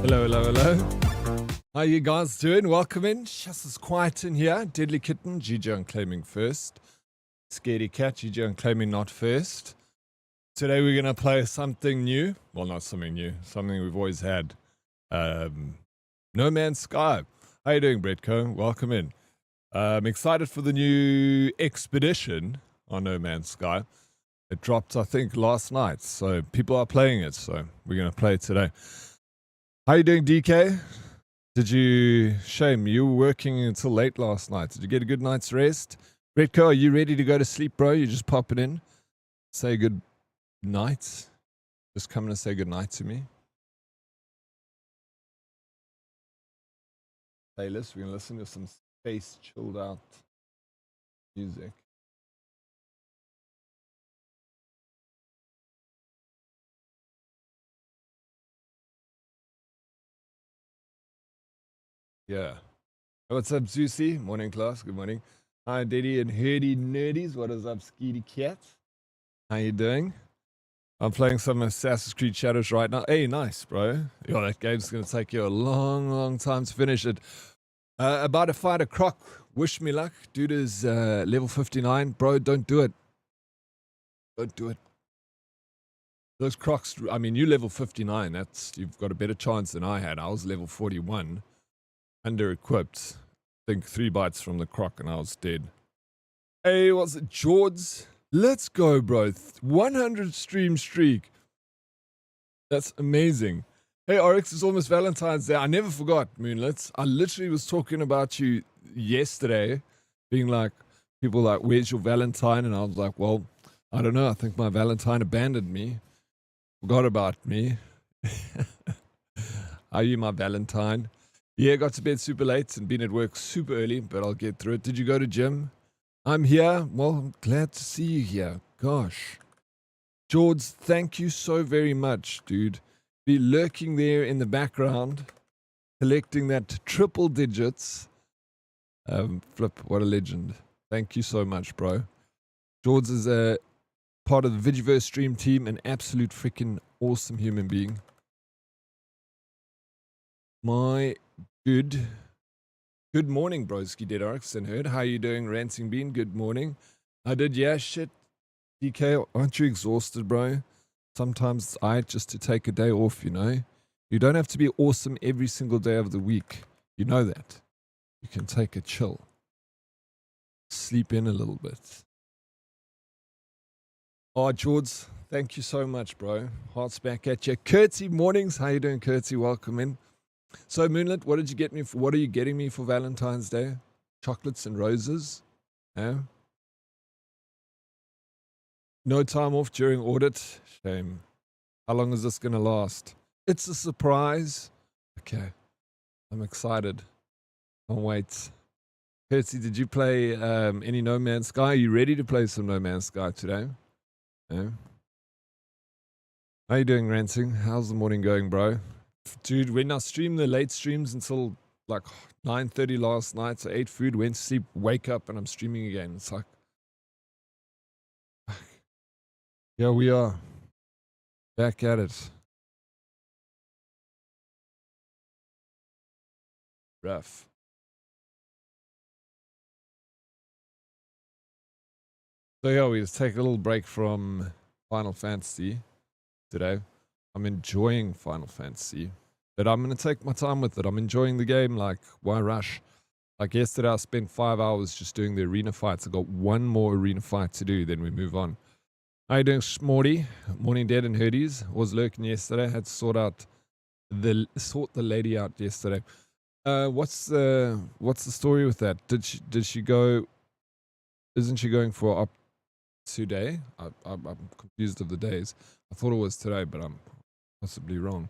Hello, hello, hello. How you guys doing? Welcome in. Just as quiet in here. Deadly Kitten, GG unclaiming first. Scaredy Cat, GG unclaiming not first. Today we're going to play something new. Well, not something new. Something we've always had. No Man's Sky. How you doing, Bretco? Welcome in. I'm excited for the new expedition on No Man's Sky. It dropped, I think, last night. So people are playing it. So we're going to play it today. How you doing, DK? Shame, you were working until late last night. Did you get a good night's rest? Redco, are you ready to go to sleep, bro? You just popping in. Say good night. Just coming to say good night to me. Playlist, we're going to listen to some space chilled out music. Yeah. What's up, Zusi? Morning, class. Good morning. Hi, Diddy and Herdy Nerdies. What is up, Skeety Cat? How you doing? I'm playing some Assassin's Creed Shadows right now. Hey, nice, bro. Yo, that game's going to take you a long, long time to finish it. About to fight a croc. Wish me luck. Dude is level 59. Bro, don't do it. Don't do it. Those crocs, I mean, you level 59. You've got a better chance than I had. I was level 41. Under-equipped. I think 3 bites from the croc and I was dead. Hey, what's it? George? Let's go, bro. 100 stream streak. That's amazing. Hey, Oryx, it's almost Valentine's Day. I never forgot, Moonlets. I literally was talking about you yesterday, being like, people like, where's your Valentine? And I was like, well, I don't know. I think my Valentine abandoned me. Forgot about me. Are you my Valentine? Yeah, got to bed super late and been at work super early, but I'll get through it. Did you go to gym? I'm here. Well, I'm glad to see you here. Gosh. George, thank you so very much, dude. Be lurking there in the background, collecting that triple digits. Flip, what a legend. Thank you so much, bro. George is a part of the Vigi-Verse stream team, an absolute freaking awesome human being. My good morning, broski, Dead Oryx and Herd. How you doing, Ranting Bean? Good morning. I did, yeah, shit. DK, aren't you exhausted, bro? Sometimes it's alright just to take a day off, you know? You don't have to be awesome every single day of the week. You know that. You can take a chill. Sleep in a little bit. Oh, George, thank you so much, bro. Hearts back at you. Curtsy mornings. How you doing, Curtsy? Welcome in. So, Moonlit, what are you getting me for Valentine's Day? Chocolates and roses? Yeah? No time off during audit? Shame. How long is this going to last? It's a surprise. Okay. I'm excited. Can't wait. Curtsy, did you play any No Man's Sky? Are you ready to play some No Man's Sky today? Yeah? How you doing, Rancing? How's the morning going, bro? Dude, when I streamed the late streams until like 9:30 last night, so ate food, went to sleep, wake up, and I'm streaming again. It's like, yeah, we are back at it. Rough. So yeah, we just take a little break from Final Fantasy today. I'm enjoying Final Fantasy, but I'm going to take my time with it. I'm enjoying the game. Like, why rush? Like yesterday, I spent 5 hours just doing the arena fights. I got one more arena fight to do, then we move on. How you doing, Smorty? Morning, Dead and Herdies. Was lurking yesterday. Had to sort the lady out yesterday. What's the story with that? Did she go? Isn't she going for up today? I'm confused of the days. I thought it was today, but I'm possibly wrong.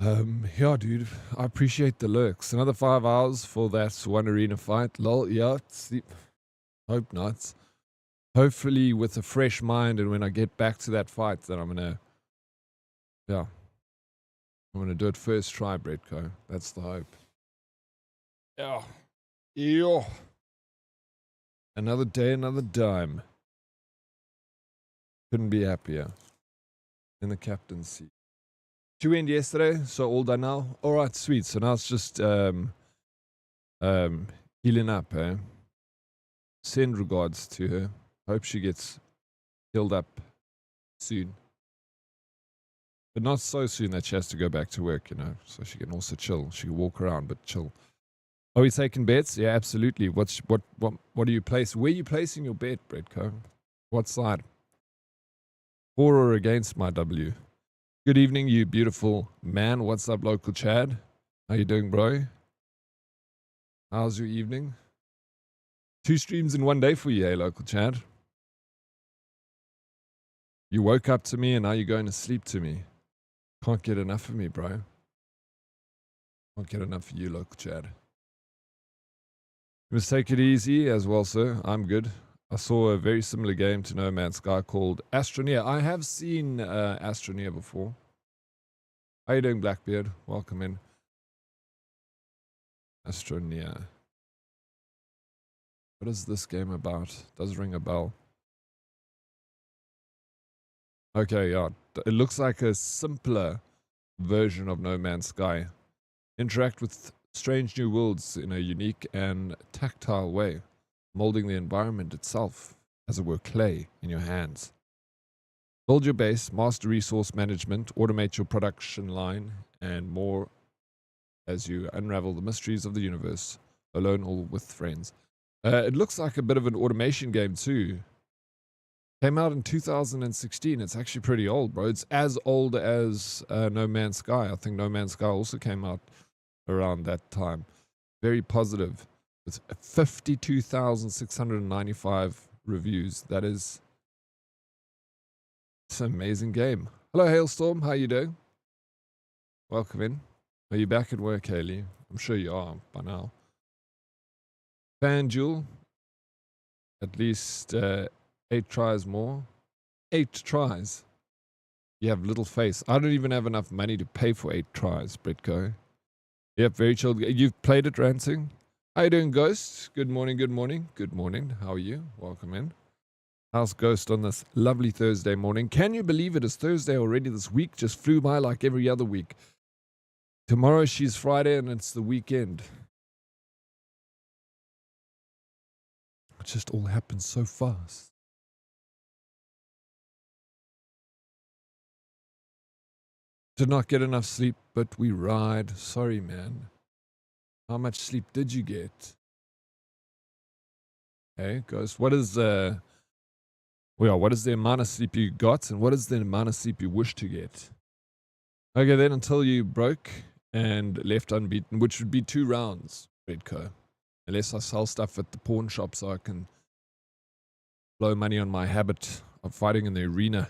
Yeah, dude, I appreciate the lurks. Another 5 hours for that one arena fight. Lol, yeah, sleep. Hope not. Hopefully with a fresh mind, and when I get back to that fight, then I'm gonna do it first try, Bretco. That's the hope. Yeah. Yeah. Another day, another dime. Couldn't be happier. In the captain's seat. She went yesterday, so all done now. All right, sweet. So now it's just healing up, eh? Send regards to her. Hope she gets healed up soon. But not so soon that she has to go back to work, you know, so she can also chill. She can walk around, but chill. Are we taking bets? Yeah, absolutely. What do you place? Where are you placing your bet, Bredco? What side? For or against my W? Good evening, you beautiful man. What's up, local Chad? How you doing, bro? How's your evening? 2 streams in 1 day for you, hey, local Chad. You woke up to me and now you're going to sleep to me. Can't get enough of me, bro. Can't get enough of you, local Chad. You must take it easy as well, sir. I'm good. I saw a very similar game to No Man's Sky called Astroneer. I have seen Astroneer before. How you doing, Blackbeard? Welcome in. Astroneer. What is this game about? Does ring a bell. Okay, yeah. It looks like a simpler version of No Man's Sky. Interact with strange new worlds in a unique and tactile way, molding the environment itself, as it were clay, in your hands. Build your base, master resource management, automate your production line, and more as you unravel the mysteries of the universe, alone or with friends. It looks like a bit of an automation game too. Came out in 2016. It's actually pretty old, bro. It's as old as No Man's Sky. I think No Man's Sky also came out around that time. Very positive. It's 52,695 reviews. That is... It's an amazing game. Hello, Hailstorm. How you doing? Welcome in. Are you back at work, Haley? I'm sure you are by now. FanDuel. At least 8 tries more. 8 tries. You have little face. I don't even have enough money to pay for 8 tries, Britko. Yep, very chill. You've played it, Rancing? How you doing, Ghost? Good morning, good morning. Good morning. How are you? Welcome in. How's Ghost on this lovely Thursday morning? Can you believe it is Thursday already? This week just flew by like every other week. Tomorrow she's Friday and it's the weekend. It just all happens so fast. Did not get enough sleep, but we ride. Sorry, man. How much sleep did you get? Hey, Ghost, what is the amount of sleep you got and what is the amount of sleep you wish to get? Okay, then until you broke and left unbeaten, which would be 2 rounds, Redco. Unless I sell stuff at the pawn shop so I can blow money on my habit of fighting in the arena.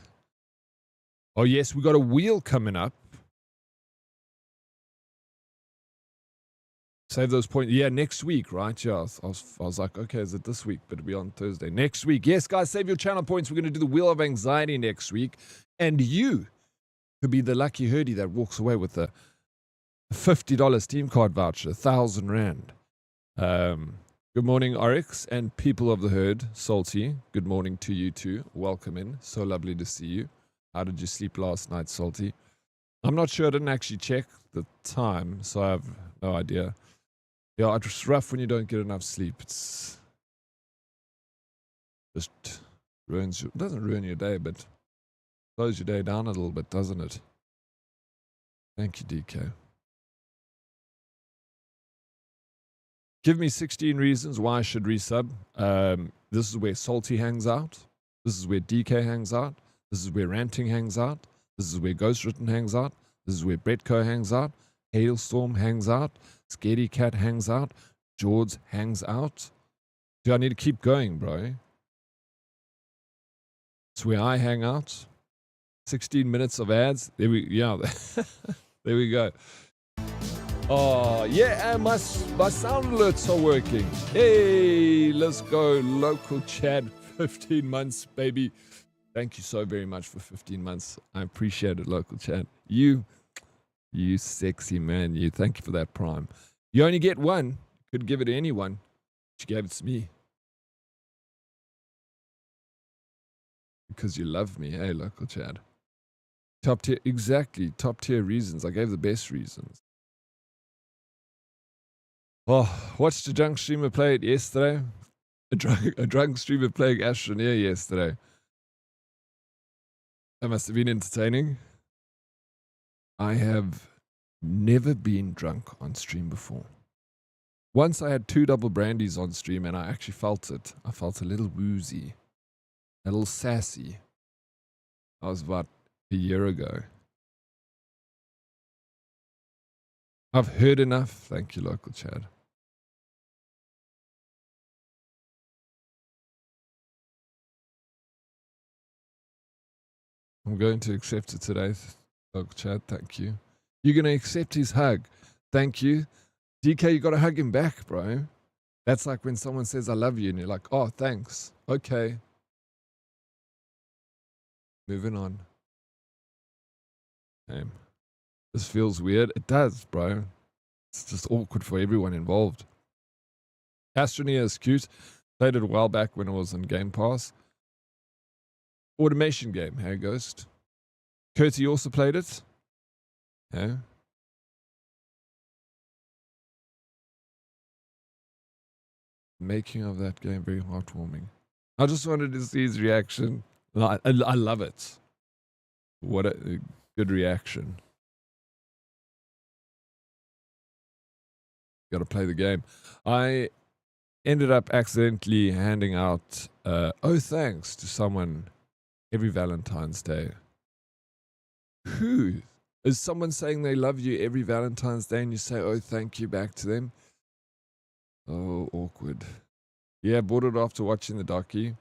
Oh yes, we got a wheel coming up. Save those points. Yeah, next week, right? Yeah, I was like, okay, is it this week? But it'll be on Thursday. Next week. Yes, guys, save your channel points. We're going to do the Wheel of Anxiety next week. And you could be the lucky herdie that walks away with a $50 Steam card voucher, 1,000 Rand. Good morning, Oryx and people of the herd. Salty, good morning to you too. Welcome in. So lovely to see you. How did you sleep last night, Salty? I'm not sure. I didn't actually check the time, so I have no idea. Yeah, it's rough when you don't get enough sleep. It's just doesn't ruin your day, but slows your day down a little bit, doesn't it? Thank you, DK. Give me 16 reasons why I should resub. This is where Salty hangs out. This is where DK hangs out. This is where Ranting hangs out. This is where Ghost Written hangs out. This is where Bretco hangs out. Hailstorm hangs out. Scaredy Cat hangs out. George hangs out. Do I need to keep going, bro? It's where I hang out. 16 minutes of ads. There we go. Oh, yeah, and my sound alerts are working. Hey, let's go. Local Chad, 15 months, baby. Thank you so very much for 15 months. I appreciate it, local Chad. You sexy man. You. Thank you for that prime. You only get one. You could give it to anyone. But you gave it to me. Because you love me. Hey, local Chad. Top tier, exactly. Top tier reasons. I gave the best reasons. Oh, watched a drunk streamer play it yesterday. A drunk streamer playing Astroneer yesterday. That must have been entertaining. I have never been drunk on stream before. Once I had 2 double brandies on stream and I actually felt it. I felt a little woozy, a little sassy. That was about a year ago. I've heard enough. Thank you, local Chad. I'm going to accept it today, local Chad. Thank you. You're going to accept his hug. Thank you. DK, you got to hug him back, bro. That's like when someone says, I love you, and you're like, oh, thanks. Okay. Moving on. Damn. This feels weird. It does, bro. It's just awkward for everyone involved. Astroneer is cute. Played it a while back when it was on Game Pass. Automation game, hey, Ghost. Curti also played it. Yeah. Making of that game very heartwarming. I just wanted to see his reaction. I love it. What a good reaction. Got to play the game. I ended up accidentally handing out oh thanks to someone every Valentine's Day. Who? Is someone saying they love you every Valentine's Day and you say oh thank you back to them? Oh, awkward. Yeah, bought it after watching the docu.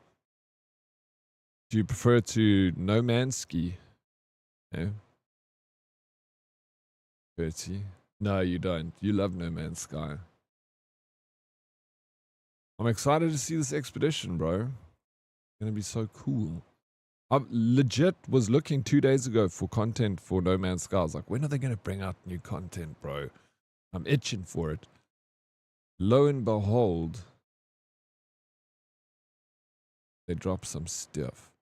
Do you prefer to No Man's Ski? Yeah. Bertie. No, you don't. You love No Man's Sky. I'm excited to see this expedition, bro. It's gonna be so cool. I legit was looking 2 days ago for content for No Man's Sky. I was like, when are they gonna bring out new content, bro? I'm itching for it. Lo and behold, they dropped some stuff.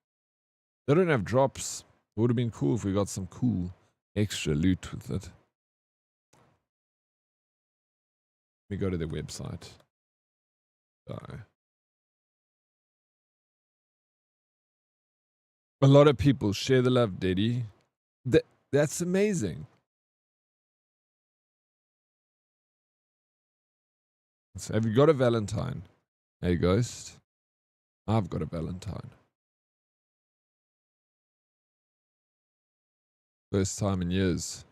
They don't have drops. It would have been cool if we got some cool extra loot with it. Let me go to their website. A lot of people share the love, Diddy. That's amazing. So have you got a Valentine? Hey, Ghost. I've got a Valentine. First time in years.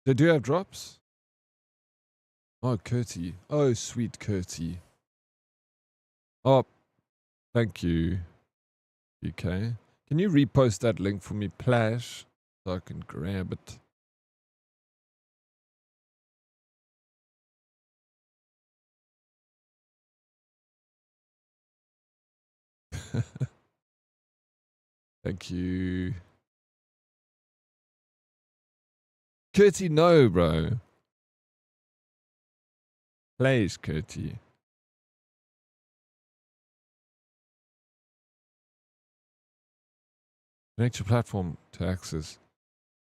They do have drops? Oh, Curti. Oh, sweet Curti. Oh, thank you, UK. Can you repost that link for me, Plash, so I can grab it? Thank you. Curti, no, bro. Plays Curti. Connect your platform to access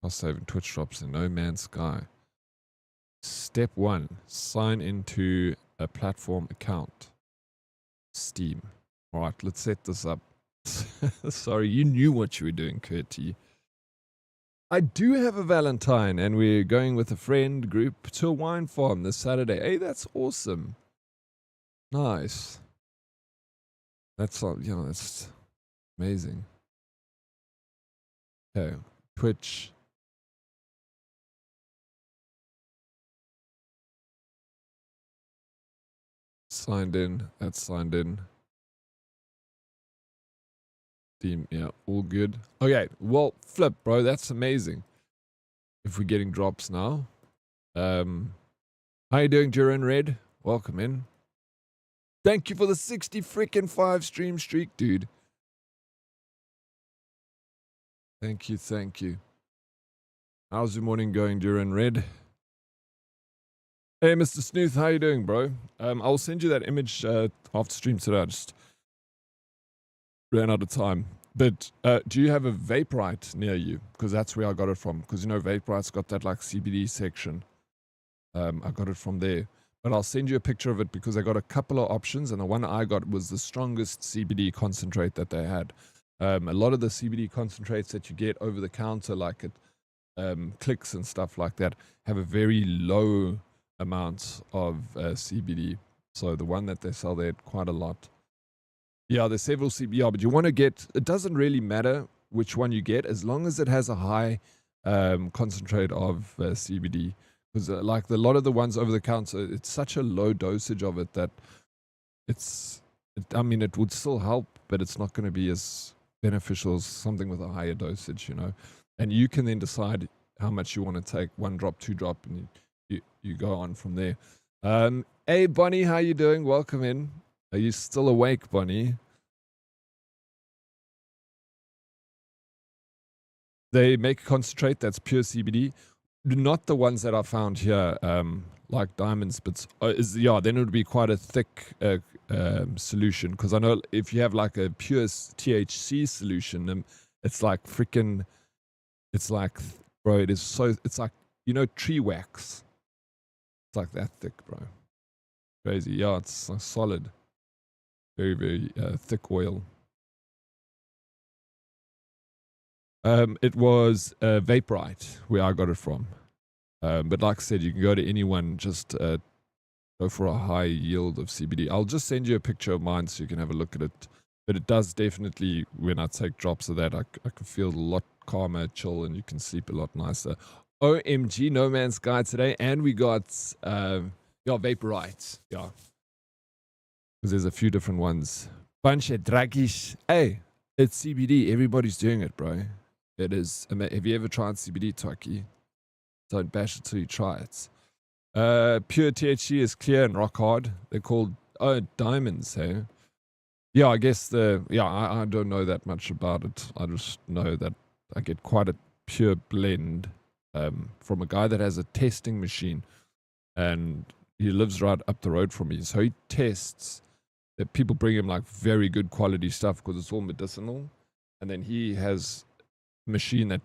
cost-saving Twitch drops in No Man's Sky. Step 1. Sign into a platform account. Steam. Alright, let's set this up. Sorry, you knew what you were doing, Curti. I do have a Valentine, and we're going with a friend group to a wine farm this Saturday. Hey, that's awesome. Nice. That's, that's amazing. Okay, Twitch. Signed in. That's signed in. Team, yeah, all good. Okay, well, flip, bro. That's amazing. If we're getting drops now. How you doing, Duran Red? Welcome in. Thank you for the 60 freaking 5 stream streak, dude. Thank you, thank you. How's your morning going, Duran Red? Hey, Mr. Snooth, how you doing, bro? I'll send you that image after stream today. I just ran out of time. But do you have a Vaporite near you? Because that's where I got it from. Because, you know, Vaporite's got that, like, CBD section. I got it from there. But I'll send you a picture of it because I got a couple of options, and the one I got was the strongest CBD concentrate that they had. A lot of the CBD concentrates that you get over the counter, like at Clicks and stuff like that, have a very low amount of CBD. So the one that they sell there quite a lot. Yeah, there's several CBD. Yeah, but you want to get, it doesn't really matter which one you get as long as it has a high concentrate of CBD. Because like a lot of the ones over the counter, it's such a low dosage of it that I mean, it would still help, but it's not going to be as beneficial as something with a higher dosage, you know. And you can then decide how much you want to take, 1 drop, 2 drop, and you go on from there. Hey, Bonnie, how you doing? Welcome in. Are you still awake, Bonnie? They make a concentrate that's pure CBD. Not the ones that I found here, like diamonds, but then it would be quite a thick solution. Because I know if you have like a pure THC solution, it's like freaking, it's like, bro, it's like, you know, tree wax. It's like that thick, bro. Crazy. Yeah, it's like solid. Very, very thick oil. It was Vaporite where I got it from. But like I said, you can go to anyone, just go for a high yield of CBD. I'll just send you a picture of mine so you can have a look at it. But it does definitely, when I take drops of that, I can feel a lot calmer, chill, and you can sleep a lot nicer. OMG, No Man's Sky today. And we got, Vaporite. Yeah. Because there's a few different ones. Bunch of druggies. Hey, it's CBD. Everybody's doing it, bro. It is. Have you ever tried CBD, Taki? Don't bash it till you try it. Pure THC is clear and rock hard. They're called diamonds, hey? Yeah, I guess I don't know that much about it. I just know that I get quite a pure blend from a guy that has a testing machine, and he lives right up the road from me. So he tests that people bring him like very good quality stuff because it's all medicinal, and then he has a machine that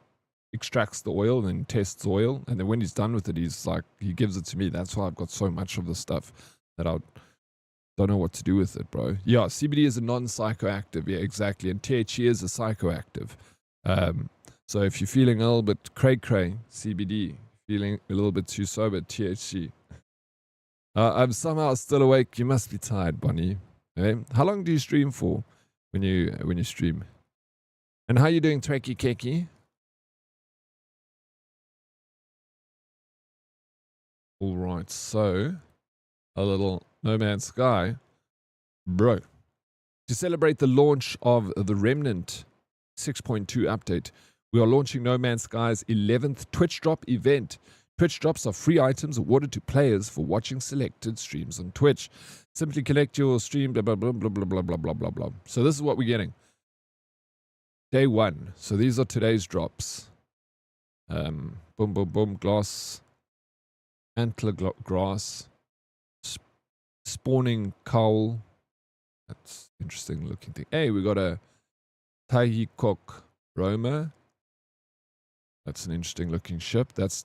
extracts the oil and tests oil, and then when he's done with it, he gives it to me. That's why I've got so much of the stuff that I don't know what to do with it, bro. Yeah, CBD is a non-psychoactive. Yeah, exactly. And THC is a psychoactive. So if you're feeling a little bit cray-cray, CBD. Feeling a little bit too sober, THC. I'm somehow still awake. You must be tired, Bonnie. Okay? How long do you stream for when you stream? And how you doing, Trekkie Keki? All right, so a little No Man's Sky, bro. To celebrate the launch of the Remnant 6.2 update, we are launching No Man's Sky's 11th Twitch Drop event. Twitch Drops are free items awarded to players for watching selected streams on Twitch. Simply collect your stream, blah, blah, blah, blah, blah, blah, blah, blah, blah, blah. So this is what we're getting. Day 1. So these are today's drops. Boom, boom, boom, glass, antler grass, spawning cowl. That's interesting looking thing. Hey, we got a Tahikok Roma. That's an interesting looking ship. That's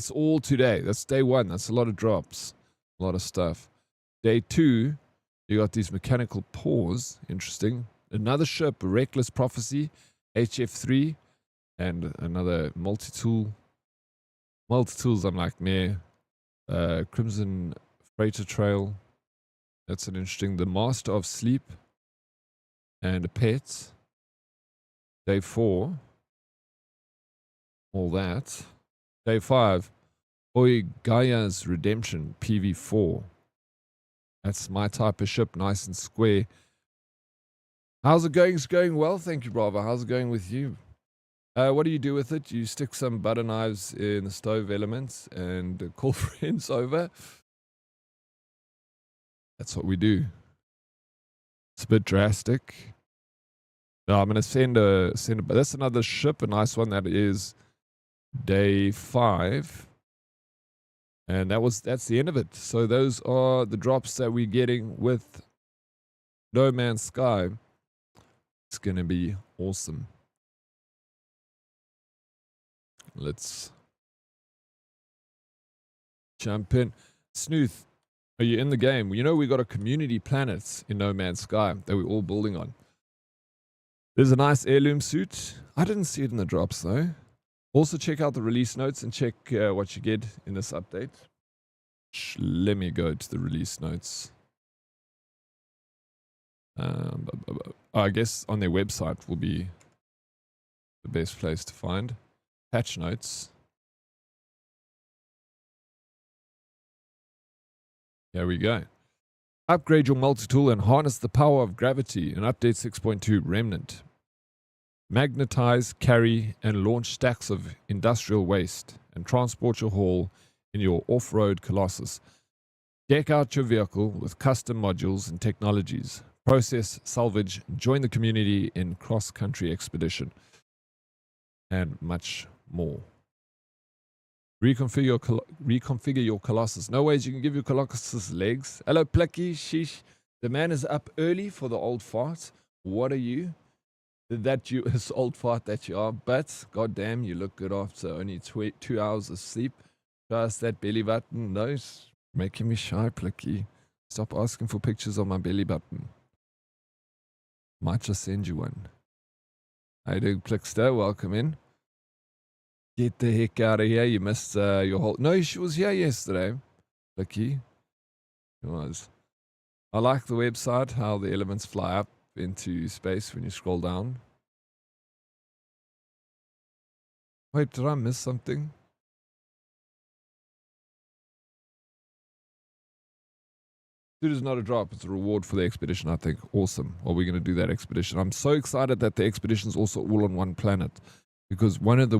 all today. That's day 1. That's a lot of drops. A lot of stuff. Day 2, you got these mechanical paws. Interesting. Another ship, Reckless Prophecy, HF3, and another multi-tool. Multi-tools, I'm like, meh. Crimson Freighter Trail. That's an interesting. The Master of Sleep. And a pet. Day 4. All that. Day 5. Oi Gaia's Redemption, PV4. That's my type of ship, nice and square. How's it going? It's going well, thank you, Bravo. How's it going with you? What do you do with it? You stick some butter knives in the stove elements and call friends over. That's what we do. It's a bit drastic. No, I'm gonna send a. That's another ship, a nice one. That is day 5. And that's the end of it. So those are the drops that we're getting with No Man's Sky. It's going to be awesome. Let's jump in. Snooth, are you in the game? You know we got a community planet in No Man's Sky that we're all building on. There's a nice heirloom suit. I didn't see it in the drops though. Also check out the release notes and check what you get in this update. Let me go to the release notes. I guess on their website will be the best place to find. Patch notes. There we go. Upgrade your multi-tool and harness the power of gravity in Update 6.2 Remnant. Magnetize, carry, and launch stacks of industrial waste and transport your haul in your off-road Colossus. Deck out your vehicle with custom modules and technologies. Process, salvage, join the community in cross-country expedition, and much more. Reconfigure your Colossus. No ways you can give your Colossus legs. Hello, Plucky. Sheesh. The man is up early for the old fart. What are you? That you is old fart that you are. But goddamn, you look good after only 2 hours of sleep. Just that belly button. No, it's making me shy, Plucky. Stop asking for pictures of my belly button. Might just send you one. How you doing, Plickster? Welcome in. Get the heck out of here. You missed your whole... No, she was here yesterday. Lucky. She was. I like the website, how the elements fly up into space when you scroll down. Wait, did I miss something? It is not a drop. It's a reward for the expedition, I think. Awesome. Well, we're going to do that expedition. I'm so excited that the expedition is also all on one planet. Because one of the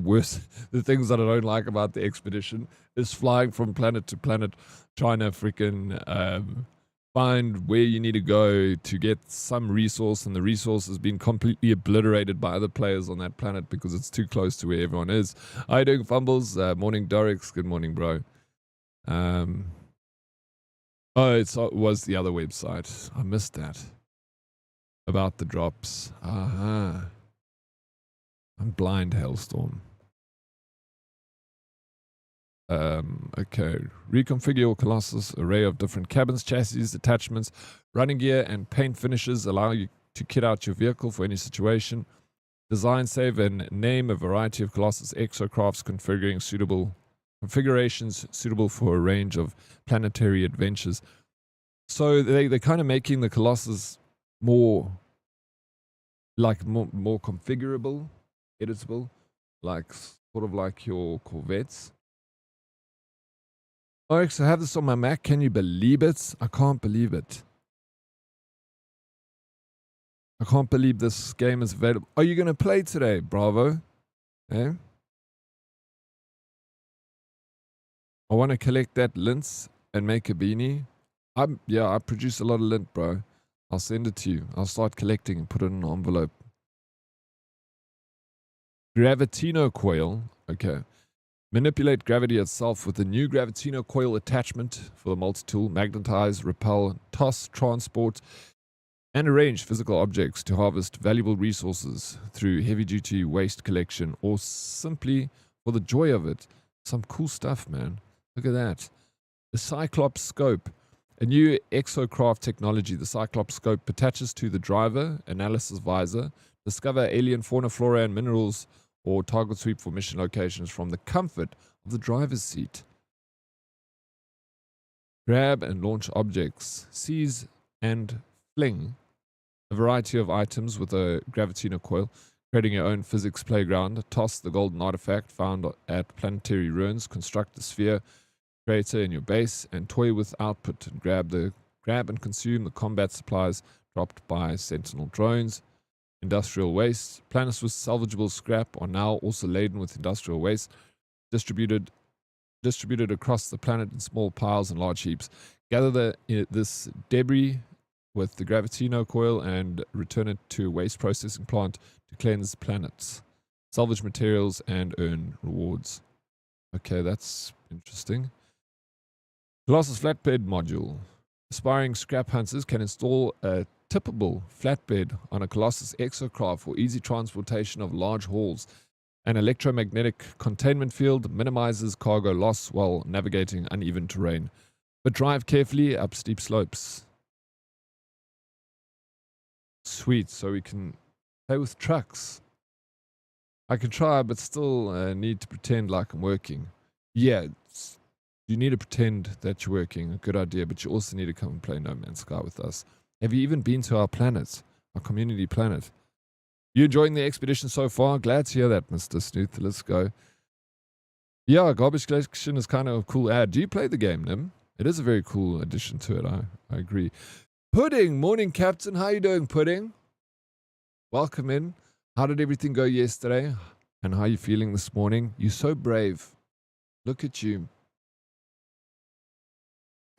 things that I don't like about the expedition is flying from planet to planet, trying to freaking find where you need to go to get some resource, and the resource has been completely obliterated by other players on that planet because it's too close to where everyone is. How you doing, Fumbles? Morning, Dorix. Good morning, bro. Oh, it was the other website. I missed that. About the drops. Aha. I'm blind, Hailstorm. Okay. Reconfigure your Colossus. Array of different cabins, chassis, attachments, running gear, and paint finishes allow you to kit out your vehicle for any situation. Design, save, and name a variety of Colossus exocrafts configurations suitable for a range of planetary adventures. So they're kind of making the Colossus more configurable, editable, like sort of like your Corvettes. Oryx, I have this on my Mac. Can you believe it? I can't believe it. I can't believe this game is available. Are you going to play today? Bravo. Eh? I want to collect that lint and make a beanie. I produce a lot of lint, bro. I'll send it to you. I'll start collecting and put it in an envelope. Gravitino coil. Okay. Manipulate gravity itself with the new Gravitino coil attachment for the multi-tool. Magnetize, repel, toss, transport, and arrange physical objects to harvest valuable resources through heavy-duty waste collection, or simply for the joy of it. Some cool stuff, man. Look at that. The Cyclops Scope. A new exocraft technology. The Cyclops Scope attaches to the driver analysis visor. Discover alien fauna, flora, and minerals, or target sweep for mission locations from the comfort of the driver's seat. Grab and launch objects. Seize and fling a variety of items with a Gravitino coil, creating your own physics playground. Toss the golden artifact found at planetary ruins. Construct the sphere creator in your base and toy with output, and grab and consume the combat supplies dropped by Sentinel drones. Industrial waste. Planets with salvageable scrap are now also laden with industrial waste, distributed across the planet in small piles and large heaps. Gather this debris with the Gravitino coil and return it to a waste processing plant to cleanse planets. Salvage materials and earn rewards. Okay, that's interesting. Colossus flatbed module. Aspiring scrap hunters can install a tippable flatbed on a Colossus exocraft for easy transportation of large hauls. An electromagnetic containment field minimizes cargo loss while navigating uneven terrain, but drive carefully up steep slopes. Sweet, so we can play with trucks. I can try, but still need to pretend like I'm working. Yeah, you need to pretend that you're working. A good idea, but you also need to come and play No Man's Sky with us. Have you even been to our planet, our community planet? You enjoying the expedition so far? Glad to hear that, Mr. Snooth. Let's go. Yeah, Garbage Collection is kind of a cool ad. Do you play the game, Nim? It is a very cool addition to it. I agree. Pudding, morning, Captain. How you doing, Pudding? Welcome in. How did everything go yesterday? And how are you feeling this morning? You're so brave. Look at you.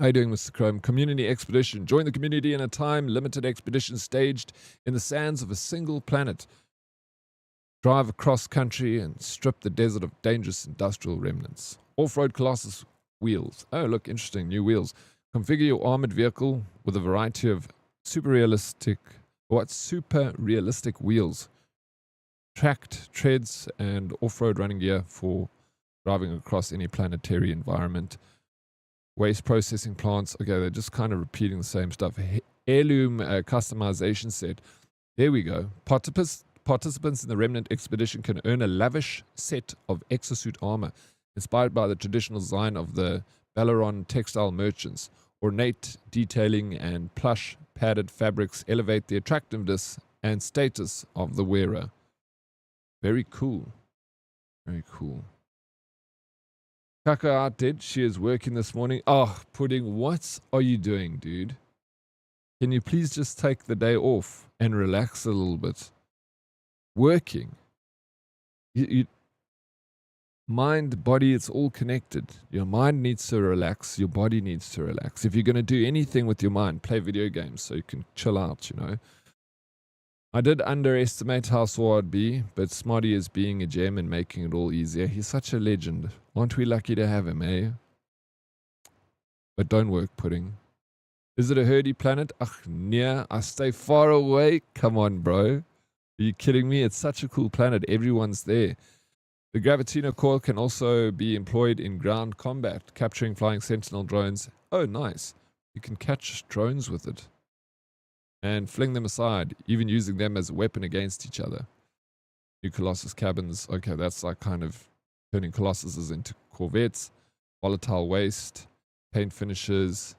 How you doing, Mr. Chrome? Community expedition. Join the community in a time-limited expedition staged in the sands of a single planet. Drive across country and strip the desert of dangerous industrial remnants. Off-road Colossus wheels. Oh, look, interesting. New wheels. Configure your armored vehicle with a variety of super realistic wheels. Tracked treads and off-road running gear for driving across any planetary environment. Waste processing plants. Okay, they're just kind of repeating the same stuff. Heirloom customization set. There we go. Participants in the Remnant expedition can earn a lavish set of exosuit armor inspired by the traditional design of the Balaron textile merchants. Ornate detailing and plush padded fabrics elevate the attractiveness and status of the wearer. Very cool. Very cool. Kaka out dead. She is working this morning. Oh, Pudding, what are you doing, dude? Can you please just take the day off and relax a little bit? Working. Mind, body, it's all connected. Your mind needs to relax. Your body needs to relax. If you're going to do anything with your mind, play video games so you can chill out, you know. I did underestimate how sore I'd be, but Smarty is being a gem and making it all easier. He's such a legend. Aren't we lucky to have him, eh? But don't work, Pudding. Is it a herdy planet? Ach, yeah, I stay far away. Come on, bro. Are you kidding me? It's such a cool planet. Everyone's there. The Gravitino core can also be employed in ground combat, capturing flying sentinel drones. Oh, nice. You can catch drones with it and fling them aside, even using them as a weapon against each other. New Colossus cabins. Okay, that's like kind of turning Colossuses into corvettes. Volatile waste, paint finishes,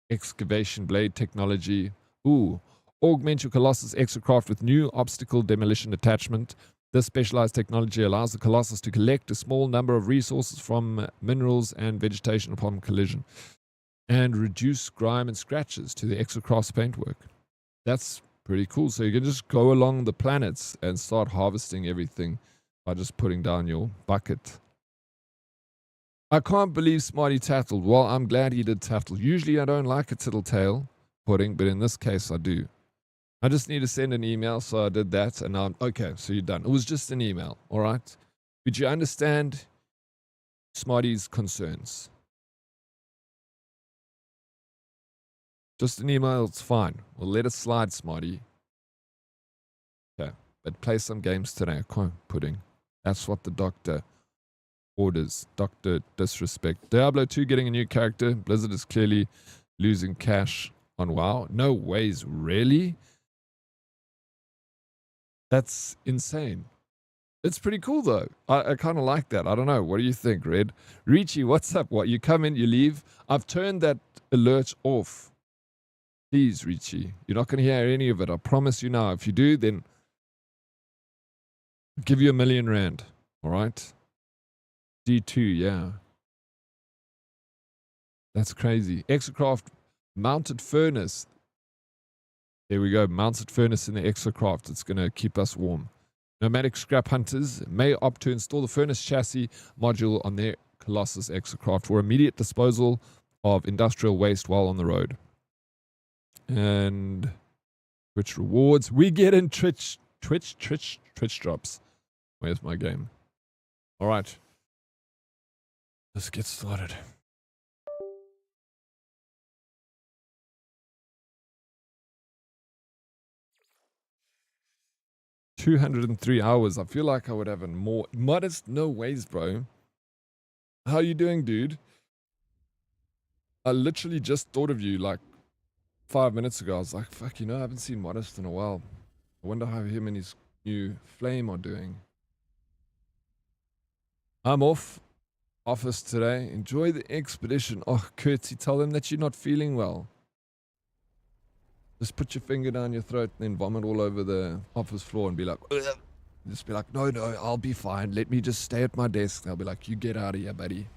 excavation blade technology. Ooh, augment your Colossus exocraft with new obstacle demolition attachment. This specialized technology allows the Colossus to collect a small number of resources from minerals and vegetation upon collision and reduce grime and scratches to the exocraft's paintwork. That's pretty cool. So you can just go along the planets and start harvesting everything by just putting down your bucket. I can't believe Smarty tattled. Well, I'm glad he did tattle. Usually I don't like a tattletale Pudding, but in this case I do. I just need to send an email, so I did that, and now okay, so you're done. It was just an email, all right? Did you understand Smarty's concerns? Just an email, it's fine. We'll let it slide, Smarty. Okay, but play some games today, okay, Pudding. That's what the doctor orders. Doctor disrespect. Diablo 2 getting a new character. Blizzard is clearly losing cash on WoW. No ways, really? That's insane. It's pretty cool though. I kind of like that. I don't know. What do you think, Red? Richie, what's up? What? You come in, you leave? I've turned that alert off. Please, Richie. You're not going to hear any of it. I promise you now. If you do, then I'll give you R1,000,000. All right? D2, yeah. That's crazy. Exocraft mounted furnace. There we go. Mounted furnace in the exocraft. It's going to keep us warm. Nomadic scrap hunters may opt to install the furnace chassis module on their Colossus exocraft for immediate disposal of industrial waste while on the road. And Twitch rewards. We get in Twitch drops. Where's my game? All right. Let's get started. 203 hours. I feel like I would have a more modest. No ways, bro. How you doing, dude? I literally just thought of you like 5 minutes ago. I was like, fuck, I haven't seen Modest in a while. I wonder how him and his new flame are doing. I'm off office today. Enjoy the expedition. Oh, Curtsy, tell them that you're not feeling well. Just put your finger down your throat and then vomit all over the office floor and be like, ugh. Just be like, no, I'll be fine. Let me just stay at my desk. They'll be like, you get out of here, buddy.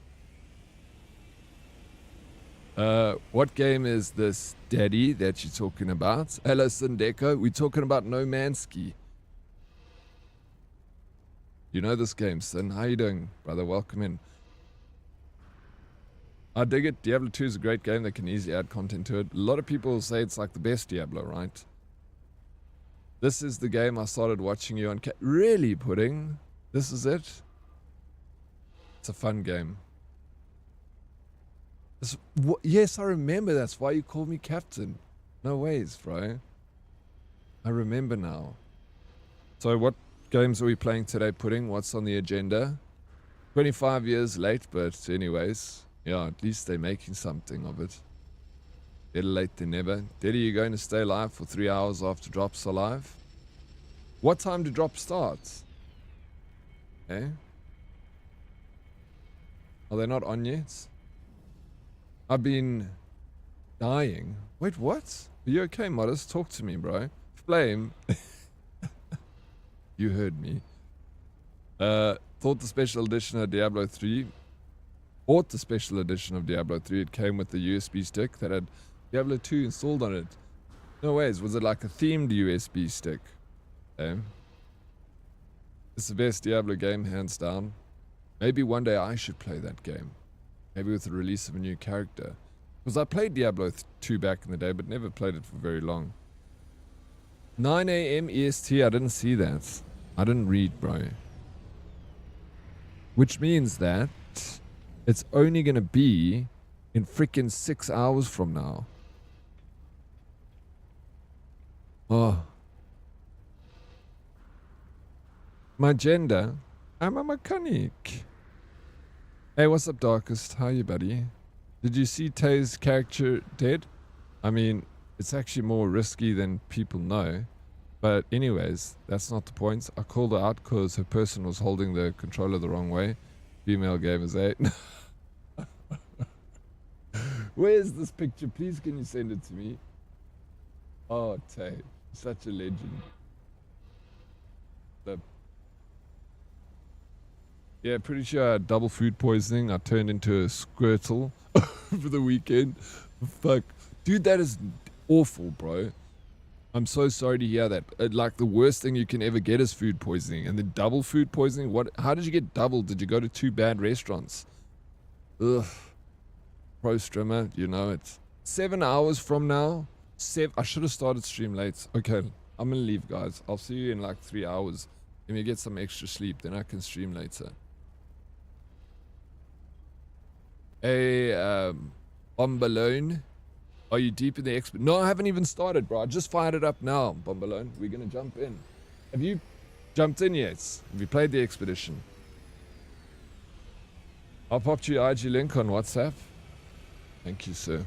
What game is this, Daddy, that you're talking about? Hello, Sindeko. We're talking about No Man's Ski. You know this game, Sin. How you doing, brother? Welcome in. I dig it. Diablo 2 is a great game. They can easily add content to it. A lot of people say it's like the best Diablo, right? This is the game I started watching you on. Really, Pudding? This is it? It's a fun game. Yes, I remember. That's why you called me Captain. No ways, bro. I remember now. So what games are we playing today, Pudding? What's on the agenda? 25 years late, but anyways. Yeah, at least they're making something of it. Better late than never. Daddy, you going to stay live for 3 hours after drops are live? What time do drops start? Eh? Are they not on yet? I've been dying. Wait, what? Are you okay, Modest? Talk to me, bro. Flame. You heard me. Thought the special edition of Diablo 3. Bought the special edition of Diablo 3. It came with the USB stick that had Diablo 2 installed on it. No ways. Was it like a themed USB stick? Okay. It's the best Diablo game, hands down. Maybe one day I should play that game. Maybe with the release of a new character. Because I played Diablo 2 back in the day, but never played it for very long. 9 a.m. EST, I didn't see that. I didn't read, bro. Which means that it's only going to be in freaking 6 hours from now. Oh. My gender? I'm a mechanic. Hey, what's up, Darkest? How you, buddy? Did you see Tay's character dead? I mean, it's actually more risky than people know. But anyways, that's not the point. I called her out because her person was holding the controller the wrong way. Female gamers, eh? Where's this picture? Please, can you send it to me? Oh, Tay. Such a legend. Yeah, pretty sure I had double food poisoning. I turned into a Squirtle over the weekend. Fuck. Dude, that is awful, bro. I'm so sorry to hear that. Like, the worst thing you can ever get is food poisoning. And then double food poisoning? What? How did you get double? Did you go to 2 bad restaurants? Ugh. Pro streamer, you know it's 7 hours from now. I should have started stream late. Okay, I'm gonna leave, guys. I'll see you in like 3 hours. Let me get some extra sleep, then I can stream later. Hey, Bombalone, are you deep in the expert? No, I haven't even started, bro. I just fired it up now, Bombalone. We're gonna jump in. Have you jumped in yet? Have you played the expedition? I'll pop you IG link on WhatsApp. Thank you, sir.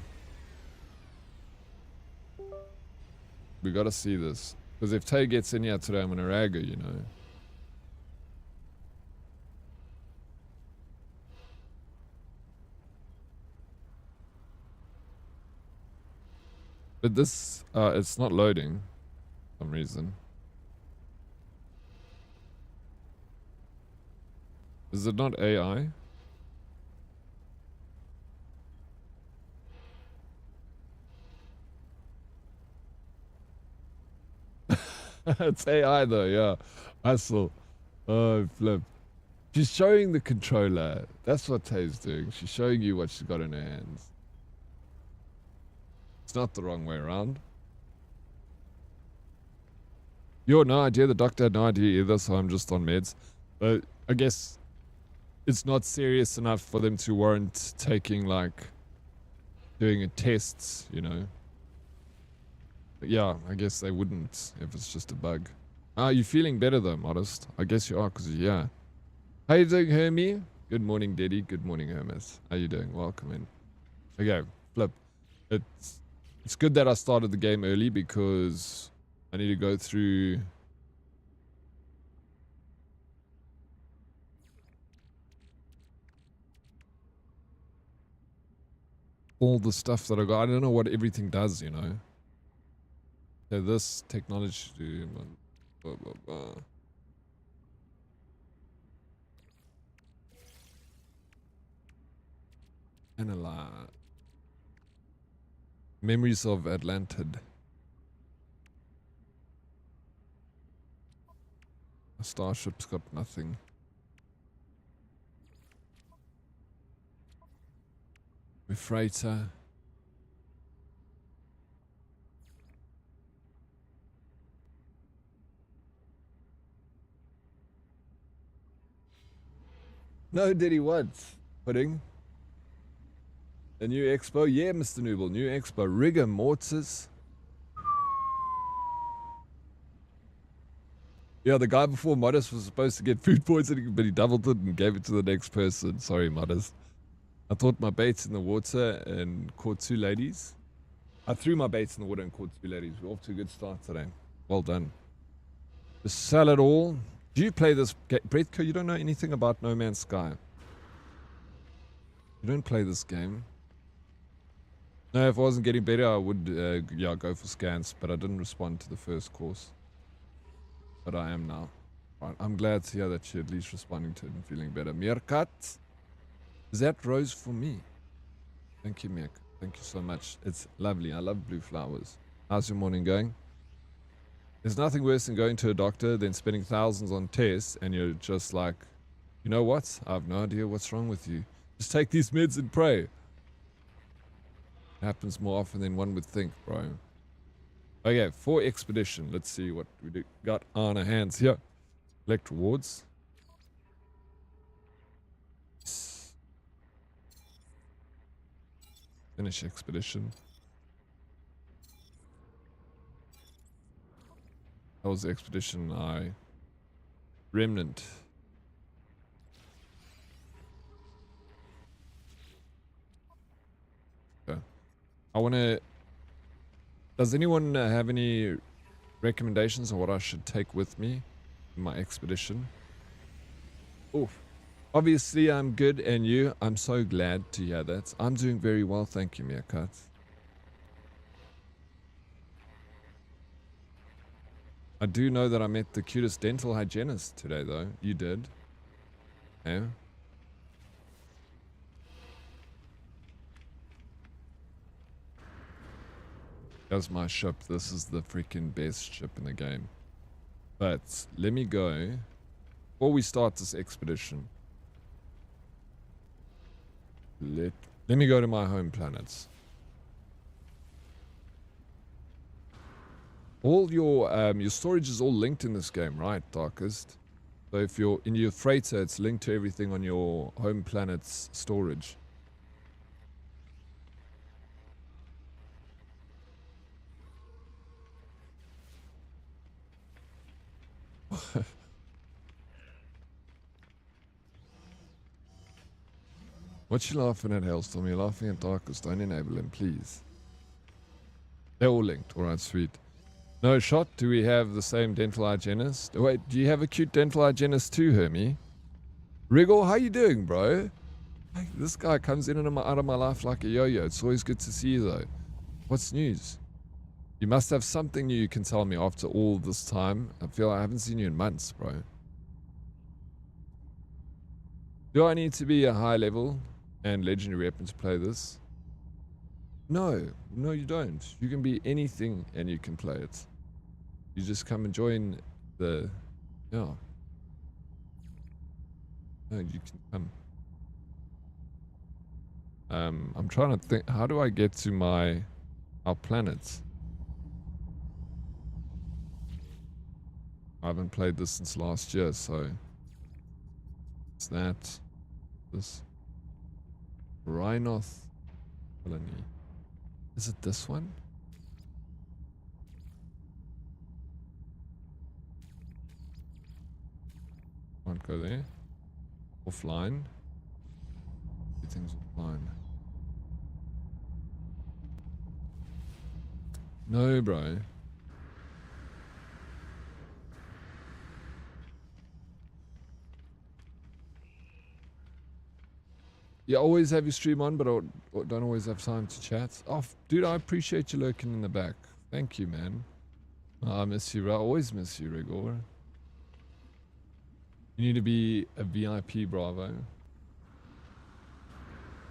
We gotta see this. Because if Tay gets in here today, I'm gonna rag her, you know. But this, it's not loading for some reason. Is it not AI? It's AI though, yeah. I saw. Oh, flip. She's showing the controller. That's what Tay's doing. She's showing you what she's got in her hands. It's not the wrong way around. You had no idea. The doctor had no idea either, so I'm just on meds. But I guess it's not serious enough for them to warrant taking, like, doing a test, you know. But yeah, I guess they wouldn't if it's just a bug. Are you feeling better though, Modest? I guess you are, because you're here. How you doing, Hermie? Good morning, Daddy. Good morning, Hermes. How you doing? Welcome in. Okay, flip. It's good that I started the game early because I need to go through all the stuff that I got. I don't know what everything does, you know. So this technology, blah, blah, blah. Analyze. Memories of Atlantid. Starship's got nothing. Freighter. No, did he what? Pudding? A new expo? Yeah, Mr. Nooble. New expo. Rigor mortis. Yeah, the guy before Modest was supposed to get food poisoning, but he doubled it and gave it to the next person. Sorry, Modest. I thought my baits in the water and caught 2 ladies. I threw my baits in the water and caught 2 ladies. We're off to a good start today. Well done. Just sell it all. Do you play this game? Breathco, you don't know anything about No Man's Sky. You don't play this game. No, if I wasn't getting better, I would yeah, go for scans, but I didn't respond to the first course. But I am now. Right, I'm glad to hear that you're at least responding to it and feeling better. Mirkat, is that rose for me? Thank you, Mirk. Thank you so much. It's lovely. I love blue flowers. How's your morning going? There's nothing worse than going to a doctor, then spending thousands on tests, and you're just like, you know what? I have no idea what's wrong with you. Just take these meds and pray. It happens more often than one would think, bro. Okay, for expedition. Let's see what we got on our hands here. Collect rewards. Finish expedition. That was the expedition I... Remnant. Okay. I want to... Does anyone have any recommendations on what I should take with me in my expedition? Oof. Obviously, I'm good, and you? I'm so glad to hear that. I'm doing very well, thank you, Meerkat. I do know that I met the cutest dental hygienist today, though. You did? Yeah? That's my ship. This is the freaking best ship in the game. But let me go. Before we start this expedition, let me go to my home planets. All your storage is all linked in this game, right, Darkest? So if you're in your freighter, it's linked to everything on your home planet's storage. What you laughing at, Hailstorm? You're laughing at Darkest. Don't enable him, please. They're all linked. Alright, sweet. No shot. Do we have the same dental hygienist? Wait, do you have a cute dental hygienist too, Hermie? Wriggle, how you doing, bro? Hey, this guy comes in and out of my life like a yo-yo. It's always good to see you, though. What's news? You must have something new you can tell me after all this time. I feel I haven't seen you in months, bro. Do I need to be a high level and legendary weapon to play this? No, no you don't. You can be anything and you can play it. You just come and join the... Yeah. No, you can come. I'm trying to think, how do I get to our planets? I haven't played this since last year, so... It's that. This. Rhinoth colony. Is it this one? Can't go there. Offline. Everything's offline. No, bro. You always have your stream on, but I don't always have time to chat. Oh, dude, I appreciate you lurking in the back. Thank you, man. I miss you, bro. I always miss you, Rigor. You need to be a VIP, bravo.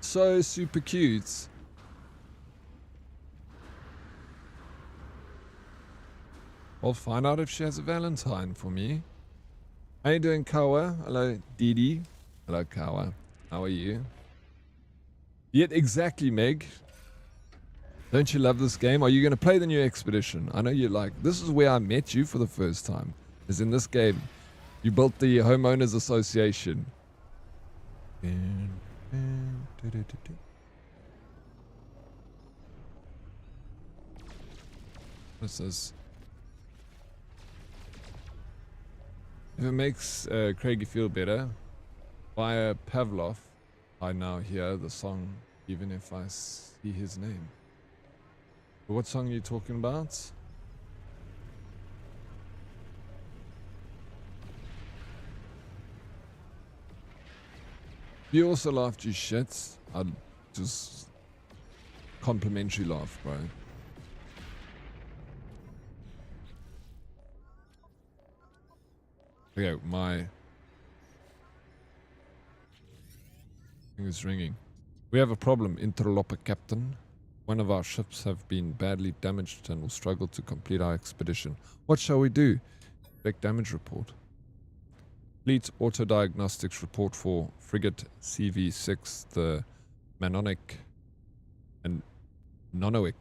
So super cute. I'll find out if she has a Valentine for me. How you doing, Kawa? Hello, Didi. Hello, Kawa. How are you? Yet exactly, Meg. Don't you love this game? Are you going to play the new Expedition? I know you like. This is where I met you for the first time. Is in this game. You built the Homeowners Association. What's this? If it makes Craigie feel better, via Pavlov, I now hear the song even if I see his name. What song are you talking about? You also laughed, you shit. I just complimentary laugh, bro. Okay, my thing is ringing. We have a problem, Interloper Captain. One of our ships have been badly damaged and will struggle to complete our expedition. What shall we do? Check damage report. Fleet auto-diagnostics report for frigate CV6, the Manonic and Nonoic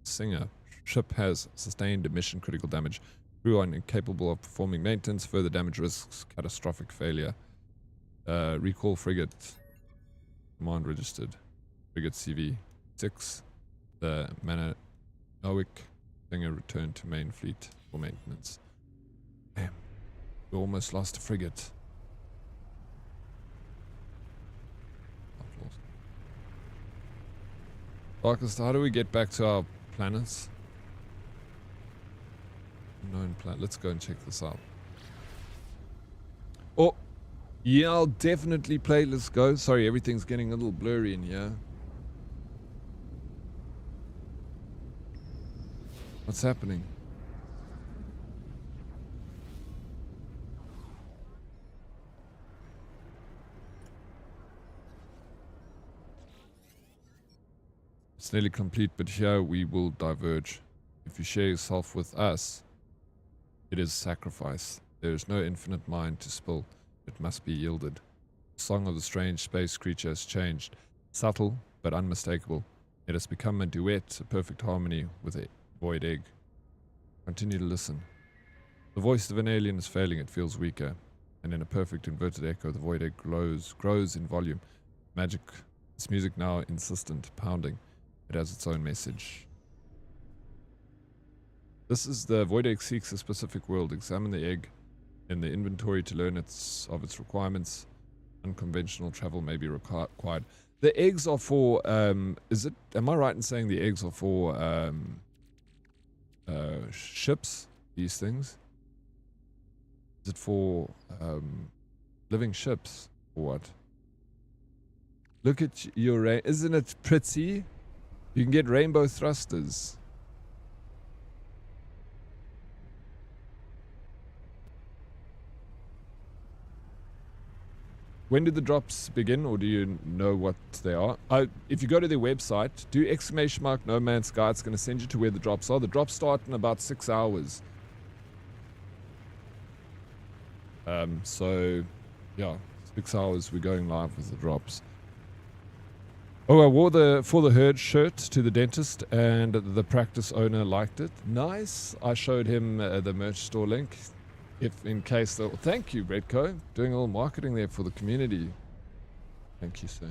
Singer. Ship has sustained mission-critical damage. Crew are incapable of performing maintenance. Further damage risks catastrophic failure. Recall frigate. Command registered. Frigate CV6. The Mananoic Singer returned to main fleet for maintenance. Damn. We almost lost a frigate. Darkest, how do we get back to our planets? Known planet. Let's go and check this out. Oh, yeah, I'll definitely play. Let's go. Sorry, everything's getting a little blurry in here. What's happening? It's nearly complete, but here we will diverge. If you share yourself with us, it is sacrifice. There is no infinite mind to spill. It must be yielded. The song of the strange space creature has changed. Subtle, but unmistakable. It has become a duet, a perfect harmony with a void egg. Continue to listen. The voice of an alien is failing. It feels weaker. And in a perfect inverted echo, the void egg grows in volume. Magic. Its music now insistent, pounding. It has its own message. This is the void egg seeks a specific world. Examine the egg in the inventory to learn of its requirements. Unconventional travel may be required. The eggs are for, am I right in saying the eggs are for ships, these things? Is it for living ships or what? Look at your, isn't it pretty? You can get rainbow thrusters. When do the drops begin, or do you know what they are? If you go to their website, do !! No Man's Sky. It's going to send you to where the drops are. The drops start in about 6 hours. So, yeah, 6 hours we're going live with the drops. Oh, I wore the For the Herd shirt to the dentist, and the practice owner liked it. Nice. I showed him the merch store link. If in case though, thank you, Redco, doing a little marketing there for the community. Thank you, sir.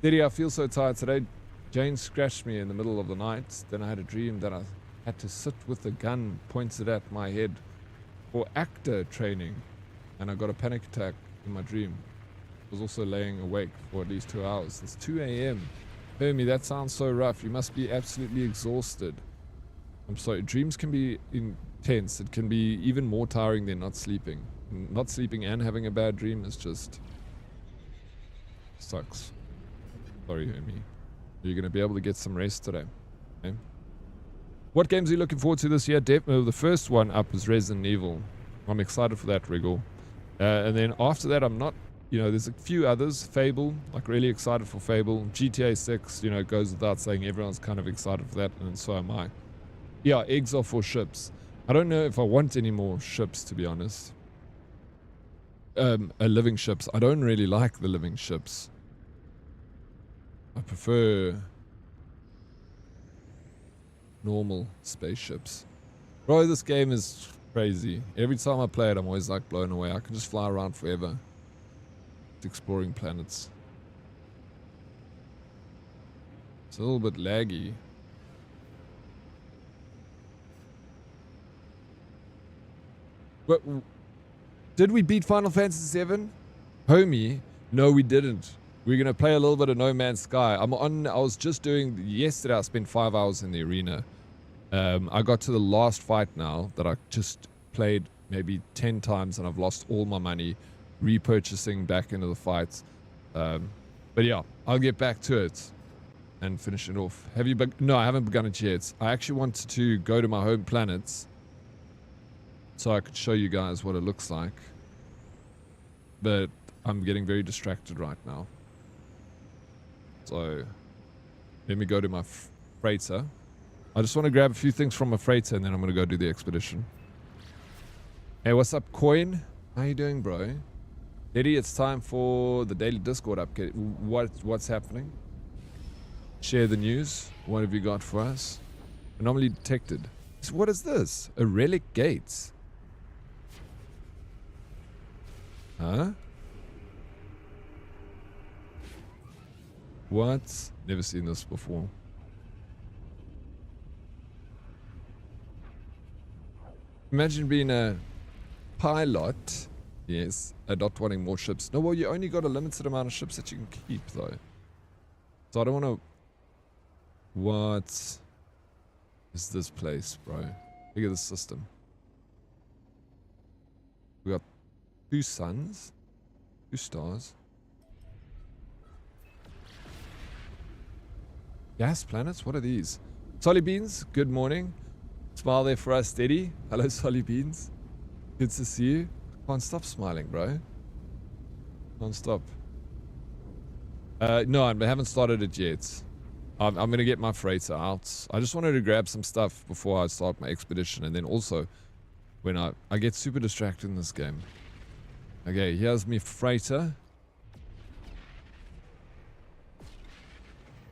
Diddy, I feel so tired today. Jane scratched me in the middle of the night. Then I had a dream that I had to sit with a gun pointed at my head for actor training. and I got a panic attack in my dream. I was also laying awake for at least 2 hours. It's 2 a.m. Hermie, that sounds so rough. You must be absolutely exhausted. I'm sorry, dreams can be intense. It can be even more tiring than not sleeping. Not sleeping and having a bad dream is just... sucks. Sorry, Hermie. You're going to be able to get some rest today. Okay? What games are you looking forward to this year? The first one up is Resident Evil. I'm excited for that, Wriggle. And then after that, I'm not... You know, there's a few others. Fable, like really excited for Fable. GTA 6, you know, it goes without saying everyone's kind of excited for that, and so am I. Yeah, eggs are for ships. I don't know if I want any more ships, to be honest. Living ships. I don't really like the living ships. I prefer normal spaceships. Bro, this game is crazy. Every time I play it, I'm always like blown away. I can just fly around forever. Exploring planets. It's a little bit laggy. But did we beat Final Fantasy VII? Homie, no we didn't. We're gonna play a little bit of No Man's Sky. I was just doing yesterday. I spent 5 hours in the arena. I got to the last fight now that I just played maybe 10 times and I've lost all my money repurchasing back into the fights. But yeah, I'll get back to it and finish it off. Have you no, I haven't begun it yet. I actually wanted to go to my home planets so I could show you guys what it looks like. But I'm getting very distracted right now. So let me go to my freighter. I just want to grab a few things from my freighter and then I'm going to go do the expedition. Hey, what's up, Coin? How you doing, bro? Eddie, it's time for the daily Discord update. What's happening? Share the news. What have you got for us? Anomaly detected. So what is this? A relic gate. Huh? What? Never seen this before. Imagine being a pilot. Yes, not wanting more ships. No, well, you only got a limited amount of ships that you can keep, though. So I don't want to... What is this place, bro? Look at this system. We got 2 suns, 2 stars. Gas planets? What are these? Solly Beans, good morning. Smile there for us, Steady. Hello, Solly Beans. Good to see you. Can't stop smiling, bro. Can't stop. No, I haven't started it yet. I'm going to get my freighter out. I just wanted to grab some stuff before I start my expedition. And then also, when I get super distracted in this game. Okay, here's me freighter.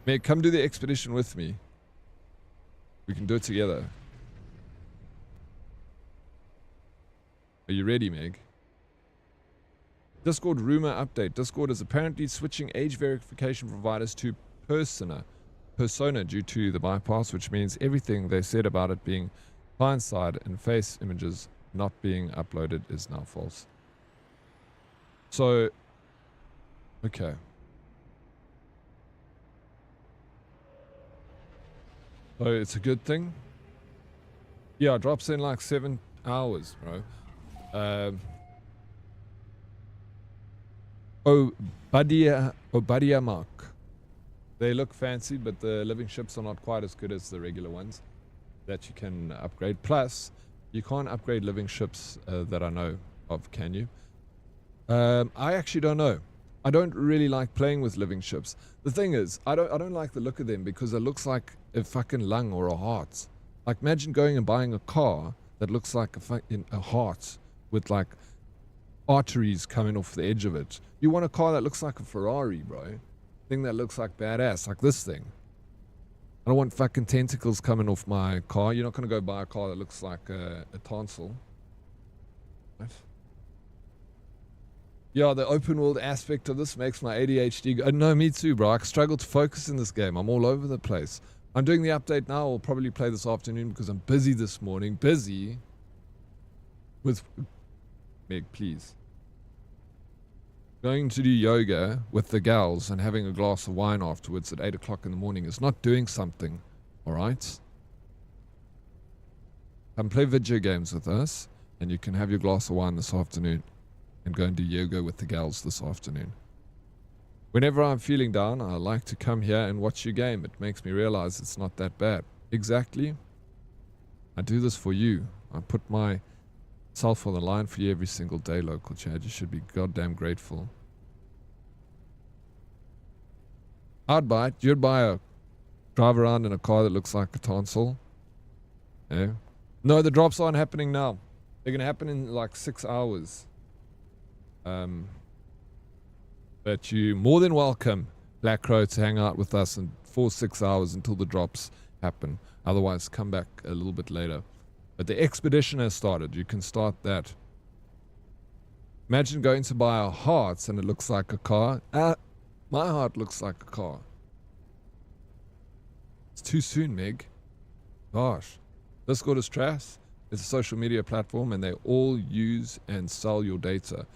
Meg, come do the expedition with me. We can do it together. Are you ready, Meg? Discord rumor update. Discord is apparently switching age verification providers to Persona due to the bypass, which means everything they said about it being client-side and face images not being uploaded is now false. So, okay. So it's a good thing. Yeah, it drops in like 7 hours, bro. Obadia Mark. They look fancy, but the living ships are not quite as good as the regular ones that you can upgrade. Plus, you can't upgrade living ships that I know of, can you? I actually don't know. I don't really like playing with living ships. The thing is, I don't like the look of them because it looks like a fucking lung or a heart. Like, imagine going and buying a car that looks like a heart with like arteries coming off the edge of it. You want a car that looks like a Ferrari, bro. Thing that looks like badass, like this thing. I don't want fucking tentacles coming off my car. You're not going to go buy a car that looks like a tonsil. Right? Yeah, the open world aspect of this makes my ADHD go. No, me too, bro. I struggle to focus in this game. I'm all over the place. I'm doing the update now. I'll probably play this afternoon because I'm busy this morning. Busy with... Meg, please. Going to do yoga with the gals and having a glass of wine afterwards at 8 o'clock in the morning is not doing something, all right? Come play video games with us, and you can have your glass of wine this afternoon and go and do yoga with the gals this afternoon. Whenever I'm feeling down, I like to come here and watch your game. It makes me realize it's not that bad. Exactly. I do this for you. I put myself on the line for you every single day, local Chad. You should be goddamn grateful. I'd buy it. You'd drive around in a car that looks like a tonsil. Yeah. No, the drops aren't happening now. They're going to happen in like 6 hours. But you're more than welcome, Black Crow, to hang out with us for 6 hours until the drops happen. Otherwise, come back a little bit later. But the expedition has started. You can start that. Imagine going to buy a heart and it looks like a car. My heart looks like a car. It's too soon, Meg. Gosh. Discord is trash. It's a social media platform and they all use and sell your data.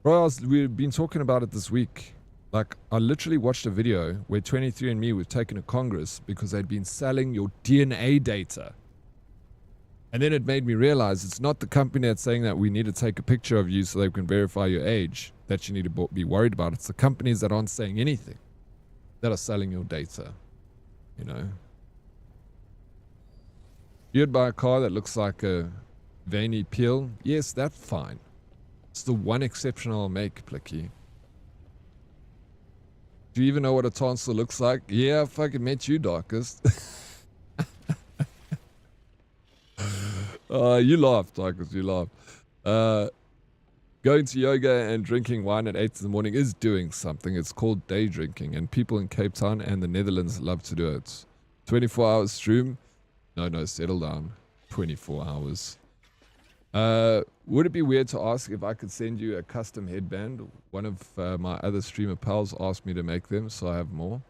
Bro, we've been talking about it this week. Like, I literally watched a video where 23andMe was taken to Congress because they'd been selling your DNA data. And then it made me realize it's not the company that's saying that we need to take a picture of you so they can verify your age that you need to be worried about. It's the companies that aren't saying anything that are selling your data. You know? You'd buy a car that looks like a veiny peel. Yes, that's fine. It's the one exception I'll make, Plicky. Do you even know what a tonsil looks like? Yeah, I fucking met you, Darkest. You laughed, Darkest, you laughed. Going to yoga and drinking wine at 8 in the morning is doing something. It's called day drinking, and people in Cape Town and the Netherlands love to do it. 24 hours stream? No, settle down. 24 hours. Would it be weird to ask if I could send you a custom headband? One of my other streamer pals asked me to make them, so I have more.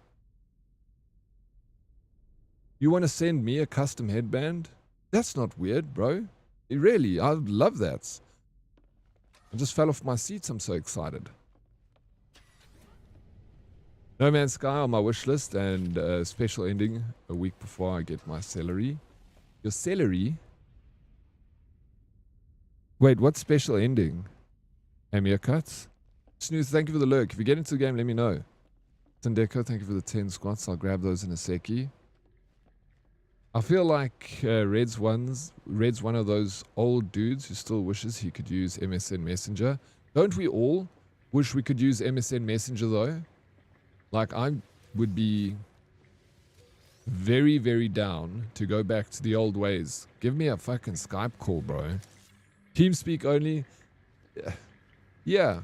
You want to send me a custom headband? That's not weird, bro. Really, I would love that. I just fell off my seat. I'm so excited. No Man's Sky on my wish list and special ending a week before I get my celery. Your celery? Wait, what special ending? Amir Cuts? Snooze, thank you for the lurk. If you get into the game, let me know. Tendeko, thank you for the 10 squats. I'll grab those in a secchi. I feel like Red's one of those old dudes who still wishes he could use MSN Messenger. Don't we all wish we could use MSN Messenger though? Like, I would be very, very down to go back to the old ways. Give me a fucking Skype call, bro. TeamSpeak only? Yeah.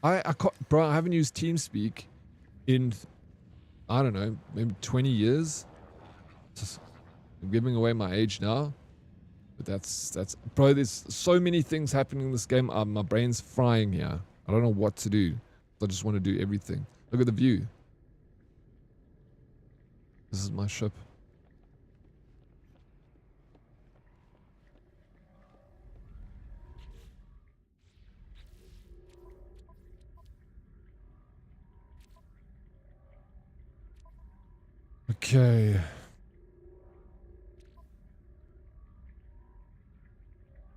I can't, bro, I haven't used TeamSpeak in, I don't know, maybe 20 years. I'm giving away my age now. But that's, bro, there's so many things happening in this game. My brain's frying here. I don't know what to do. I just want to do everything. Look at the view. This is my ship. Okay.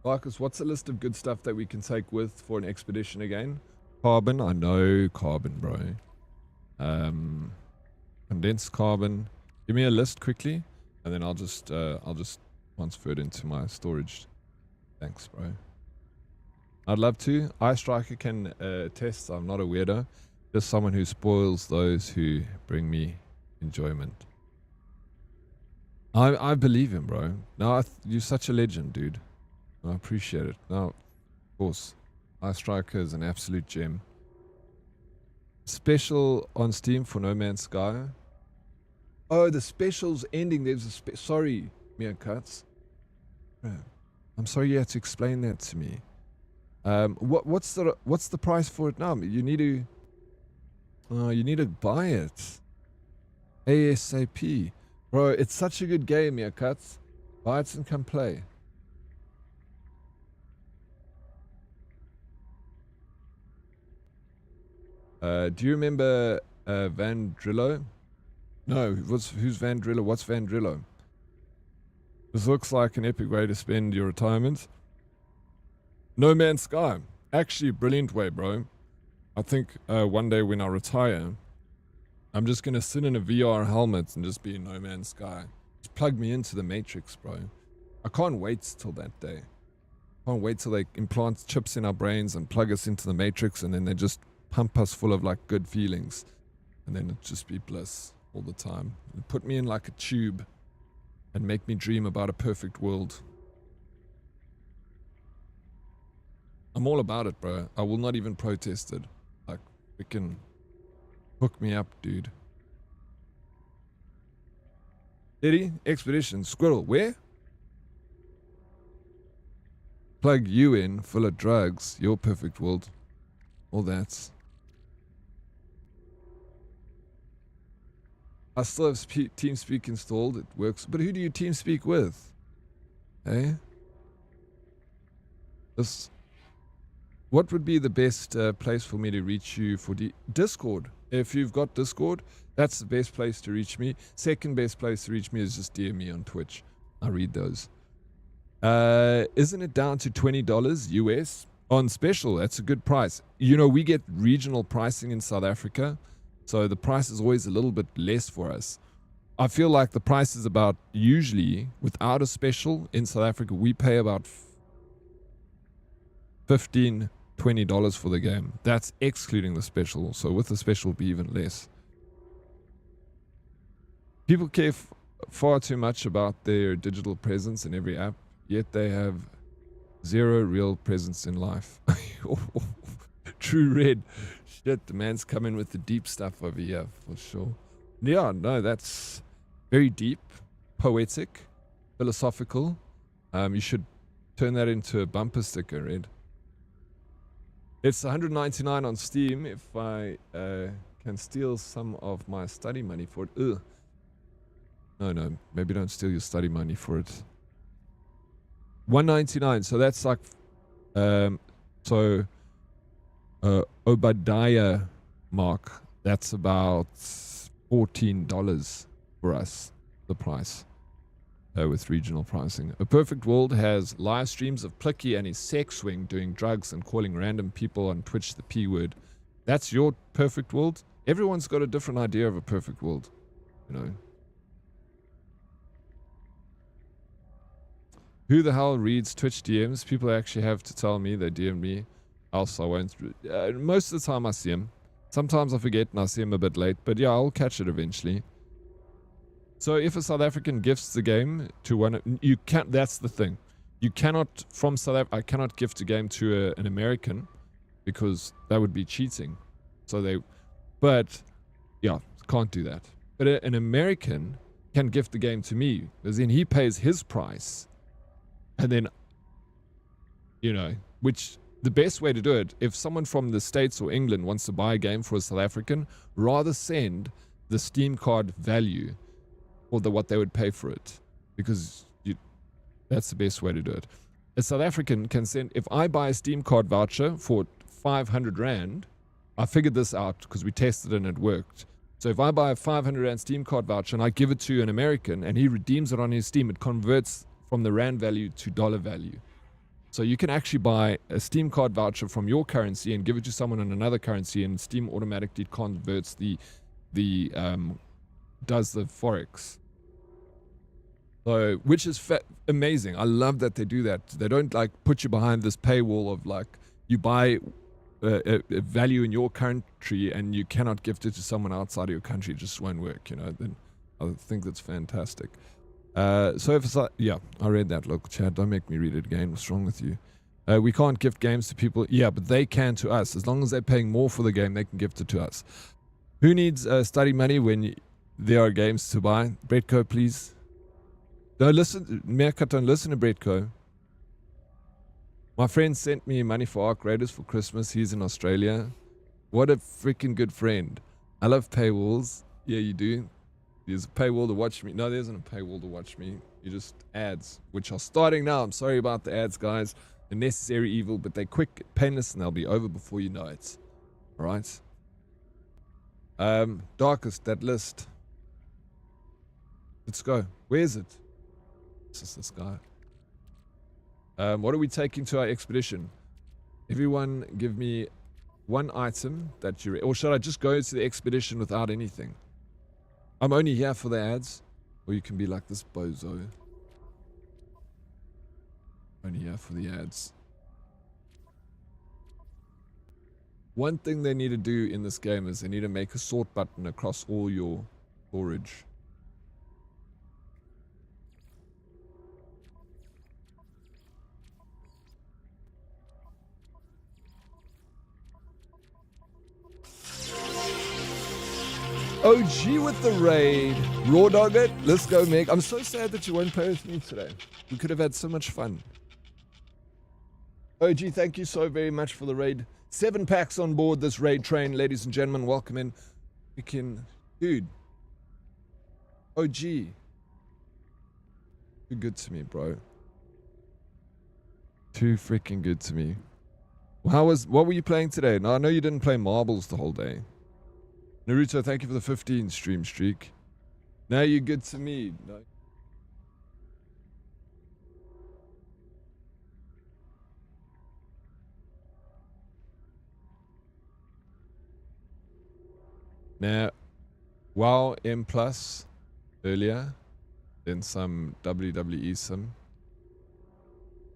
Marcus, what's a list of good stuff that we can take with for an expedition again? Carbon, I know carbon, bro. Condensed carbon. Give me a list quickly, and then I'll just transfer it into my storage. Thanks, bro. I'd love to. Ice Striker can attest. I'm not a weirdo. Just someone who spoils those who bring me enjoyment. I believe him, bro. No, you're such a legend, dude. I appreciate it. No, of course. Ice Striker is an absolute gem. Special on Steam for No Man's Sky. Oh, the special's ending. There's a sorry, Mia Cuts. I'm sorry you had to explain that to me. What's the price for it now? You need to buy it ASAP, bro. It's such a good game, Mia Cuts. Buy it and come play. Do you remember Van Drillo? No, who's Van Drillo? What's Van Drillo? This looks like an epic way to spend your retirement. No Man's Sky. Actually, a brilliant way, bro. I think one day when I retire, I'm just going to sit in a VR helmet and just be in No Man's Sky. Just plug me into the Matrix, bro. I can't wait till that day. I can't wait till they implant chips in our brains and plug us into the Matrix, and then they just pump us full of like good feelings. And then it'd just be bliss all the time. And put me in like a tube and make me dream about a perfect world. I'm all about it, bro. I will not even protest it. Like, freaking hook me up, dude. Eddie, Expedition, Squirrel, where? Plug you in, full of drugs, your perfect world. All that. I still have TeamSpeak installed, it works. But who do you TeamSpeak with? Eh? What would be the best place for me to reach you for Discord? If you've got Discord, that's the best place to reach me. Second best place to reach me is just DM me on Twitch. I read those. Isn't it down to $20 US on special? That's a good price. You know, we get regional pricing in South Africa, so the price is always a little bit less for us. I feel like the price is about, usually without a special in South Africa, we pay about $15-20 for the game. That's excluding the special, so with the special it'll be even less. People care far too much about their digital presence in every app, yet they have zero real presence in life. True red. Shit, the man's coming with the deep stuff over here, for sure. Yeah, no, that's very deep, poetic, philosophical. You should turn that into a bumper sticker, Red. It's $199 on Steam if I can steal some of my study money for it. Ugh. No, maybe don't steal your study money for it. $199, so that's like, Obadiah Mark, that's about $14 for us, the price, with regional pricing. A Perfect World has live streams of Plicky and his sex swing doing drugs and calling random people on Twitch the P word. That's your perfect world? Everyone's got a different idea of a perfect world, you know. Who the hell reads Twitch DMs? People actually have to tell me they DM me, else I won't. Most of the time I see them. Sometimes I forget and I see them a bit late, but yeah, I'll catch it eventually. So if a South African gifts the game to one, you can't. That's the thing. You cannot from South Africa. I cannot gift a game to an American because that would be cheating. So but yeah, can't do that. But an American can gift the game to me, because then he pays his price. And then, you know, which the best way to do it, if someone from the States or England wants to buy a game for a South African, rather send the Steam card value or what they would pay for it, because that's the best way to do it. A South African can send, if I buy a Steam card voucher for 500 Rand, I figured this out because we tested it and it worked. So if I buy a 500 Rand Steam card voucher and I give it to an American and he redeems it on his Steam, it converts from the Rand value to dollar value. So you can actually buy a Steam card voucher from your currency and give it to someone in another currency, and Steam automatically converts does the forex. So, which is amazing. I love that they do that. They don't like put you behind this paywall of like, you buy a value in your country and you cannot gift it to someone outside of your country. It just won't work, you know. Then I think that's fantastic. So if it's like, yeah, I read that. Look, Chad, don't make me read it again. What's wrong with you? We can't gift games to people. Yeah, but they can to us. As long as they're paying more for the game, they can gift it to us. Who needs study money when there are games to buy? Bretko, please. Don't listen. Merkat, don't listen to Bretko. My friend sent me money for Arc Raiders for Christmas. He's in Australia. What a freaking good friend. I love paywalls. Yeah, you do. There's a paywall to watch me. No, there isn't a paywall to watch me. You just ads, which are starting now. I'm sorry about the ads, guys. They're necessary evil, but they're quick, painless, and they'll be over before you know it. All right? Darkest, that list. Let's go. Where is it? It's just this guy. What are we taking to our expedition? Everyone give me one item that you... Or should I just go to the expedition without anything? I'm only here for the ads. Or you can be like this bozo. Only here for the ads. One thing they need to do in this game is they need to make a sort button across all your storage. OG with the raid. Raw dog it. Let's go, Meg. I'm so sad that you won't play with me today. We could have had so much fun. OG, thank you so very much for the raid. 7 packs on board this raid train, ladies and gentlemen. Welcome in. We can... Dude. OG. Too good to me, bro. Too freaking good to me. What were you playing today? No, I know you didn't play marbles the whole day. Naruto, thank you for the 15 stream streak. Now you're good to me. No. Now, WoW M Plus earlier, then some WWE sim.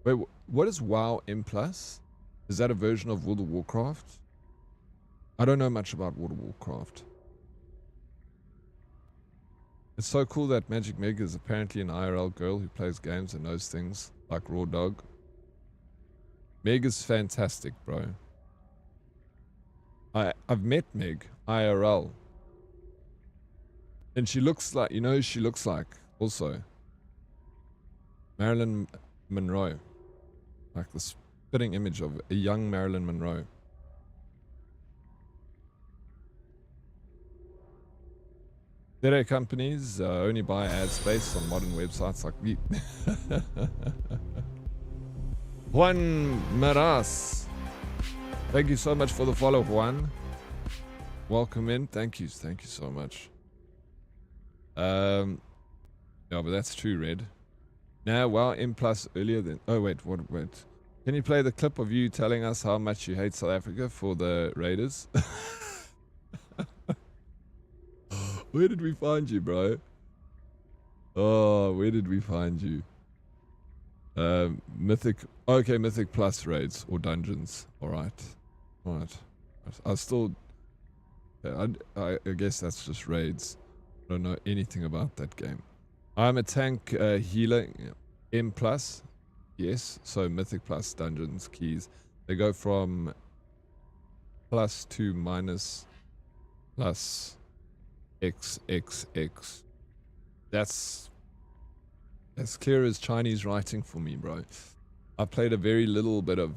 Wait, what is WoW M Plus? Is that a version of World of Warcraft? I don't know much about World of Warcraft. It's so cool that Magic Meg is apparently an IRL girl who plays games and knows things like Raw Dog. Meg is fantastic, bro. I've met Meg IRL. And she looks like, you know who she looks like also? Marilyn Monroe. Like the spitting image of a young Marilyn Monroe. Data companies only buy ad space on modern websites like me. Juan Maras. Thank you so much for the follow, Juan. Welcome in. Thank you so much. Yeah, but that's true, Red. Now, wow, M plus earlier than... Oh, wait. Can you play the clip of you telling us how much you hate South Africa for the Raiders? Where did we find you, bro? Oh, where did we find you? Mythic... Okay, Mythic plus raids or dungeons. Alright. I still... I guess that's just raids. I don't know anything about that game. I'm a tank healer. M plus. Yes. So Mythic plus dungeons, keys. They go from plus to minus plus XXX. That's as clear as Chinese writing for me, bro. I played a very little bit of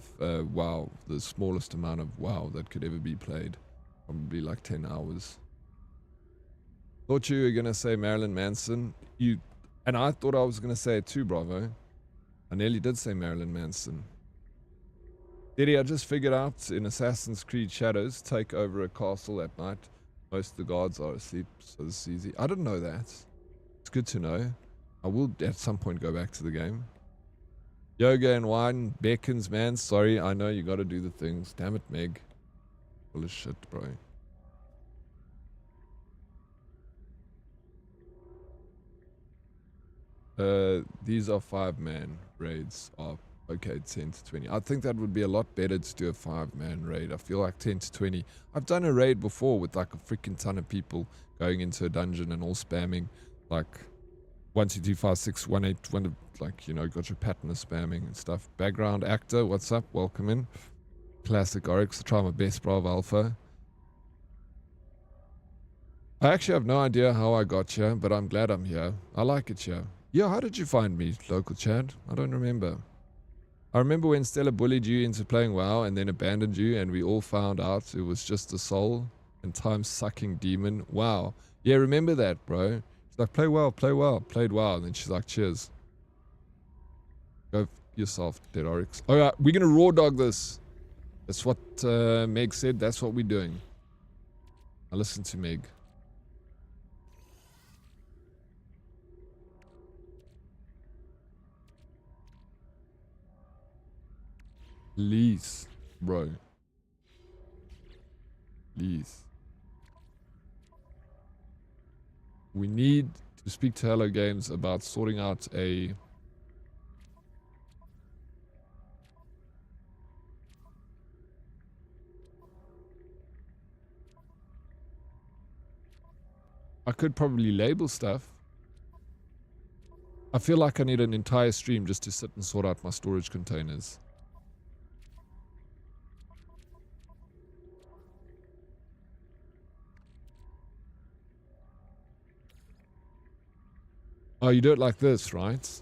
WoW. The smallest amount of WoW that could ever be played. Probably like 10 hours. Thought you were gonna say Marilyn Manson. And I thought I was gonna say it too, bravo. I nearly did say Marilyn Manson. Eddie, I just figured out in Assassin's Creed Shadows, take over a castle at night. Most of the guards are asleep, so this is easy. I didn't know that. It's good to know. I will at some point go back to the game. Yoga and wine beckons, man. Sorry, I know you gotta do the things. Damn it, Meg. Full of shit, bro. These are 5-man raids. Oh, okay, 10 to 20. I think that would be a lot better to do a 5-man raid. I feel like 10 to 20. I've done a raid before with like a freaking ton of people going into a dungeon and all spamming like 1, 2, 3, 5, 6, 1, 8, 1, like, you know, got your pattern of spamming and stuff. Background actor, what's up? Welcome in. Classic Oryx, I try my best, Bravo Alpha. I actually have no idea how I got here, but I'm glad I'm here. I like it here. Yeah, how did you find me, local Chad? I don't remember. I remember when Stella bullied you into playing WoW and then abandoned you, and we all found out it was just a soul and time-sucking demon. Wow. Yeah, remember that, bro. She's like, play WoW. Played WoW, and then she's like, cheers. Go f yourself, Dead Oryx. Alright, we're gonna raw dog this. That's what Meg said. That's what we're doing. I listen to Meg. Please, bro. Please. We need to speak to Hello Games about sorting out a... I could probably label stuff. I feel like I need an entire stream just to sit and sort out my storage containers. Oh, you do it like this, right?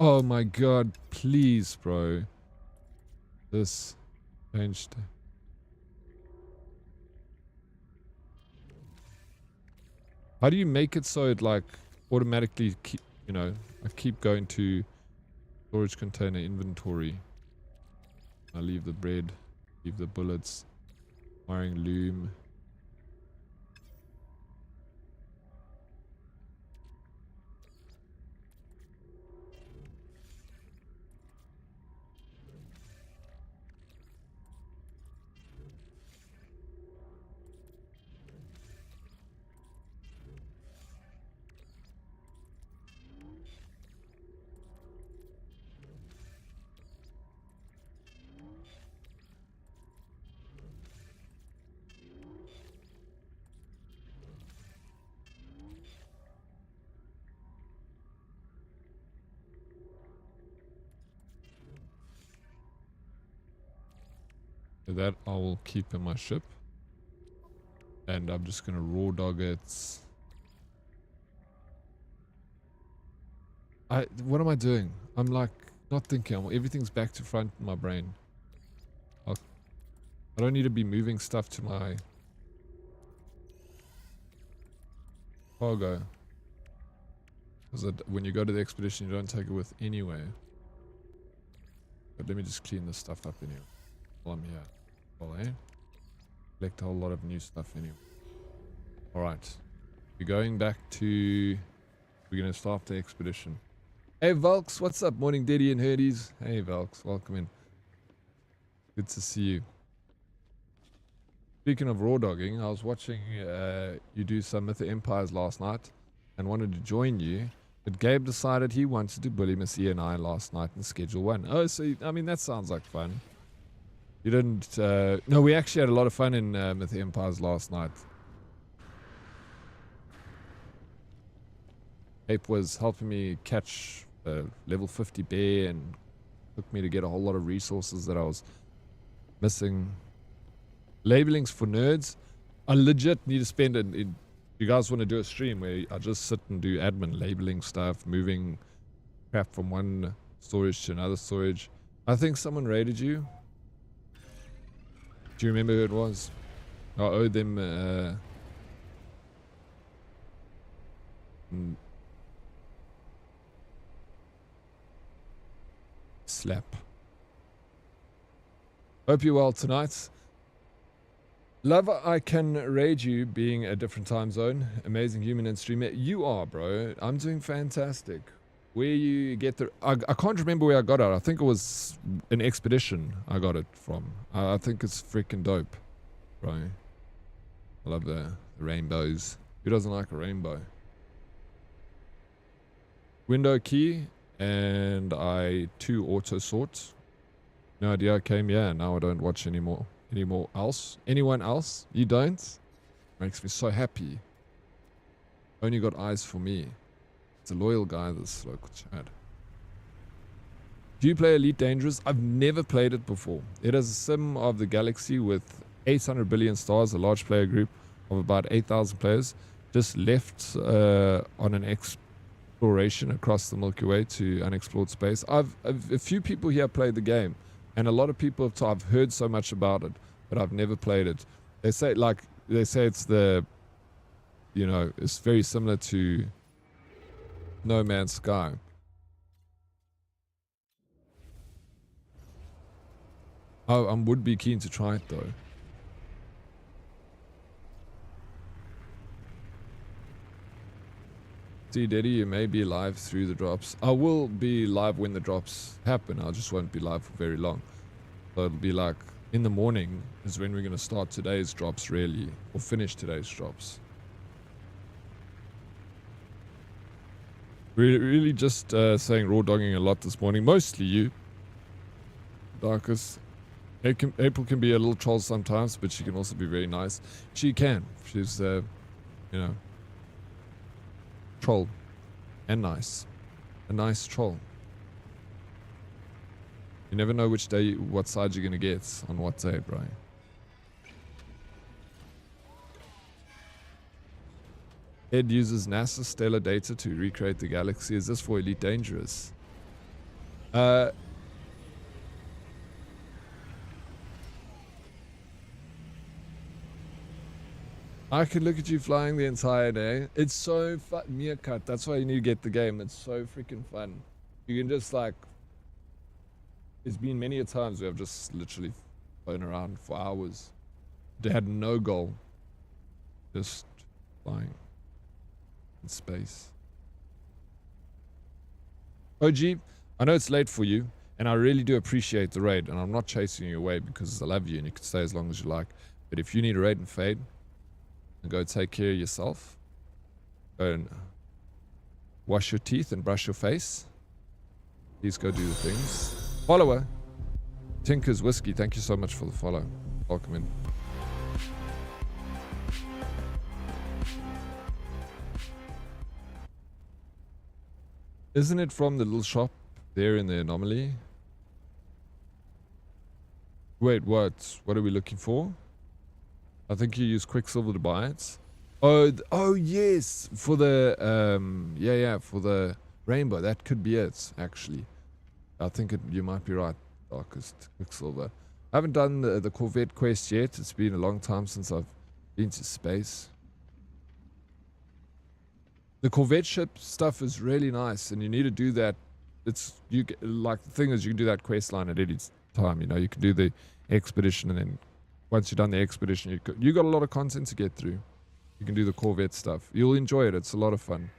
Oh my god, please, bro. This changed. How do you make it so it like automatically keep, you know, I keep going to storage container inventory. I leave the bread, leave the bullets, wiring loom. That I will keep in my ship. And I'm just gonna raw dog it. What am I doing? I'm like not thinking. Everything's back to front in my brain. I don't need to be moving stuff to my cargo. Because when you go to the expedition, you don't take it with anyway. But let me just clean this stuff up anyway while I'm here. Well, collect a whole lot of new stuff anyway. Alright. We're going back to... We're going to start the expedition. Hey Valks, what's up? Morning Diddy and Herdies. Hey Valks, welcome in. Good to see you. Speaking of raw dogging, I was watching you do some Myth of Empires last night and wanted to join you. But Gabe decided he wanted to bully Miss E and I last night in Schedule 1. Oh, so, I mean, that sounds like fun. You didn't... no, we actually had a lot of fun in Myth of Empires last night. Ape was helping me catch a level 50 bear and took me to get a whole lot of resources that I was missing. Labelings for nerds. I legit need to spend it. You guys want to do a stream where I just sit and do admin, labeling stuff, moving crap from one storage to another storage. I think someone raided you. Do you remember who it was? I owed them slap. Hope you're well tonight. Love I can raid you being a different time zone. Amazing human and streamer. You are, bro. I'm doing fantastic. Where you get the... I can't remember where I got it. I think it was an expedition I got it from. I think it's freaking dope, bro. I love the rainbows. Who doesn't like a rainbow? Window key and I 2 auto sort. No idea I came here. Now I don't watch anymore. Anyone else? You don't? Makes me so happy. Only got eyes for me. It's a loyal guy, this local Chad. Do you play Elite Dangerous? I've never played it before. It is a sim of the galaxy with 800 billion stars, a large player group of about 8,000 players. Just left on an exploration across the Milky Way to unexplored space. A few people here played the game, and a lot of people I've heard so much about it, but I've never played it. They say it's it's very similar to No Man's Sky. I would be keen to try it though. See, Daddy, you may be live through the drops. I will be live when the drops happen. I just won't be live for very long. So it'll be like in the morning is when we're going to start today's drops, really, or finish today's drops. Really just saying raw dogging a lot this morning. Mostly you, Darkest. April can be a little troll sometimes, but she can also be very nice. She can. She's, troll and nice. A nice troll. You never know which day, what side you're going to get on what day, bro. Ed uses NASA stellar data to recreate the galaxy. Is this for Elite Dangerous? I could look at you flying the entire day. It's so fun. Meerkat, that's why you need to get the game. It's so freaking fun. You can just like... There's been many a times where I've just literally flown around for hours. They had no goal. Just flying in space. OG, I know it's late for you, and I really do appreciate the raid, and I'm not chasing you away because I love you and you can stay as long as you like. But if you need a raid and fade, and go take care of yourself. Go and wash your teeth and brush your face. Please go do the things. Follower. Tinker's Whiskey, thank you so much for the follow. Welcome in. Isn't it from the little shop there in the anomaly? Wait, what? What are we looking for? I think you use Quicksilver to buy it. Oh yes, for the for the rainbow. That could be it, actually. I think you might be right, Darkest. Quicksilver. I haven't done the Corvette quest yet. It's been a long time since I've been to space. The Corvette ship stuff is really nice, and you need to do that. Like the thing is, you can do that quest line at any time. You know, you can do the expedition, and then once you've done the expedition, you got a lot of content to get through. You can do the Corvette stuff. You'll enjoy it. It's a lot of fun.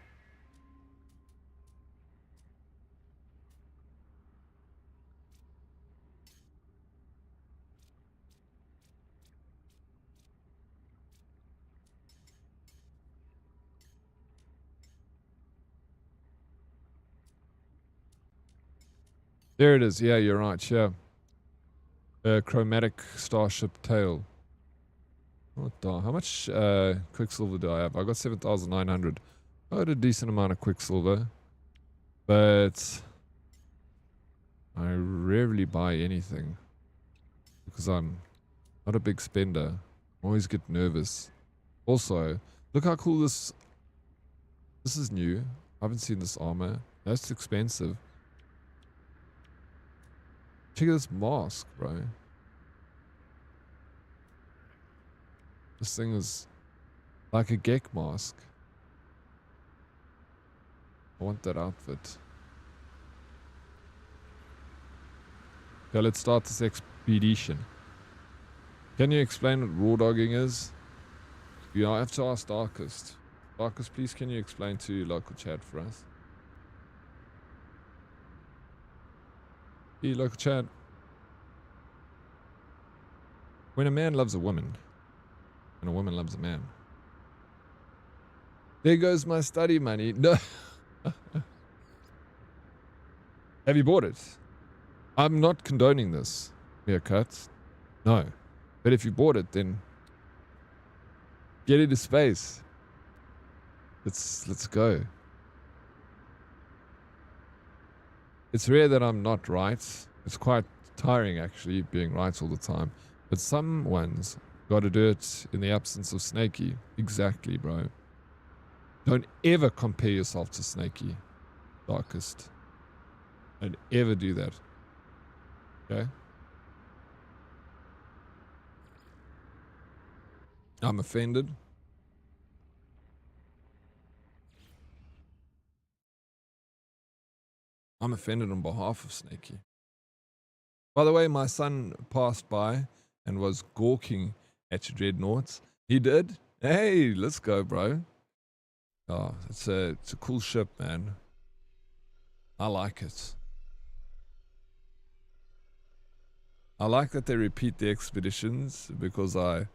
There it is. Yeah, you're right. Yeah. Chromatic Starship tail. What the? How much Quicksilver do I have? I got 7,900. I got a decent amount of Quicksilver, but I rarely buy anything because I'm not a big spender. I always get nervous. Also, look how cool this is new. I haven't seen this armor. That's expensive. Check out this mask, bro. This thing is like a Gek mask. I want that outfit. Okay, let's start this expedition. Can you explain what raw dogging is? You know, I have to ask Darkest. Darkest, please can you explain to local chat for us? Hey, local chat. When a man loves a woman, and a woman loves a man. There goes my study money. No. Have you bought it? I'm not condoning this haircut. No. But if you bought it, then get into space. Let's go. It's rare that I'm not right. It's quite tiring actually being right all the time. But someone's got to do it in the absence of Snakey. Exactly, bro. Don't ever compare yourself to Snakey. darkest. Don't ever do that. Okay? I'm offended. I'm offended on behalf of Snakey. By the way, my son passed by and was gawking at your dreadnoughts. He did? Hey, let's go, bro. Oh, it's a cool ship, man. I like it. I like that they repeat the expeditions because I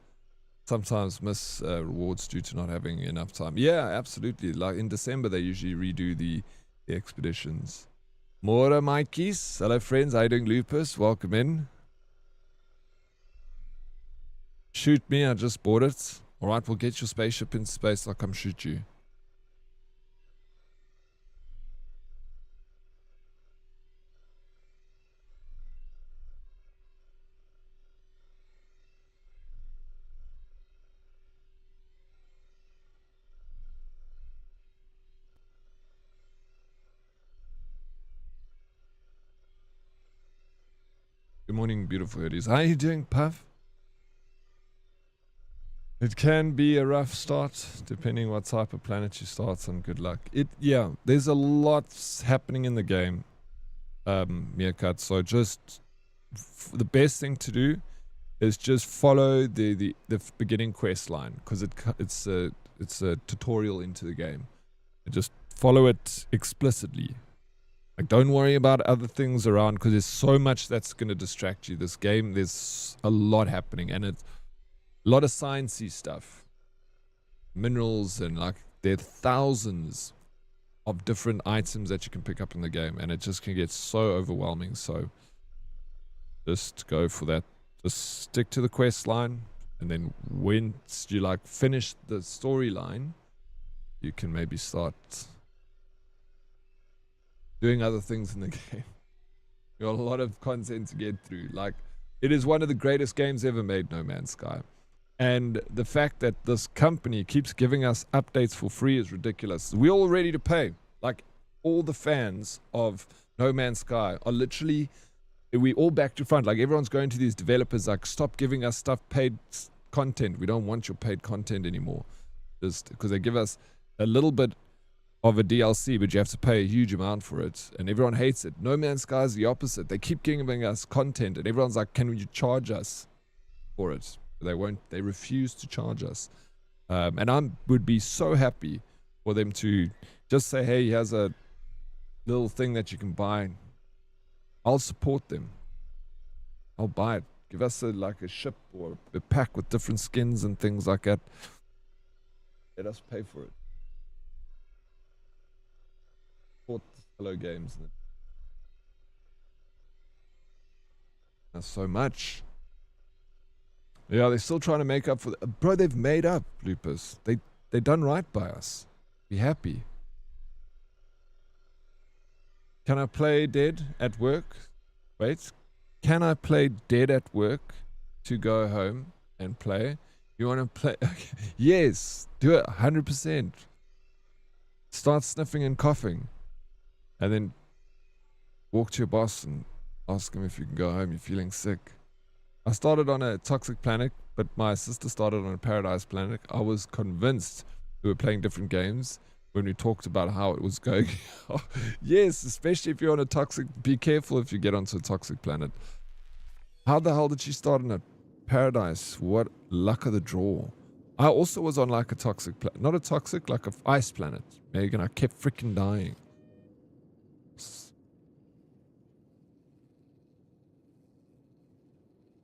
sometimes miss rewards due to not having enough time. Yeah, absolutely. Like in December, they usually redo the expeditions. Mora Mikeys. Hello, friends. How you doing, Lupus? Welcome in. Shoot me. I just bought it. All right, we'll get your spaceship in space. I'll come shoot you. Good morning, beautiful hoodies. How are you doing, Puff? It can be a rough start, depending what type of planet you start on. Good luck. Yeah, there's a lot happening in the game, Meerkat. So just the best thing to do is just follow the beginning quest line because it's a tutorial into the game. And just follow it explicitly. Like, don't worry about other things around because there's so much that's going to distract you. This game, there's a lot happening and it's a lot of sciencey stuff. Minerals and like there are thousands of different items that you can pick up in the game and it just can get so overwhelming. So just go for that. Just stick to the quest line and then once you like finish the storyline, you can maybe start doing other things in the game. You got a lot of content to get through. Like, it is one of the greatest games ever made, No Man's Sky. And the fact that this company keeps giving us updates for free is ridiculous. We're all ready to pay. Like, all the fans of No Man's Sky are literally, we all back to front. Like, everyone's going to these developers like, stop giving us stuff paid content. We don't want your paid content anymore. Just because they give us a little bit of a DLC, but you have to pay a huge amount for it, and everyone hates it. No Man's Sky is the opposite. They keep giving us content, and everyone's like, "Can you charge us for it?" They won't. They refuse to charge us, and I would be so happy for them to just say, "Hey, here's a little thing that you can buy." I'll support them. I'll buy it. Give us like a ship or a pack with different skins and things like that. Let us pay for it. Hello games. That's so much. Yeah, they're still trying to make up for bro, they've made up, Lupus. They done right by us. Be happy. Can I play Dead at work? Wait. Can I play Dead at work to go home and play? You want to play? Okay. Yes. Do it 100%. Start sniffing and coughing. And then walk to your boss and ask him if you can go home. You're feeling sick. I started on a toxic planet, but my sister started on a paradise planet. I was convinced we were playing different games when we talked about how it was going. Yes, especially if you're on a toxic. Be careful if you get onto a toxic planet. How the hell did she start on a paradise? What luck of the draw. I also was on like a toxic planet. Not a toxic, like a ice planet. Megan, I kept freaking dying.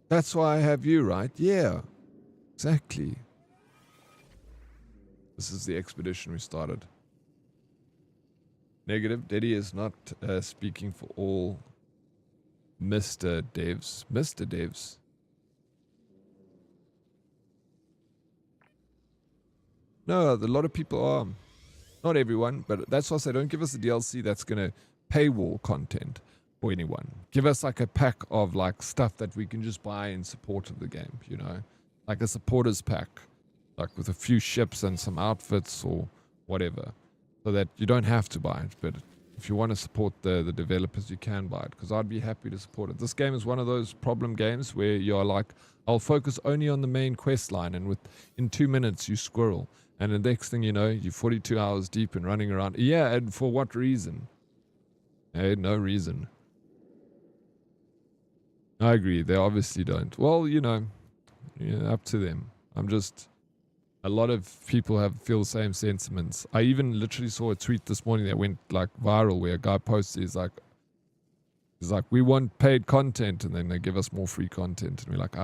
That's why I have you, right? Yeah, exactly. This is the expedition we started. Negative. Deddy is not speaking for all Mr. Devs. Mr. Devs. No, a lot of people are. Not everyone, but that's why I say don't give us a DLC that's going to paywall content for anyone. Give us like a pack of like stuff that we can just buy in support of the game, you know? Like a supporters pack, like with a few ships and some outfits or whatever, so that you don't have to buy it. But if you want to support the developers, you can buy it, because I'd be happy to support it. This game is one of those problem games where you're like, I'll focus only on the main quest line, and in 2 minutes you squirrel, and the next thing you know, you're 42 hours deep and running around. Yeah, and for what reason? Hey, no reason. I agree, they obviously don't. Well, yeah, up to them. A lot of people feel the same sentiments. I even literally saw a tweet this morning that went like viral, where a guy posted, he's like, we want paid content, and then they give us more free content, and we're like,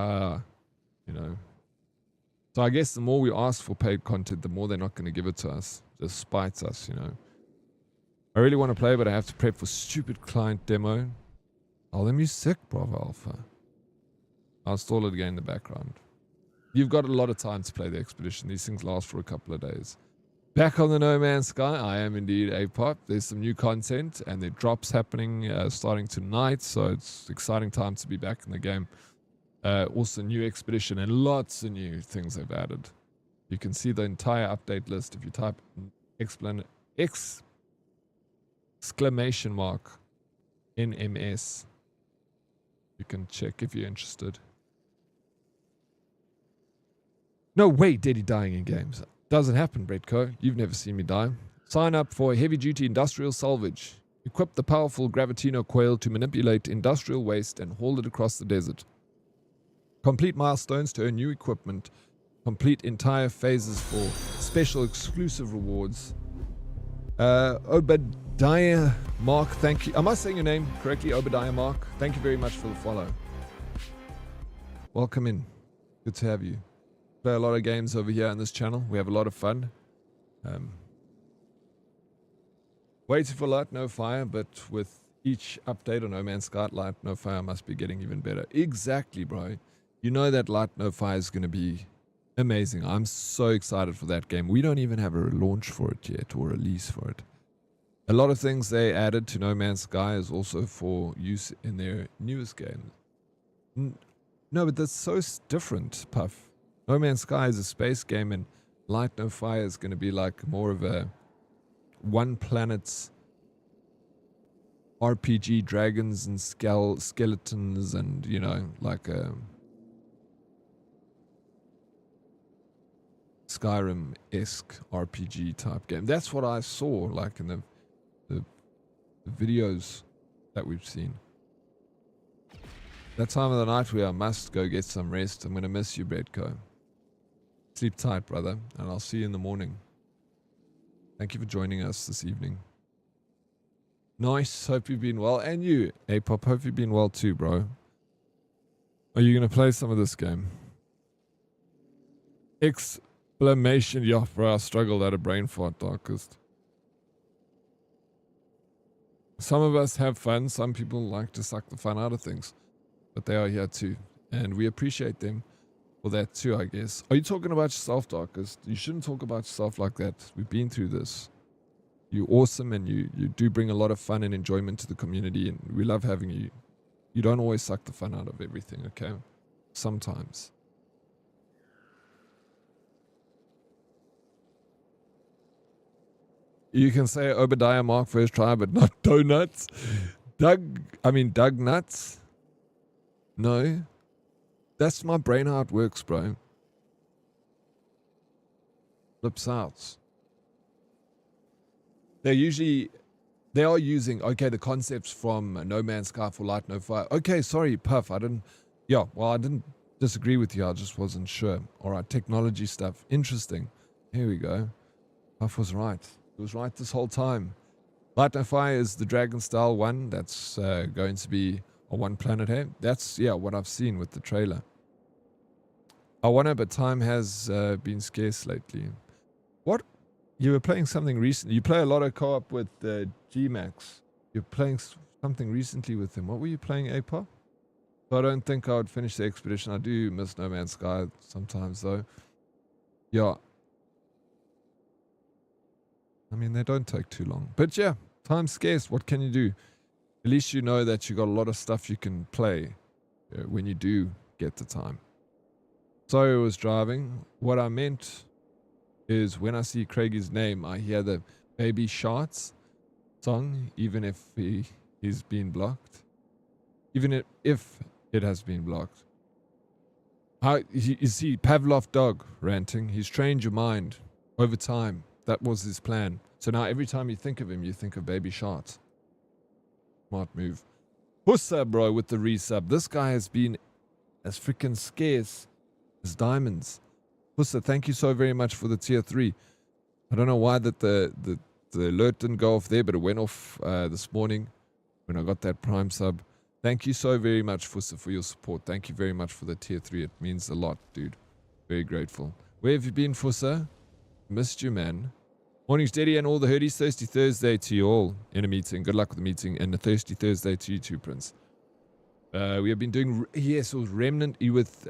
So I guess the more we ask for paid content, the more they're not going to give it to us. Just spites us, I really want to play, but I have to prep for stupid client demo. Oh, let me sick, Bravo Alpha. I'll install it again in the background. You've got a lot of time to play the expedition. These things last for a couple of days. Back on the No Man's Sky, I am indeed A-Pop. There's some new content, and there are drops happening starting tonight, so it's exciting time to be back in the game. Also, new expedition and lots of new things they've added. You can see the entire update list if you type exclamation mark NMS. You can check if you're interested. No way, Daddy dying in games. Doesn't happen, Bretco. You've never seen me die. Sign up for heavy-duty industrial salvage. Equip the powerful Gravitino coil to manipulate industrial waste and haul it across the desert. Complete milestones to earn new equipment. Complete entire phases for special exclusive rewards. Obadiah Mark, thank you. Am I saying your name correctly? Obadiah Mark. Thank you very much for the follow. Welcome in. Good to have you. Play a lot of games over here on this channel. We have a lot of fun. Waiting for Light No Fire, but with each update on No Man's Sky, Light No Fire must be getting even better. Exactly, bro. You know that Light No Fire is going to be amazing. I'm so excited for that game. We don't even have a launch for it yet, or release for it. A lot of things they added to No Man's Sky is also for use in their newest game. No, but that's so different, Puff. No Man's Sky is a space game, and Light No Fire is going to be like more of a one planet's RPG, dragons and skeletons, and like a Skyrim-esque RPG type game. That's what I saw like in the videos that we've seen. That time of the night where I must go get some rest. I'm going to miss you, Bredco. Sleep tight, brother, and I'll see you in the morning. Thank you for joining us this evening. Nice. Hope you've been well. And you, A-Pop, hope you've been well too, bro. Are you going to play some of this game? Exclamation. Yeah, bro, I struggled at a brain fart, Darkest. Some of us have fun. Some people like to suck the fun out of things. But they are here too. And we appreciate them for that too, I guess. Are you talking about yourself, Darkest? You shouldn't talk about yourself like that. We've been through this. You're awesome, and you do bring a lot of fun and enjoyment to the community, and we love having you. You don't always suck the fun out of everything, okay? Sometimes. You can say Obadiah Mark first try, but not donuts. Doug Nuts? No. That's my brain how it works, bro. Flips out. They are using, okay, the concepts from No Man's Sky for Light No Fire. Okay, sorry, Puff, I didn't disagree with you, I just wasn't sure. Alright, technology stuff, interesting. Here we go. Puff was right. He was right this whole time. Light No Fire is the Dragon Style one, that's going to be a one planet here. That's, yeah, what I've seen with the trailer. I wonder, but time has been scarce lately. What? You were playing something recently. You play a lot of co-op with G-Max. You're playing something recently with him. What were you playing, A-Pop? So I don't think I would finish the expedition. I do miss No Man's Sky sometimes, though. Yeah. I mean, they don't take too long. But yeah, time's scarce. What can you do? At least you know that you got a lot of stuff you can play when you do get the time. Sorry I was driving. What I meant is when I see Craigie's name, I hear the baby shots. song, even if he's been blocked. Even if it has been blocked. How you see Pavlov dog ranting. He's trained your mind over time. That was his plan. So now every time you think of him, you think of Baby Shark. Smart move. Pussa, bro, with the resub. This guy has been as freaking scarce as diamonds. Pussa, thank you so very much for the tier 3. I don't know why that the alert didn't go off there, but it went off this morning when I got that prime sub. Thank you so very much, Fussa, for your support. Thank you very much for the tier 3. It means a lot, dude. Very grateful. Where have you been, Fussa? Missed you, man. Mornings, Daddy, and all the herdies. Thirsty Thursday to you all in a meeting. Good luck with the meeting. And a Thirsty Thursday to you too, Prince. We have been doing... Yes, it was Remnant with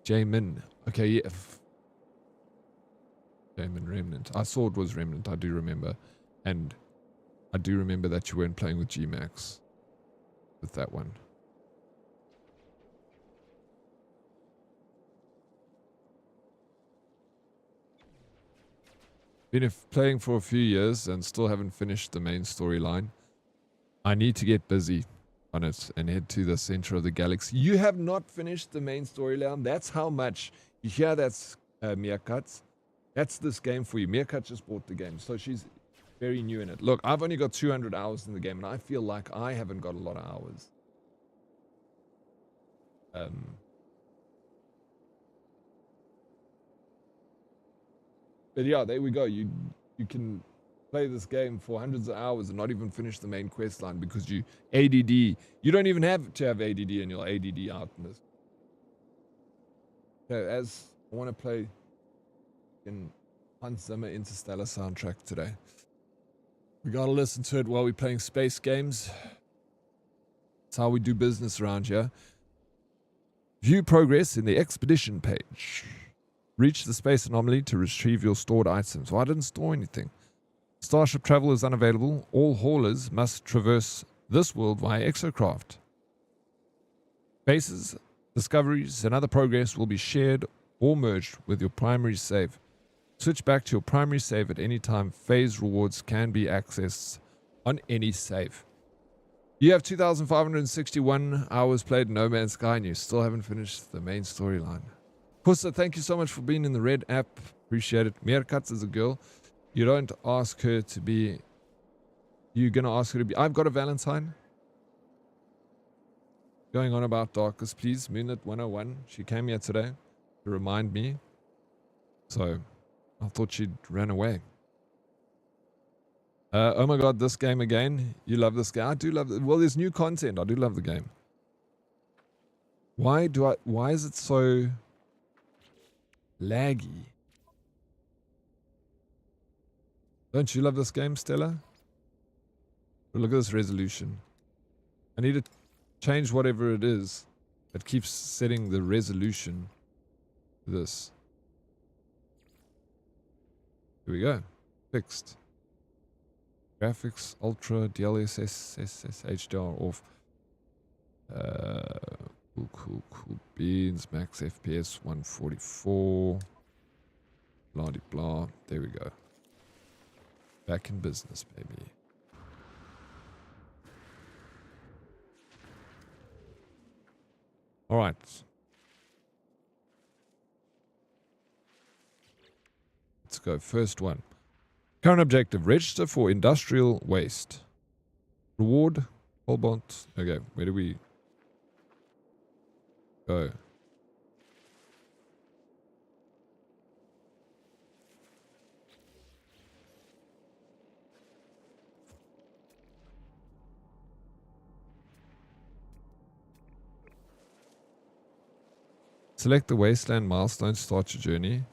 Jamin. Okay, yeah. Jamin Remnant. I saw it was Remnant. I do remember. And I do remember that you weren't playing with G-Max. With that one. Been playing for a few years and still haven't finished the main storyline. I need to get busy on it and head to the center of the galaxy. You have not finished the main storyline. That's how much. You hear that's Meerkat. That's this game for you. Meerkat just bought the game, so she's very new in it. Look, I've only got 200 hours in the game, and I feel like I haven't got a lot of hours. But yeah, there we go. You can play this game for hundreds of hours and not even finish the main quest line because you ADD. You don't even have to have ADD and you'll ADD out in this. So as I want to play in Hans Zimmer Interstellar soundtrack today. We gotta listen to it while we're playing space games. That's how we do business around here. View progress in the expedition page. Reach the space anomaly to retrieve your stored items. Well, I didn't store anything. Starship travel is unavailable. All haulers must traverse this world via exocraft. Bases, discoveries, and other progress will be shared or merged with your primary save. Switch back to your primary save at any time. Phase rewards can be accessed on any save. You have 2,561 hours played in No Man's Sky and you still haven't finished the main storyline. Pussa, thank you so much for being in the red app. Appreciate it. Meerkat is a girl. You don't ask her to be... You're going to ask her to be... I've got a Valentine. Going on about Darkest, please. Moonlit 101. She came here today to remind me. So, I thought she'd ran away. Oh my god, this game again. You love this game? I do love it. Well, there's new content. I do love the game. Why is it so laggy? Don't you love this game, Stella? Look at this resolution. I need to change whatever it is that keeps setting the resolution to this. Here we go. Fixed. Graphics, Ultra, DLSS, HDR off. Cool beans, max FPS 144. Blah de blah. There we go. Back in business, baby. Alright. Let's go. First one. Current objective. Register for industrial waste. Reward. Cobalt. Okay, where do we go? Select the wasteland milestone to start your journey.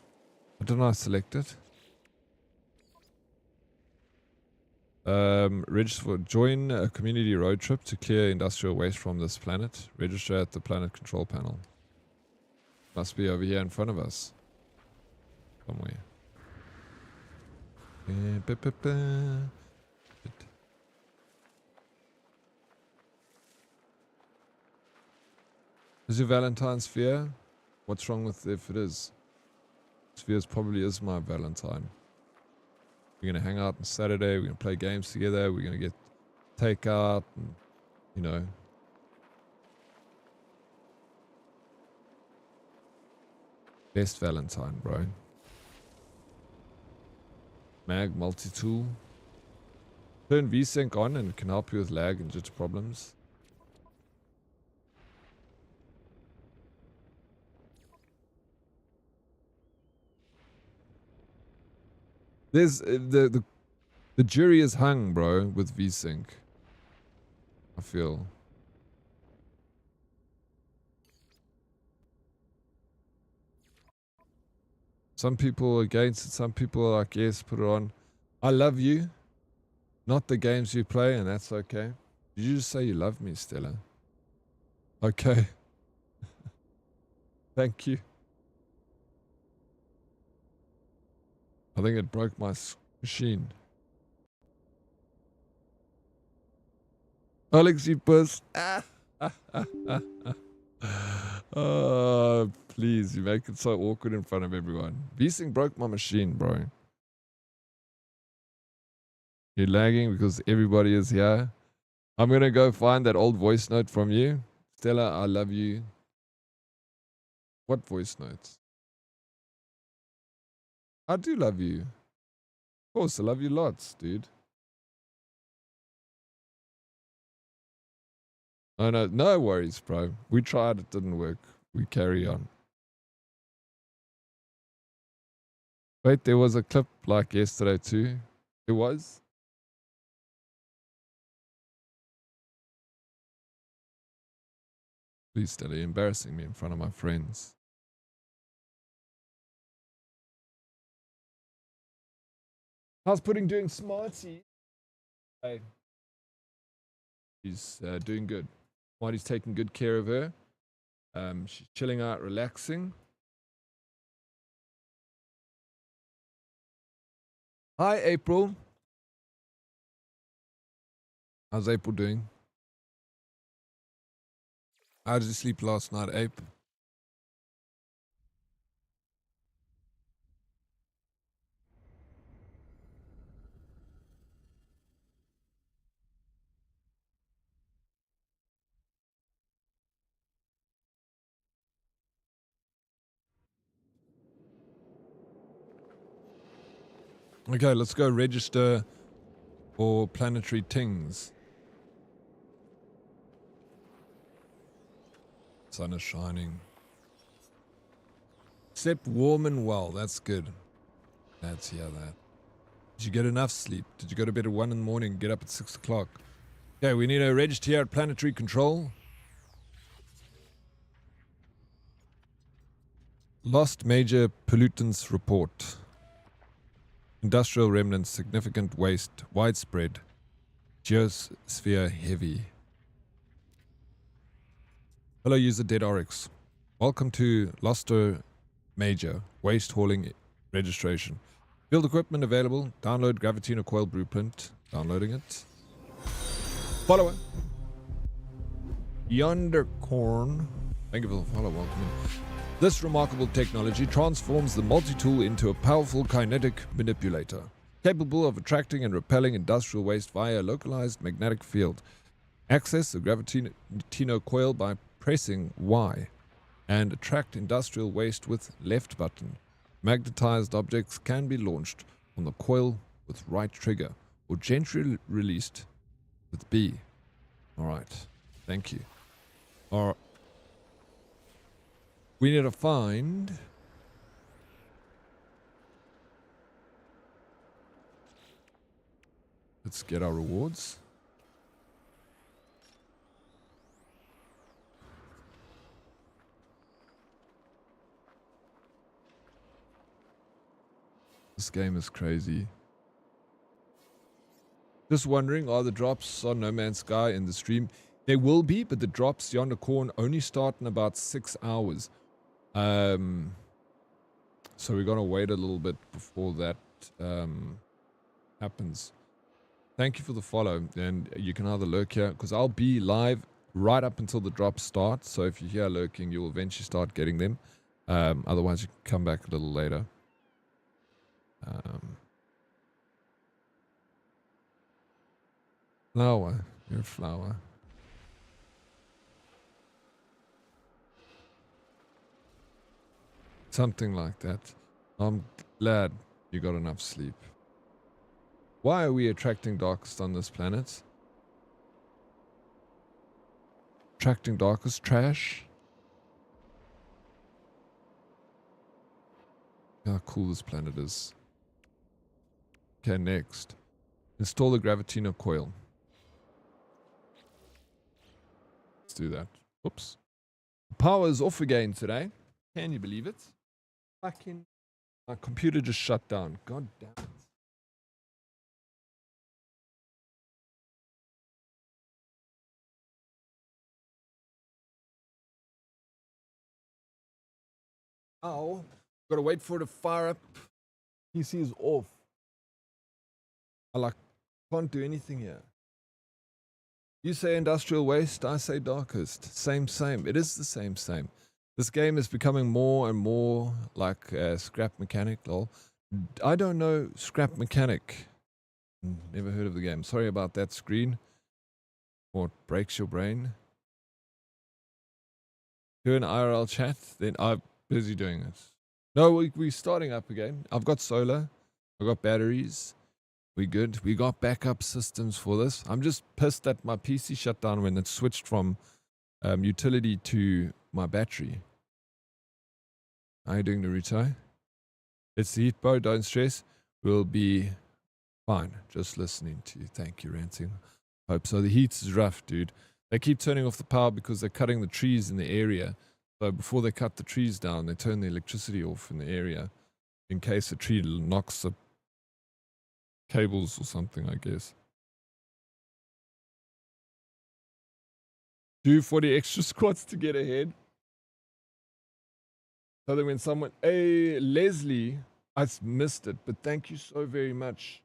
I don't know how to select it. Register for join a community road trip to clear industrial waste from this planet. Register at the planet control panel. Must be over here in front of us. Somewhere. Is your Valentine's sphere? What's wrong with if it is? Spheres probably is my Valentine. We're going to hang out on Saturday. We're going to play games together. We're going to get takeout and, you know. Best Valentine, bro. Mag multi-tool. Turn VSync on and it can help you with lag and jitter problems. There's the jury is hung, bro, with VSync. I feel. Some people are against it. Some people are like, yes, put it on. I love you. Not the games you play, and that's okay. Did you just say you love me, Stella? Okay. Thank you. I think it broke my machine. Alex, you puss. Oh, please, you make it so awkward in front of everyone. VSync broke my machine, bro. You're lagging because everybody is here. I'm going to go find that old voice note from you. Stella, I love you. What voice notes? I do love you. Of course, I love you lots, dude. Oh, no, no worries, bro. We tried, it didn't work. We carry on. Wait, there was a clip like yesterday too. It was? Please, Stella, you're embarrassing me in front of my friends. How's Pudding doing, Smarty? Hey. She's doing good. Smarty's taking good care of her. She's chilling out, relaxing. Hi, April. How's April doing? How did you sleep last night, Ape? Okay, let's go register for planetary tings. Sun is shining. Slept warm and well. That's good. Glad to hear that. Did you get enough sleep? Did you go to bed at 1 in the morning, get up at 6 o'clock? Okay, we need a register here at Planetary Control. Lost major pollutants report. Industrial remnants, significant waste, widespread. Geosphere heavy. Hello, user Dead Oryx. Welcome to Loster Major Waste Hauling Registration. Field equipment available. Download Gravitino Coil Blueprint. Downloading it. Follower. Yondercorn. Thank you for the follow. Welcome in. This remarkable technology transforms the multi-tool into a powerful kinetic manipulator, capable of attracting and repelling industrial waste via a localized magnetic field. Access the Gravitino coil by pressing Y, and attract industrial waste with left button. Magnetized objects can be launched on the coil with right trigger, or gently released with B. Alright, thank you. Alright. We need to find... Let's get our rewards. This game is crazy. Just wondering, are the drops on No Man's Sky in the stream? There will be, but the drops Yonder Corn only start in about 6 hours. So we're gonna wait a little bit before that happens. Thank you for the follow, and you can either lurk here because I'll be live right up until the drops start. So if you're here lurking, you will eventually start getting them. Otherwise, you can come back a little later. Flower. You're a flower. Something like that. I'm glad you got enough sleep. Why are we attracting darkest on this planet? Attracting darkest trash? Look how cool this planet is. Okay, next. Install the Gravitino coil. Let's do that. Oops. Power is off again today. Can you believe it? Fucking... My computer just shut down. God damn it. Oh, gotta wait for it to fire up. PC is off. I can't do anything here. You say industrial waste, I say darkest. Same. It is the same. This game is becoming more and more like Scrap Mechanic, lol. I don't know Scrap Mechanic. Never heard of the game. Sorry about that screen. What breaks your brain? Do an IRL chat, then I'm busy doing it. No, we're starting up again. I've got solar. I've got batteries. We good. We got backup systems for this. I'm just pissed that my PC shut down when it switched from utility to my battery. How are you doing, Naruto? It's the heat, bro. Don't stress. We'll be fine. Just listening to you. Thank you, Ranting. Hope so. The heat is rough, dude. They keep turning off the power because they're cutting the trees in the area. So before they cut the trees down, they turn the electricity off in the area in case a tree knocks the cables or something, I guess. Do 40 extra squats to get ahead. So that when someone... Hey, Leslie, I missed it, but thank you so very much,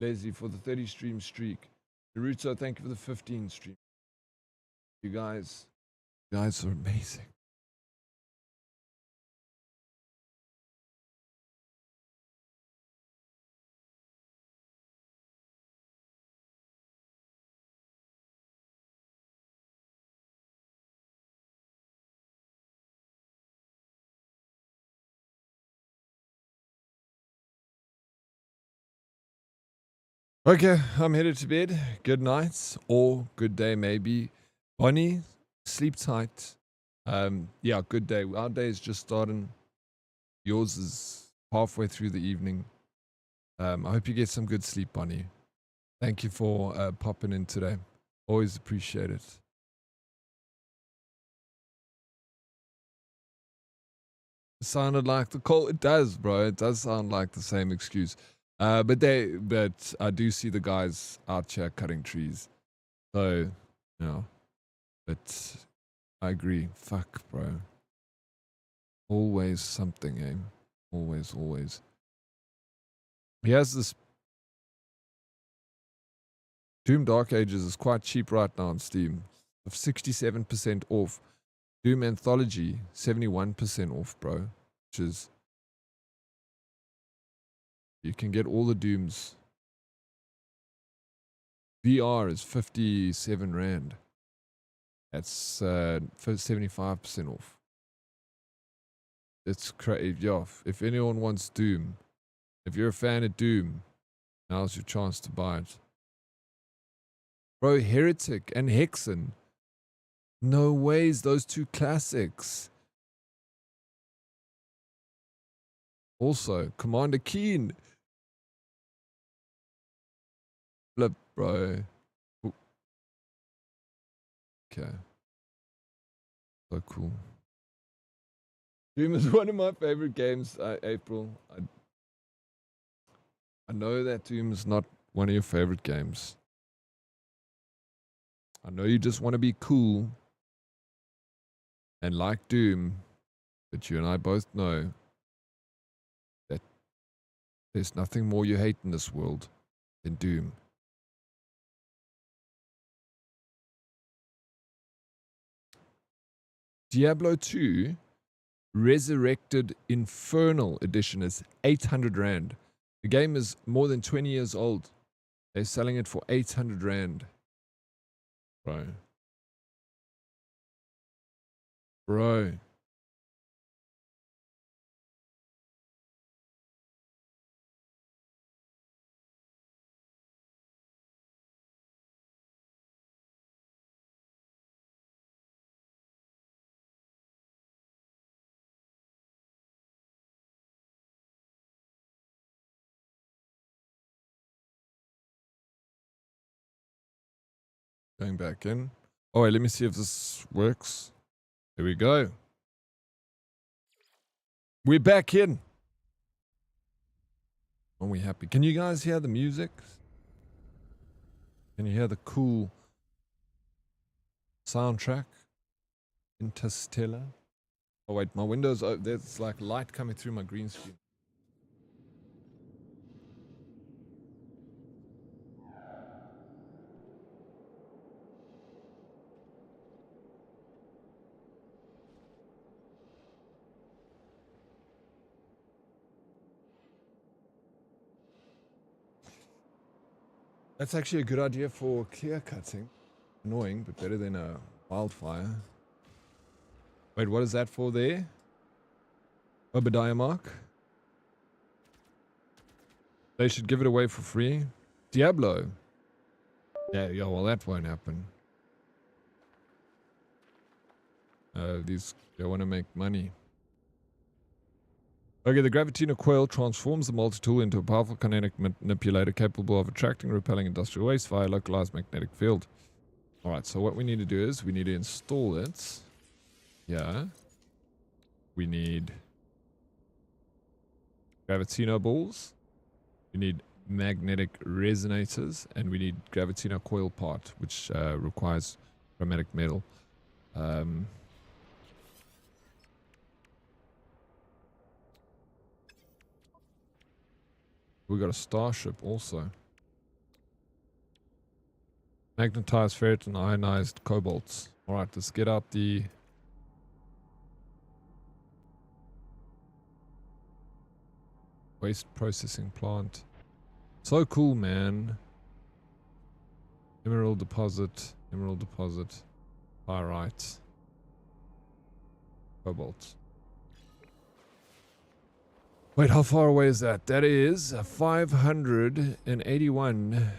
Leslie, for the 30 stream streak. Naruto, thank you for the 15 stream. You guys are amazing. Okay, I'm headed to bed. Good night or good day maybe. Bonnie, sleep tight. Yeah, good day. Our day is just starting. Yours is halfway through the evening. I hope you get some good sleep, Bonnie. Thank you for popping in today. Always appreciate it. It sounded like the call. It does, bro. It does sound like the same excuse. But I do see the guys out here cutting trees. So, you know, but I agree. Fuck, bro. Always something, eh? Always. He has this. Doom Dark Ages is quite cheap right now on Steam. 67% off. Doom Anthology, 71% off, bro. Which is... You can get all the Dooms. VR is 57 Rand. That's 75% off. It's crazy. Yeah, if anyone wants Doom, if you're a fan of Doom, now's your chance to buy it. Bro, Heretic and Hexen. No ways, those two classics. Also, Commander Keen. Flip, bro. Ooh. Okay. So cool. Doom is one of my favorite games, April. I know that Doom is not one of your favorite games. I know you just want to be cool and like Doom, but you and I both know that there's nothing more you hate in this world than Doom. Diablo 2 Resurrected Infernal Edition is 800 Rand. The game is more than 20 years old. They're selling it for 800 Rand. Bro. Going back in. Oh, wait, let me see if this works. There we go. We're back in. Are we happy? Can you guys hear the music? Can you hear the cool soundtrack? Interstellar. Oh wait, my windows. There's like light coming through my green screen. That's actually a good idea for clear cutting. Annoying, but better than a wildfire. Wait, what is that for there? Obadiah Mark? They should give it away for free. Diablo. Yeah, well that won't happen. They want to make money. Okay, the Gravitino coil transforms the multi-tool into a powerful kinetic manipulator capable of attracting and repelling industrial waste via a localized magnetic field. Alright, so what we need to do is we need to install it. Yeah. We need Gravitino balls. We need magnetic resonators. And we need Gravitino coil part, which requires chromatic metal. We got a Starship also. Magnetized ferrite and ionized cobalts. Alright, let's get out the... waste processing plant. So cool, man. Emerald deposit. Pyrite. Cobalt. Wait, how far away is that? That is 581.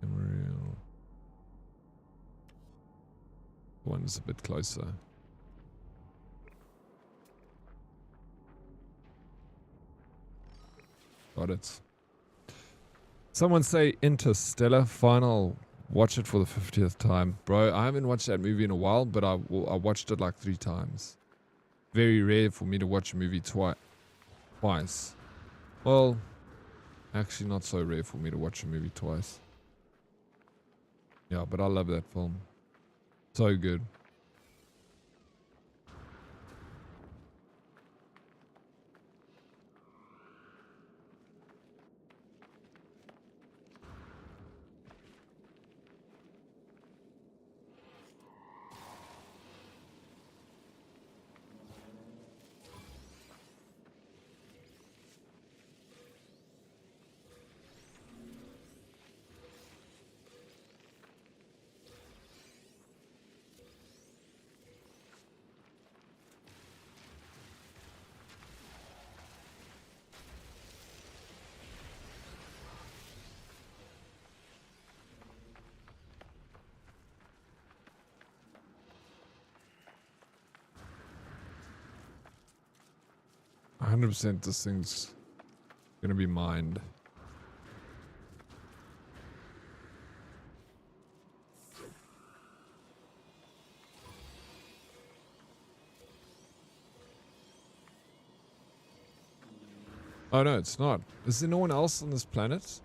Emerald. One is a bit closer. Got it. Someone say Interstellar. Fine, I'll watch it for the 50th time. Bro, I haven't watched that movie in a while, but I watched it like 3 times. Very rare for me to watch a movie twice. Well, actually not so rare for me to watch a movie twice. Yeah, but I love that film. So good. %, this thing's gonna be mined. Oh no, it's not. Is there no one else on this planet?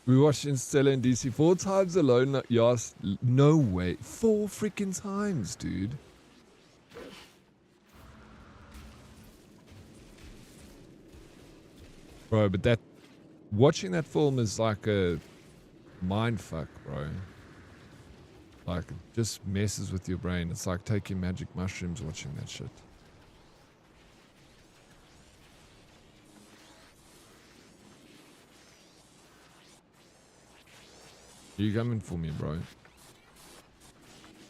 We watched Interstellar in DC 4 times alone. Yes, no way. 4 freaking times, dude. Bro, but that watching that film is like a mind fuck, bro. Like, it just messes with your brain. It's like taking magic mushrooms watching that shit. You coming for me, bro?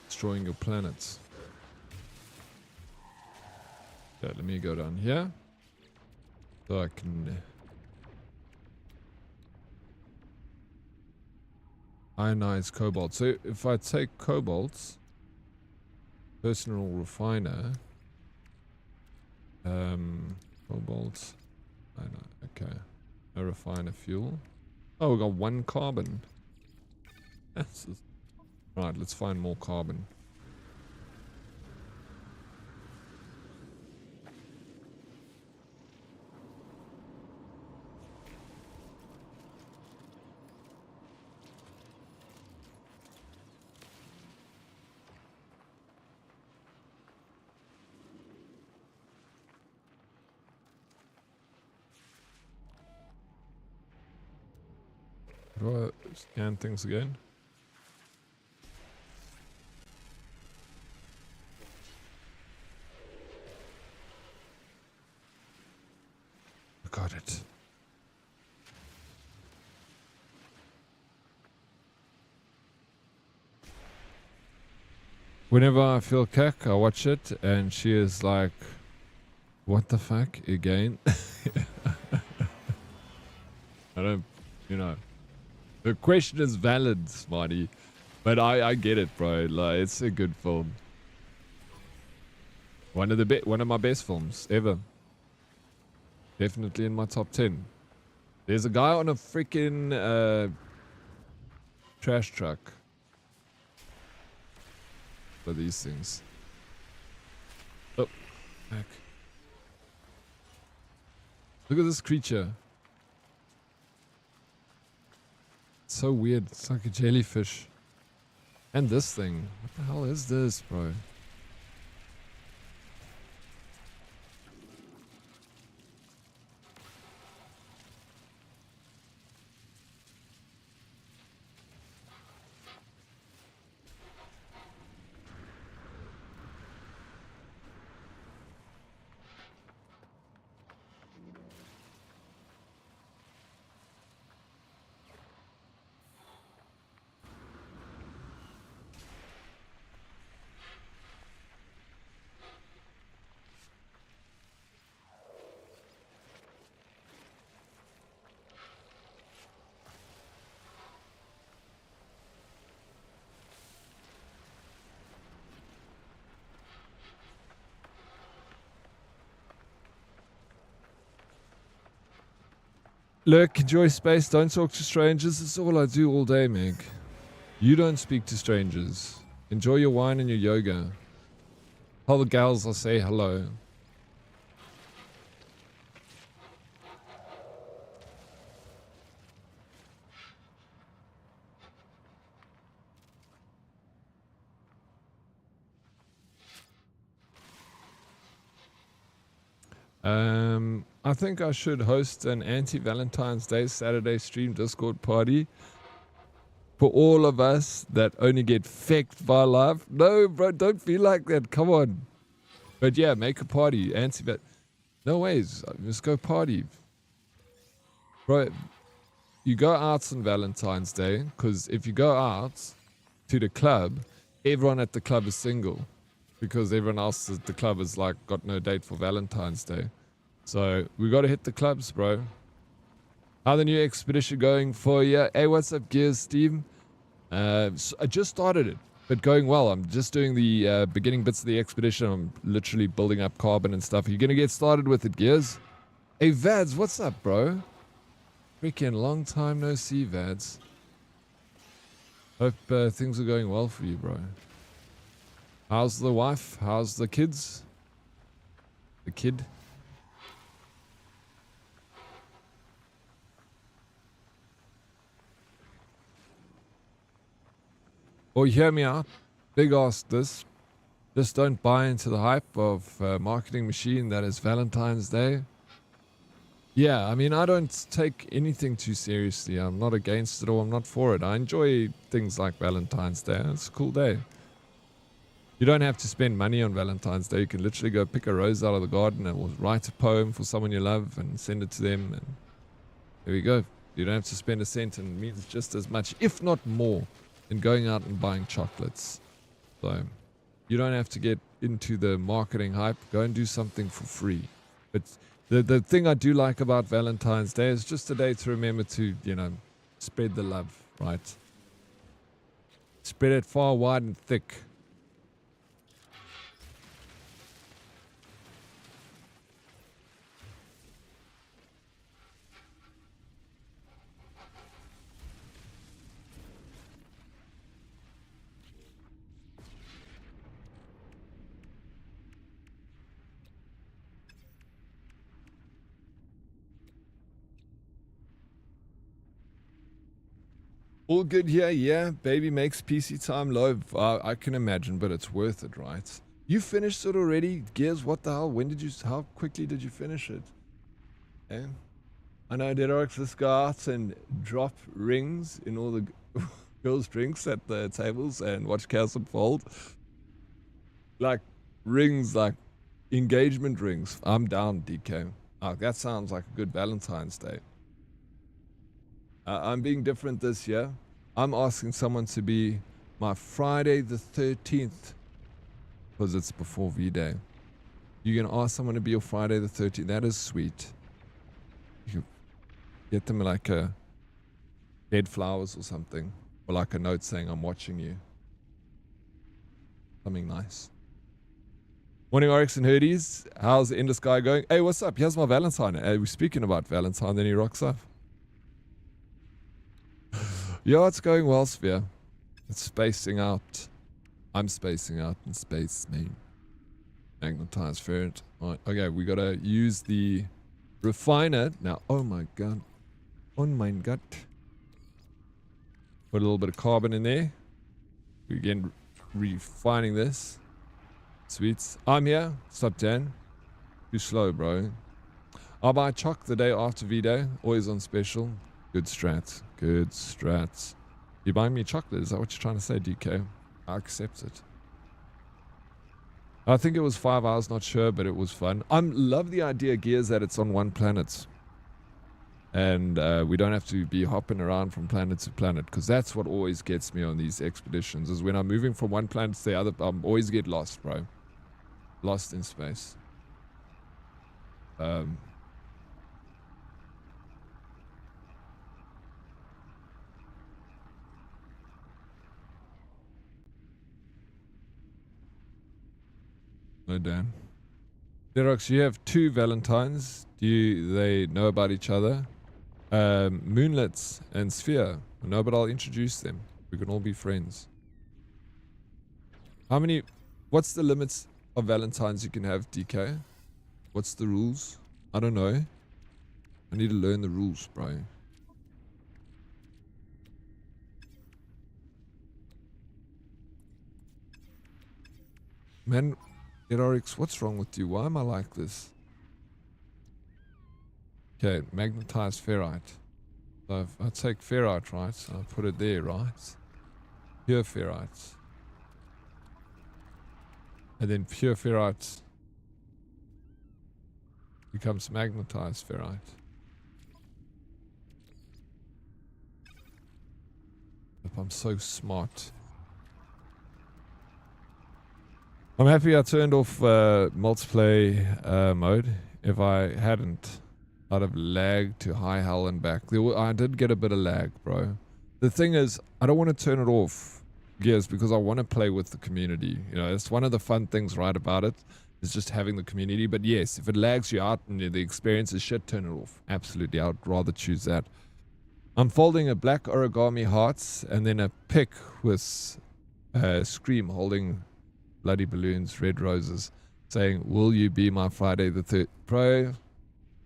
Destroying your planets. Yeah, let me go down here. So I can... ionize cobalt. So if I take cobalt, personal refiner, cobalt, okay, no refiner fuel. Oh, we got 1 carbon. Right, let's find more carbon. Do I scan things again? Got it. Whenever I feel cack, I watch it, and she is like, what the fuck, again? I don't, you know. The question is valid, Smarty. But I get it, bro. Like, it's a good film. One of my best films ever. Definitely in my top 10. There's a guy on a freaking trash truck for these things. Oh, heck. Look at this creature. It's so weird. It's like a jellyfish. And this thing. What the hell is this, bro? Look, enjoy space, don't talk to strangers. That's all I do all day, Meg. You don't speak to strangers. Enjoy your wine and your yoga. Tell the gals I'll say hello. I think I should host an anti-Valentine's Day Saturday stream Discord party for all of us that only get fecked by life. No, bro, don't feel like that. Come on. But yeah, make a party. No ways. Just go party. Bro, you go out on Valentine's Day, because if you go out to the club, everyone at the club is single. Because everyone else at the club has like got no date for Valentine's Day. So we got to hit the clubs, bro. How the new expedition going for you? Hey, what's up, Gears, Steve? So I just started it, but going well. I'm just doing the beginning bits of the expedition. I'm literally building up carbon and stuff. Are you going to get started with it, Gears? Hey, Vads, what's up, bro? Freaking long time no see, Vads. Hope things are going well for you, bro. How's the wife? How's the kids? The kid? Or hear me out. Big ask this. Just don't buy into the hype of a marketing machine that is Valentine's Day. Yeah, I mean, I don't take anything too seriously. I'm not against it or I'm not for it. I enjoy things like Valentine's Day. It's a cool day. You don't have to spend money on Valentine's Day. You can literally go pick a rose out of the garden and write a poem for someone you love and send it to them. And there we go. You don't have to spend a cent, and it means just as much, if not more, than going out and buying chocolates. So you don't have to get into the marketing hype. Go and do something for free. But the thing I do like about Valentine's Day is just a day to remember to, you know, spread the love, right? Spread it far, wide, and thick. All good here, yeah. Baby makes PC time low. I can imagine, but it's worth it, right? You finished it already? Gears, what the hell? When did you, how quickly did you finish it? Okay. I know Dead Oryx just go out and drop rings in all the girls' drinks at the tables and watch chaos unfold. Like, rings, like engagement rings. I'm down, DK. That sounds like a good Valentine's Day. I'm being different this year. I'm asking someone to be my Friday the 13th because it's before V-Day. You're going to ask someone to be your Friday the 13th. That is sweet. You get them like a dead flowers or something, or like a note saying, I'm watching you. Something nice. Morning, Oryx and Herdies. How's the Indus guy going? Hey, what's up? Here's my Valentine. Hey, we're speaking about Valentine, then he rocks up. Yeah, it's going well, Sphere. It's spacing out. I'm spacing out in space, man. Magnetized ferret. Right, okay, we gotta use the refiner. Now, oh my god. Oh my god. Put a little bit of carbon in there. Again, refining this. Sweets. I'm here. Stop, Dan. Too slow, bro. I'll buy choc the day after V-Day. Always on special. Good strats. Good strats. You buying me chocolate? Is that what you're trying to say, DK? I accept it. I think it was 5 hours, not sure, but it was fun. I love the idea, Gears, that it's on one planet. And we don't have to be hopping around from planet to planet, because that's what always gets me on these expeditions, is when I'm moving from one planet to the other, I always get lost, bro. Lost in space. No, Dan. Derox, you have 2 Valentines. Do they know about each other? Moonlets and Sphere. No, but I'll introduce them. We can all be friends. How many... What's the limits of Valentines you can have, DK? What's the rules? I don't know. I need to learn the rules, bro. Man... Dead Oryx, what's wrong with you? Why am I like this? Okay, magnetized ferrite. So I take ferrite, right? So I put it there, right? Pure ferrite. And then pure ferrite becomes magnetized ferrite. I'm so smart. I'm happy I turned off multiplayer mode. If I hadn't, I'd have lagged to high hell and back. I did get a bit of lag, bro. The thing is, I don't want to turn it off, Gears, because I want to play with the community. You know, it's one of the fun things right about it, is just having the community. But yes, if it lags you out and the experience is shit, turn it off. Absolutely, I would rather choose that. I'm folding a black origami hearts and then a pick with Scream holding bloody balloons, red roses, saying, will you be my Friday the 3rd? Bro,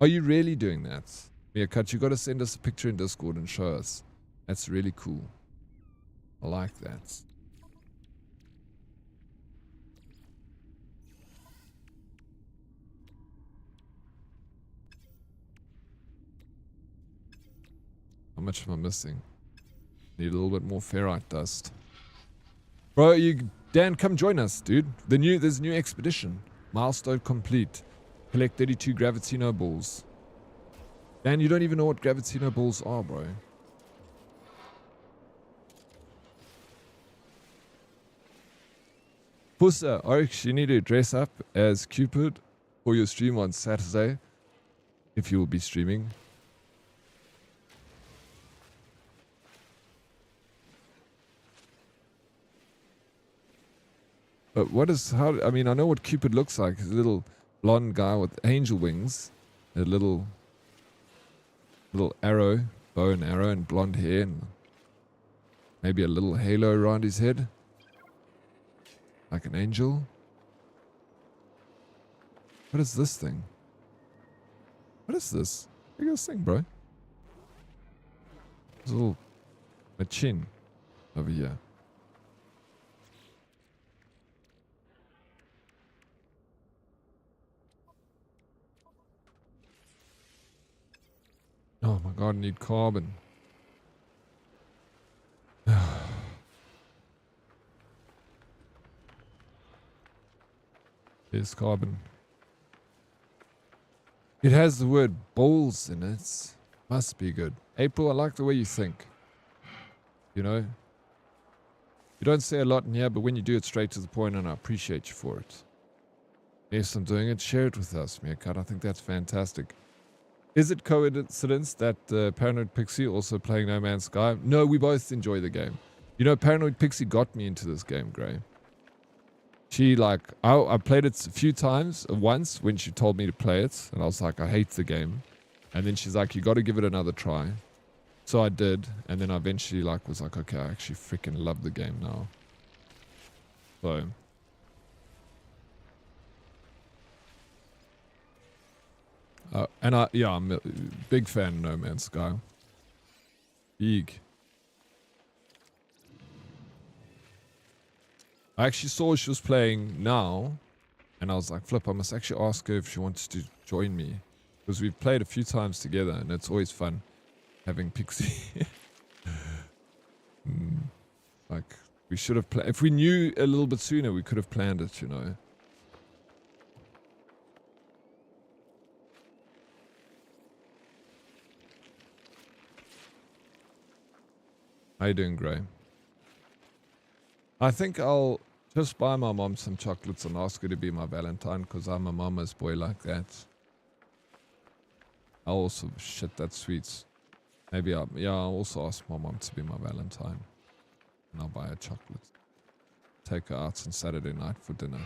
are you really doing that? Yeah, Cut, you got to send us a picture in Discord and show us. That's really cool. I like that. How much am I missing? Need a little bit more ferrite dust. Bro, Dan, come join us, dude. There's a new expedition. Milestone complete. Collect 32 Gravitino balls. Dan, you don't even know what Gravitino balls are, bro. Pussa, Oryx, you need to dress up as Cupid for your stream on Saturday, if you will be streaming. But I mean, I know what Cupid looks like. He's a little blonde guy with angel wings, a little arrow, bow and arrow, and blonde hair, and maybe a little halo around his head. Like an angel. What is this thing? What is this? Look at this thing, bro. There's a little chin over here. Oh my god, I need carbon. There's carbon. It has the word balls in it. Must be good. April, I like the way you think. You know? You don't say a lot in here, but when you do it straight to the point, and I appreciate you for it. Yes, I'm doing it. Share it with us, Meerkat. I think that's fantastic. Is it coincidence that Paranoid Pixie also playing No Man's Sky? No, we both enjoy the game. You know, Paranoid Pixie got me into this game, Gray. She I played it a few times, once when she told me to play it, and I was like, I hate the game. And then she's like, you got to give it another try. So I did, and then I eventually was like, okay, I actually freaking love the game now. So and I'm a big fan of No Man's Sky. Big. I actually saw she was playing now, and I was like, flip, I must actually ask her if she wants to join me. Because we've played a few times together, and it's always fun having Pixie. Like, we should have if we knew a little bit sooner, we could have planned it, you know. How you doing, Gray? I think I'll just buy my mom some chocolates and ask her to be my Valentine, because I'm a mama's boy like that. I'll also, shit, that's sweets. Maybe I'll also ask my mom to be my Valentine. And I'll buy her chocolates. Take her out on Saturday night for dinner.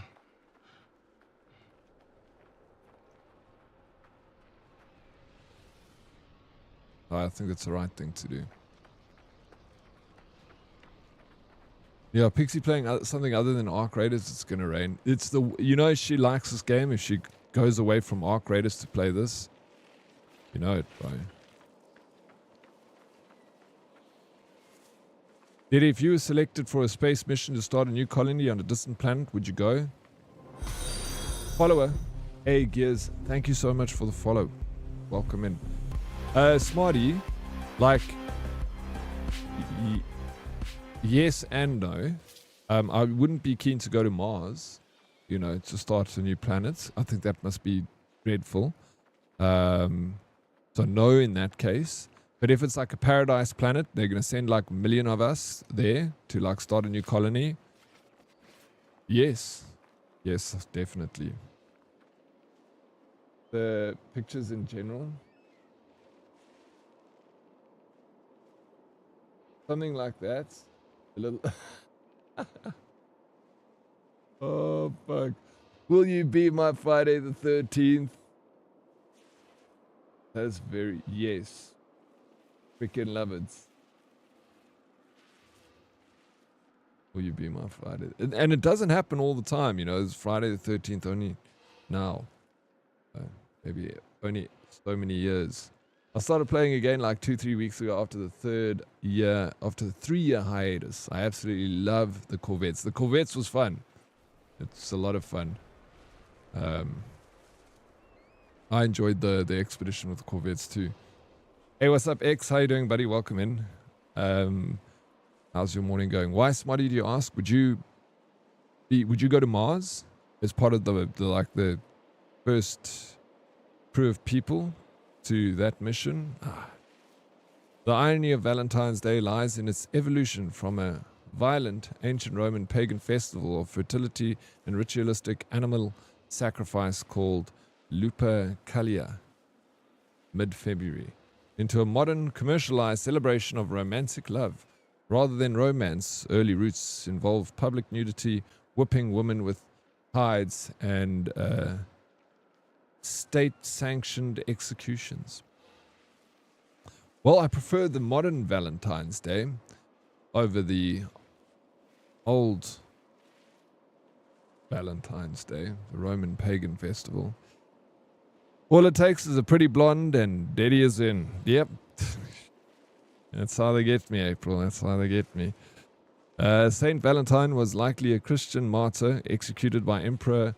I think it's the right thing to do. Yeah, Pixie playing something other than Arc Raiders, it's gonna rain. It's you know, she likes this game. If she goes away from Arc Raiders to play this, you know it, bro. Diddy, if you were selected for a space mission to start a new colony on a distant planet, would you go? Follower, hey Gears, thank you so much for the follow. Welcome in. Smarty, like, yes and no. I wouldn't be keen to go to Mars, you know, to start a new planet. I think that must be dreadful. So no in that case. But if it's like a paradise planet, they're going to send like 1 million of us there to like start a new colony. Yes. Yes, definitely. The pictures in general. Something like that. A little. Oh, fuck. Will you be my Friday the 13th? That's very. Yes. Freaking love it. Will you be my Friday? And it doesn't happen all the time, you know. It's Friday the 13th only now. Maybe only so many years. I started playing again like 2-3 weeks ago after the 3-year hiatus. I absolutely love the Corvettes. The Corvettes was fun. It's a lot of fun. I enjoyed the expedition with the Corvettes too. Hey, what's up, X? How you doing, buddy? Welcome in. How's your morning going? Why, Smarty, do you ask? Would you go to Mars as part of the first crew of people to that mission? The irony of Valentine's Day lies in its evolution from a violent ancient Roman pagan festival of fertility and ritualistic animal sacrifice called Lupercalia, mid-February, into a modern commercialized celebration of romantic love. Rather than romance, early roots involved public nudity, whipping women with hides, and state-sanctioned executions. Well, I prefer the modern Valentine's Day over the old Valentine's Day, the Roman pagan festival. All it takes is a pretty blonde and Daddy is in. Yep. That's how they get me, April. That's how they get me. Saint Valentine was likely a Christian martyr executed by Emperor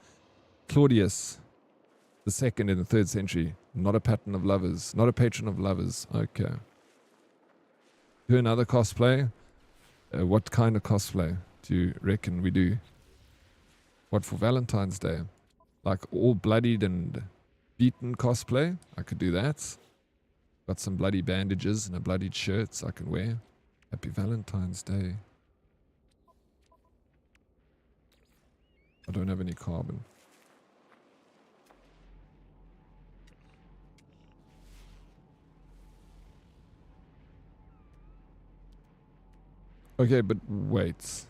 Claudius II in the 3rd century. Not a patron of lovers. Not a patron of lovers. Okay. Do another cosplay. What kind of cosplay do you reckon we do? What for Valentine's Day? Like all bloodied and beaten cosplay? I could do that. Got some bloody bandages and a bloodied shirt I can wear. Happy Valentine's Day. I don't have any carbon. Okay, but wait.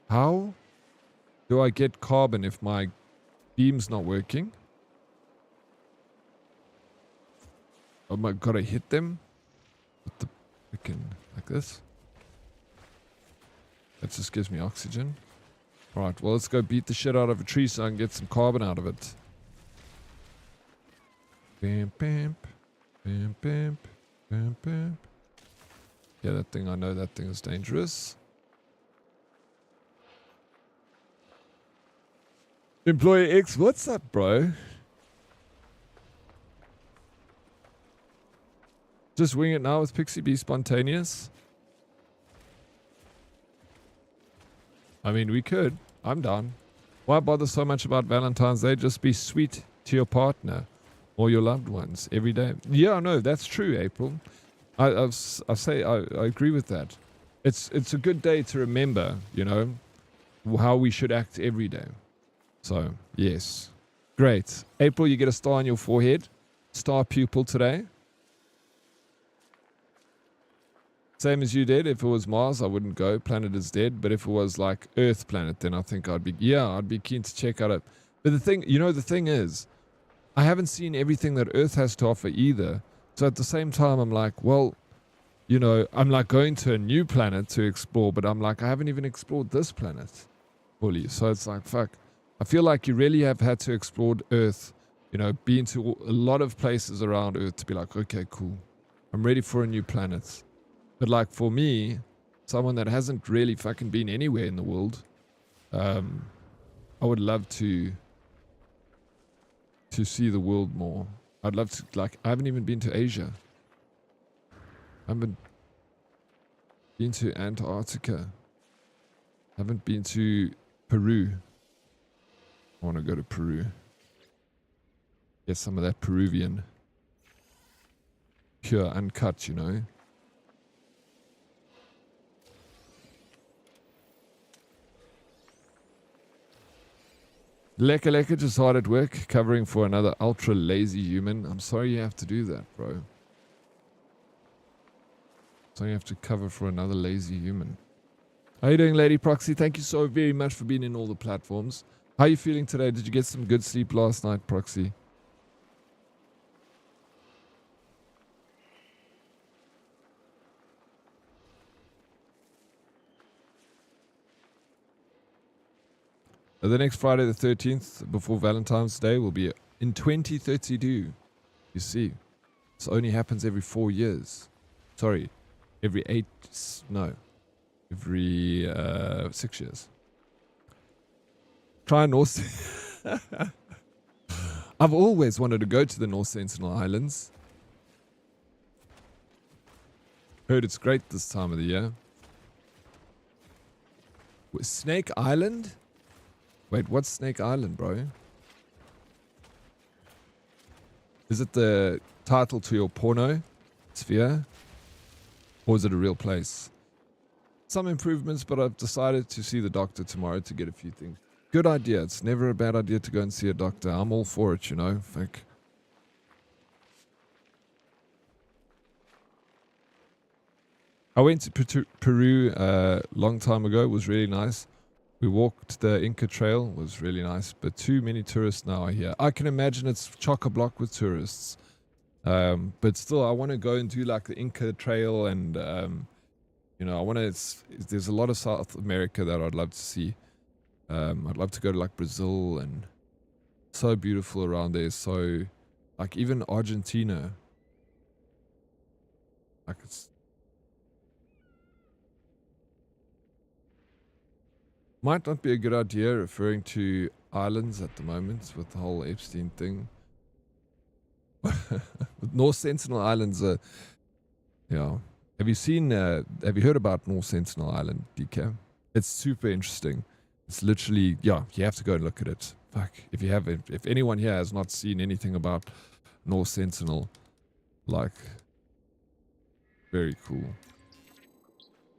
How do I get carbon if my beam's not working? Oh my god, I hit them? With the freaking, like this? That just gives me oxygen. Alright, well let's go beat the shit out of a tree so I can get some carbon out of it. Bam, bam, bam, bam, bam, bam. Yeah, that thing, I know that thing is dangerous. Employee X, what's up, bro? Just wing it now with Pixie, be spontaneous. I mean, we could. I'm down. Why bother so much about Valentine's Day? Just be sweet to your partner or your loved ones every day. Yeah, no, that's true, April. I agree with that. It's a good day to remember, you know, how we should act every day. So, yes. Great. April, you get a star on your forehead. Star pupil today. Same as you did. If it was Mars, I wouldn't go. Planet is dead. But if it was like Earth planet, then I think I'd be keen to check out it. But the thing is, I haven't seen everything that Earth has to offer either. So at the same time, I'm like, well, you know, I'm like going to a new planet to explore, but I'm like, I haven't even explored this planet fully. So it's like, fuck. I feel like you really have had to explore Earth, you know, been to a lot of places around Earth to be like, okay, cool. I'm ready for a new planet. But like for me, someone that hasn't really fucking been anywhere in the world, I would love to see the world more. I'd love to, like, I haven't even been to Asia. I haven't been to Antarctica. I haven't been to Peru. I want to go to Peru. Get some of that Peruvian pure uncut, you know. Leka just hard at work, covering for another ultra lazy human. I'm sorry you have to do that, bro. So you have to cover for another lazy human. How you doing, Lady Proxy? Thank you so very much for being in all the platforms. How are you feeling today? Did you get some good sleep last night, Proxy? The next Friday the 13th, before Valentine's Day, will be in 2032. You see, this only happens every 4 years. Sorry, every 6 years. Try North. I've always wanted to go to the North Sentinel Islands. Heard it's great this time of the year. Snake Island? Wait, what's Snake Island, bro? Is it the title to your porno sphere? Or is it a real place? Some improvements, but I've decided to see the doctor tomorrow to get a few things. Good idea. It's never a bad idea to go and see a doctor. I'm all for it, you know. Like, I went to Peru a long time ago. It was really nice. We walked the Inca Trail. It was really nice. But too many tourists now are here. I can imagine it's chock-a-block with tourists. But still, I want to go and do like the Inca Trail and, you know, I want to, there's a lot of South America that I'd love to see. I'd love to go to like Brazil, and so beautiful around there. So like even Argentina, like it's might not be a good idea referring to islands at the moment with the whole Epstein thing. North Sentinel Islands are, yeah. Have you heard about North Sentinel Island, DK? It's super interesting. It's literally, yeah, you have to go and look at it. Fuck, if anyone here has not seen anything about North Sentinel, like, very cool.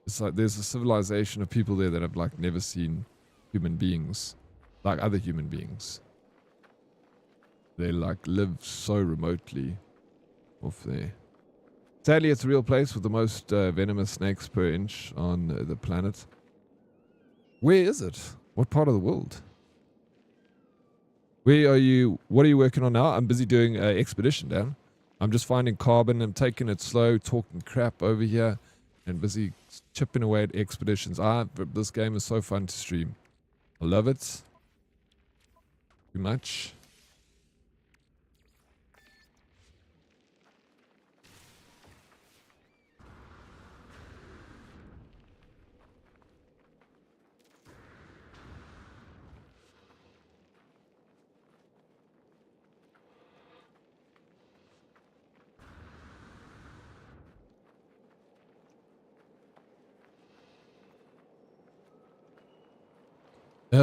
It's like there's a civilization of people there that have like never seen human beings, like other human beings. They like live so remotely off there. Sadly, it's a real place with the most venomous snakes per inch on the planet. Where is it? What part of the world? Where are you? What are you working on now? I'm busy doing an expedition, Dan. I'm just finding carbon. I'm taking it slow, talking crap over here, and busy chipping away at expeditions. This game is so fun to stream. I love it. Too much.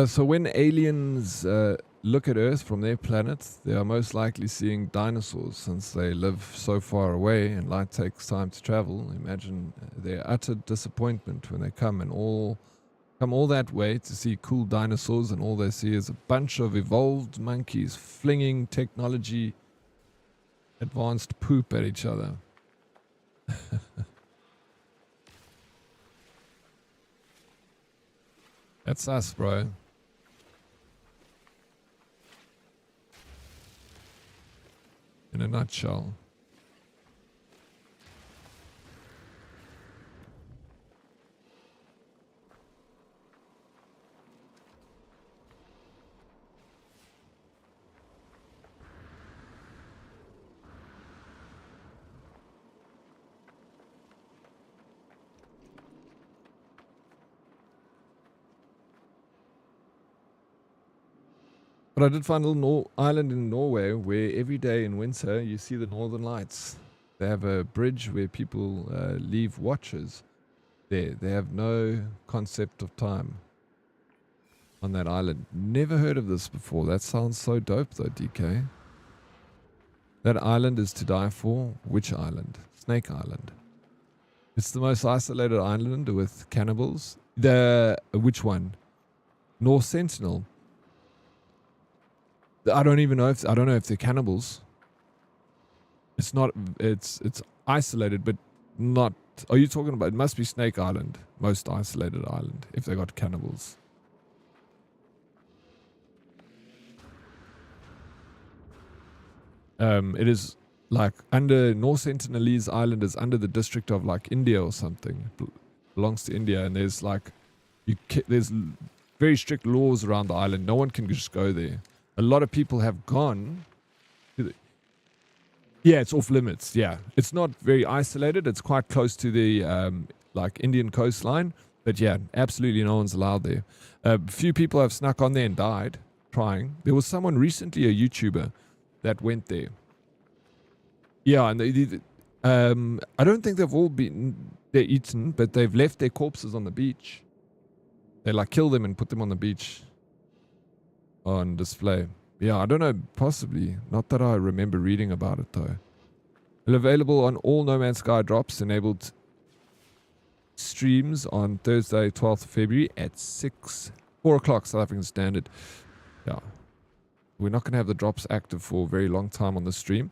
So when aliens look at Earth from their planet, they are most likely seeing dinosaurs, since they live so far away and light takes time to travel. Imagine their utter disappointment when they come all that way to see cool dinosaurs, and all they see is a bunch of evolved monkeys flinging technology advanced poop at each other. That's us, bro. In a nutshell. But I did find a little island in Norway where every day in winter you see the northern lights. They have a bridge where people leave watches there. They have no concept of time on that island. Never heard of this before. That sounds so dope though, DK. That island is to die for. Which island? Snake Island. It's the most isolated island with cannibals. Which one? North Sentinel. I don't know if they're cannibals. It's not. It's isolated, but not. Are you talking about? It must be Snake Island, most isolated island. If they got cannibals. It is like under North Sentinelese Island is under the district of like India or something. It belongs to India, and there's like there's very strict laws around the island. No one can just go there. A lot of people have gone. Yeah, it's off limits. Yeah, it's not very isolated. It's quite close to the like Indian coastline. But yeah, absolutely no one's allowed there. A few people have snuck on there and died trying. There was someone recently, a YouTuber, that went there. Yeah, and I don't think they've all they're eaten, but they've left their corpses on the beach. They like kill them and put them on the beach on display. Yeah, I don't know, possibly. Not that I remember reading about it though. Available on all No Man's Sky drops, enabled streams on Thursday, 12th of February at 4 o'clock South African Standard. Yeah. We're not going to have the drops active for a very long time on the stream.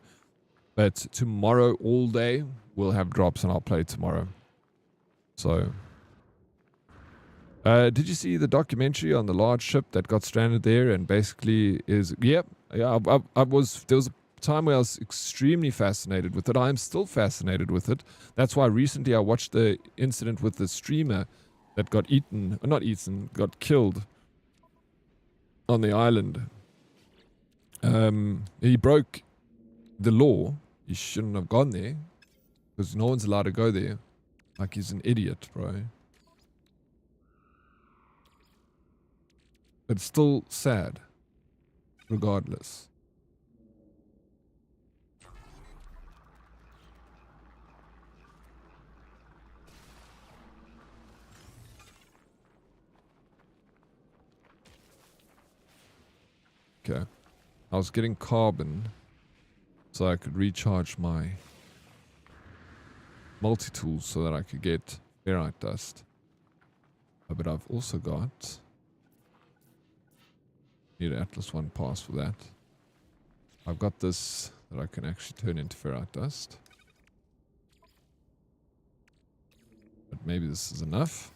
But tomorrow all day, we'll have drops and I'll play tomorrow. So, did you see the documentary on the large ship that got stranded there and basically is, yeah, there was a time where I was extremely fascinated with it. I am still fascinated with it. That's why recently I watched the incident with the streamer that got got killed on the island. He broke the law. He shouldn't have gone there because no one's allowed to go there. Like, he's an idiot, bro. But still sad, regardless. Okay. I was getting carbon so I could recharge my multi-tools so that I could get ferrite dust. But I've also got... Need an Atlas 1 pass for that. I've got this that I can actually turn into ferrite dust. But maybe this is enough.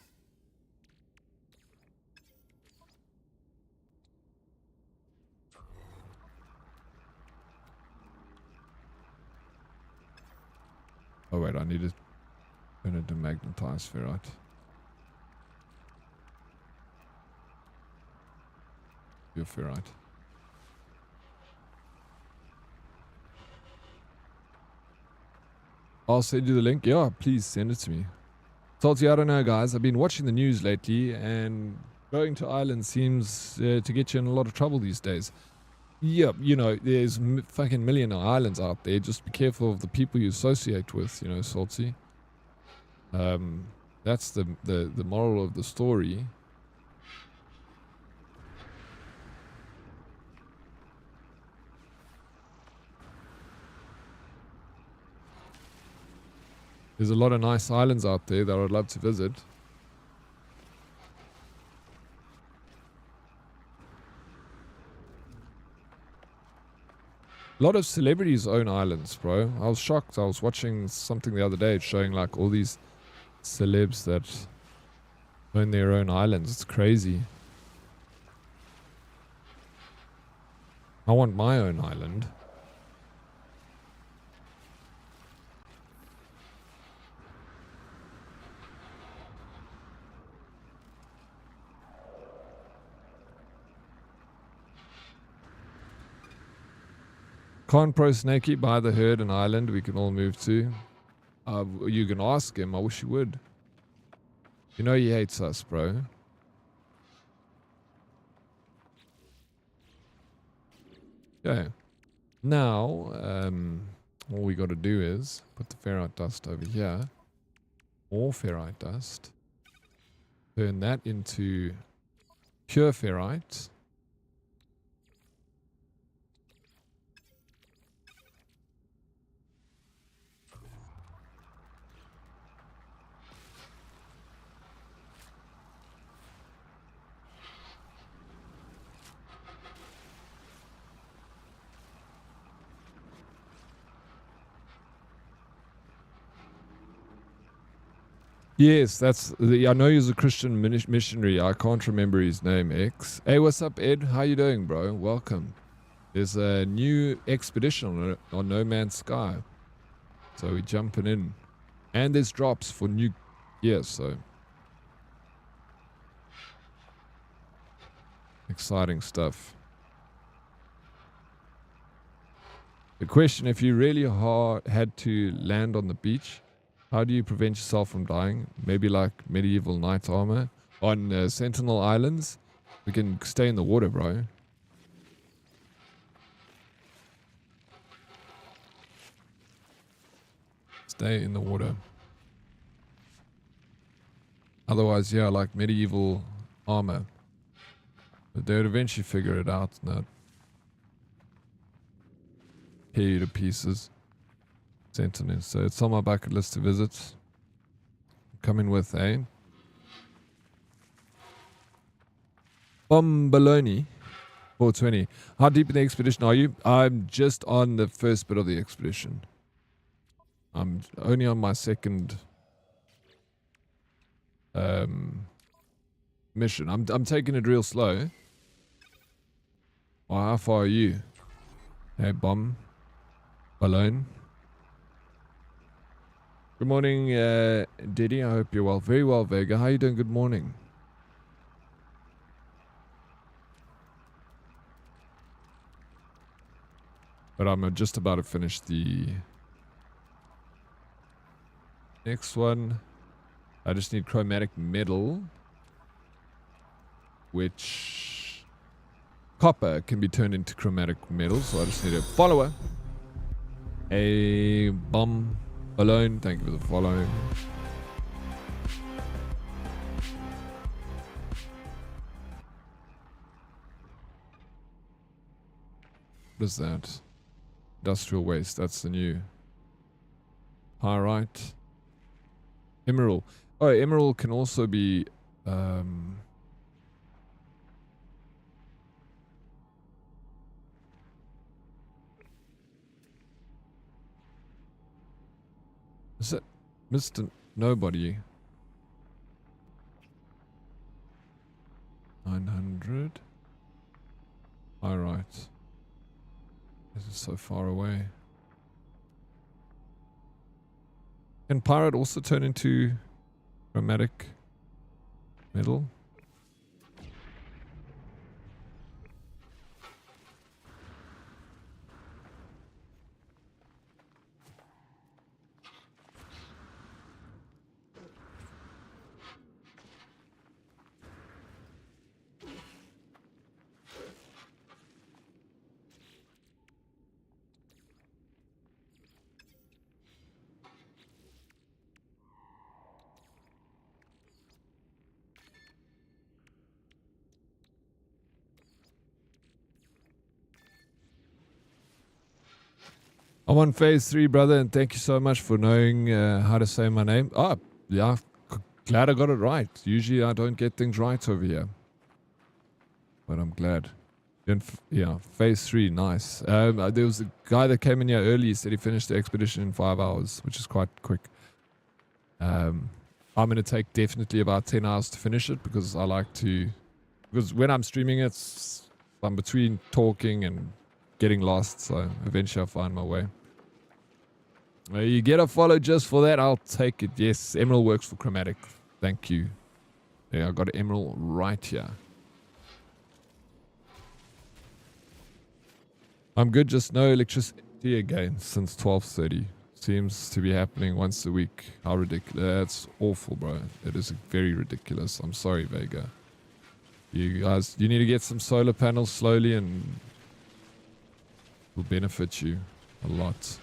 Oh wait, I need to turn it to magnetized ferrite. Your ferrite. I'll send you the link. Yeah, please send it to me. Salty, I don't know, guys. I've been watching the news lately, and going to islands seems to get you in a lot of trouble these days. Yeah, you know, there's fucking million islands out there. Just be careful of the people you associate with, you know, Salty. That's the moral of the story. There's a lot of nice islands out there that I'd love to visit. A lot of celebrities own islands, bro. I was shocked. I was watching something the other day showing like all these celebs that own their own islands. It's crazy. I want my own island. Can't Pro Snakey buy the herd an island we can all move to? You can ask him. I wish you would. You know he hates us, bro. Okay. Now, all we got to do is put the ferrite dust over here. More ferrite dust. Turn that into pure ferrite. Yes, that's I know he's a Christian missionary. I can't remember his name. X. Hey, what's up, Ed? How you doing, bro? Welcome. There's a new expedition on No Man's Sky, so we're jumping in, and there's drops for new gear. So exciting stuff. The question: if you really had to land on the beach, how do you prevent yourself from dying? Maybe like medieval knight armor. On Sentinel Islands, we can stay in the water, bro. stay in the water. Otherwise, yeah, like medieval armor. But they would eventually figure it out and tear you to pieces. Sentinels. So it's on my bucket list to visit. Coming with a Bombaloni 420. How deep in the expedition are you? I'm just on the first bit of the expedition. I'm only on my second mission. I'm taking it real slow. Well, how far are you? Hey, Balloon. Good morning, Diddy. I hope you're well. Very well, Vega. How are you doing? Good morning. But I'm just about to finish the next one. I just need chromatic metal, which copper can be turned into chromatic metal. So I just need a follower. A bomb alone. Thank you for the follow. What is that? Industrial waste. That's the new pyrite. Emerald. Oh, emerald can also be is it Mr. Nobody? 900. All right. This is so far away. Can pyrite also turn into chromatic metal? I'm on phase 3, brother, and thank you so much for knowing how to say my name. Oh, yeah, glad I got it right. Usually I don't get things right over here. But I'm glad. Yeah, phase 3, nice. There was a guy that came in here early, said he finished the expedition in 5 hours, which is quite quick. I'm going to take definitely about 10 hours to finish it because I like to... Because when I'm streaming it, I'm between talking and getting lost, so eventually I'll find my way. You get a follow just for that, I'll take it. Yes, emerald works for chromatic. Thank you. Yeah, I got an emerald right here. I'm good, just no electricity again since 12:30. Seems to be happening once a week. How ridiculous. That's awful, bro. It is very ridiculous. I'm sorry, Vega. You guys, you need to get some solar panels slowly and it will benefit you a lot.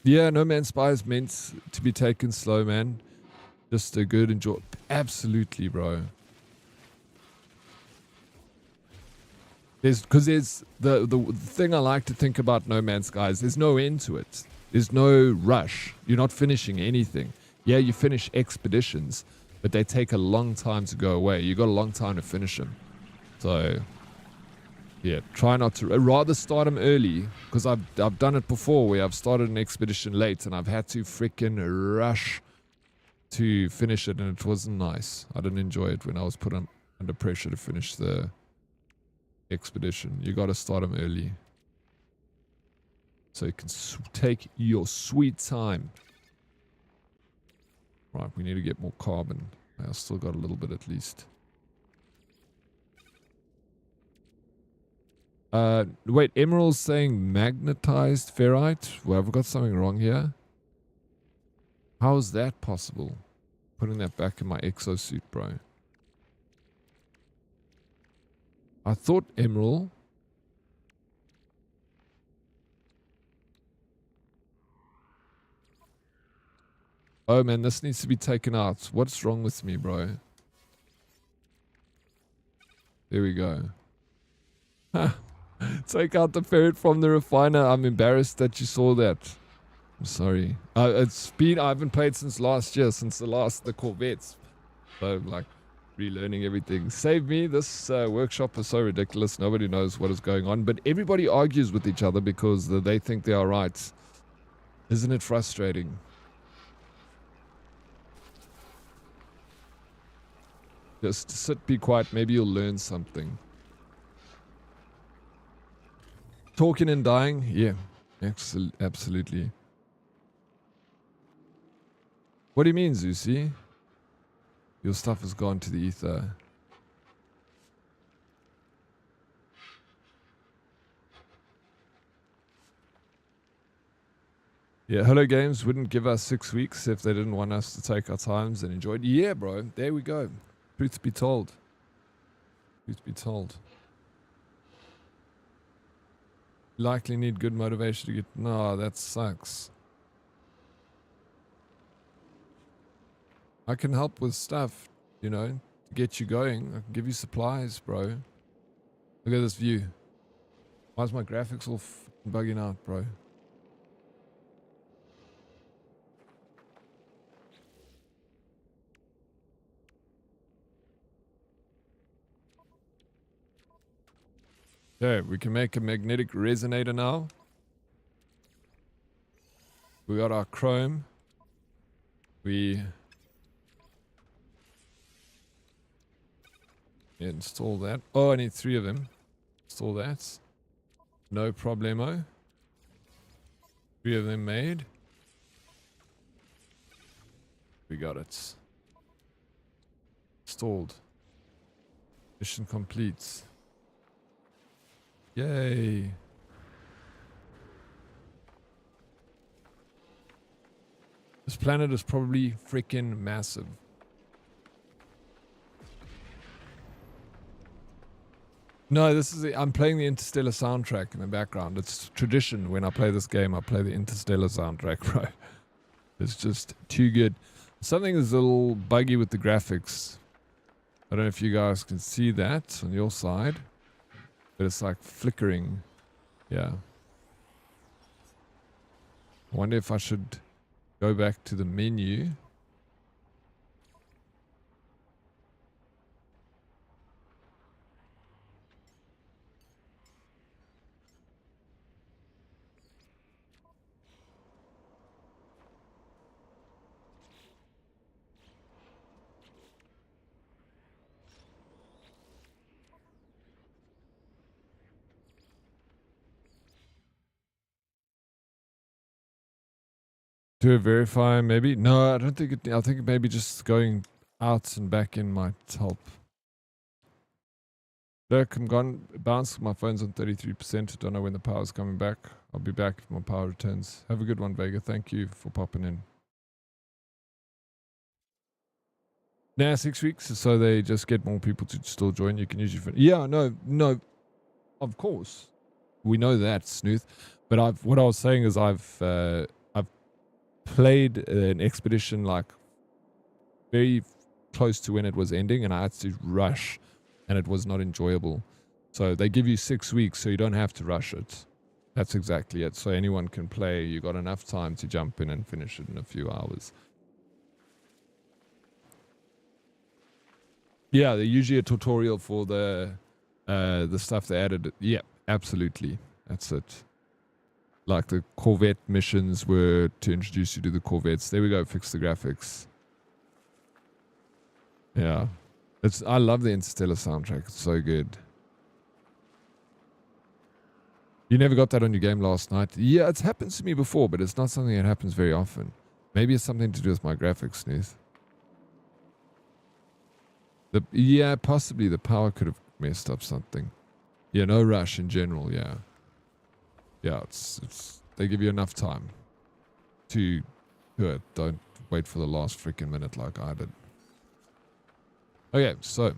Yeah, No Man's Sky is meant to be taken slow, man. Just a good enjoy. Absolutely, bro. There's the thing I like to think about No Man's Sky is there's no end to it. There's no rush. You're not finishing anything. Yeah, you finish expeditions, but they take a long time to go away. You got a long time to finish them. So yeah, try not to. Rather start them early, because I've done it before where I've started an expedition late and I've had to freaking rush to finish it, and it wasn't nice. I didn't enjoy it when I was put under pressure to finish the expedition. You got to start them early, so you can take your sweet time. Right, we need to get more carbon. I still got a little bit at least. Wait, Emerald's saying magnetized ferrite? Well, have I got something wrong here? How is that possible? Putting that back in my exosuit, bro. I thought Emerald. Oh man, this needs to be taken out. What's wrong with me, bro? There we go. Take out the ferret from the refiner. I'm embarrassed that you saw that. I'm sorry. I haven't played since last year, since the Corvettes. So like relearning everything. Save me. This workshop is so ridiculous. Nobody knows what is going on, but everybody argues with each other because they think they are right. Isn't it frustrating? Just sit, be quiet. Maybe you'll learn something. Talking and dying? Yeah, absolutely. What do you mean, Zeusy? Your stuff has gone to the ether. Yeah, Hello Games wouldn't give us 6 weeks if they didn't want us to take our times and enjoy it. Yeah, bro. There we go. Truth be told. Truth be told. Likely need good motivation to get... No, that sucks. I can help with stuff, you know, to get you going. I can give you supplies, bro. Look at this view. Why is my graphics all bugging out, bro? Okay, we can make a magnetic resonator now. We got our chrome. We install that. Oh, I need 3 of them. Install that. No problemo. 3 of them made. We got it. Installed. Mission complete. Yay. This planet is probably freaking massive. No, I'm playing the Interstellar soundtrack in the background. It's tradition when I play this game. I play the Interstellar soundtrack, bro. It's just too good. Something is a little buggy with the graphics. I don't know if you guys can see that on your side. But it's like flickering. Yeah. I wonder if I should go back to the menu. Do a verify maybe? No, I don't think it, I think maybe just going out and back in might help. Look, I'm gone. Bounce. My phone's on 33%. Don't know when the power's coming back. I'll be back if my power returns. Have a good one, Vega. Thank you for popping in. Now 6 weeks, so they just get more people to still join. You can use your phone. Yeah, no, of course, we know that, Snooth. But what I was saying is I've played an expedition like very close to when it was ending, and I had to rush, and it was not enjoyable. So they give you 6 weeks, so you don't have to rush it. That's exactly it. So anyone can play. You got enough time to jump in and finish it in a few hours. Yeah, they're usually a tutorial for the stuff they added. Yeah, absolutely. That's it. Like the Corvette missions were to introduce you to the Corvettes. There we go. Fix the graphics. Yeah. I love the Interstellar soundtrack. It's so good. You never got that on your game last night? Yeah, it's happened to me before, but it's not something that happens very often. Maybe it's something to do with my graphics, Snooth. Yeah, possibly the power could have messed up something. Yeah, no rush in general, yeah. Yeah, it's they give you enough time to do it. Don't wait for the last freaking minute like I did. Okay, so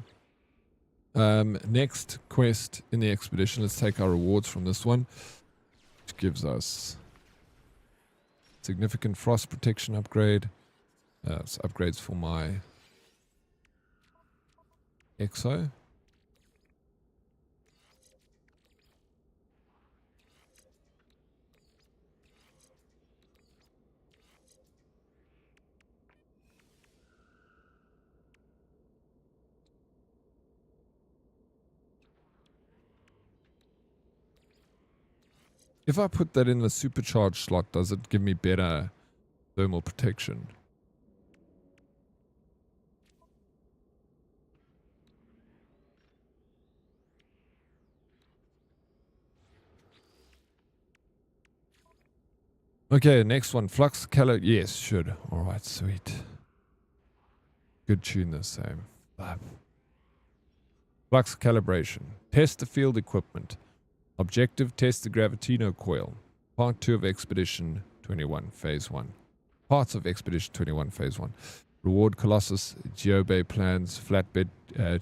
next quest in the expedition, let's take our rewards from this one, which gives us significant frost protection upgrade. It's upgrades for my exo. If I put that in the supercharged slot, does it give me better thermal protection? Okay, next one. Flux Calo. Yes, should. Alright, sweet. Good tune this same. Flux calibration. Test the field equipment. Objective, test the Gravitino coil. Part 2 of Expedition 21, Phase 1. Parts of Expedition 21, Phase 1. Reward Colossus, Geobay plans, flatbed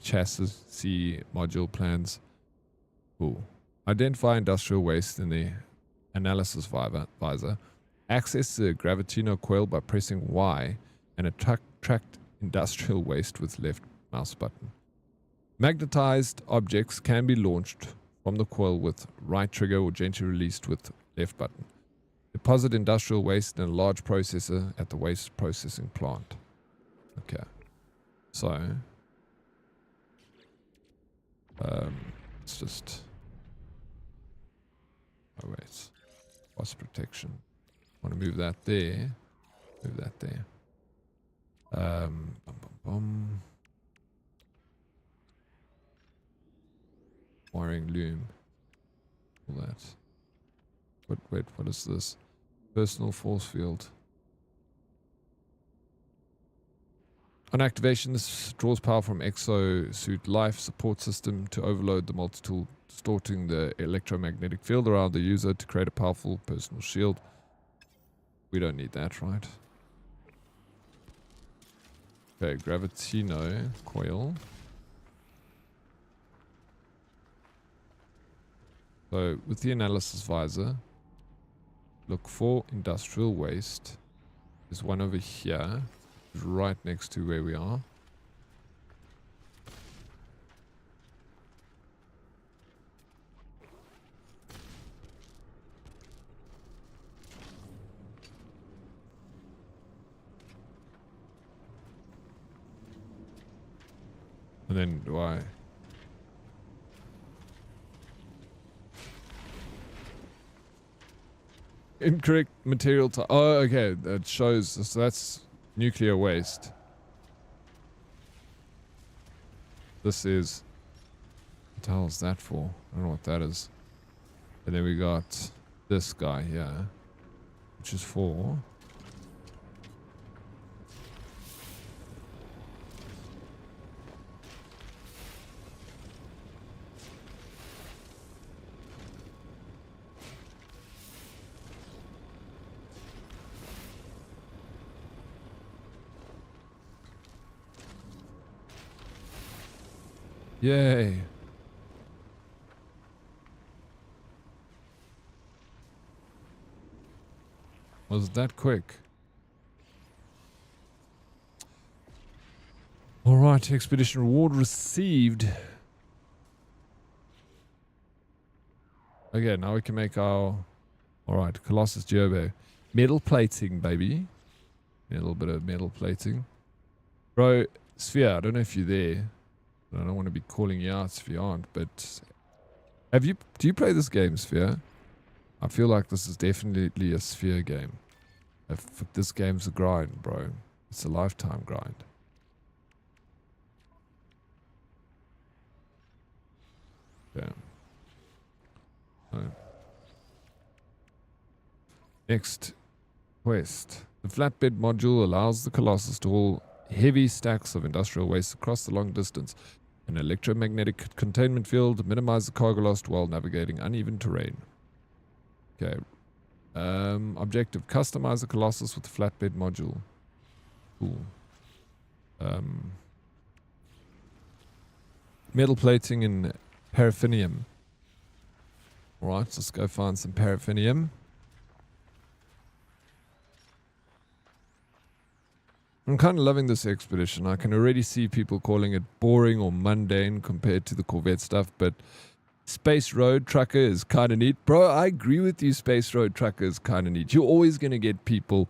chassis module plans. Cool. Identify industrial waste in the analysis visor. Access the Gravitino coil by pressing Y and attract industrial waste with left mouse button. Magnetized objects can be launched from the coil with right trigger or gently released with left button. Deposit industrial waste in a large processor at the waste processing plant. Okay. So, it's just... Oh wait. Boss protection. Want to move that there. Move that there. Bum, bum, bum. Wiring loom. All that. Wait, what is this? Personal force field. On activation, this draws power from exosuit life support system to overload the multi-tool, distorting the electromagnetic field around the user to create a powerful personal shield. We don't need that, right? Okay, Gravitino coil. So, with the analysis visor, look for industrial waste. There's one over here, right next to where we are. And then do I... Incorrect material type. Oh, okay. That shows. So that's nuclear waste. This is... What the hell is that for? I don't know what that is. And then we got this guy here, which is for... Yay. Was that quick? Alright, expedition reward received. Okay, now we can make our... Alright, Colossus Geobe. Metal plating, baby. A little bit of metal plating. Bro, Sphere, I don't know if you're there. I don't want to be calling you out if you aren't, but do you play this game, Sphere? I feel like this is definitely a Sphere game. If this game's a grind, bro. It's a lifetime grind. Yeah. So. Next quest. The flatbed module allows the Colossus to haul heavy stacks of industrial waste across the long distance An electromagnetic containment field. Minimize the cargo loss while navigating uneven terrain. Okay. Objective. Customize the Colossus with a flatbed module. Cool. Metal plating in paraffinium. Alright, let's go find some paraffinium. I'm kind of loving this expedition. I can already see people calling it boring or mundane compared to the Corvette stuff, but Space Road Trucker is kind of neat. Bro, I agree with you, Space Road Trucker is kind of neat. You're always going to get people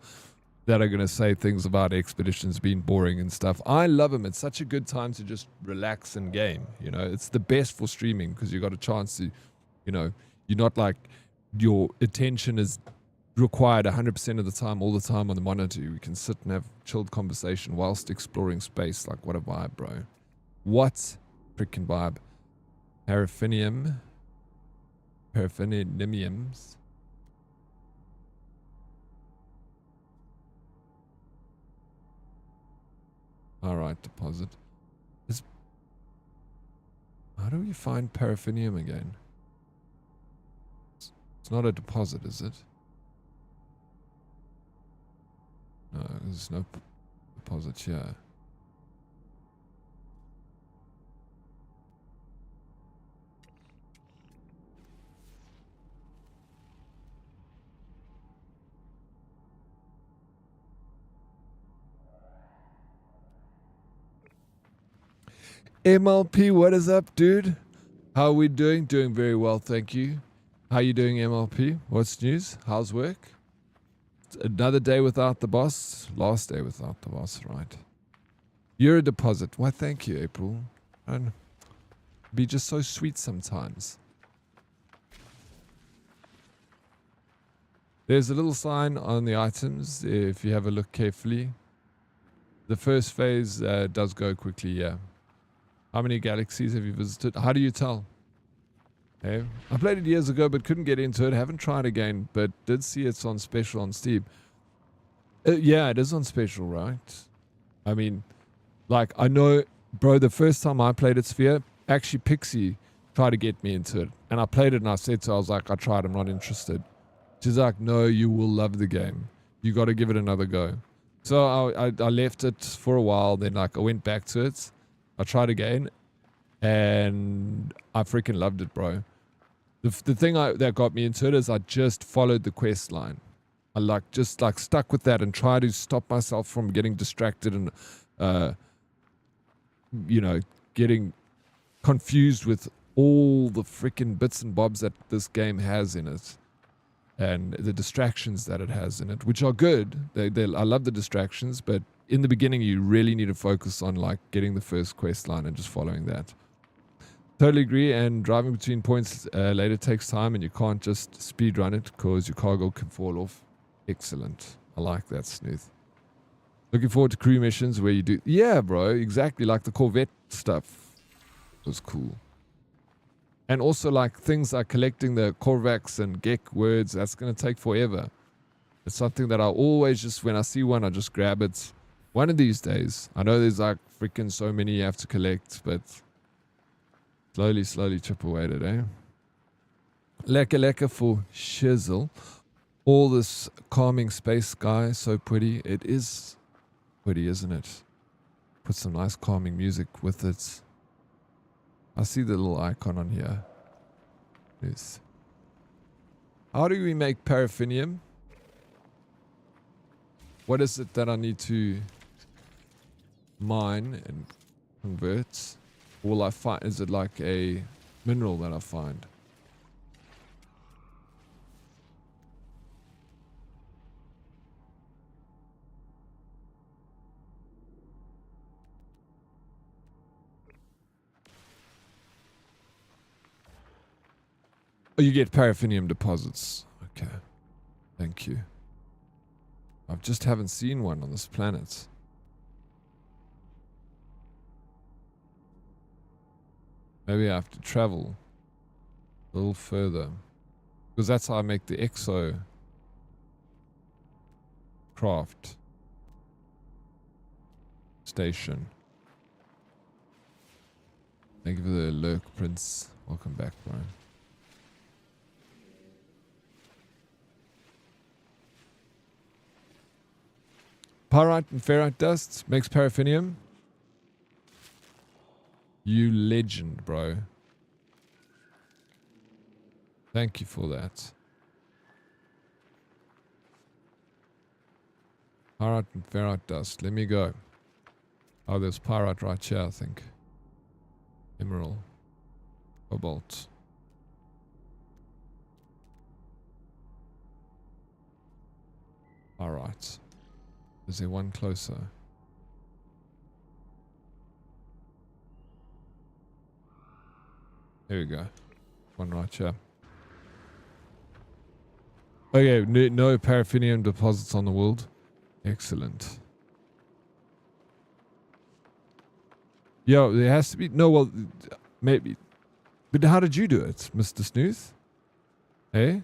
that are going to say things about expeditions being boring and stuff. I love them. It's such a good time to just relax and game. You know, it's the best for streaming because you got a chance to, you know, you're not like your attention is required 100% of the time, all the time on the monitor. You can sit and have chilled conversation whilst exploring space. Like, what a vibe, bro. What freaking vibe. Paraffinimiums. Alright, deposit. How do we find paraffinium again? It's not a deposit, is it? No, there's no deposit here. MLP, what is up, dude? How are we doing? Doing very well, thank you. How you doing, MLP? What's news? How's work? Another day without the boss. Last day without the boss, right? You're a deposit. Why, thank you, April. And be just so sweet sometimes. There's a little sign on the items if you have a look carefully. The first phase does go quickly, yeah. How many galaxies have you visited? How do you tell? Hey, I played it years ago but couldn't get into it. Haven't tried again, but did see it's on special on Steam. Yeah, it is on special, right? I mean, like, I know, bro, the first time I played it, Sphere, actually Pixie tried to get me into it. And I played it and I said to her, I was like, I tried, I'm not interested. She's like, no, you will love the game. You got to give it another go. So I left it for a while. Then, like, I went back to it. I tried again. And I freaking loved it, bro. The thing that got me into it is I just followed the quest line. I just stuck with that and tried to stop myself from getting distracted and, you know, getting confused with all the freaking bits and bobs that this game has in it. And the distractions that it has in it, which are good. I love the distractions, but in the beginning, you really need to focus on like getting the first quest line and just following that. Totally agree. And driving between points later takes time, and you can't just speed run it because your cargo can fall off. Excellent. I like that, Snooth. Looking forward to crew missions where you do. Yeah, bro. Exactly. Like the Corvette stuff was cool. And also like things like collecting the Korvax and Gek words, that's going to take forever. It's something that I always just, when I see one, I just grab it. One of these days. I know there's like freaking so many you have to collect, but slowly chip away at it, eh? Lekker for shizzle. All this calming space sky, so pretty. It is pretty, isn't it? Put some nice calming music with it. I see the little icon on here. Yes. How do we make paraffinium? What is it that I need to mine and convert? Will I find? Is it like a mineral that I find? Oh, you get paraffinium deposits. Okay. Thank you. I just haven't seen one on this planet. Maybe I have to travel a little further. Because that's how I make the exo craft station. Thank you for the lurk, Prince. Welcome back, bro. Pyrite and ferrite dust makes paraffinium. You legend, bro. Thank you for that. Pyrite and ferrite dust. Let me go. Oh, there's pyrite right here, I think. Emerald. Cobalt. Alright. Is there one closer? Here we go. One right here. Okay, no paraffinium deposits on the world. Excellent. Yo, there has to be... No, well, maybe... But how did you do it, Mr. Snooth? Eh?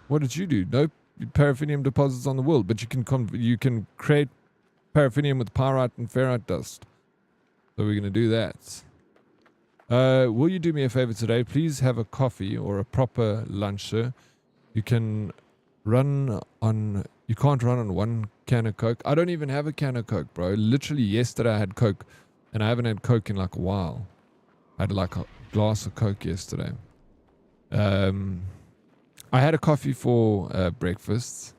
What did you do? No paraffinium deposits on the world, but you can create paraffinium with pyrite and ferrite dust. So we're going to do that. Will you do me a favor today? Please have a coffee or a proper lunch, sir. You can run on... You can't run on one can of Coke. I don't even have a can of Coke, bro. Literally yesterday I had Coke, and I haven't had Coke in like a while. I had like a glass of Coke yesterday. I had a coffee for breakfast.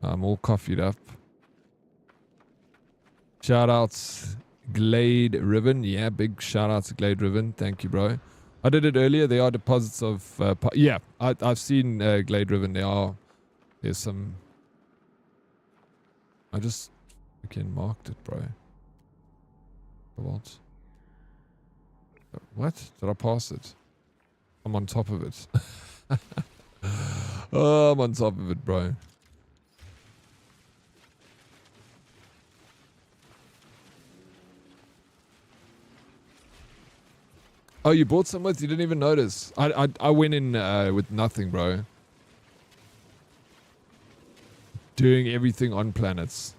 I'm all coffeeed up. Shout outs Glade Ribbon. Yeah, big shout outs to Glade Ribbon. Thank you, bro. I did it earlier. There are deposits of... yeah, I've seen Glade Ribbon. There's some... I just again marked it, bro. What? What? Did I pass it? I'm on top of it. Oh, I'm on top of it, bro. Oh, you bought some with? You didn't even notice. I went in with nothing, bro. Doing everything on planets.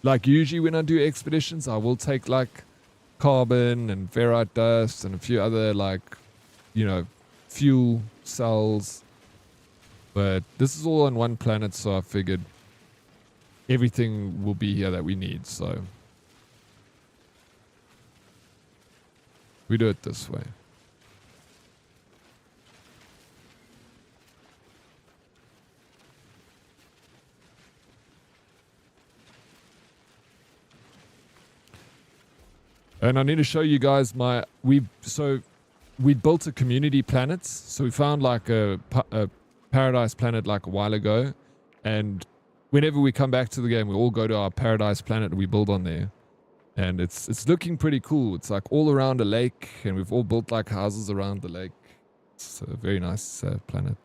Like usually when I do expeditions, I will take like carbon and ferrite dust and a few other like, you know, fuel cells. But this is all on one planet, so I figured everything will be here that we need, so we do it this way. And I need to show you guys we built a community planet. So we found like a paradise planet like a while ago. And whenever we come back to the game, we all go to our paradise planet and we build on there. And it's looking pretty cool. It's like all around a lake and we've all built like houses around the lake. It's a very nice planet.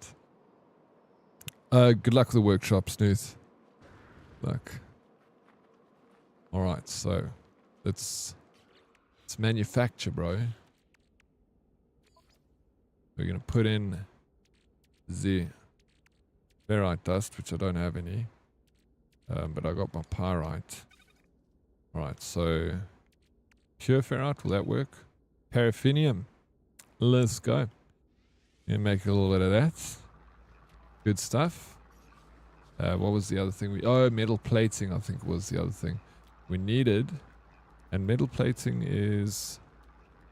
Good luck with the workshop, Snooth. Luck. Alright, so let's manufacture, bro. We're going to put in the ferrite dust, which I don't have any. But I got my pyrite. Alright, so pure ferrite, will that work? Paraffinium. Let's go. Gonna make a little bit of that. Good stuff. What was the other thing? Metal plating, I think was the other thing we needed. And metal plating is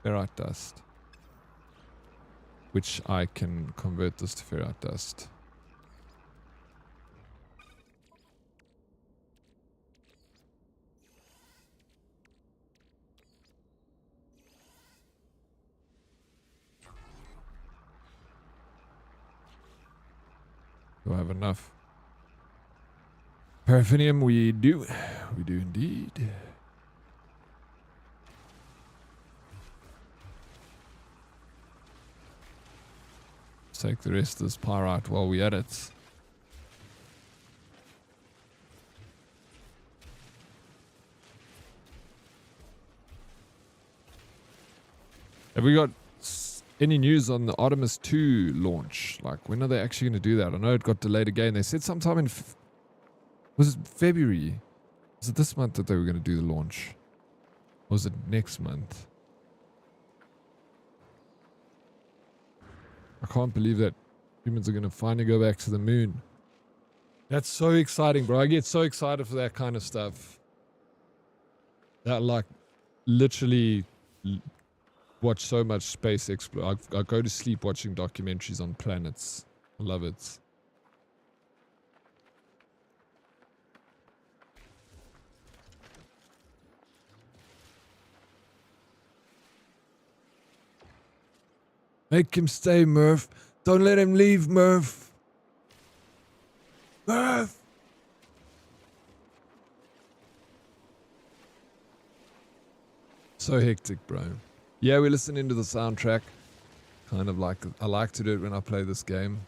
ferrite dust, which I can convert this to ferrite dust. Do I have enough? Paraffinium, we do. We do indeed. Take the rest of this pyrite while we at it. Have we got any news on the Artemis 2 launch? Like, when are they actually going to do that? I know it got delayed again. They said sometime in... was it February? Was it this month that they were going to do the launch? Or was it next month? I can't believe that humans are going to finally go back to the moon. That's so exciting, bro. I get so excited for that kind of stuff. That, like, literally watch so much space explore. I go to sleep watching documentaries on planets. I love it. Make him stay, Murph. Don't let him leave, Murph. Murph! So hectic, bro. Yeah, we're listening to the soundtrack. Kind of like, I like to do it when I play this game.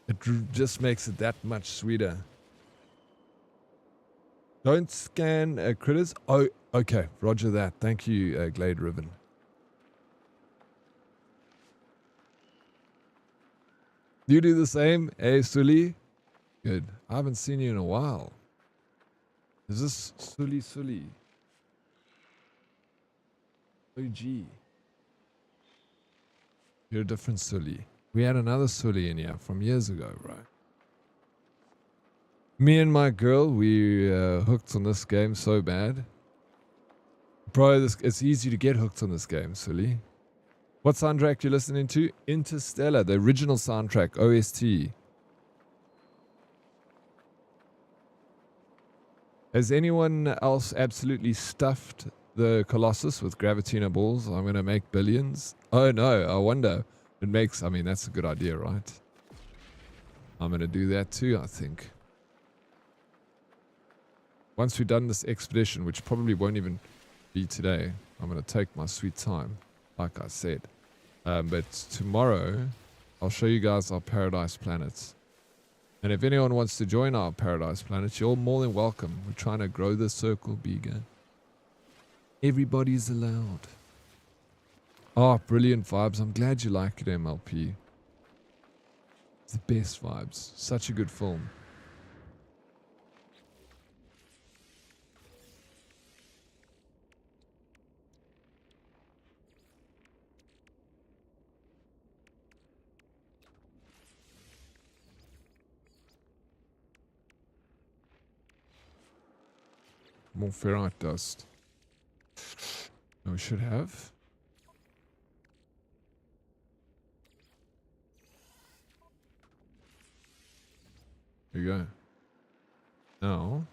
It just makes it that much sweeter. Don't scan critters. Oh, okay. Roger that. Thank you, Glade Ribbon. Do you do the same? Hey, Sully? Good. I haven't seen you in a while. Is this Sully? OG. You're a different Sully. We had another Sully in here from years ago, right? Me and my girl, we hooked on this game so bad. Bro, it's easy to get hooked on this game, Sully. What soundtrack you listening to? Interstellar, the original soundtrack, OST. Has anyone else absolutely stuffed the Colossus with Gravitino balls? I'm going to make billions. Oh no, I wonder. It makes, I mean, that's a good idea, right? I'm going to do that too, I think. Once we've done this expedition, which probably won't even be today, I'm going to take my sweet time, like I said. But tomorrow, I'll show you guys our paradise planets. And if anyone wants to join our paradise planets, you're more than welcome. We're trying to grow the circle bigger. Everybody's allowed. Oh, brilliant vibes. I'm glad you like it, MLP. It's the best vibes. Such a good film. More ferrite dust. No, we should have. There you go. Now.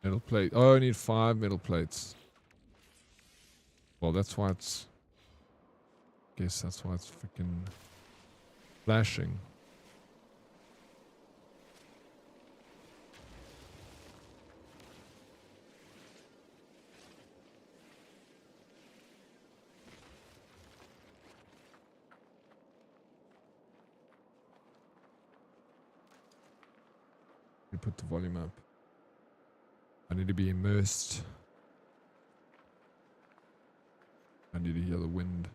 Metal plate. Oh, I need 5 metal plates. Well, that's why it's... Guess that's why it's freaking flashing. You put the volume up. I need to be immersed. I need to hear the wind.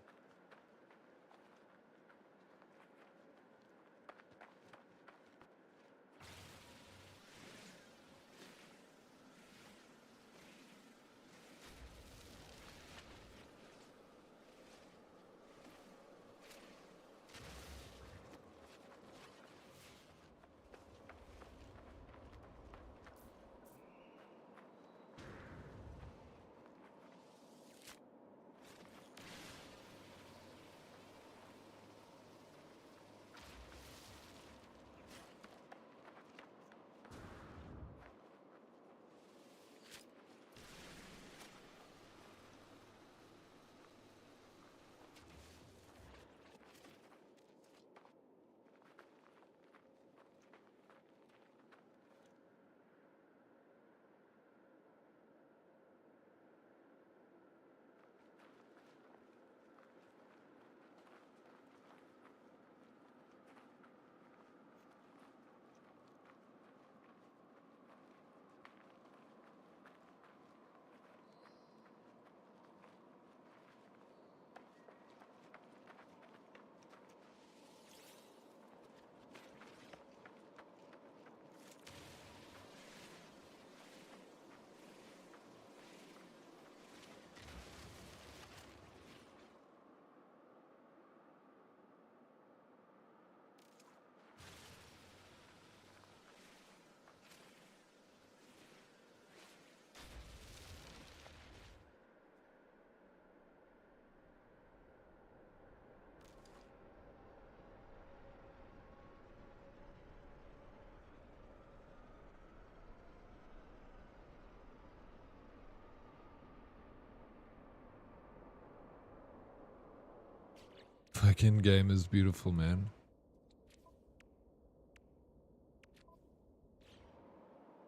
fucking game is beautiful, man.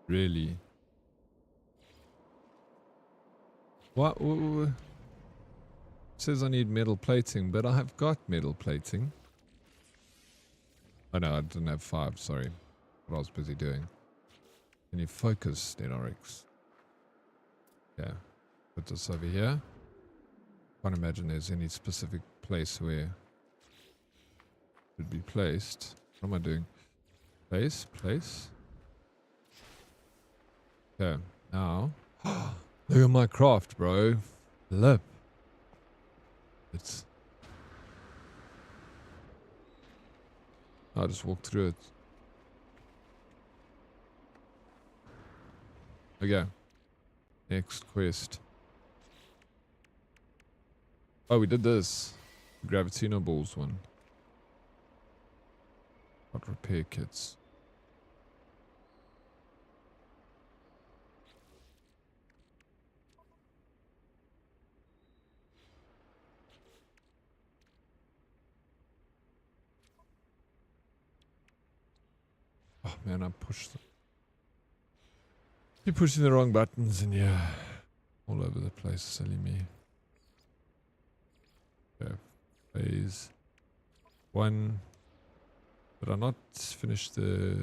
Really. What? It says I need metal plating, but I have got metal plating. Oh no, I didn't have 5, sorry. What I was busy doing. Can you focus, Dead Oryx? Yeah. Put this over here. Can't imagine there's any specific place where it should be placed. What am I doing? Place. Okay, now. Look at my craft, bro. Flip. I'll just walk through it. Okay. Next quest. Oh, we did this. Gravitino balls one. Got repair kits. Oh man, I pushed them. You're pushing the wrong buttons and yeah, all over the place, silly me. Okay, phase 1. Did I not finish the...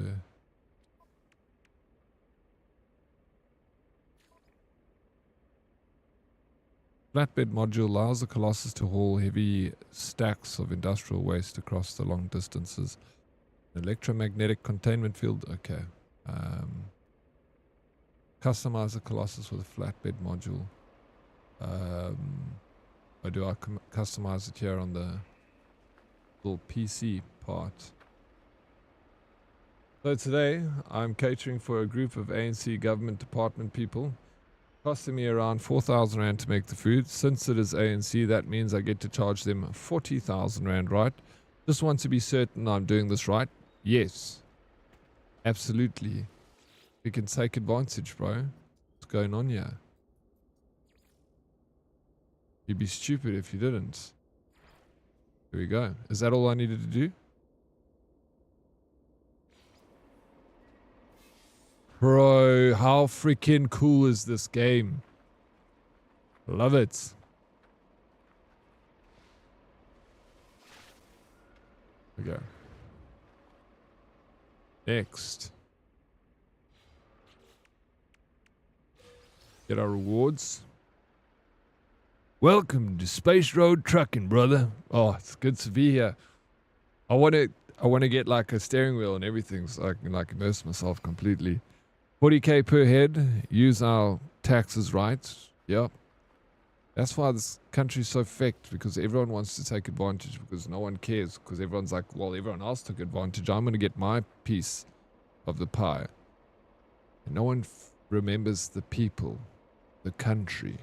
Flatbed module allows the Colossus to haul heavy stacks of industrial waste across the long distances. Electromagnetic containment field, okay. Customize the Colossus with a flatbed module. Or do I customize it here on the little PC part? So today I'm catering for a group of ANC government department people, costing me around 4,000 Rand to make the food. Since it is ANC, that means I get to charge them 40,000 Rand, right? Just want to be certain I'm doing this right. Yes, absolutely. We can take advantage, bro. What's going on here? You'd be stupid if you didn't. Here we go. Is that all I needed to do? Bro, how freaking cool is this game? Love it. Okay. Next. Get our rewards. Welcome to Space Road Trucking, brother. Oh, it's good to be here. I want to get like a steering wheel and everything so I can like immerse myself completely. 40k per head. Use our taxes right. Yep. That's why this country's so fecked, because everyone wants to take advantage, because no one cares, because everyone's like, well, everyone else took advantage. I'm going to get my piece of the pie. And no one remembers the people, the country.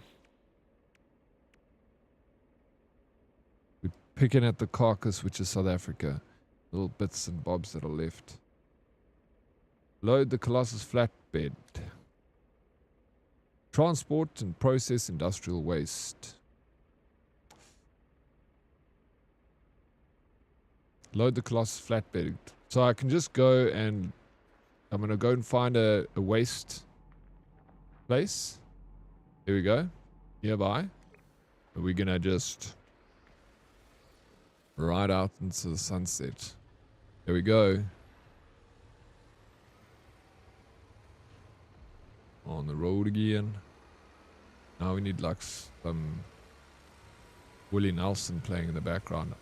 We're picking at the carcass, which is South Africa. Little bits and bobs that are left. Load the Colossus flatbed. Transport and process industrial waste. Load the Colossus flatbed. So I can just go and I'm going to go and find a waste place. Here we go. Nearby. And we're going to just ride out into the sunset. There we go. On the road again. Now we need like some Willie Nelson playing in the background.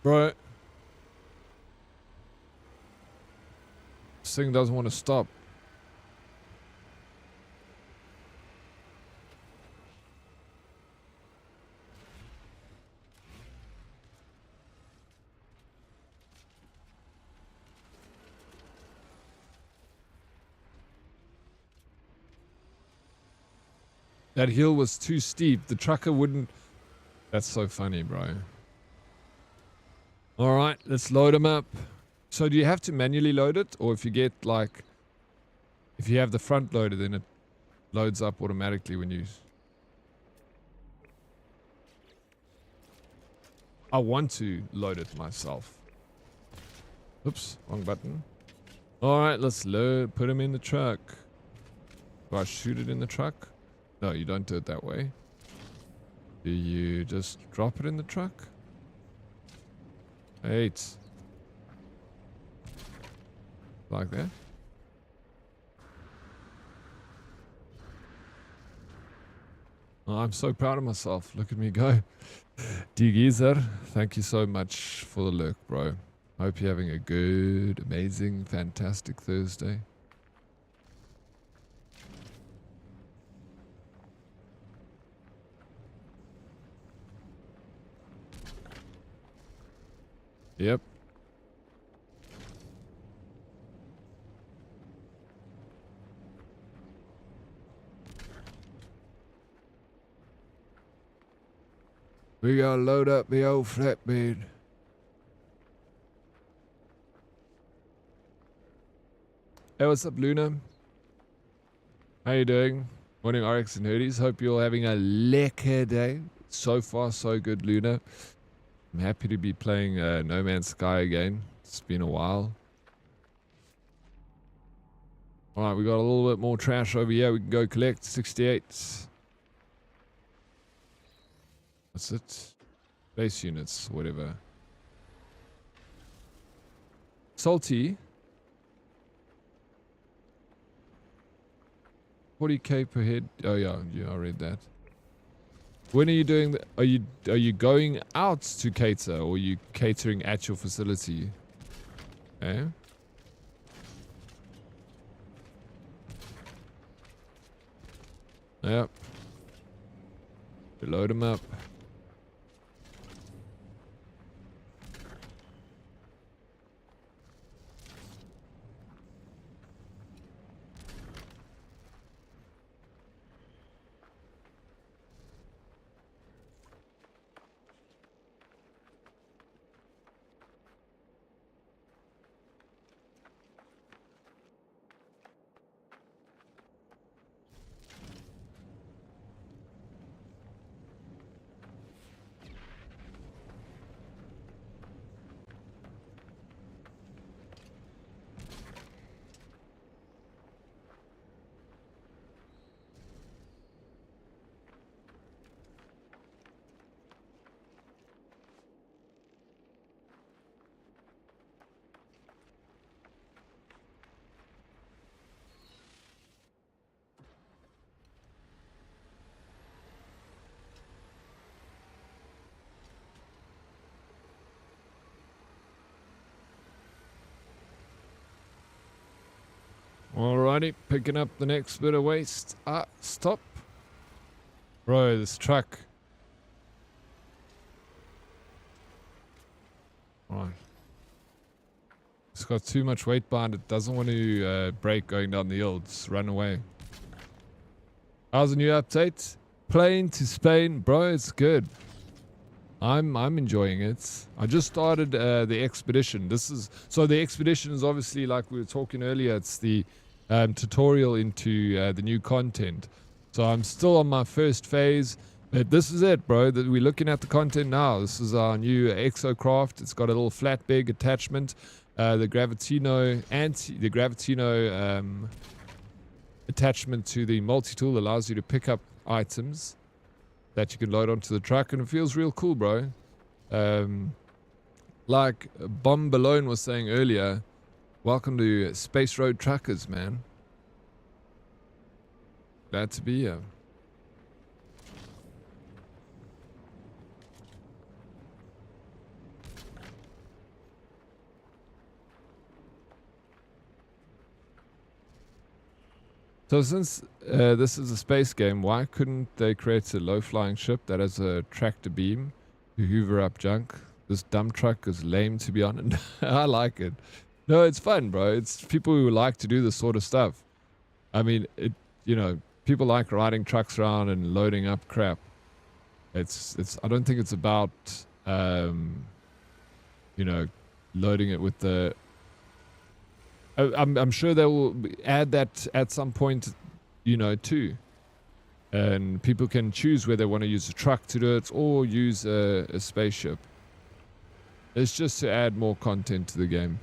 Bro. This thing doesn't want to stop. That hill was too steep. The trucker wouldn't... That's so funny, bro. Alright, let's load them up. So do you have to manually load it? Or if you get like... If you have the front loader, then it loads up automatically when you... I want to load it myself. Oops, wrong button. All right, let's load. Put him in the truck. Do I shoot it in the truck? No, you don't do it that way. Do you just drop it in the truck? 8. Like that. Oh, I'm so proud of myself. Look at me go. Geezer, thank you so much for the lurk, bro. Hope you're having a good, amazing, fantastic Thursday. Yep. We gotta load up the old flatbed. Hey, what's up, Luna? How you doing? Morning, Oryx and Hoodies. Hope you're having a lekker day. So far, so good, Luna. I'm happy to be playing No Man's Sky again. It's been a while. Alright, we got a little bit more trash over here. We can go collect 68. What's it? Base units, whatever. Salty. 40k per head. Oh yeah, I read that. When are you doing the, are you going out to cater, or are you catering at your facility? Eh? Yep. Load them up. Alrighty, picking up the next bit of waste. Stop. Bro, this truck. Alright. It's got too much weight behind it. Doesn't want to brake going down the hill. Just run away. How's the new update? Plane to Spain. Bro, it's good. I'm enjoying it. I just started the expedition. So the expedition is obviously, like we were talking earlier, it's the tutorial into the new content. So I'm still on my first phase, but this is it, bro. That we're looking at the content now. This is our new exocraft. It's got a little flat big attachment, the Gravitino attachment to the multi-tool allows you to pick up items that you can load onto the truck, and it feels real cool, bro. Like Bomb Balone was saying earlier, welcome to Space Road Truckers, man. Glad to be here. So since this is a space game, why couldn't they create a low-flying ship that has a tractor beam to hoover up junk? This dumb truck is lame, to be honest. I like it. No, it's fun, bro. It's people who like to do this sort of stuff. I mean, people like riding trucks around and loading up crap. It's. I don't think it's about, loading it with the. I'm sure they will add that at some point, too. And people can choose whether they want to use a truck to do it or use a spaceship. It's just to add more content to the game.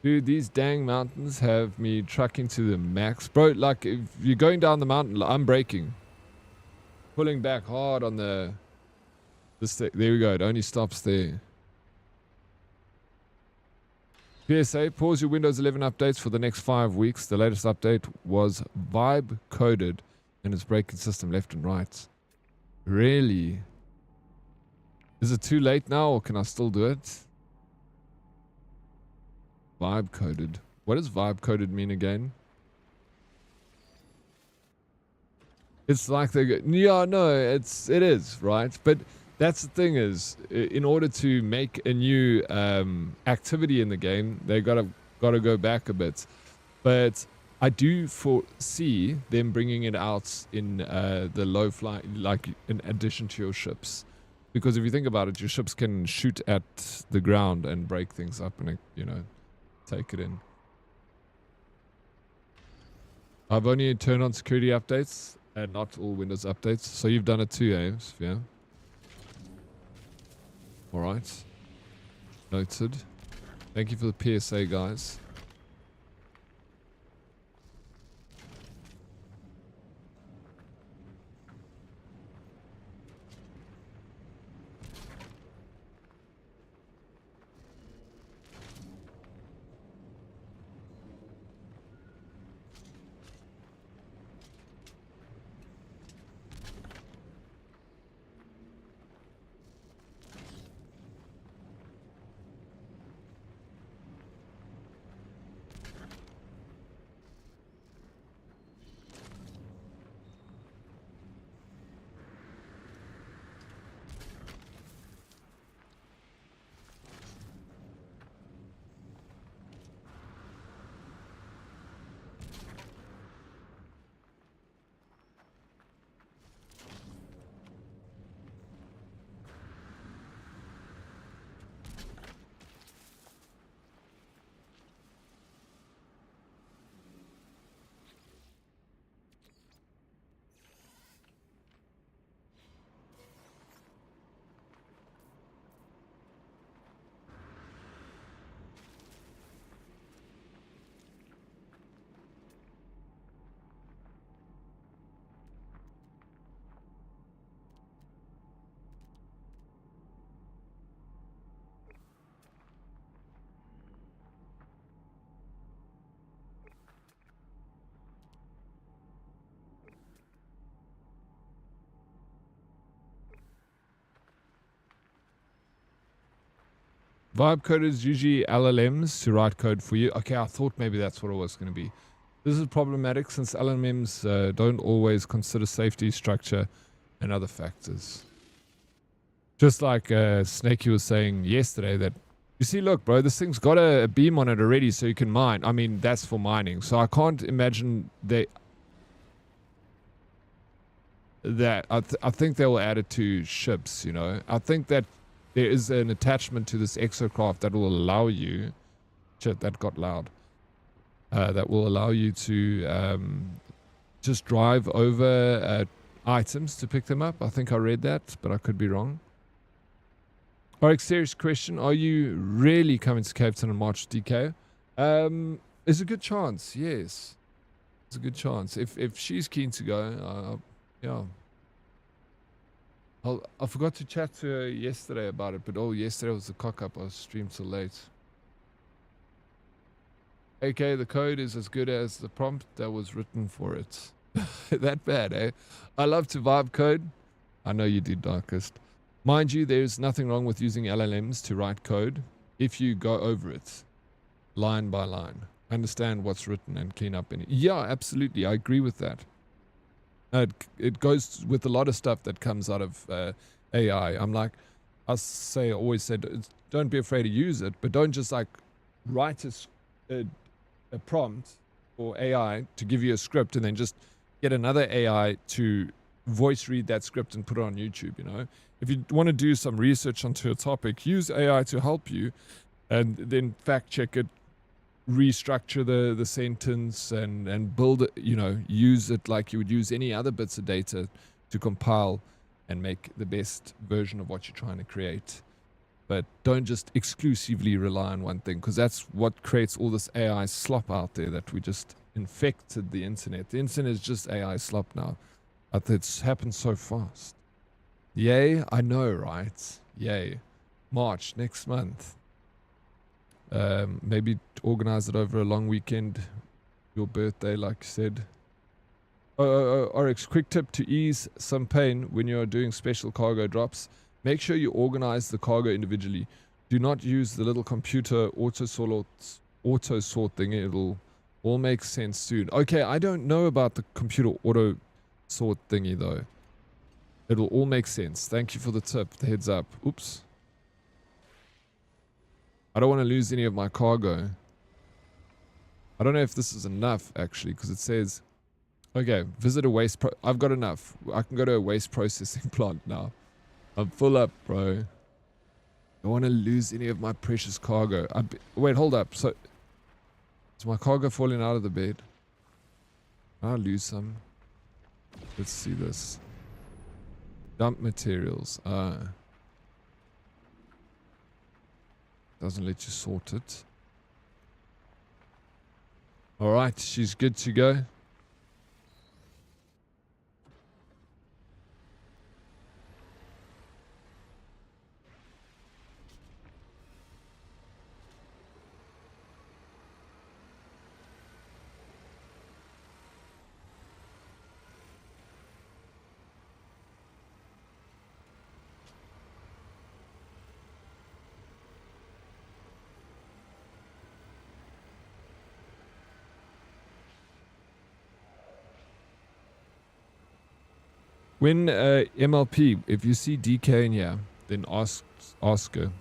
Dude, these dang mountains have me trucking to the max. Bro, like, if you're going down the mountain, I'm braking. Pulling back hard on the stick. There we go. It only stops there. PSA, pause your Windows 11 updates for the next 5 weeks. The latest update was vibe coded and it's breaking system left and right. Really? Is it too late now or can I still do it? Vibe coded. What does vibe coded mean again? It's like they go, yeah, no, it is, right? But that's the thing is, in order to make a new activity in the game, they gotta go back a bit. But I do foresee them bringing it out in the low flight, like in addition to your ships. Because if you think about it, your ships can shoot at the ground and break things up and, you know, take it in. I've only turned on security updates and not all Windows updates. So you've done it too, eh, Sophia? Alright. Noted. Thank you for the PSA, guys. Vibe code is usually LLMs to write code for you. Okay, I thought maybe that's what it was going to be. This is problematic since LLMs don't always consider safety, structure, and other factors. Just like Snakey was saying yesterday that, you see, look, bro, this thing's got a beam on it already so you can mine. I mean, that's for mining. So I can't imagine I think they will add it to ships, you know. I think that there is an attachment to this exocraft that will allow you, shit, that got loud, that will allow you to just drive over items to pick them up. I think I read that, but I could be wrong. Oryx, serious question. Are you really coming to Cape Town in March, DK? There's a good chance, yes. There's a good chance. If she's keen to go, yeah. I forgot to chat to her yesterday about it, but yesterday was the cock-up. I was streamed till late. Okay, the code is as good as the prompt that was written for it. That bad, eh? I love to vibe code. I know you did, Darkest. Mind you, there's nothing wrong with using LLMs to write code if you go over it line by line. Understand what's written and clean up any. Yeah, absolutely. I agree with that. It goes with a lot of stuff that comes out of AI. I'm like, always said, don't be afraid to use it, but don't just like write a prompt for AI to give you a script and then just get another AI to voice read that script and put it on YouTube, you know. If you want to do some research onto a topic, use AI to help you and then fact check it, restructure the sentence and build it, you know, use it like you would use any other bits of data to compile and make the best version of what you're trying to create. but don't just exclusively rely on one thing, because that's what creates all this AI slop out there that we just infected the internet. The internet is just AI slop now. But it's happened so fast. Yay, I know, right? Yay. March, next month. Maybe organize it over a long weekend. Your birthday, like you said. Oryx, quick tip to ease some pain when you're doing special cargo drops. Make sure you organize the cargo individually. Do not use the little computer auto sort thing. It'll all make sense soon. Okay, I don't know about the computer auto sort thingy though. It'll all make sense. Thank you for the tip, the heads up. Oops. I don't want to lose any of my cargo. I don't know if this is enough actually, because it says, okay, visit a waste I've got enough. I can go to a waste processing plant now. I'm full up, bro. I don't want to lose any of my precious cargo. Wait, hold up. So, is my cargo falling out of the bed? I'll lose some. Let's see this. Dump materials. Doesn't let you sort it. Alright, she's good to go. When MLP, if you see DK in here, then ask her.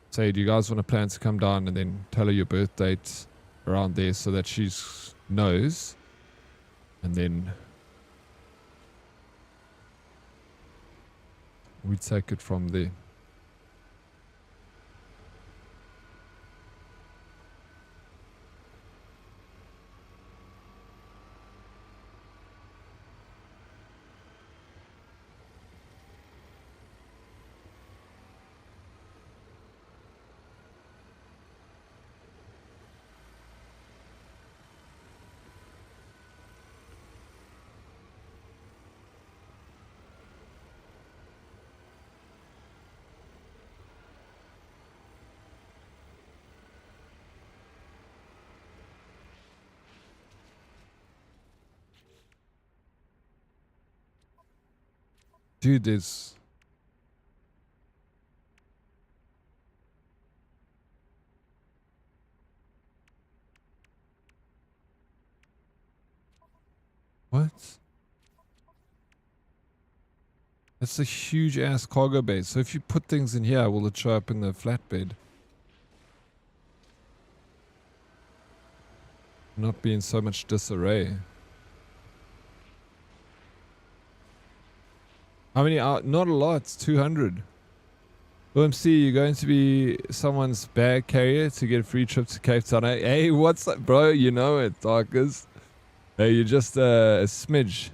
Say, do you guys want to plan to come down, and then tell her your birth date around there so that she knows. And then we take it from there. Dude, there's... What? That's a huge ass cargo bay. So if you put things in here, will it show up in the flatbed? Not be in so much disarray. How many out? Not a lot. It's 200. OMC, you're going to be someone's bag carrier to get a free trip to Cape Town. Hey, what's up, bro? You know it, Darkers. Hey, you're just a smidge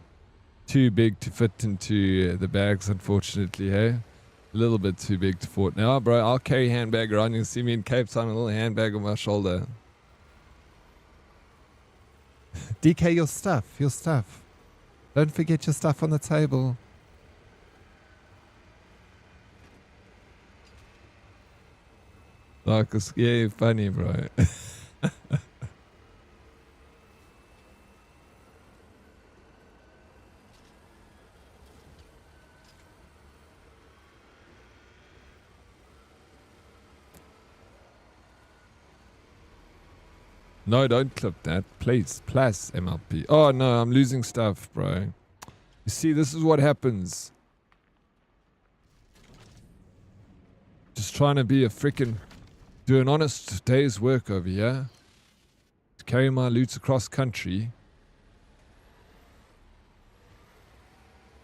too big to fit into the bags, unfortunately, hey? A little bit too big to fit. Now, bro, I'll carry a handbag around. You'll see me in Cape Town, a little handbag on my shoulder. DK, your stuff, your stuff. Don't forget your stuff on the table. Like, yeah, funny, bro. No, don't clip that. Please, plus MLP. Oh, no, I'm losing stuff, bro. You see, this is what happens. Just trying to be a freaking... Do an honest day's work over here. To carry my loot across country.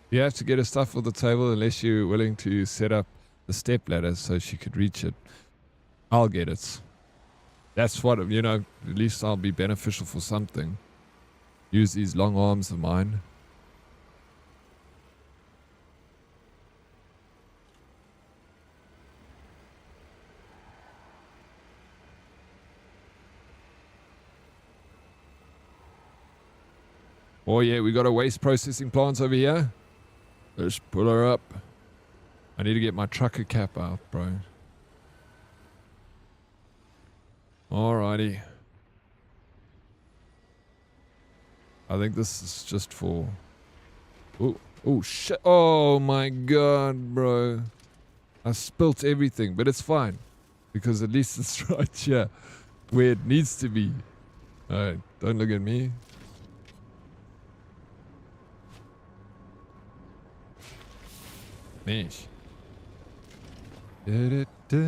You have to get her stuff on the table unless you're willing to set up the step ladder so she could reach it. I'll get it. That's what, you know, at least I'll be beneficial for something. Use these long arms of mine. Oh yeah, we got a waste processing plant over here. Let's pull her up. I need to get my trucker cap out, bro. Alrighty. I think this is just for... Oh shit. Oh my god, bro. I spilt everything, but it's fine. Because at least it's right here. Where it needs to be. Alright, don't look at me. Nice. Da-da-da.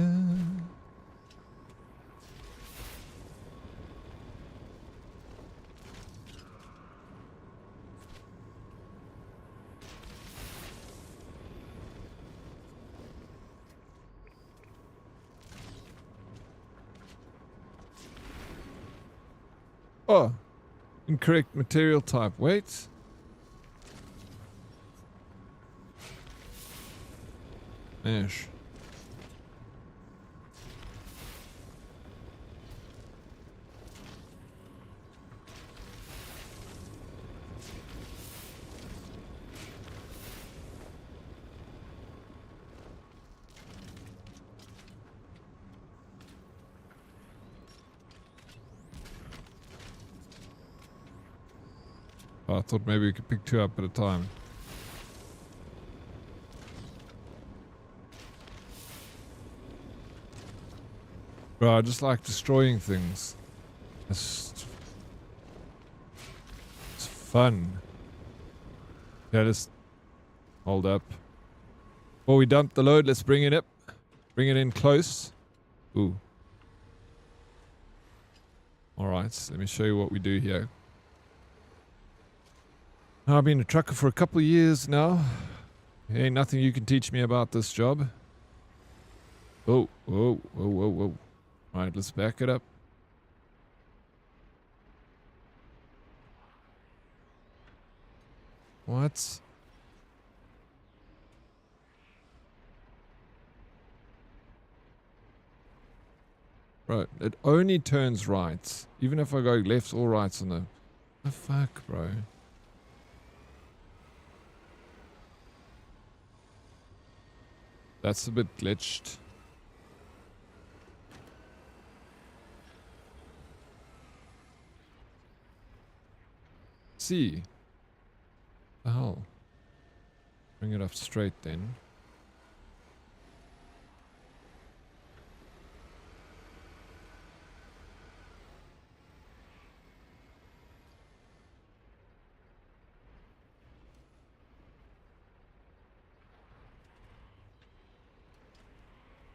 Oh, incorrect material type. Wait. Ash. Oh, I thought maybe we could pick 2 up at a time. Bro, I just like destroying things. It's fun. Yeah, just hold up. Before we dump the load, let's bring it up. Bring it in close. Ooh. Alright, let me show you what we do here. I've been a trucker for a couple of years now. Ain't nothing you can teach me about this job. Oh, whoa, whoa, whoa, whoa. Alright, let's back it up. What? Bro, it only turns right. Even if I go left or right on the... The fuck, bro? That's a bit glitched. See. The hell? Bring it up straight then.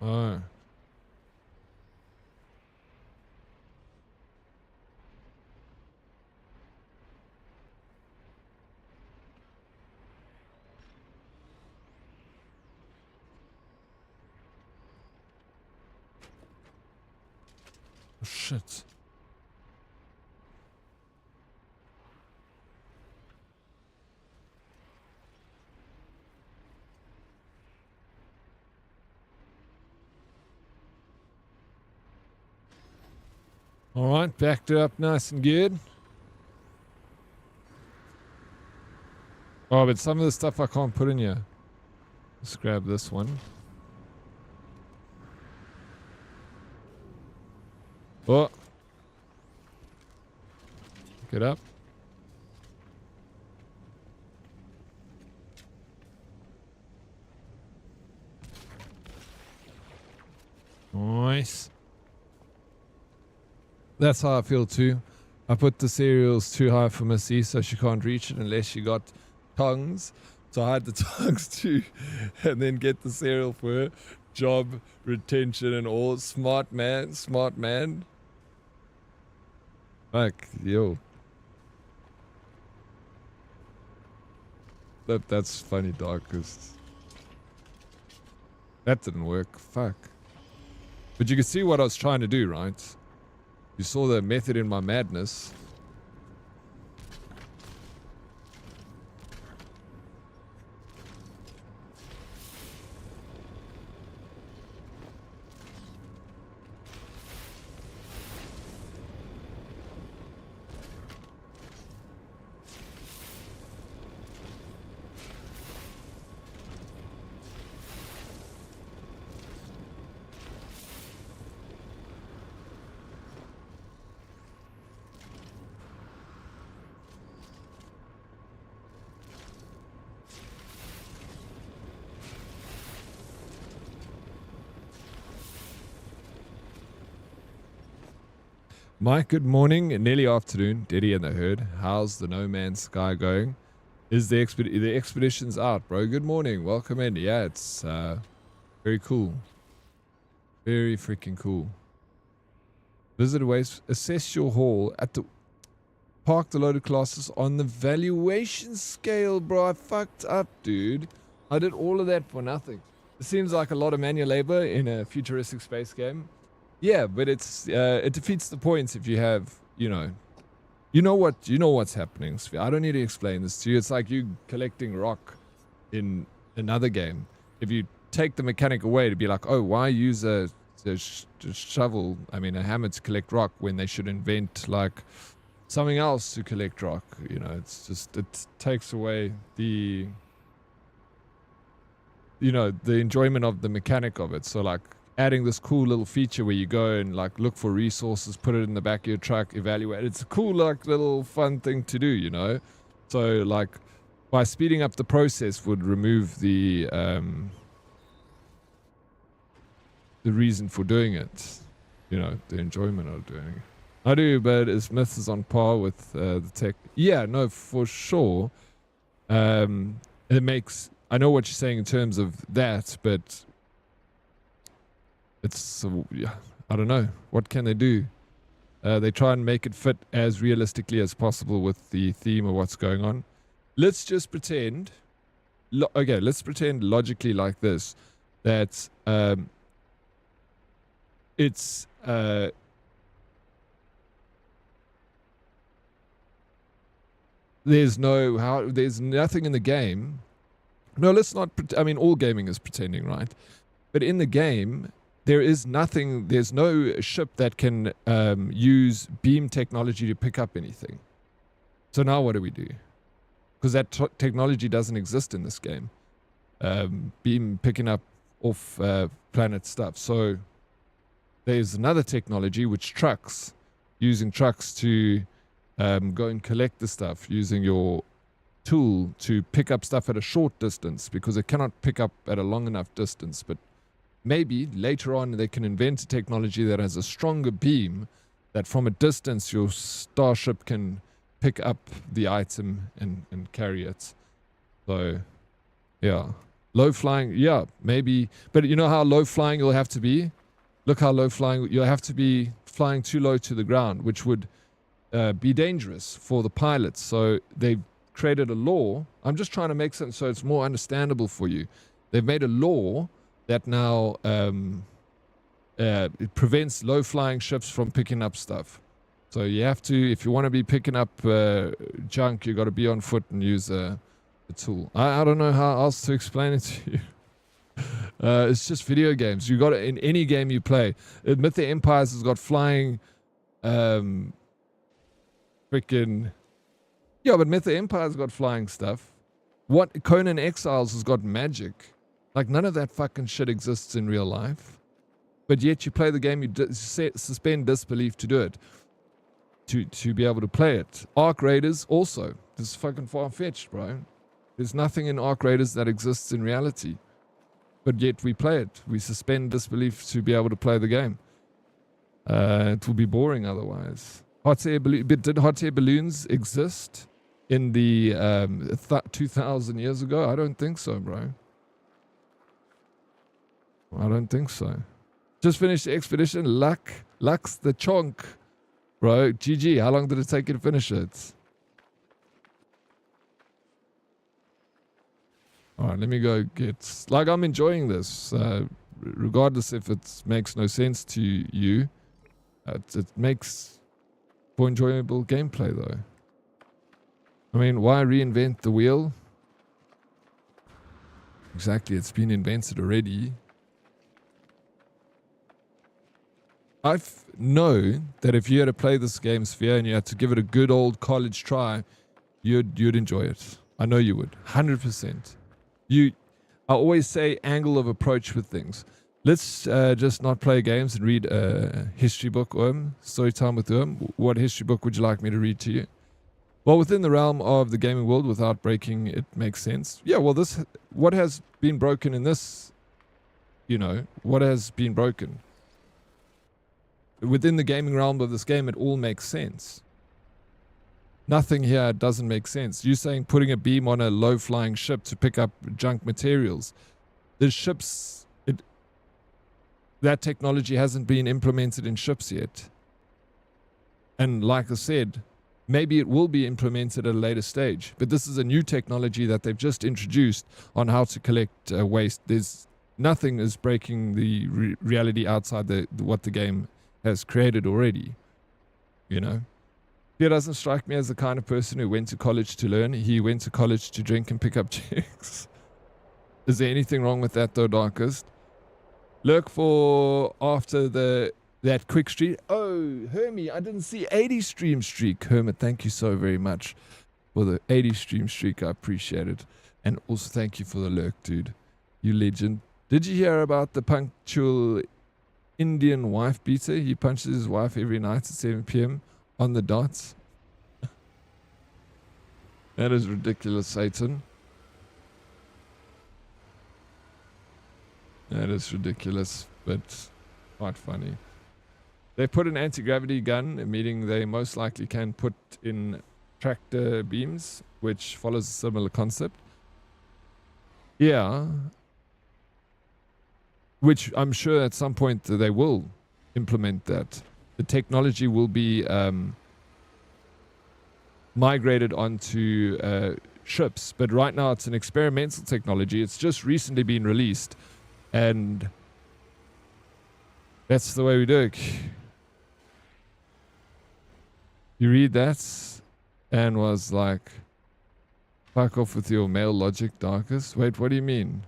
Oh. Oh shit. Alright, backed it up nice and good. Oh, but some of the stuff I can't put in here. Let's grab this one. Oh. Pick it up. Nice. That's how I feel too. I put the cereals too high for Missy, so she can't reach it unless she got tongs. So I had the tongs too, and then get the cereal for her. Job, retention, and all. Smart man, smart man. Fuck, yo. That's funny, dog, because that didn't work. Fuck. But you can see what I was trying to do, right? You saw the method in my madness. Mike, good morning, nearly afternoon. Diddy and the herd. How's the No Man's Sky going? Is the expedition's out, bro? Good morning. Welcome in. Yeah, it's very cool. Very freaking cool. Visit aways. Assess your haul at the park. The loaded classes on the valuation scale, bro. I fucked up, dude. I did all of that for nothing. It seems like a lot of manual labor in a futuristic space game. Yeah, but it's it defeats the points if you have, you know what's happening. I don't need to explain this to you. It's like you collecting rock in another game. If you take the mechanic away to be like, oh, why use a shovel, I mean a hammer to collect rock when they should invent like something else to collect rock? You know, it's just, it takes away the, you know, the enjoyment of the mechanic of it. So like adding this cool little feature where you go and like look for resources, put it in the back of your truck, evaluate. It's a cool like little fun thing to do, you know. So like by speeding up the process would remove the reason for doing it, you know, the enjoyment of doing it. I do, but his myth is on par with the tech. Yeah, no, for sure. It makes, I know what you're saying in terms of that, but it's, yeah, I don't know. What can they do? They try and make it fit as realistically as possible with the theme of what's going on. Let's just pretend, okay, let's pretend logically like this, that it's there's nothing in the game. No, let's not, I mean, all gaming is pretending, right? But in the game, there is nothing, there's no ship that can use beam technology to pick up anything. So now what do we do? Because that technology doesn't exist in this game. Beam picking up off planet stuff. So there's another technology, which trucks, using trucks to go and collect the stuff, using your tool to pick up stuff at a short distance, because it cannot pick up at a long enough distance. But maybe later on they can invent a technology that has a stronger beam that from a distance your Starship can pick up the item and carry it. So, yeah. Low flying, yeah, maybe. But you know how low flying you'll have to be? Look how low flying, you'll have to be flying too low to the ground, which would be dangerous for the pilots. So they've created a law. I'm just trying to make sense so it's more understandable for you. They've made a law that now it prevents low flying ships from picking up stuff. So you have to, if you want to be picking up junk, you got to be on foot and use a tool. I don't know how else to explain it to you. It's just video games. You got it in any game you play. Myth the Empires has got flying, freaking, yeah. But Myth the Empire's got flying stuff. What Conan Exiles has got magic. Like none of that fucking shit exists in real life. But yet you play the game, you suspend disbelief to do it. To be able to play it. Arc Raiders also. This is fucking far-fetched, bro. There's nothing in Arc Raiders that exists in reality. But yet we play it. We suspend disbelief to be able to play the game. It will be boring otherwise. Did hot air balloons exist in the 2,000 years ago? I don't think so, bro. I don't think so. Just finished the expedition. Lux the chonk. Bro, GG. How long did it take you to finish it? Alright, let me go get... Like, I'm enjoying this. Regardless if it makes no sense to you. It makes for enjoyable gameplay, though. I mean, why reinvent the wheel? Exactly, it's been invented already. I know that if you had to play this game, Sphere, and you had to give it a good old college try, you'd enjoy it. I know you would. 100%. I always say angle of approach with things. Let's just not play games and read a history book, story time with What history book would you like me to read to you? Well, within the realm of the gaming world, without breaking, it makes sense. Yeah, well, what has been broken in this, what has been broken? within the gaming realm of this game, it all makes sense. Nothing here doesn't make sense. You're saying putting a beam on a low-flying ship to pick up junk materials. The ships, that technology hasn't been implemented in ships yet. And like I said, maybe it will be implemented at a later stage. But this is a new technology that they've just introduced on how to collect waste. There's nothing is breaking the reality outside what the game has created already. You know? He doesn't strike me as the kind of person who went to college to learn. He went to college to drink and pick up chicks. Is there anything wrong with that though, Darkest? Look for after that quick streak. Oh, Hermie, I didn't see 80 stream streak. Hermit, thank you so very much for the 80 stream streak. I appreciate it. And also thank you for the lurk, dude. You legend. Did you hear about the punctual Indian wife beater? He punches his wife every night at 7 p.m. on the dots. That is ridiculous, Satan. That is ridiculous, but quite funny. They put an anti-gravity gun, meaning they most likely can put in tractor beams, which follows a similar concept. Yeah. Which I'm sure at some point they will implement that. The technology will be migrated onto ships, but right now it's an experimental technology. It's just recently been released, and that's the way we do it. You read that and was like, fuck off with your male logic, Darkest. Wait, what do you mean?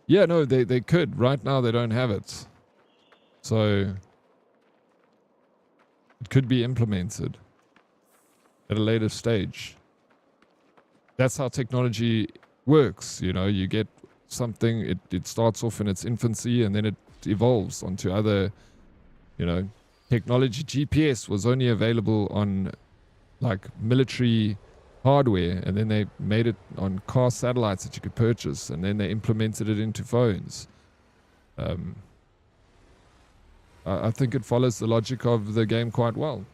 Yeah, no, they could. Right now they don't have it. So it could be implemented at a later stage. That's how technology works. You know, you get something, it starts off in its infancy and then it evolves onto other, you know, technology. GPS was only available on like military hardware, and then they made it on car satellites that you could purchase, and then they implemented it into phones. I think it follows the logic of the game quite well.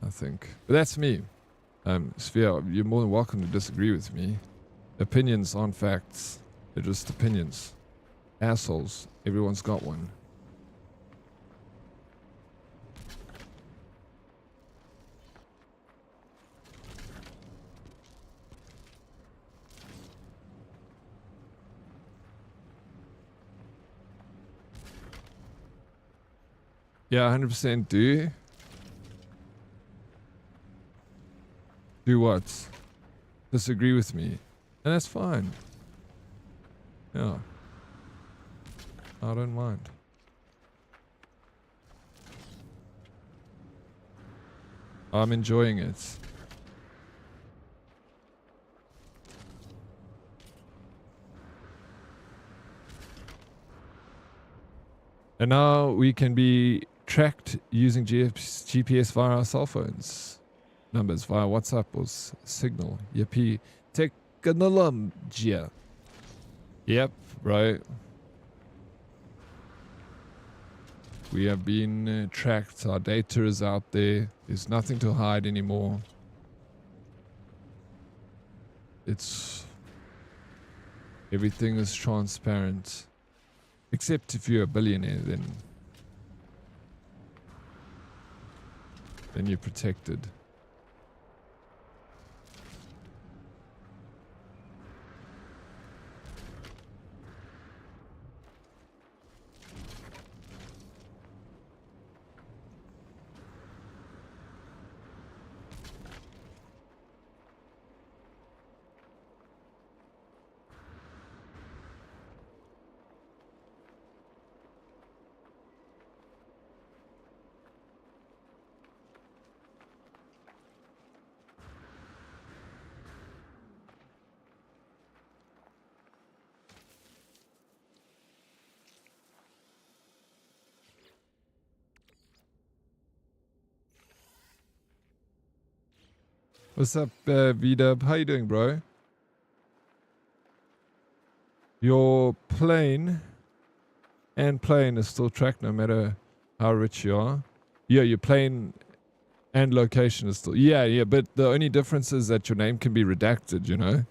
I think. But that's me. Sphere, you're more than welcome to disagree with me. Opinions aren't facts. They're just opinions. Assholes. Everyone's got one. Yeah, 100% do. Do what? Disagree with me. And that's fine. Yeah. I don't mind. I'm enjoying it. And now we can be tracked using GPS via our cell phones. Numbers via WhatsApp or Signal. Yippee. Technology. Yep, right. We have been tracked. Our data is out there. There's nothing to hide anymore. Everything is transparent. Except if you're a billionaire, then you're protected. What's up, V-Dub? How you doing, bro? Your plane and plane is still tracked no matter how rich you are. Yeah, your plane and location is still... Yeah, but the only difference is that your name can be redacted, you know?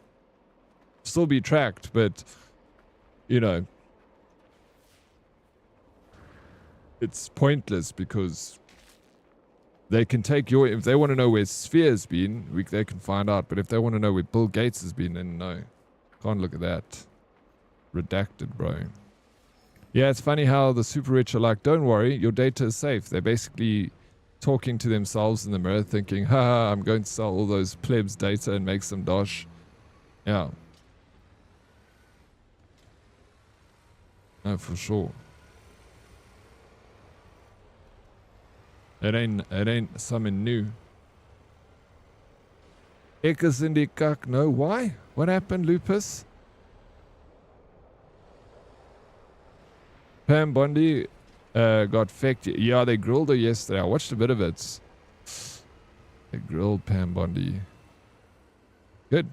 Still be tracked, but, you know, it's pointless because they can take your... If they want to know where Sphere's been, they can find out. But if they want to know where Bill Gates has been, then no. Can't look at that. Redacted, bro. Yeah, it's funny how the super rich are like, don't worry, your data is safe. They're basically talking to themselves in the mirror thinking, haha, I'm going to sell all those plebs data and make some dosh. Yeah. No, for sure. It ain't something new. Ekas in the kak, no, why? What happened, Lupus? Pam Bondi got fecked. Yeah, they grilled her yesterday. I watched a bit of it. They grilled Pam Bondi. Good.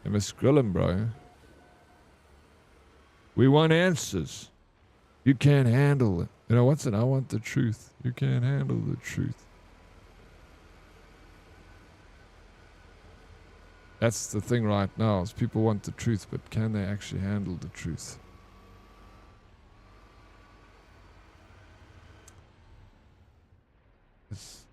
They must grill him, bro. We want answers. You can't handle it. You know, what's it? I want the truth. You can't handle the truth. That's the thing right now, is people want the truth, but can they actually handle the truth? It's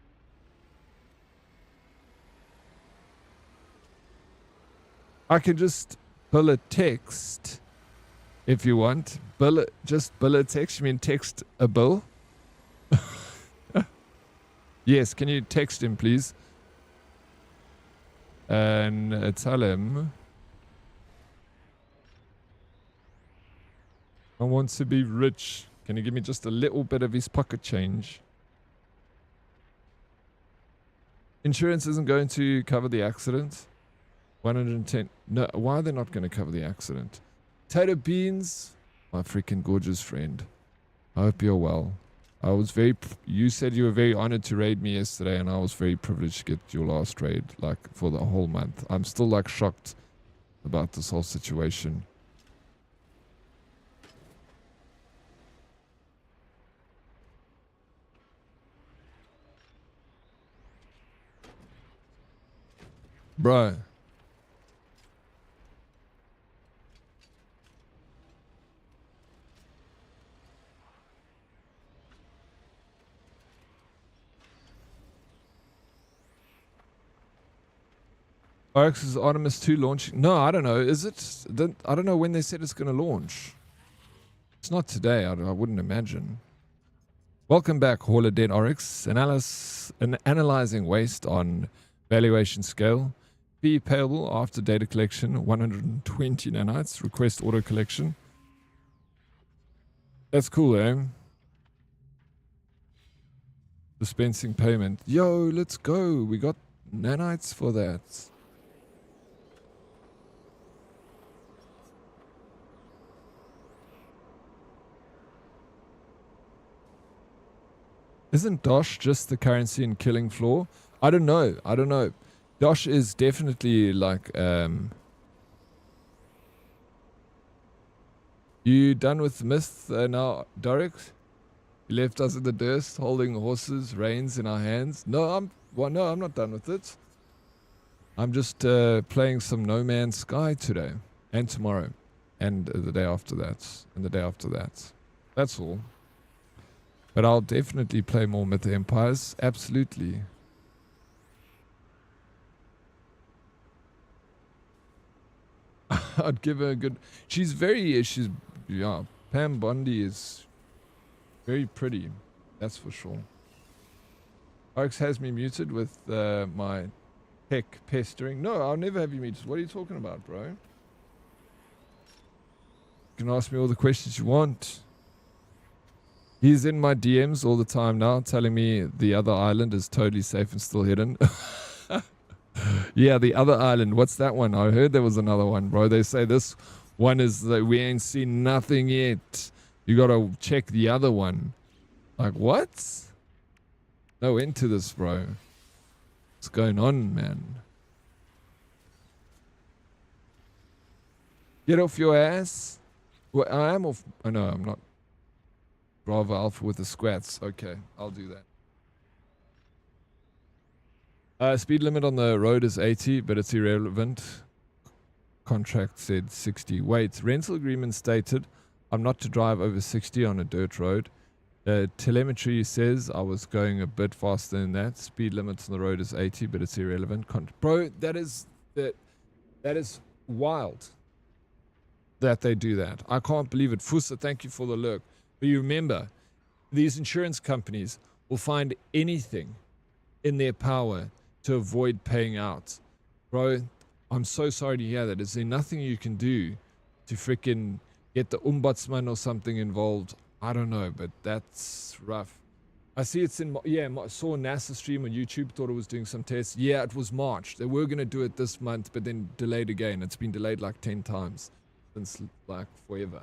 I can just bullet text if you want. Just bullet text. You mean text a bill? Yes, can you text him, please? And tell him I want to be rich. Can you give me just a little bit of his pocket change? Insurance isn't going to cover the accident. 110. No, why are they not going to cover the accident? Tato Beans, my freaking gorgeous friend. I hope you're well. I was you said you were very honored to raid me yesterday, and I was very privileged to get your last raid, like, for the whole month. I'm still, like, shocked about this whole situation. Bro. Oryx is Artemis 2 launching? No, I don't know. Is it? I don't know when they said it's going to launch. It's not today, I wouldn't imagine. Welcome back, Hauler Dead Oryx. Analyzing waste on valuation scale. Fee payable after data collection, 120 nanites. Request auto collection. That's cool, eh? Dispensing payment. Yo, let's go. We got nanites for that. Isn't Dosh just the currency in Killing Floor? I don't know. Dosh is definitely like, you done with myth now, Oryx? You left us in the dust, holding horses' reins in our hands. No, I'm not done with it. I'm just playing some No Man's Sky today, and tomorrow, and the day after that, and the day after that. That's all. But I'll definitely play more Myth Empires. Absolutely. I'd give her a good... yeah, Pam Bondi is very pretty. That's for sure. Oryx has me muted with my tech pestering. No, I'll never have you muted. What are you talking about, bro? You can ask me all the questions you want. He's in my DMs all the time now, telling me the other island is totally safe and still hidden. Yeah, the other island. What's that one? I heard there was another one, bro. They say this one is that we ain't seen nothing yet. You gotta check the other one. Like, what? No end to this, bro. What's going on, man? Get off your ass. Well, I am off. Oh, no, I'm not. Bravo Alpha with the squats. Okay, I'll do that. Speed limit on the road is 80, but it's irrelevant. Contract said 60. Wait, rental agreement stated I'm not to drive over 60 on a dirt road. Telemetry says I was going a bit faster than that. Speed limits on the road is 80, but it's irrelevant. Bro, that is wild that they do that. I can't believe it. Fusa, thank you for the look. But you remember, these insurance companies will find anything in their power to avoid paying out. Bro, I'm so sorry to hear that. Is there nothing you can do to freaking get the ombudsman or something involved? I don't know, but that's rough. I see it's in, yeah, I saw a NASA stream on YouTube, thought it was doing some tests. Yeah, it was March. They were going to do it this month, but then delayed again. It's been delayed like 10 times since like forever.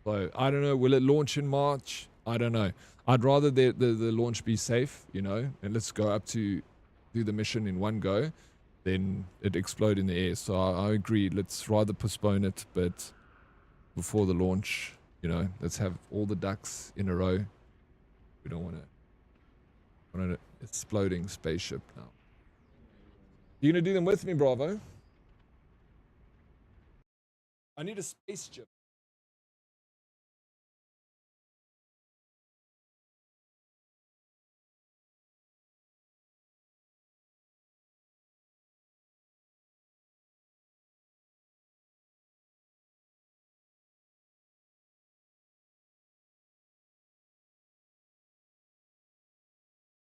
So I don't know, will it launch in March? I don't know. I'd rather the launch be safe, you know, and let's go up to do the mission in one go, then it explode in the air. So I agree, let's rather postpone it, but before the launch, you know, let's have all the ducks in a row. We don't want an exploding spaceship now. You gonna do them with me, Bravo? I need a spaceship.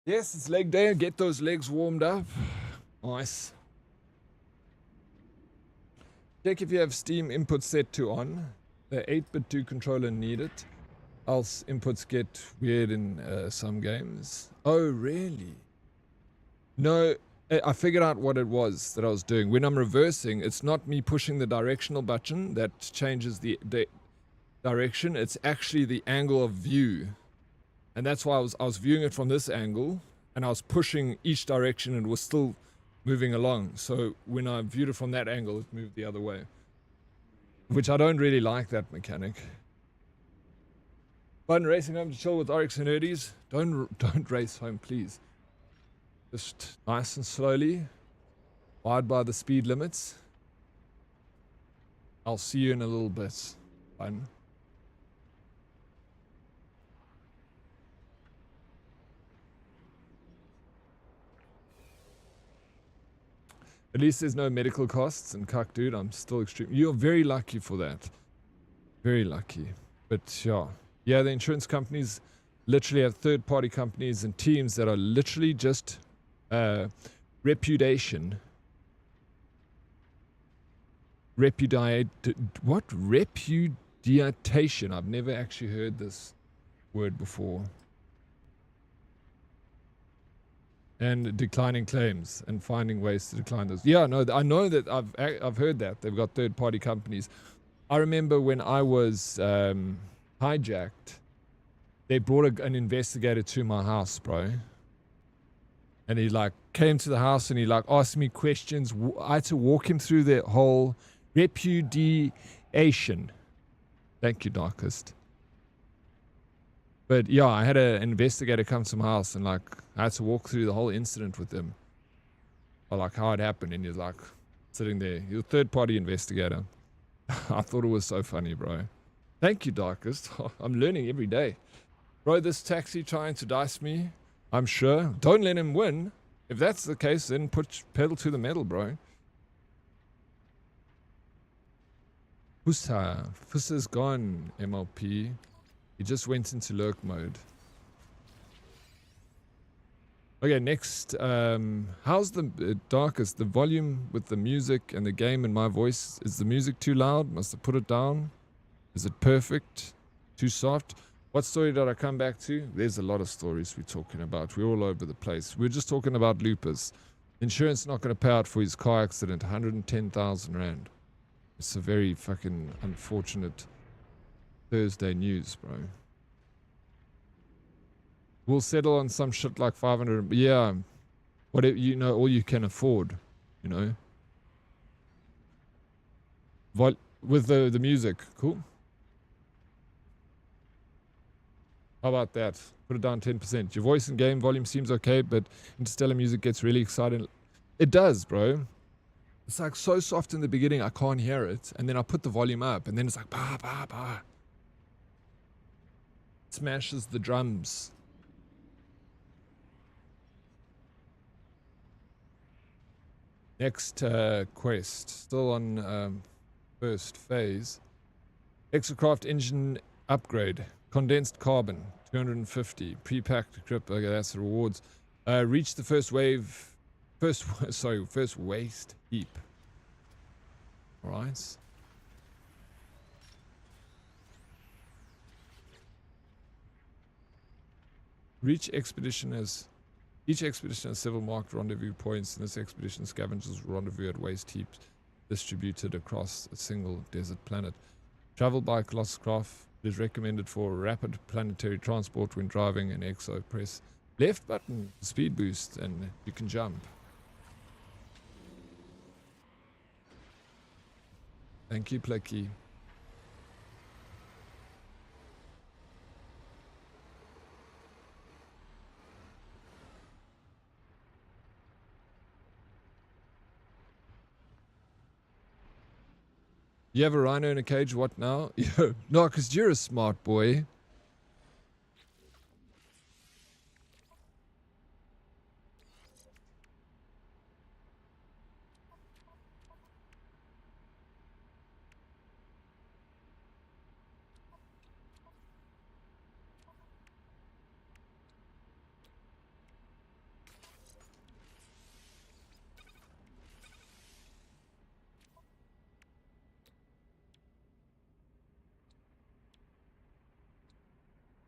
Yes, it's leg day. Get those legs warmed up. Nice. Check if you have Steam input set to on. The 8-bit 2 controller needed. Else inputs get weird in some games. Oh, really? No, I figured out what it was that I was doing. When I'm reversing, it's not me pushing the directional button that changes the direction. It's actually the angle of view. And that's why I was viewing it from this angle, and I was pushing each direction and it was still moving along. So when I viewed it from that angle, it moved the other way. Which I don't really like that mechanic. Fun racing home to chill with Oryx and Nerdies. Don't race home, please. Just nice and slowly. Abide by the speed limits. I'll see you in a little bit. Fun. At least there's no medical costs, and cuck, dude, I'm still extreme. You're very lucky for that. Very lucky. But yeah, the insurance companies literally have third-party companies and teams that are literally just repudiation. What? Repudiation. I've never actually heard this word before. And declining claims and finding ways to decline those. Yeah, no, I know that I've heard that. They've got third-party companies. I remember when I was hijacked, they brought an investigator to my house, bro. And he like came to the house and he like asked me questions. I had to walk him through the whole repudiation. Thank you, Darkest. But yeah, I had an investigator come to my house and like I had to walk through the whole incident with him. Or like how it happened, and he's like sitting there. He's a third-party investigator. I thought it was so funny, bro. Thank you, Darkest. I'm learning every day. Bro, this taxi trying to dice me, I'm sure. Don't let him win. If that's the case, then put pedal to the metal, bro. Fusa's gone, MLP. He just went into lurk mode. Okay, next. How's the Darkest? The volume with the music and the game and my voice. Is the music too loud? Must I put it down? Is it perfect? Too soft? What story did I come back to? There's a lot of stories we're talking about. We're all over the place. We're just talking about Lupus. Insurance not going to pay out for his car accident. 110,000 Rand. It's a very fucking unfortunate Thursday news, bro. We'll settle on some shit like 500. Yeah. whatever, you know, all you can afford, you know. With the music, cool. How about that? Put it down 10%. Your voice and game volume seems okay, but interstellar music gets really exciting. It does, bro. It's like so soft in the beginning, I can't hear it. And then I put the volume up, and then it's like, bah, bah, bah. It smashes the drums. Next quest. Still on first phase. Exocraft engine upgrade. Condensed carbon. 250. Pre-packed grip. Okay, that's the rewards. Reach the first waste heap. Alright. Each expedition has several marked rendezvous points, and this expedition scavenges rendezvous at waste heaps distributed across a single desert planet. Travel by Colossus craft is recommended for rapid planetary transport when driving an exo. Press left button, speed boost, and you can jump. Thank you, Plucky. You have a rhino in a cage, what now? No, because you're a smart boy.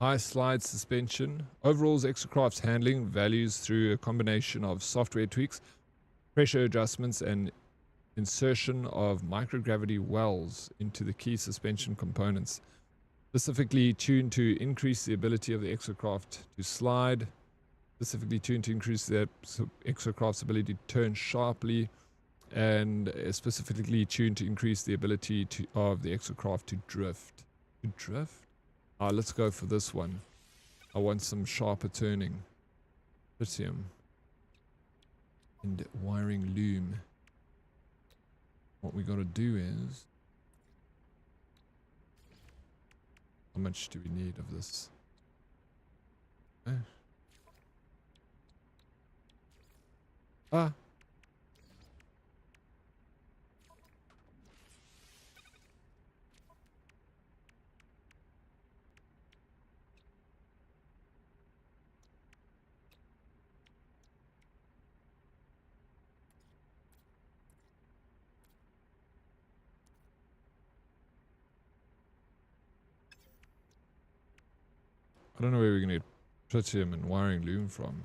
High slide suspension. Overalls exocraft's handling values through a combination of software tweaks, pressure adjustments, and insertion of microgravity wells into the key suspension components, specifically tuned to increase the ability of the exocraft to slide, specifically tuned to increase the exocraft's ability to turn sharply, and specifically tuned to increase the ability of the exocraft to drift. To drift? Let's go for this one. I want some sharper turning. Lithium. And wiring loom. What we gotta do is... How much do we need of this? Okay. Ah! I don't know where we're gonna get tritium and wiring loom from.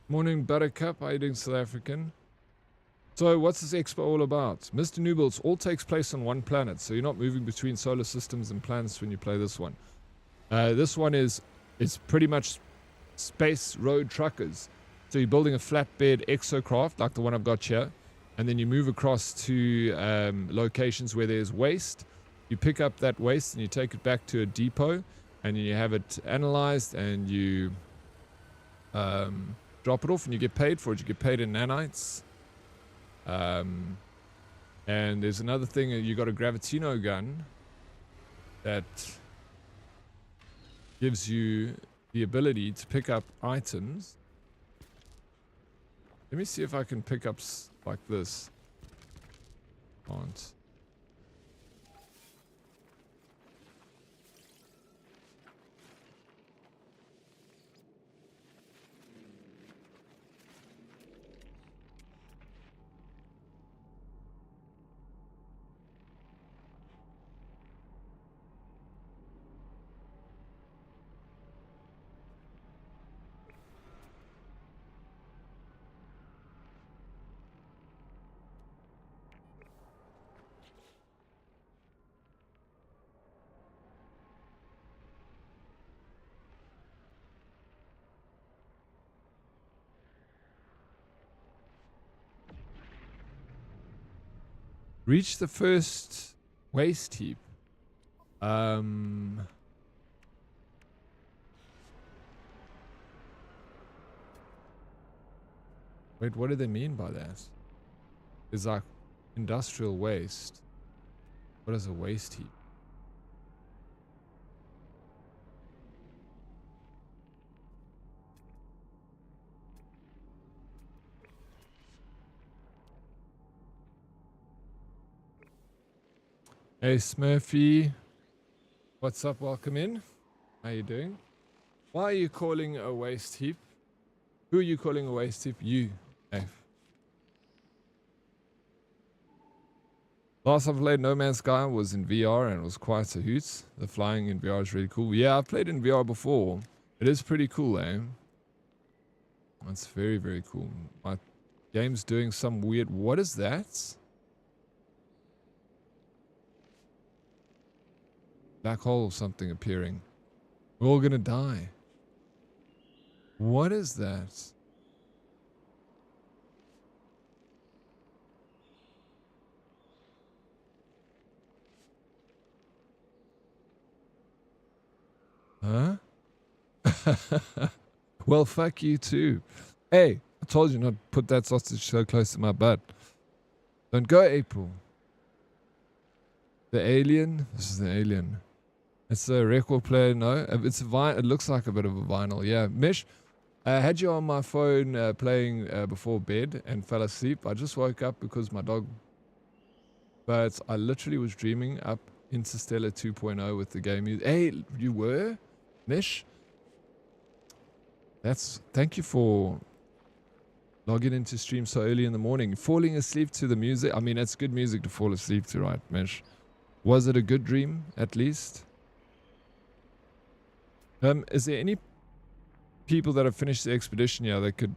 Morning, Buttercup. How are you doing, South African? So, what's this expo all about? Mr. Newbills, all takes place on one planet, so you're not moving between solar systems and planets when you play this one. This one is pretty much space road truckers. So you're building a flatbed exocraft, like the one I've got here, and then you move across to locations where there's waste. You pick up that waste and you take it back to a depot, and you have it analyzed, and you drop it off, and you get paid for it. You get paid in nanites. And there's another thing, you got a Gravitino gun that gives you the ability to pick up items. Let me see if I can pick up like this. Can't. Reach the first waste heap. Wait, what do they mean by that? It's like industrial waste. What is a waste heap? Hey Smurfy, what's up? Welcome in. How you doing? Why are you calling a waste heap? Who are you calling a waste heap? You, Dave. Last time I played No Man's Sky was in VR and it was quite a hoot. The flying in VR is really cool. Yeah, I've played in VR before. It is pretty cool, eh? That's very, very cool. My game's doing some weird... What is that? Black hole or something appearing. We're all gonna die. What is that? Huh? Well, fuck you too. Hey, I told you not to put that sausage so close to my butt. Don't go, April. The alien? This is the alien. It's a record player, no? It's a vinyl. It looks like a bit of a vinyl. Yeah, Mish, I had you on my phone playing before bed and fell asleep. I just woke up because my dog... But I literally was dreaming up Interstellar 2.0 with the game. Hey, you were? Mish? Thank you for logging into stream so early in the morning. Falling asleep to the music. I mean, it's good music to fall asleep to, right, Mish? Was it a good dream, at least? Is there any people that have finished the expedition here that could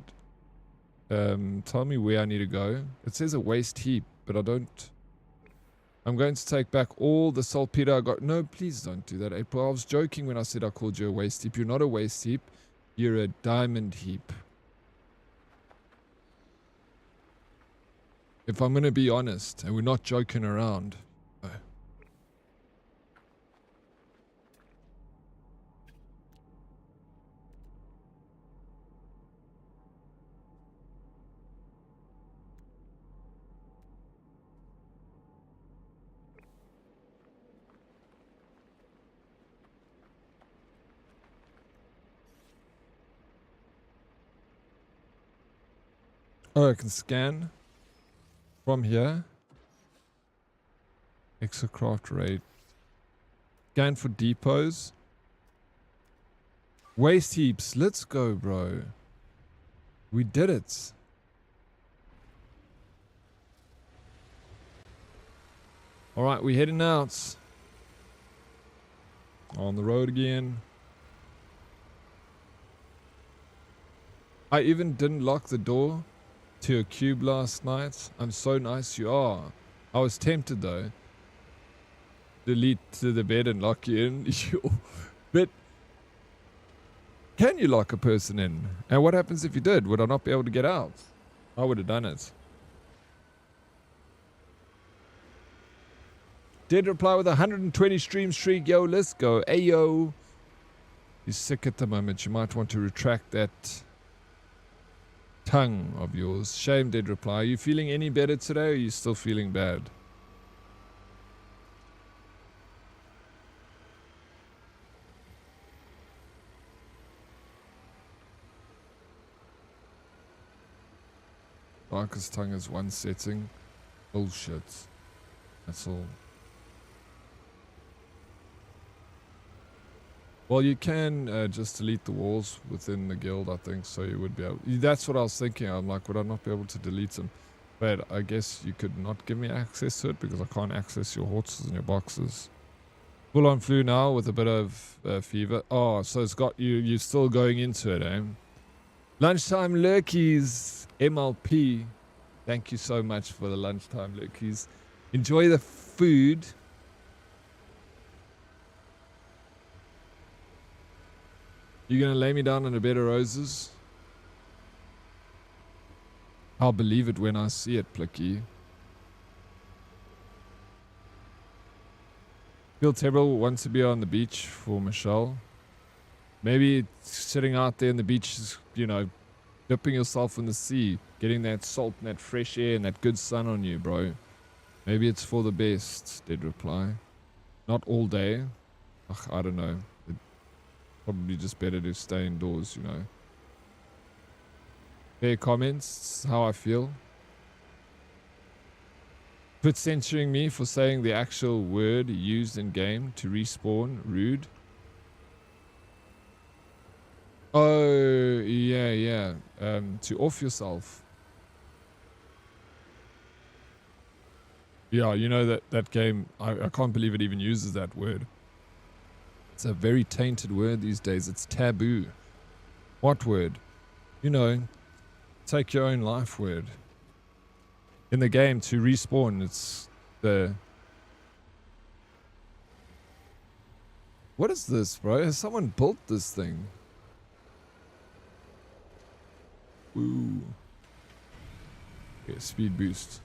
tell me where I need to go? It says a waste heap, but I don't... I'm going to take back all the saltpeter I got. No, please don't do that, April. I was joking when I said I called you a waste heap. You're not a waste heap. You're a diamond heap. If I'm going to be honest, and we're not joking around. Oh, I can scan from here. Exocraft rate. Scan for depots. Waste heaps. Let's go, bro. We did it. Alright, we're heading out. On the road again. I even didn't lock the door to a cube last night. I'm so nice you are. I was tempted though. Delete to the bed and lock you in. But can you lock a person in? And what happens if you did? Would I not be able to get out? I would have done it. Did reply with 120 stream streak. Yo, let's go. Ayo. He's sick at the moment. You might want to retract that. tongue of yours. Shame, Dead reply. Are you feeling any better today, or are you still feeling bad? Darkest tongue is one setting. Bullshit. That's all. Well, you can just delete the walls within the guild, I think, so you would be able... That's what I was thinking. I'm like, would I not be able to delete them? But I guess you could not give me access to it because I can't access your horses and your boxes. Full on flu now with a bit of fever. Oh, so it's got you... You're still going into it, eh? Lunchtime lurkies. MLP. Thank you so much for the lunchtime lurkies. Enjoy the food. You gonna lay me down on a bed of roses? I'll believe it when I see it, Plicky. Phil Tebble wants to be on the beach for Michelle. Maybe sitting out there on the beach, you know, dipping yourself in the sea, getting that salt and that fresh air and that good sun on you, bro. Maybe it's for the best, Did reply. Not all day. Ugh, I don't know. Probably just better to stay indoors, you know. Fair comments, how I feel. Quit censoring me for saying the actual word used in game to respawn. Rude. Oh, yeah. To off yourself. Yeah, you know that game, I can't believe it even uses that word. It's a very tainted word these days. It's taboo. What word? You know, take your own life word. In the game, to respawn, it's the... What is this, bro? Has someone built this thing? Ooh. Okay, speed boost.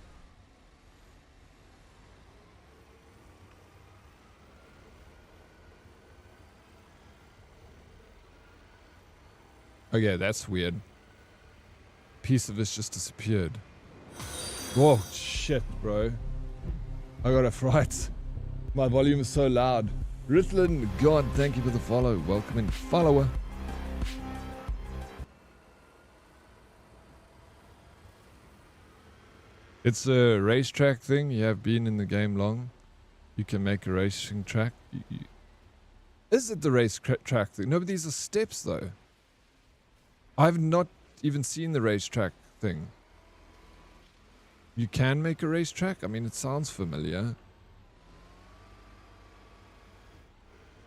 Okay, that's weird. Piece of this just disappeared. Whoa, shit, bro. I got a fright. My volume is so loud. Ritlin, God, thank you for the follow. Welcome in, follower. It's a racetrack thing. You have been in the game long. You can make a racing track. Is it the race track thing? No, but these are steps, though. I've not even seen the racetrack thing. You can make a racetrack? I mean, it sounds familiar.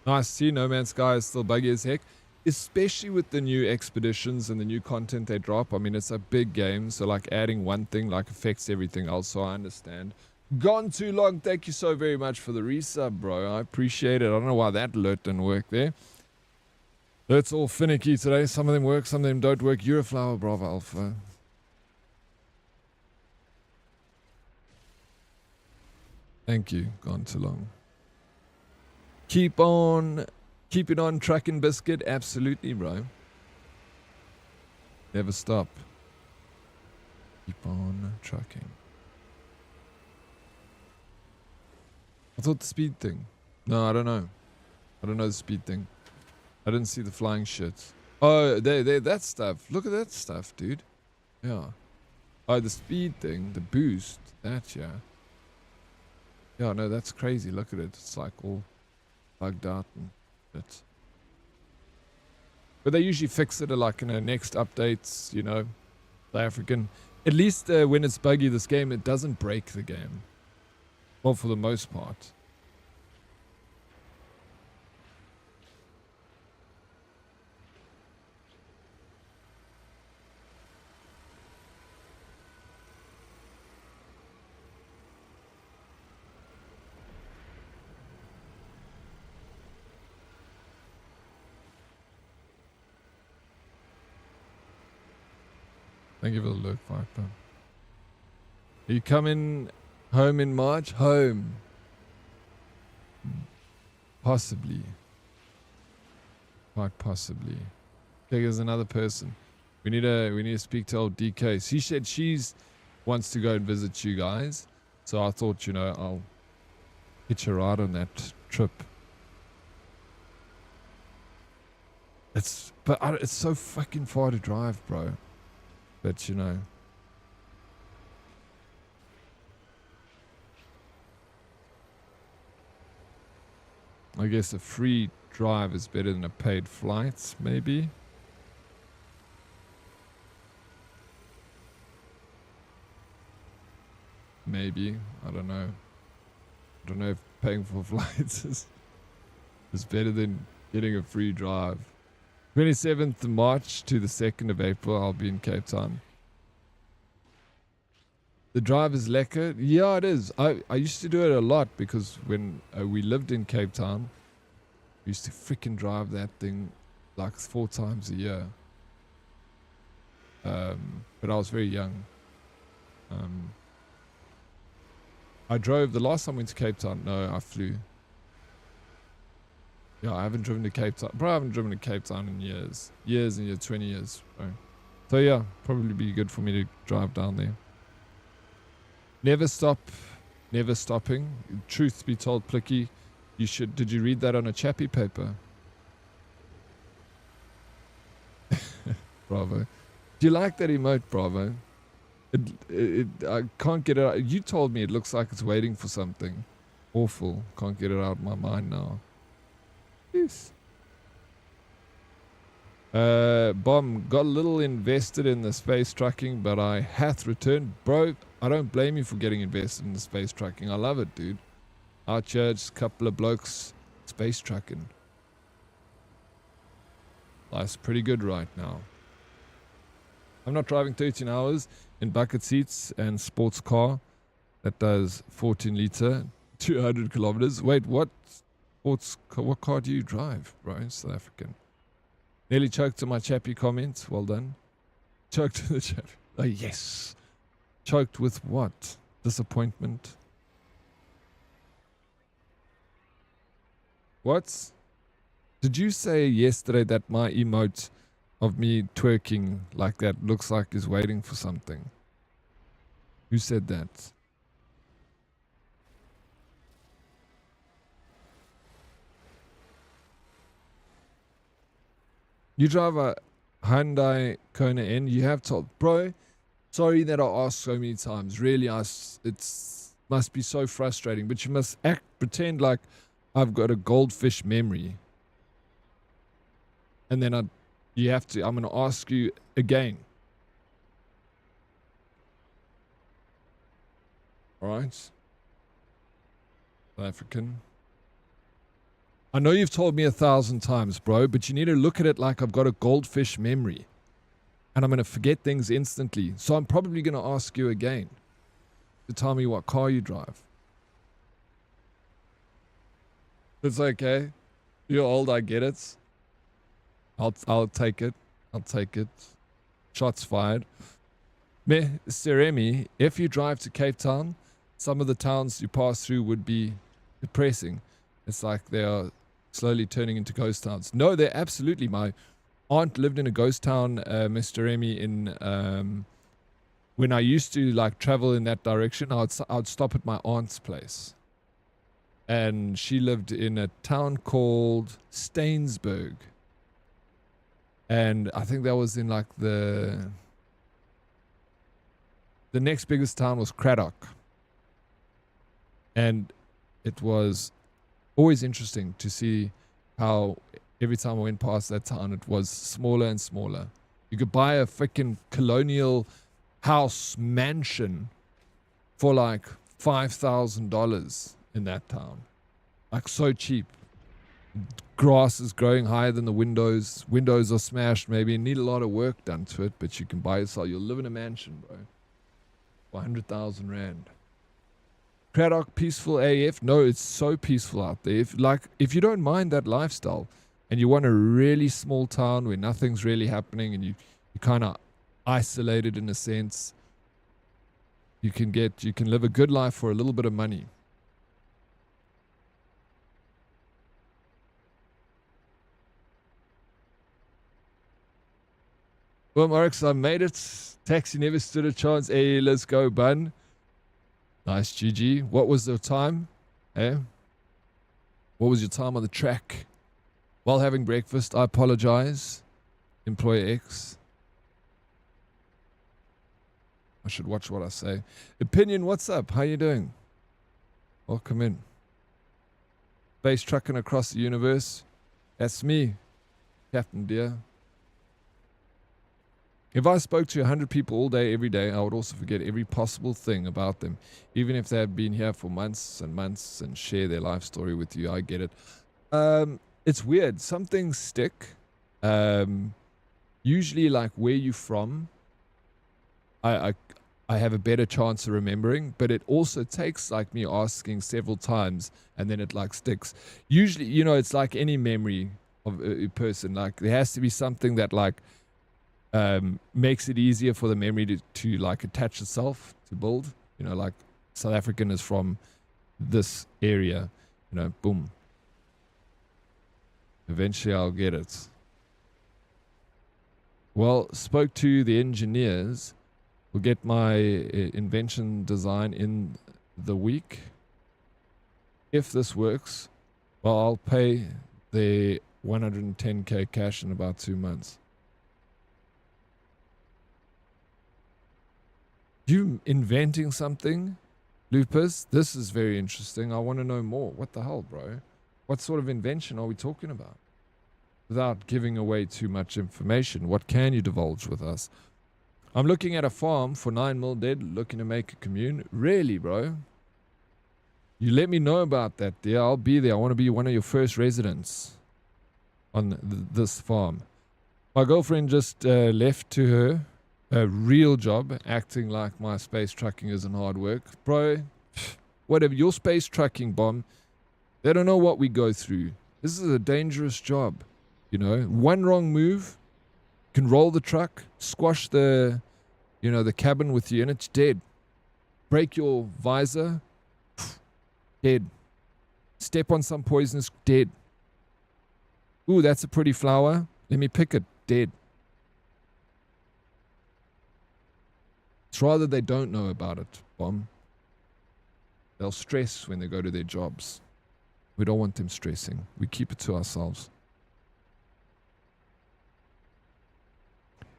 Nice to see No Man's Sky is still buggy as heck. Especially with the new expeditions and the new content they drop. I mean, it's a big game, so like adding one thing like affects everything else, so I understand. Gone too long. Thank you so very much for the resub, bro. I appreciate it. I don't know why that alert didn't work there. It's all finicky today. Some of them work, some of them don't work. Euroflower, Bravo Alpha. Thank you. Gone too long. Keep it on, trucking biscuit. Absolutely, bro. Never stop. Keep on trucking. I thought the speed thing. No, I don't know. I don't know the speed thing. I didn't see the flying shit. Oh, that stuff. Look at that stuff, dude. Yeah. Oh, the speed thing, the boost. That, yeah. Yeah, no, that's crazy. Look at it. It's like all bugged out and shit. But they usually fix it like in the next updates, you know. South African. At least when it's buggy, this game, it doesn't break the game. Well, for the most part. Thank you for the look, Viper. Are you coming home in March? Home. Possibly. Quite possibly. Okay, there's another person. We need to speak to old DK. She said she's wants to go and visit you guys. So I thought, you know, I'll hitch a ride on that trip. It's so fucking far to drive, bro. But you know, I guess a free drive is better than a paid flight, maybe. Maybe, I don't know. I don't know if paying for flights is better than getting a free drive. 27th of March to the 2nd of April, I'll be in Cape Town. The drive is lekker. Yeah, it is. I used to do it a lot because when we lived in Cape Town, we used to freaking drive that thing like 4 times a year. But I was very young. I drove the last time I went to Cape Town. No, I flew. Yeah, I haven't driven to Cape Town. Bro, I haven't driven to Cape Town in years. Years and years, 20 years. Bro. So yeah, probably be good for me to drive down there. Never stop, never stopping. Truth be told, Plicky, you should. Did you read that on a chappy paper? Bravo. Do you like that emote, Bravo? I can't get it out. You told me it looks like it's waiting for something. Awful. Can't get it out of my mind now. Yes. Bomb got a little invested in the space trucking, but I hath returned. Bro, I don't blame you for getting invested in the space trucking. I love it, dude. Out here, just a couple of blokes space trucking. Life's pretty good right now. I'm not driving 13 hours in bucket seats and sports car that does 14 liter, 200 kilometers. Wait, what car do you drive, bro? South African. Nearly choked to my chappy comment. Well done. Choked to the chappy. Oh, yes. Choked with what? Disappointment. What? Did you say yesterday that my emote of me twerking like that looks like is waiting for something? Who said that? You drive a Hyundai Kona N. You have told, bro. Sorry that I asked so many times. Really, it's must be so frustrating. But you must pretend like I've got a goldfish memory, and then you have to. I'm going to ask you again. All right, South African. I know you've told me 1,000 times, bro, but you need to look at it like I've got a goldfish memory. And I'm going to forget things instantly. So I'm probably going to ask you again to tell me what car you drive. It's okay. You're old, I get it. I'll take it. I'll take it. Shots fired. Seremi, if you drive to Cape Town, some of the towns you pass through would be depressing. It's like they are slowly turning into ghost towns. No, they're absolutely. My aunt lived in a ghost town, Mr. Remy, in when I used to like travel in that direction. I'd stop at my aunt's place, and she lived in a town called Stainsburg, and I think that was in like the next biggest town was Craddock, and it was always interesting to see how every time I went past that town, it was smaller and smaller. You could buy a freaking colonial house mansion for like $5,000 in that town. Like so cheap. Grass is growing higher than the windows. Windows are smashed maybe. Need a lot of work done to it, but you can buy yourself. You'll live in a mansion, bro. For 100,000 rand. Craddock, peaceful AF. No, it's so peaceful out there. If you don't mind that lifestyle, and you want a really small town where nothing's really happening, and you're kind of isolated in a sense, you can live a good life for a little bit of money. Well, Oryx, I made it. Taxi never stood a chance. Hey, let's go, bun. Nice, GG. What was the time? Eh? What was your time on the track? While having breakfast, I apologize. Employer X. I should watch what I say. Opinion, what's up? How you doing? Welcome in. Space trucking across the universe. That's me, Captain Deer. If I spoke to 100 people all day, every day, I would also forget every possible thing about them, even if they have been here for months and months and share their life story with you. I get it. It's weird. Some things stick. Usually, like where you're from, I have a better chance of remembering, but it also takes like me asking several times and then it like sticks. Usually, you know, it's like any memory of a person. Like there has to be something that like makes it easier for the memory to like attach itself to build, you know, like South African is from this area, you know, boom. Eventually I'll get it. Well, spoke to the engineers. We'll get my invention design in the week. If this works, well, I'll pay the 110k cash in about 2 months. You inventing something, Lupus? This is very interesting. I want to know more. What the hell, bro? What sort of invention are we talking about? Without giving away too much information, what can you divulge with us? I'm looking at a farm for 9 mil dead, looking to make a commune. Really, bro? You let me know about that, dear. I'll be there. I want to be one of your first residents on this farm. My girlfriend just left to her a real job, acting like my space trucking isn't hard work. Bro, whatever. Your space trucking bomb, they don't know what we go through. This is a dangerous job. You know, one wrong move can roll the truck, squash the, you know, the cabin with you in it's dead. Break your visor, dead. Step on some poisonous, dead. Ooh, that's a pretty flower. Let me pick it, dead. It's rather they don't know about it, bomb. They'll stress when they go to their jobs. We don't want them stressing. We keep it to ourselves.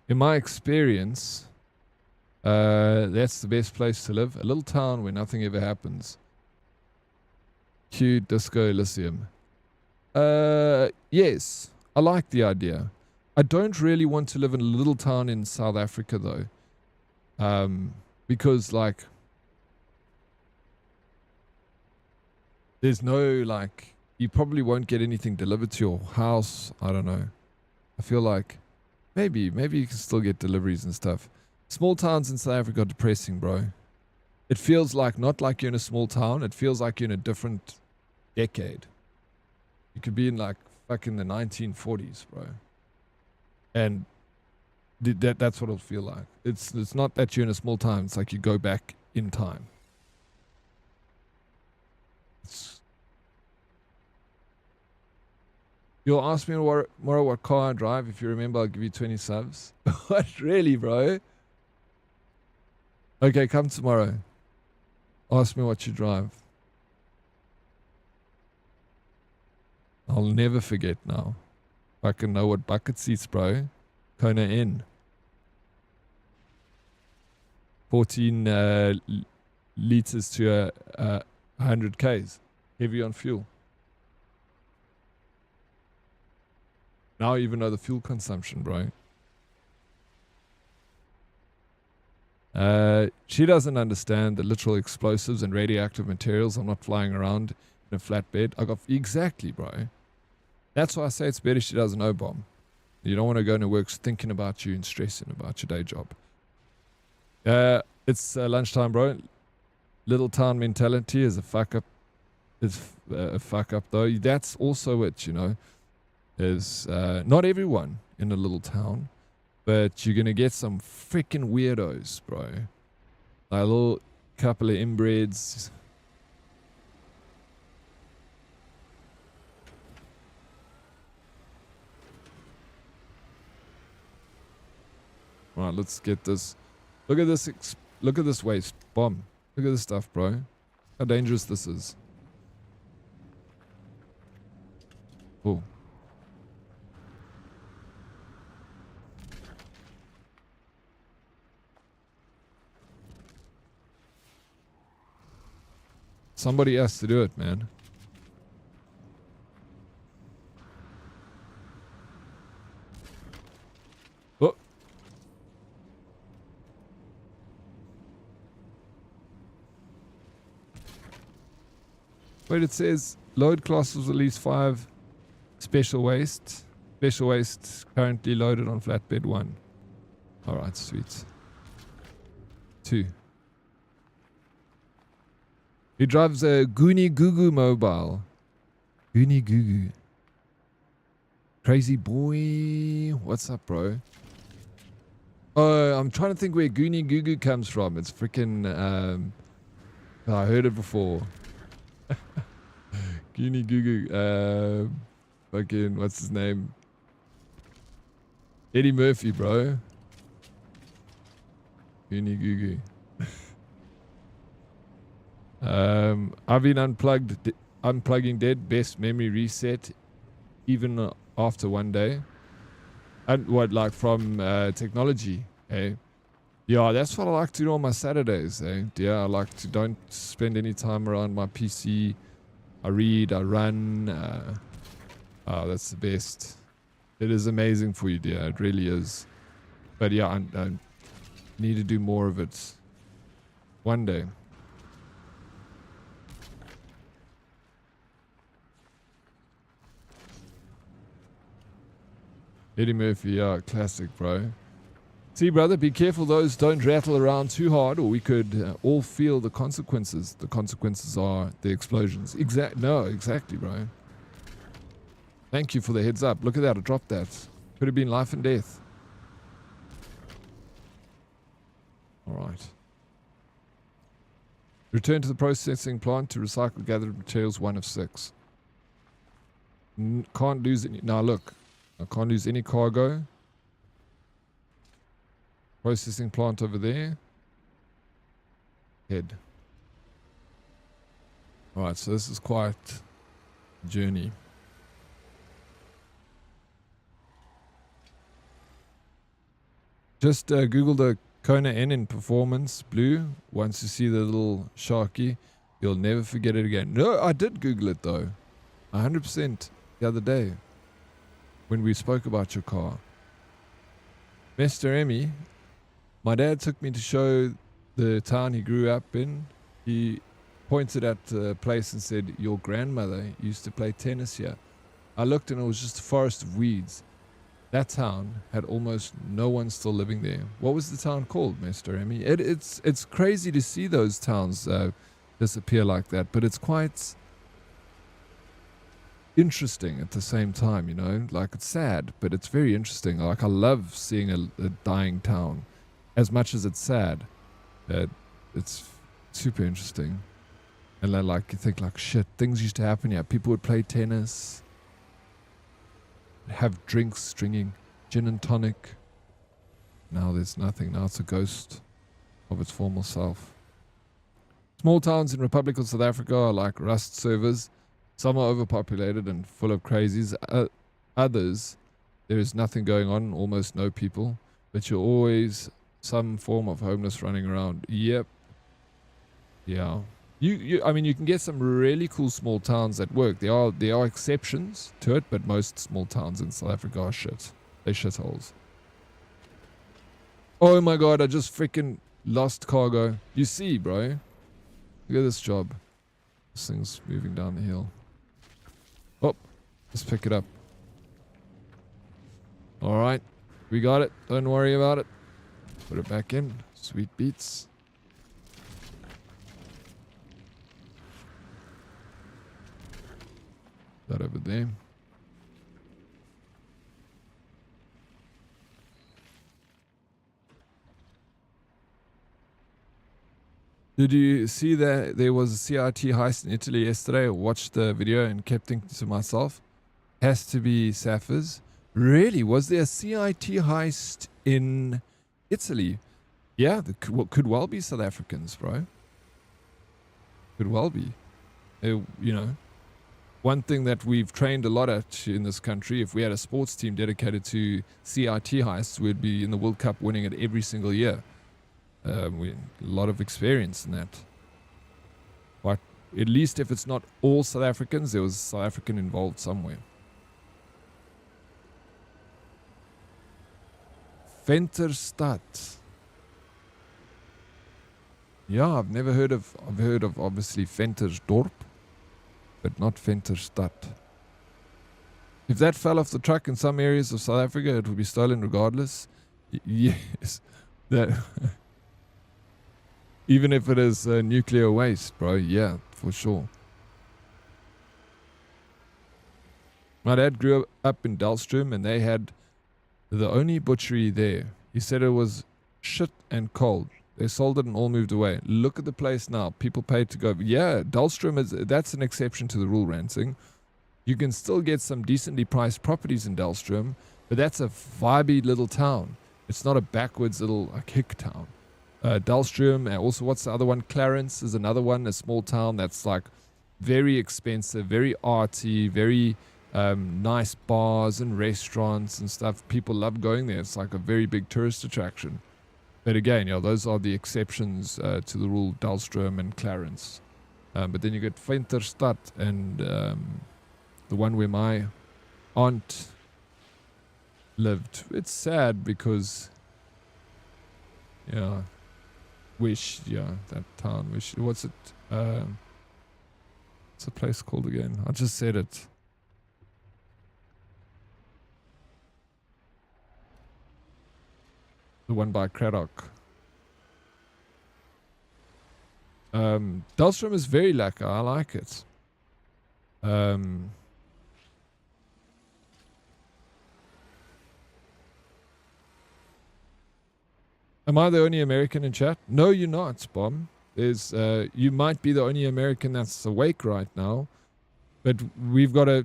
In my experience, that's the best place to live. A little town where nothing ever happens. Q Disco Elysium. Yes, I like the idea. I don't really want to live in a little town in South Africa though. Because like there's no like, you probably won't get anything delivered to your house. I don't know. I feel like maybe you can still get deliveries and stuff. Small towns in South Africa are depressing, bro. It feels like not like you're in a small town. It feels like you're in a different decade. You could be in like fucking the 1940s, bro. And that's what it'll feel like. It's not that you're in a small town. It's like you go back in time. You'll ask me tomorrow what car I drive. If you remember, I'll give you 20 subs. What? Really, bro? Okay, come tomorrow. Ask me what you drive. I'll never forget now. I can know what bucket seats, bro. Kona N. 14 liters to 100 Ks. Heavy on fuel. Now I even know the fuel consumption, bro. She doesn't understand the literal explosives and radioactive materials. I'm not flying around in a flatbed. I got exactly, bro. That's why I say it's better she doesn't know, bomb. You don't want to go into work thinking about you and stressing about your day job. It's lunchtime, bro. Little town mentality is a fuck up. It's a fuck up though. That's also it, you know. Is not everyone in a little town, but you're gonna get some freaking weirdos, bro. Like a little couple of inbreds. All right, let's get this. Look at this. Look at this waste bomb. Look at this stuff, bro. How dangerous this is. Oh. Somebody has to do it, man. Oh. Wait, it says load classes at least 5 special waste. Special waste currently loaded on flatbed 1. Alright, sweet. 2. He drives a Goonie Goo mobile. Goonie Goo. Crazy boy. What's up, bro? Oh, I'm trying to think where Goonie Goo comes from. It's freaking, I heard it before. Goonie Goo. Fucking, what's his name? Eddie Murphy, bro. Goonie Goo. I've been unplugging Dead, best memory reset, even after one day. And what, like from technology, eh? Yeah, that's what I like to do on my Saturdays, eh? Yeah, I like to don't spend any time around my PC. I read, I run. Oh, that's the best. It is amazing for you, dear. It really is. But yeah, I need to do more of it one day. Eddie Murphy, yeah, classic, bro. See, brother, be careful those don't rattle around too hard, or we could all feel the consequences. The consequences are the explosions. Exactly, bro. Thank you for the heads up. Look at that, I dropped that. Could have been life and death. Alright. Return to the processing plant to recycle gathered materials 1 of 6. Can't lose any. Now look. I can't lose any cargo. Processing plant over there. Head. Alright, so this is quite a journey. Just Google the Kona N in performance blue. Once you see the little sharky, you'll never forget it again. No, I did Google it though. 100% the other day. When we spoke about your car. Mr. Emmy, my dad took me to show the town he grew up in. He pointed at the place and said, your grandmother used to play tennis here. I looked and it was just a forest of weeds. That town had almost no one still living there. What was the town called, Mr. Emmy? It's crazy to see those towns disappear like that, but it's quite interesting at the same time, you know, like it's sad, but it's very interesting. Like I love seeing a dying town as much as it's sad. It's super interesting. And then like you think like shit, things used to happen here. People would play tennis, have drinks, drinking gin and tonic. Now there's nothing. Now it's a ghost of its former self. Small towns in Republic of South Africa are like Rust servers. Some are overpopulated and full of crazies. Others, there is nothing going on, almost no people, but you're always some form of homeless running around. Yep. Yeah. I mean, you can get some really cool small towns that work. There are exceptions to it, but most small towns in South Africa are shit. They're shitholes. Oh my god, I just freaking lost cargo. You see, bro? Look at this job. This thing's moving down the hill. Oh, let's pick it up. Alright, we got it. Don't worry about it. Put it back in. Sweet beats. That over there. Did you see that there was a CRT heist in Italy yesterday? I watched the video and kept thinking to myself, has to be Sapphirs. Really? Was there a CIT heist in Italy. Yeah, could well be South Africans, bro. Could well be. You know, one thing that we've trained a lot at in this country, if we had a sports team dedicated to CIT heists, we'd be in the World Cup winning it every single year. We a lot of experience in that. But at least if it's not all South Africans, there was South African involved somewhere. Venterstad. Yeah, I've heard of obviously Ventersdorp, but not Venterstad. If that fell off the truck in some areas of South Africa, it would be stolen regardless. Yes, that even if it is nuclear waste, bro. Yeah, for sure. My dad grew up in Dahlstrom, and they had the only butchery there. He said it was shit and cold. They sold it and all moved away. Look at the place now. People paid to go. Yeah, Dahlstrom that's an exception to the rule, Ransing. You can still get some decently priced properties in Dahlstrom, but that's a vibey little town. It's not a backwards little like hick town. Dahlstrom, and also what's the other one? Clarence is another one, a small town that's like very expensive, very arty, very nice bars and restaurants and stuff. People love going there. It's like a very big tourist attraction. But again, you know, those are the exceptions to the rule, Dahlstrom and Clarence. But then you get Venterstad and the one where my aunt lived. It's sad because, yeah, that town, what's it? What's the place called again? I just said it. The one by Craddock. Dahlstrom is very lekker. I like it. Am I the only American in chat? No, you're not, Bomb. There's you might be the only American that's awake right now, but we've got a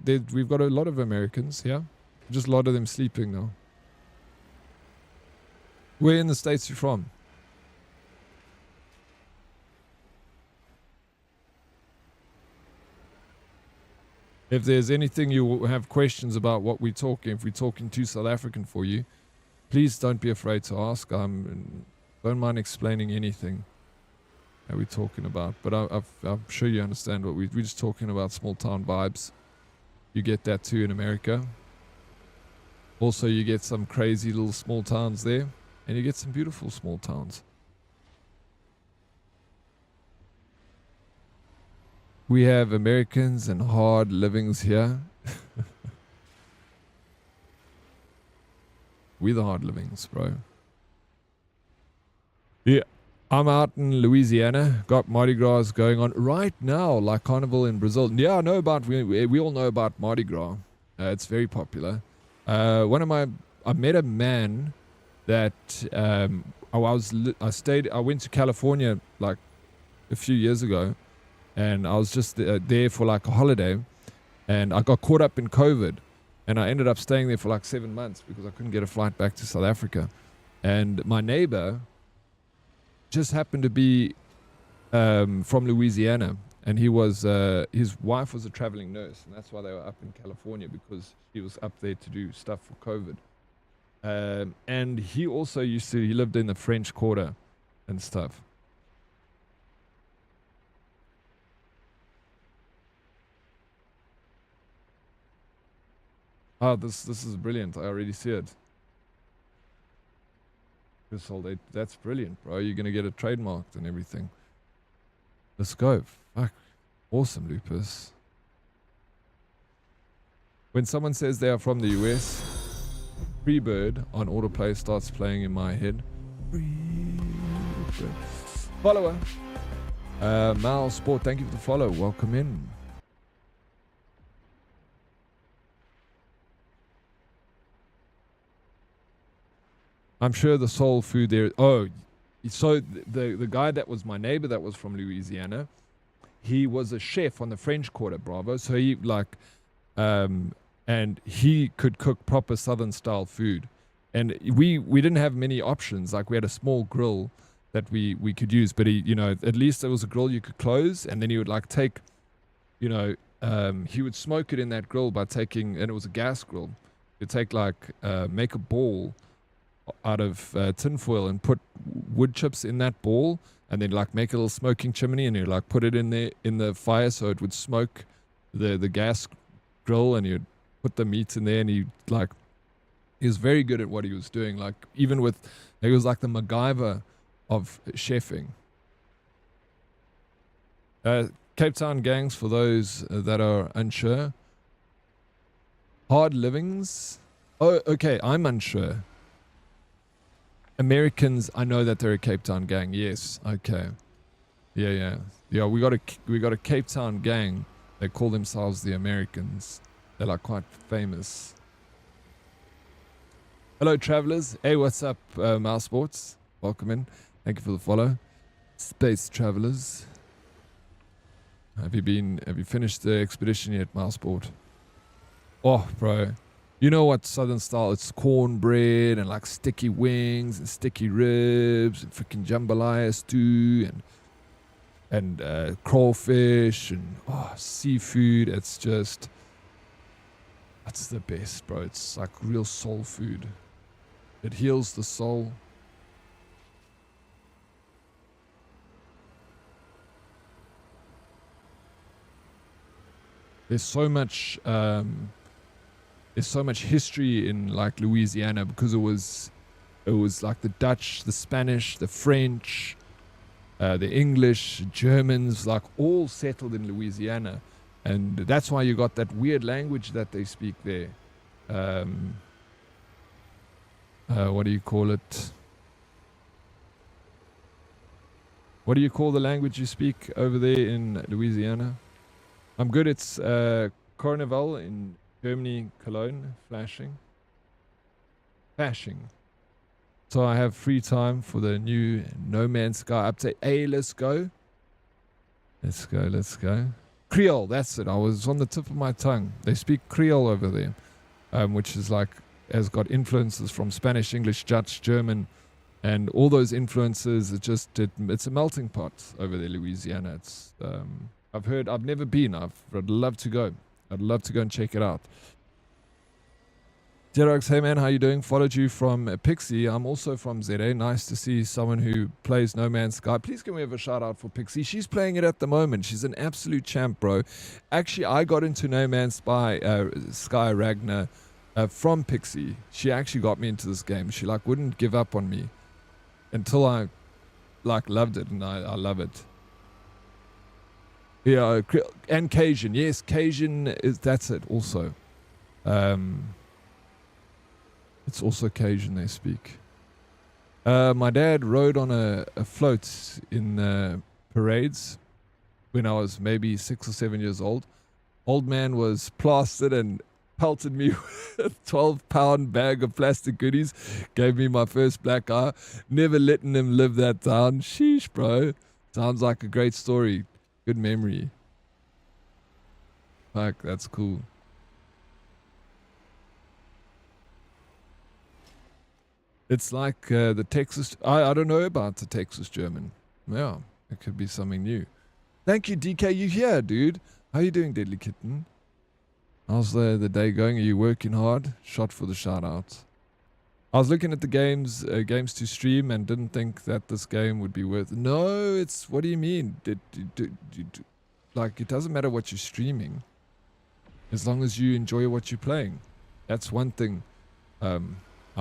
lot of Americans here. Just a lot of them sleeping now. Where in the States are you from? If there's anything you have questions about what we're talking, if we're talking too South African for you, please don't be afraid to ask. Don't mind explaining anything that we're talking about. But I'm sure you understand what we're just talking about small town vibes. You get that too in America. Also, you get some crazy little small towns there. And you get some beautiful small towns. We have Americans and hard livings here. We're the hard livings, bro. Yeah, I'm out in Louisiana. Got Mardi Gras going on right now, like Carnival in Brazil. Yeah, I know about. We all know about Mardi Gras. It's very popular. I met a man that I went to California like a few years ago, and I was just there for like a holiday, and I got caught up in COVID, and I ended up staying there for like 7 months because I couldn't get a flight back to South Africa. And my neighbor just happened to be from Louisiana, and his wife was a traveling nurse, and that's why they were up in California, because she was up there to do stuff for COVID. And he also he lived in the French Quarter and stuff. Oh, this is brilliant. I already see it. That's brilliant, bro. You're gonna get it trademarked and everything. Let's go. Fuck. Awesome, Lupus. When someone says they are from the US, Freebird on autoplay starts playing in my head. Freebird. Follower. Mal Sport, thank you for the follow. Welcome in. I'm sure the soul food there. Oh, so the guy that was my neighbor that was from Louisiana, he was a chef on the French Quarter, Bravo. So he and he could cook proper Southern style food. and we didn't have many options. Like, we had a small grill that we could use, but he, you know, at least there was a grill you could close, and then he would like take, you know, he would smoke it in that grill by taking, and it was a gas grill. He'd take like make a ball out of tinfoil and put wood chips in that ball, and then like make a little smoking chimney, and he'd like put it in there in the fire so it would smoke the gas grill, and he'd put the meat in there, and he was very good at what he was doing. Like, even with, he was like the MacGyver of chefing. Cape Town gangs, for those that are unsure. Hard livings. Oh, okay, I'm unsure. Americans, I know that they're a Cape Town gang. Yes, okay. Yeah. We got a Cape Town gang. They call themselves the Americans. They're like quite famous. Hello, travelers. Hey, what's up, Mouse Sports? Welcome in. Thank you for the follow. Space travelers. Have you finished the expedition yet, Mouse Sport? Oh, bro. You know what Southern style? It's cornbread and like sticky wings and sticky ribs and freaking jambalaya stew and crawfish and seafood. It's just, that's the best, bro. It's like real soul food. It heals the soul. There's so much history in like Louisiana, because it was like the Dutch, the Spanish, the French, the English, Germans, like all settled in Louisiana, and that's why you got that weird language that they speak there. What do you call it? What do you call the language you speak over there in Louisiana? I'm good. It's Carnival in Germany, Cologne, flashing. So I have free time for the new No Man's Sky update. Hey, let's go. Let's go. Creole, that's it. I was on the tip of my tongue. They speak Creole over there, which is like, has got influences from Spanish, English, Dutch, German, and all those influences. It's a melting pot over there, Louisiana. It's I've never been. I'd love to go. I'd love to go and check it out. Dead Oryx, hey man, how you doing? Followed you from Pixie. I'm also from ZA. Nice to see someone who plays No Man's Sky. Please give me a shout out for Pixie. She's playing it at the moment. She's an absolute champ, bro. Actually, I got into No Man's Sky Ragnar from Pixie. She actually got me into this game. She like wouldn't give up on me until I like loved it, and I love it. Yeah, and Cajun. Yes, Cajun that's it also. It's also Cajun they speak. My dad rode on a float in parades when I was maybe 6 or 7 years old. Old man was plastered and pelted me with a 12-pound bag of plastic goodies. Gave me my first black eye. Never letting him live that down. Sheesh, bro. Sounds like a great story. Good memory. Fuck, that's cool. It's like the Texas... I don't know about the Texas German. Yeah, it could be something new. Thank you, DK. You here, dude? How you doing, Deadly Kitten? How's the day going? Are you working hard? Shot for the shout-out. I was looking at the games to stream and didn't think that this game would be worth... No, it's... What do you mean? Like, it doesn't matter what you're streaming. As long as you enjoy what you're playing. That's one thing I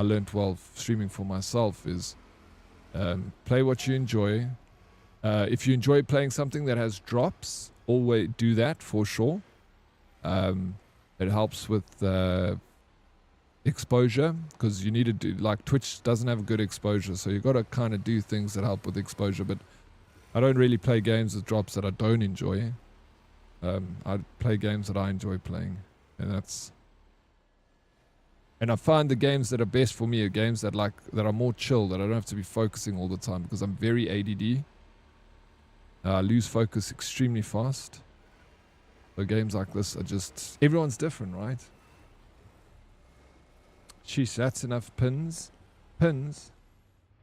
learned while streaming for myself is play what you enjoy. If you enjoy playing something that has drops, always do that for sure. It helps with exposure, because you need to do, like, Twitch doesn't have good exposure, so you got to kind of do things that help with exposure. But I don't really play games with drops that I don't enjoy. I play games that I enjoy playing, and I find the games that are best for me are games that are more chill, that I don't have to be focusing all the time, because I'm very ADD. I lose focus extremely fast. So games like this are just... Everyone's different, right? Sheesh, that's enough pins. Pins.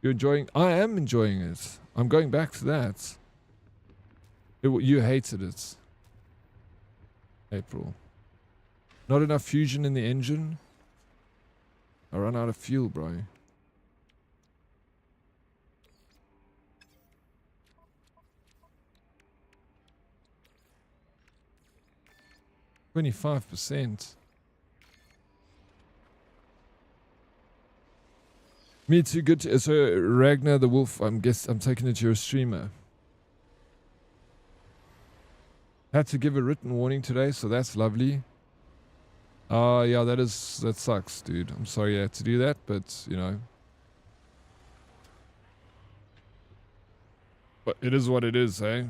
You're enjoying... I am enjoying it. I'm going back to that. You hated it. April. Not enough fusion in the engine. I run out of fuel, bro. %. Me too. Good. So Ragnar the Wolf. I'm taking it you're a streamer. Had to give a written warning today, so that's lovely. Yeah, that sucks, dude. I'm sorry you had to do that, but you know. But it is what it is, eh?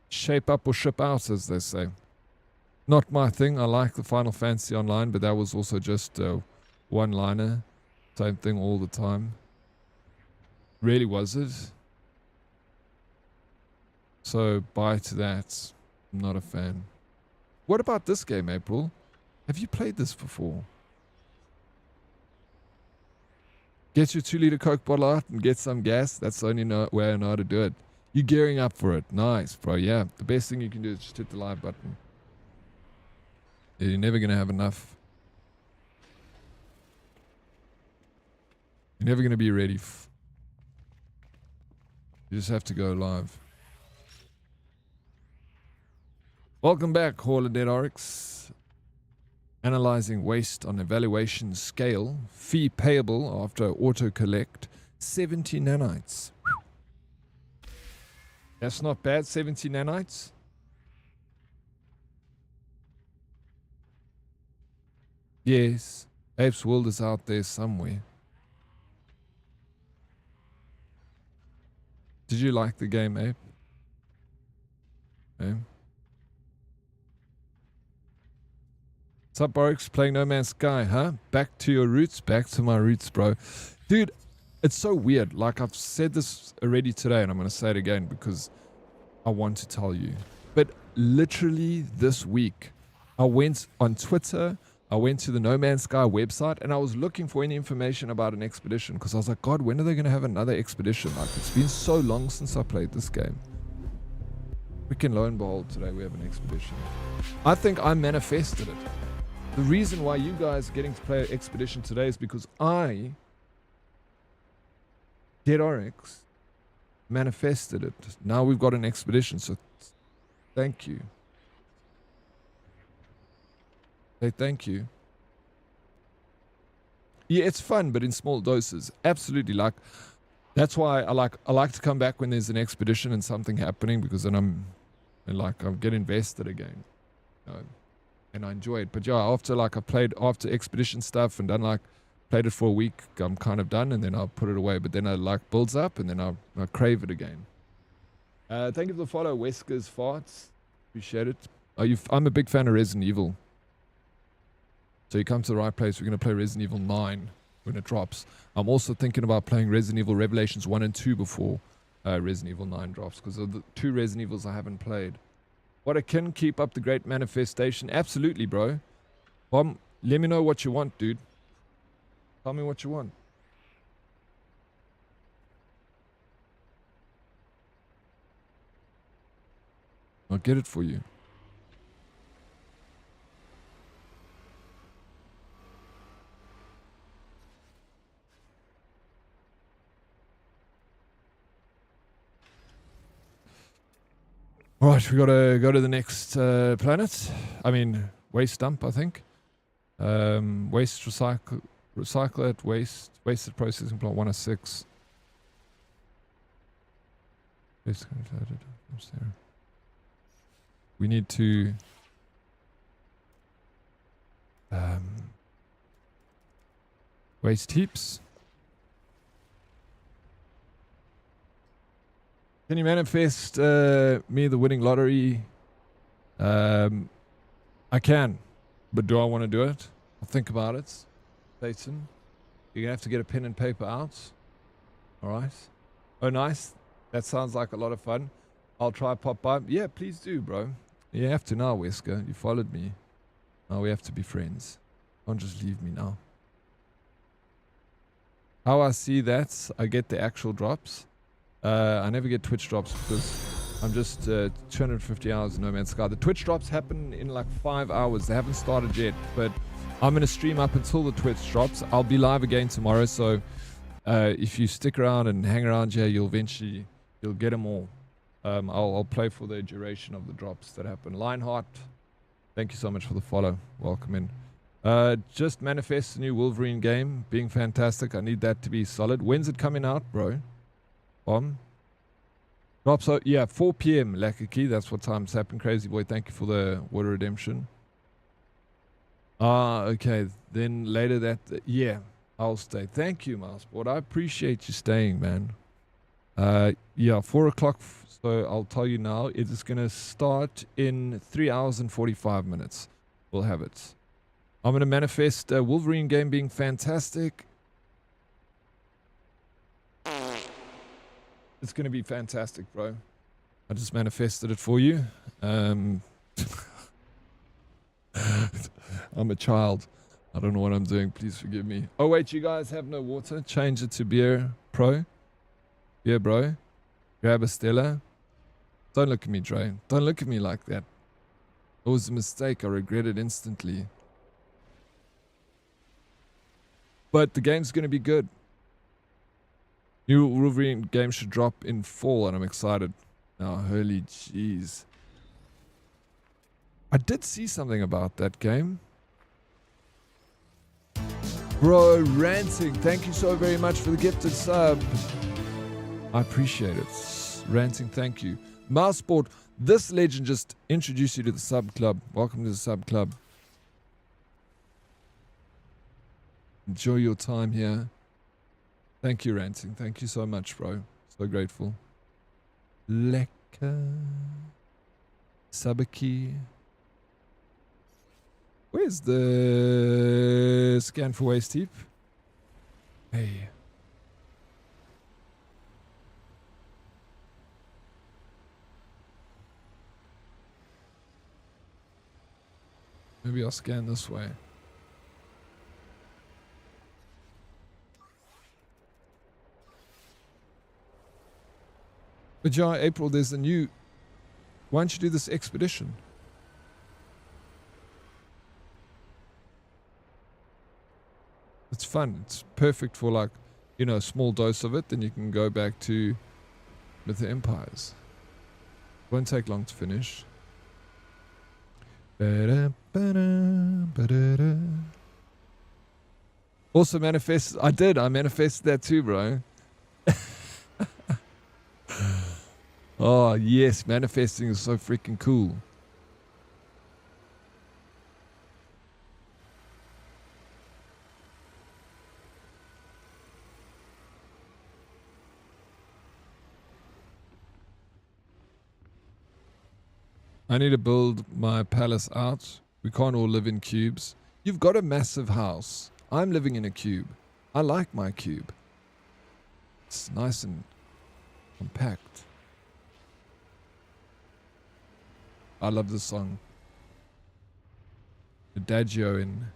Shape up or ship out, as they say. Not my thing. I like the Final Fantasy Online, but that was also just one-liner. Same thing all the time. Really was it? So, bye to that. I'm not a fan. What about this game, April? Have you played this before? Get your 2-liter Coke bottle out and get some gas. That's the only way I know how to do it. You're gearing up for it. Nice, bro. Yeah, the best thing you can do is just hit the live button. You're never going to have enough. You're never going to be ready. You just have to go live. Welcome back, Hall of Dead Oryx. Analyzing waste on evaluation scale. Fee payable after auto collect. 70 nanites. That's not bad, 70 nanites. Yes, Ape's World is out there somewhere. Did you like the game, Ape? Okay. What's up, Oryx? Playing No Man's Sky, huh? Back to your roots? Back to my roots, bro. Dude, it's so weird. Like, I've said this already today, and I'm going to say it again because I want to tell you. But literally this week, I went on Twitter, I went to the No Man's Sky website, and I was looking for any information about an expedition because I was like, God, when are they going to have another expedition? Like, it's been so long since I played this game. Freaking lo and behold, today we have an expedition. I think I manifested it. The reason why you guys are getting to play an expedition today is because I, Dead Oryx, manifested it. Now we've got an expedition, so thank you. Say thank you. Yeah, it's fun, but in small doses. Absolutely, like that's why I like to come back when there's an expedition and something happening because then I get invested again. And I enjoy it. But yeah, after after expedition stuff and done played it for a week, I'm kind of done and then I'll put it away. But then I builds up and then I crave it again. Thank you for the follow, Wesker's Farts. Appreciate it. I'm a big fan of Resident Evil. So you come to the right place. We're going to play Resident Evil 9 when it drops. I'm also thinking about playing Resident Evil Revelations 1 and 2 before Resident Evil 9 drops because of the 2 Resident Evils I haven't played. What I can keep up the great manifestation. Absolutely, bro. Let me know what you want, dude. Tell me what you want. I'll get it for you. Right, we gotta go to the next planet. I mean, waste dump, I think. Waste recycle it, wasted processing plant 106. We need to waste heaps. Can you manifest me the winning lottery? I can, but do I want to do it? I'll think about it. Satan, you're going to have to get a pen and paper out. All right. Oh, nice. That sounds like a lot of fun. I'll try pop by. Yeah, please do, bro. You have to now, Wesker. You followed me. Oh, we have to be friends. Don't just leave me now. How I see that, I get the actual drops. I never get Twitch drops because I'm just 250 hours in No Man's Sky. The Twitch drops happen in like 5 hours. They haven't started yet, but I'm going to stream up until the Twitch drops. I'll be live again tomorrow, so if you stick around and hang around here, you'll get them all. I'll play for the duration of the drops that happen. Lionheart, thank you so much for the follow. Welcome in. Just manifest the new Wolverine game being fantastic. I need that to be solid. When's it coming out, bro? Drops out, yeah, 4 p.m. Lakaki, that's what time's happened. Crazy boy, thank you for the water redemption. Okay, then later yeah, I'll stay. Thank you, Mouseboard. I appreciate you staying, man. Yeah, 4 o'clock. So I'll tell you now, it is going to start in 3 hours and 45 minutes. We'll have it. I'm going to manifest a Wolverine game being fantastic. It's going to be fantastic, bro. I just manifested it for you. I'm a child. I don't know what I'm doing. Please forgive me. Oh, wait, you guys have no water? Change it to beer, pro. Beer, bro. Grab a Stella. Don't look at me, Dre. Don't look at me like that. It was a mistake. I regret it instantly. But the game's going to be good. New Wolverine game should drop in fall, and I'm excited. Oh, holy jeez. I did see something about that game. Bro, Ranting, thank you so very much for the gifted sub. I appreciate it. Ranting, thank you. Mouseboard, this legend just introduced you to the sub club. Welcome to the sub club. Enjoy your time here. Thank you, Ranting. Thank you so much, bro. So grateful. Lekker. Sabaki. Where's the scan for waste heap? Hey. Maybe I'll scan this way. But yeah, April, there's a new... Why don't you do this expedition? It's fun. It's perfect for like, you know, a small dose of it. Then you can go back to with the empires. Won't take long to finish. Also manifest. I manifested that too, bro. Oh, yes. Manifesting is so freaking cool. I need to build my palace out. We can't all live in cubes. You've got a massive house. I'm living in a cube. I like my cube. It's nice and compact. I love this song. Adagio in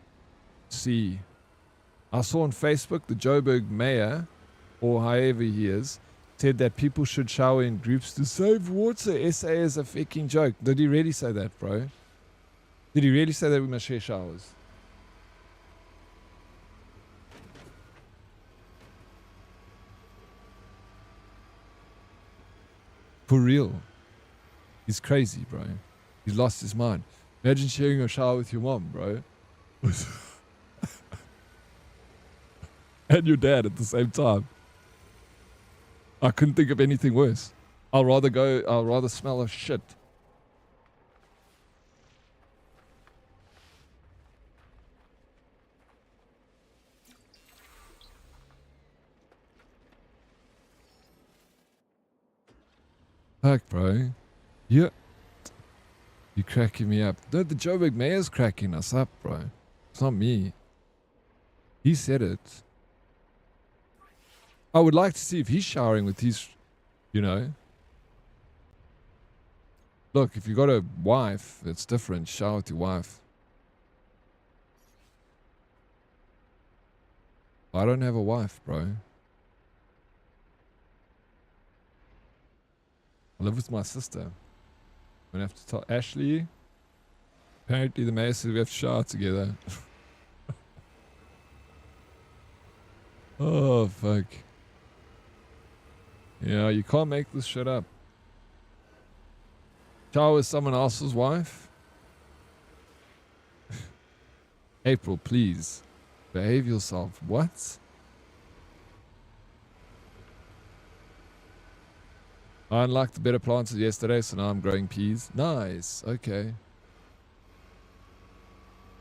C. I saw on Facebook the Joburg mayor, or however he is, said that people should shower in groups to save water. SA is a freaking joke. Did he really say that, bro? Did he really say that we must share showers? For real. He's crazy, bro. He's lost his mind. Imagine sharing a shower with your mom, bro. And your dad at the same time. I couldn't think of anything worse. I'll rather smell of shit. Fuck, bro. Yeah. You're cracking me up. No, the Joburg mayor's cracking us up, bro. It's not me. He said it. I would like to see if he's showering with his, you know. Look, if you got a wife, it's different. Shower with your wife. I don't have a wife, bro. I live with my sister. I'm gonna have to tell Ashley. Apparently the mayor says we have to shower together. Oh, fuck. Yeah, you can't make this shit up. Shower with someone else's wife? April, please. Behave yourself. What? I unlocked the better plants yesterday, so now I'm growing peas. Nice. Okay.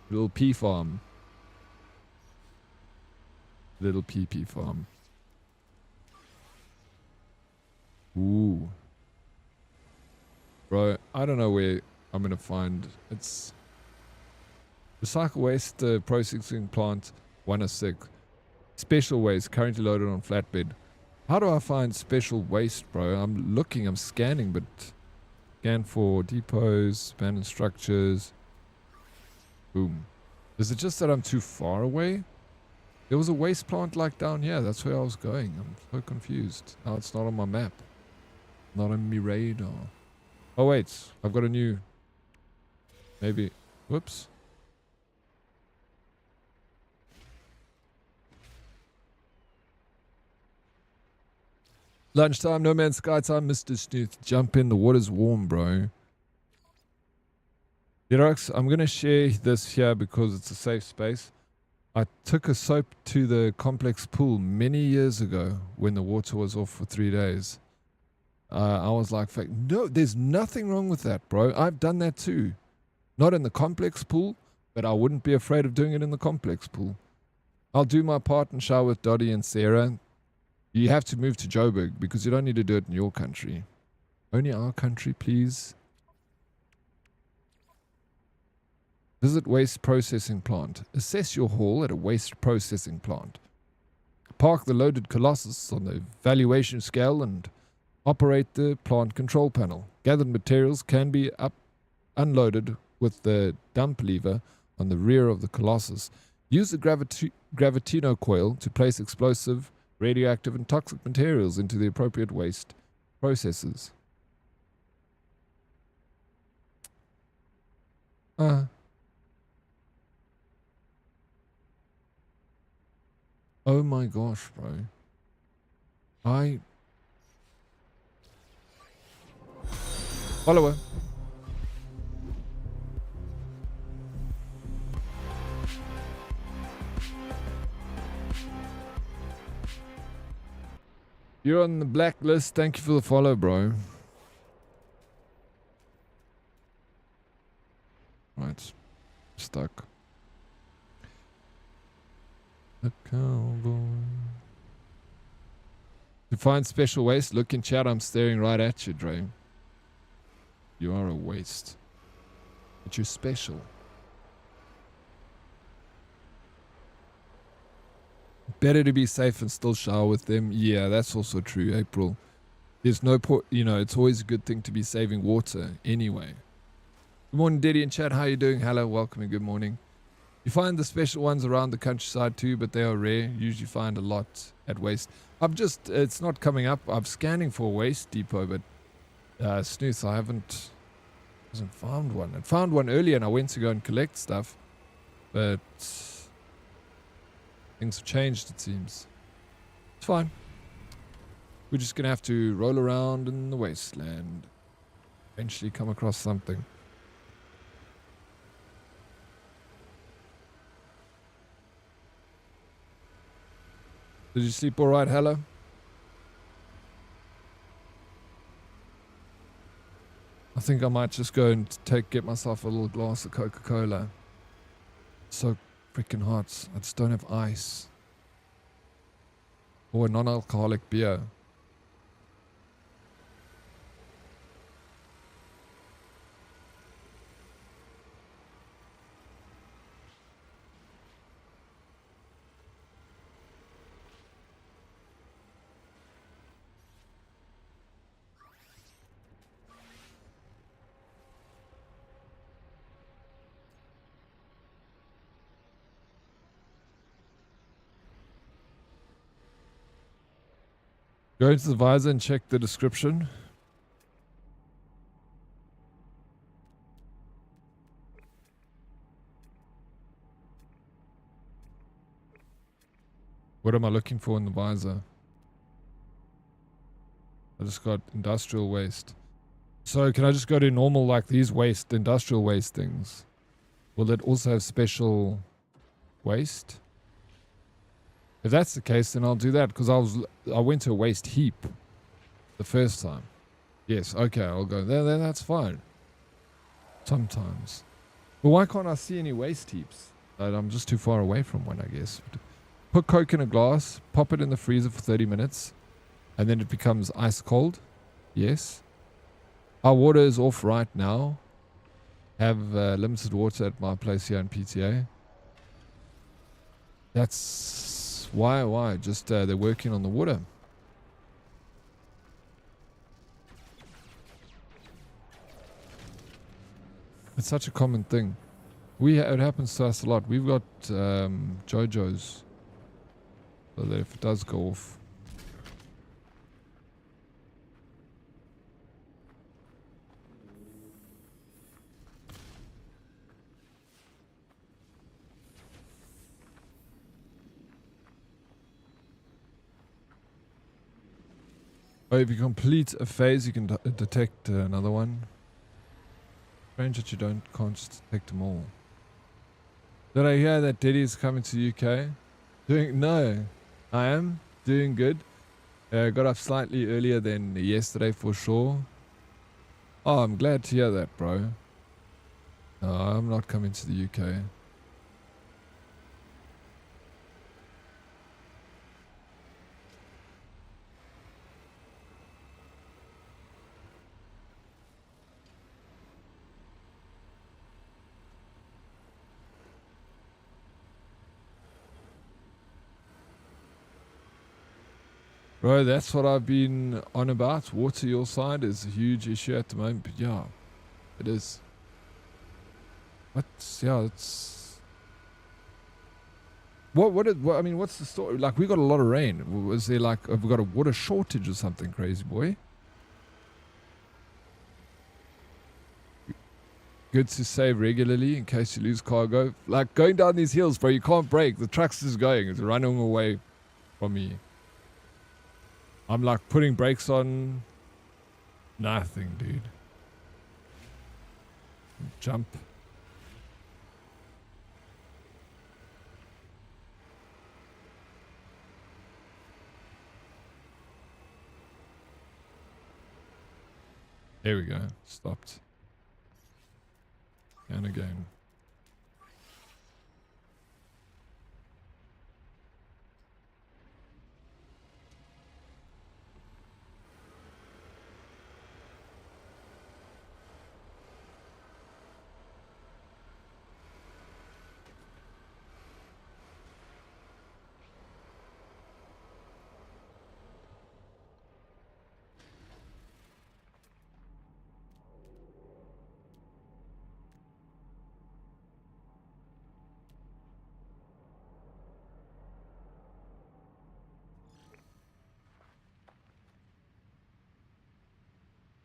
Little pea farm. Little pea farm. Ooh. Bro, I don't know where I'm going to find... It's... Recycle waste processing plant 106. Special waste currently loaded on flatbed. How do I find special waste, bro? I'm looking, I'm scanning, but... Scan for depots, abandoned structures. Boom. Is it just that I'm too far away? There was a waste plant like down here. That's where I was going. I'm so confused. Now it's not on my map. Not on my radar. Oh wait, I've got a new... Maybe... Whoops. Lunchtime, No Man's Sky time, Mr. Snooth. Jump in, the water's warm, bro. Dead Oryx, I'm going to share this here because it's a safe space. I took a soap to the complex pool many years ago when the water was off for 3 days. I was like, no, there's nothing wrong with that, bro. I've done that too. Not in the complex pool, but I wouldn't be afraid of doing it in the complex pool. I'll do my part and shower with Dottie and Sarah. You have to move to Joburg because you don't need to do it in your country. Only our country, please. Visit waste processing plant. Assess your haul at a waste processing plant. Park the loaded Colossus on the valuation scale and operate the plant control panel. Gathered materials can be unloaded with the dump lever on the rear of the Colossus. Use the gravitino coil to place explosive, radioactive and toxic materials into the appropriate waste processes. Oh my gosh, bro. Follower. You're on the blacklist. Thank you for the follow, bro. Right. Stuck. A cowboy. To find special waste, look in chat. I'm staring right at you, Dre. You are a waste. But you're special. Better to be safe and still shower with them. Yeah, that's also true, April. There's no point, you know, it's always a good thing to be saving water anyway. Good morning, Diddy in chat. How are you doing? Hello, welcome and good morning. You find the special ones around the countryside too, but they are rare. Usually find a lot at waste. It's not coming up. I'm scanning for a waste depot, but Snooth, I hasn't found one. I found one earlier and I went to go and collect stuff, but things have changed, it seems. It's fine. We're just going to have to roll around in the wasteland. Eventually come across something. Did you sleep all right, Hella? I think I might just go and get myself a little glass of Coca-Cola. So freaking hot. I just don't have ice. Or a non-alcoholic beer. Go into the visor and check the description. What am I looking for in the visor? I just got industrial waste. So can I just go to normal, like these waste, industrial waste things? Will it also have special waste? If that's the case, then I'll do that, because I went to a waste heap the first time. Yes, okay, I'll go there. That's fine. Sometimes. But why can't I see any waste heaps? I'm just too far away from one, I guess. Put Coke in a glass, pop it in the freezer for 30 minutes, and then it becomes ice cold. Yes. Our water is off right now. Have limited water at my place here in PTA. That's why? Just they're working on the water. It's such a common thing. It happens to us a lot. We've got JoJo's, so that if it does go off. Oh, if you complete a phase, you can detect another one. Strange that you can't just detect them all. Did I hear that Diddy is coming to UK? No, I am doing good. Got up slightly earlier than yesterday for sure. Oh, I'm glad to hear that, bro. No, I'm not coming to the UK. Bro, that's what I've been on about. Water your side is a huge issue at the moment, but yeah, it is. It's... I mean, what's the story? Like, we got a lot of rain. Was there like, have we got a water shortage or something crazy, boy? Good to save regularly in case you lose cargo. Like, going down these hills, bro, you can't brake. The truck's just going. It's running away from me. I'm like putting brakes on. Nothing, dude. Jump. There we go. Stopped. And again.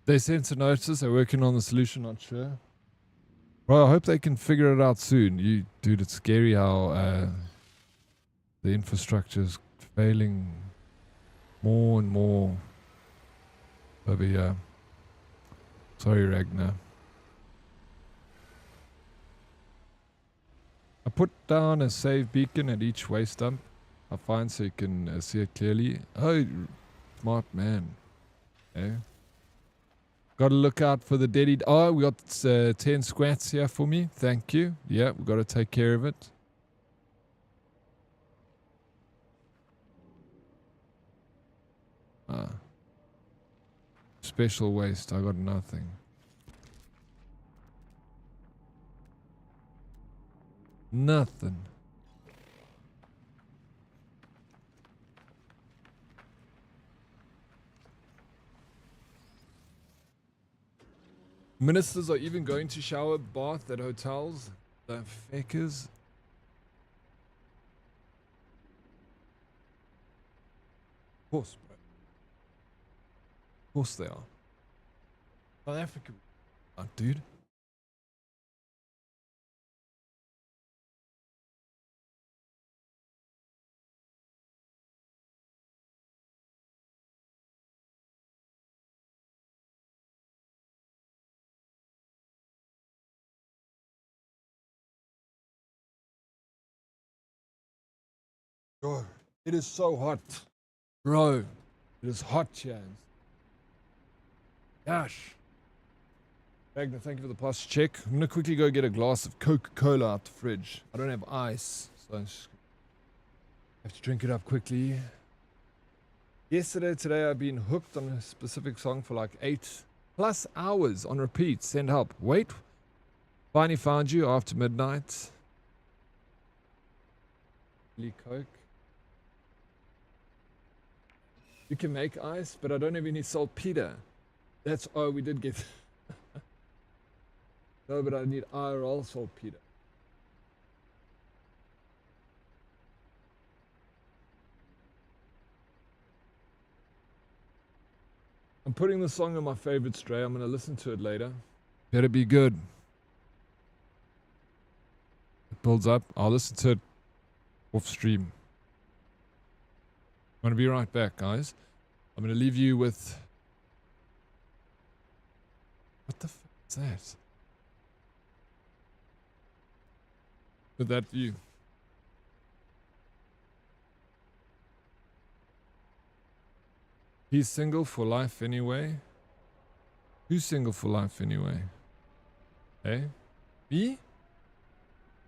They sent a notice. They're working on the solution. Not sure. Well, I hope they can figure it out soon. Dude, it's scary how the infrastructure is failing more and more over here. Sorry, Ragnar. I put down a save beacon at each waste dump. I find so you can see it clearly. Oh, smart man. Okay. Got to look out for the deady. Oh, we got 10 squats here for me. Thank you. Yeah, we got to take care of it. Special waste. I got nothing. Nothing. Ministers are even going to shower bath at hotels. The feckers. Of course, bro. course they are. South Africa, dude. Bro, it is so hot. Bro, it is hot, Chance. Gosh. Magna, thank you for the pasta check. I'm going to quickly go get a glass of Coca-Cola out the fridge. I don't have ice, so I just have to drink it up quickly. Today, I've been hooked on a specific song for like 8+ hours on repeat. Send help. Wait. Finally found you after midnight. Lee Coke. You can make ice, but I don't have any saltpeter. That's, oh, we did get... No, but I need IRL saltpeter. I'm putting the song on my favorite stray. I'm going to listen to it later. Better be good. It builds up. I'll listen to it off stream. I'm going to be right back, guys. I'm going to leave you with... What the f*** is that? With that view. He's single for life anyway. Who's single for life anyway? Hey? Me?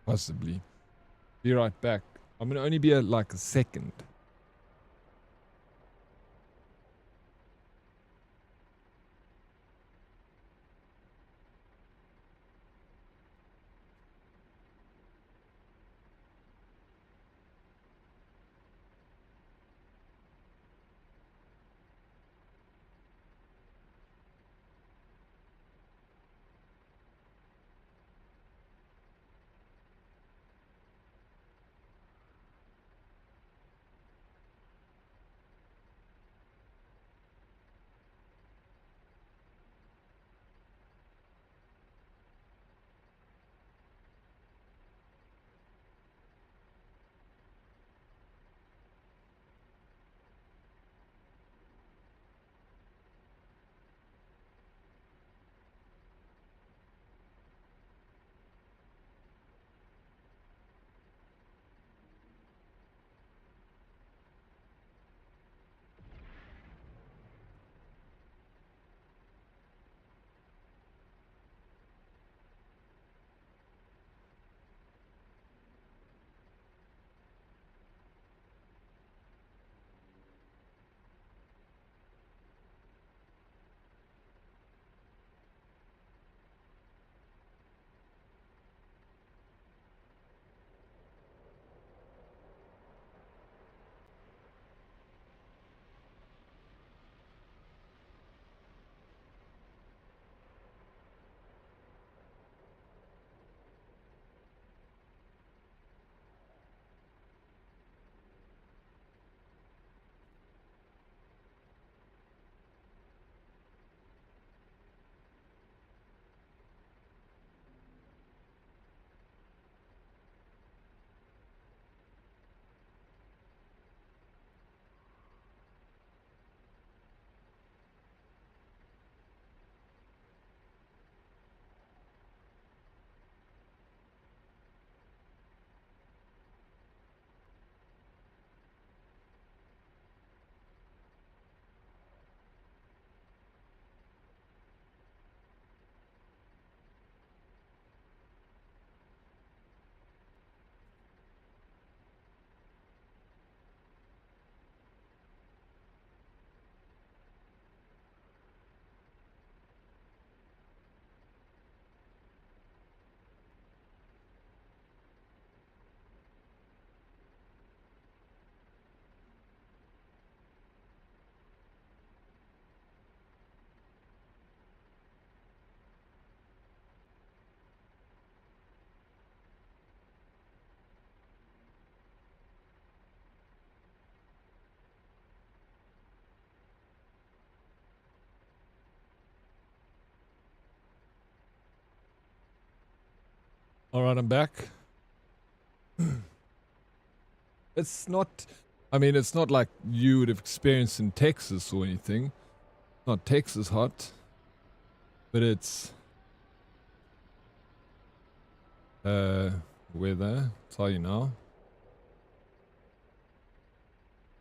Possibly. Be right back. I'm going to only be like a second. All right, I'm back. It's not, I mean, it's not like you would have experienced in Texas or anything. Not Texas hot, but it's weather. Tell you now.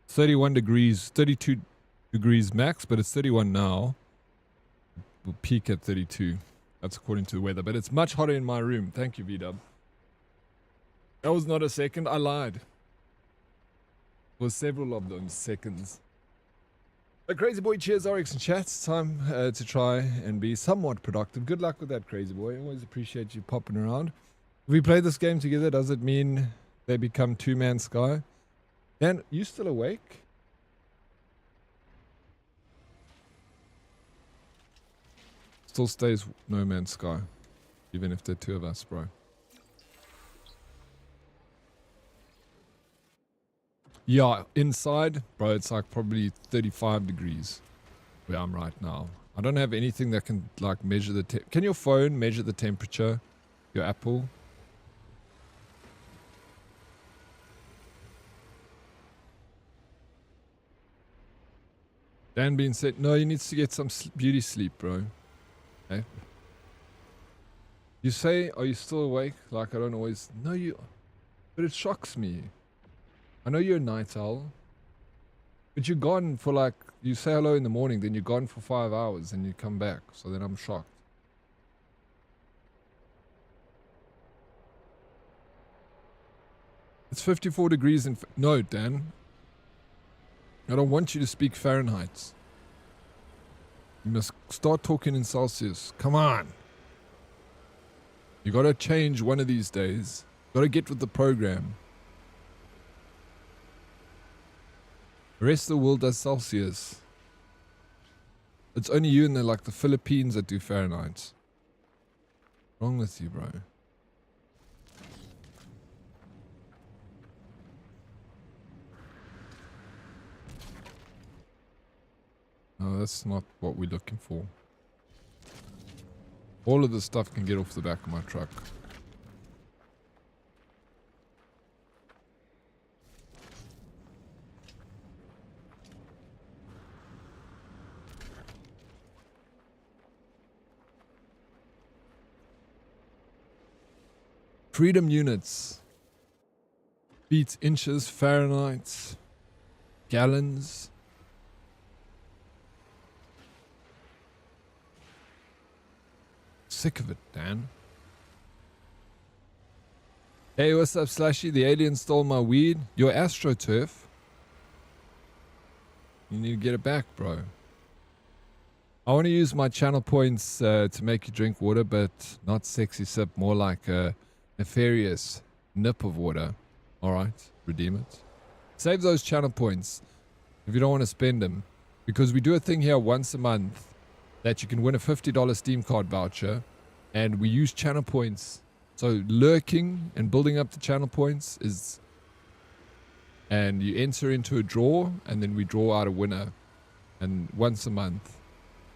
31 degrees, 32 degrees max, but it's 31 now. We'll peak at 32. That's according to the weather, but it's much hotter in my room. Thank you, V-Dub. That was not a second. I lied. It was several of those seconds. But Crazy Boy, cheers, Oryx and chat. It's time to try and be somewhat productive. Good luck with that, Crazy Boy. I always appreciate you popping around. If we play this game together, does it mean they become two-man Sky? Dan, you still awake? Still stays No Man's Sky, even if they're two of us, bro. Yeah, inside, bro, it's like probably 35 degrees where I'm right now. I don't have anything that can like measure the can your phone measure the temperature? Your Apple? Dan Bean said, no, he needs to get some beauty sleep, bro. Okay. You say, are you still awake? Like, I don't always... No, you... But it shocks me. I know you're a night owl. But you're gone for like... You say hello in the morning, then you're gone for 5 hours, and you come back. So then I'm shocked. It's 54 degrees in... No, Dan. I don't want you to speak Fahrenheit. You must start talking in Celsius. Come on. You gotta change one of these days. Gotta get with the program. The rest of the world does Celsius. It's only you in the Philippines that do Fahrenheit. What's wrong with you, bro? No, that's not what we're looking for. All of this stuff can get off the back of my truck. Freedom units. Feet, inches, Fahrenheit, gallons. Sick of it, Dan. Hey, what's up, Slashy? The alien stole my weed. Your AstroTurf. You need to get it back, bro. I want to use my channel points to make you drink water, but not sexy sip, more like a nefarious nip of water. Alright, redeem it. Save those channel points if you don't want to spend them. Because we do a thing here once a month that you can win a $50 Steam card voucher. And we use channel points. So lurking and building up the channel points is... And you enter into a draw, and then we draw out a winner. And once a month.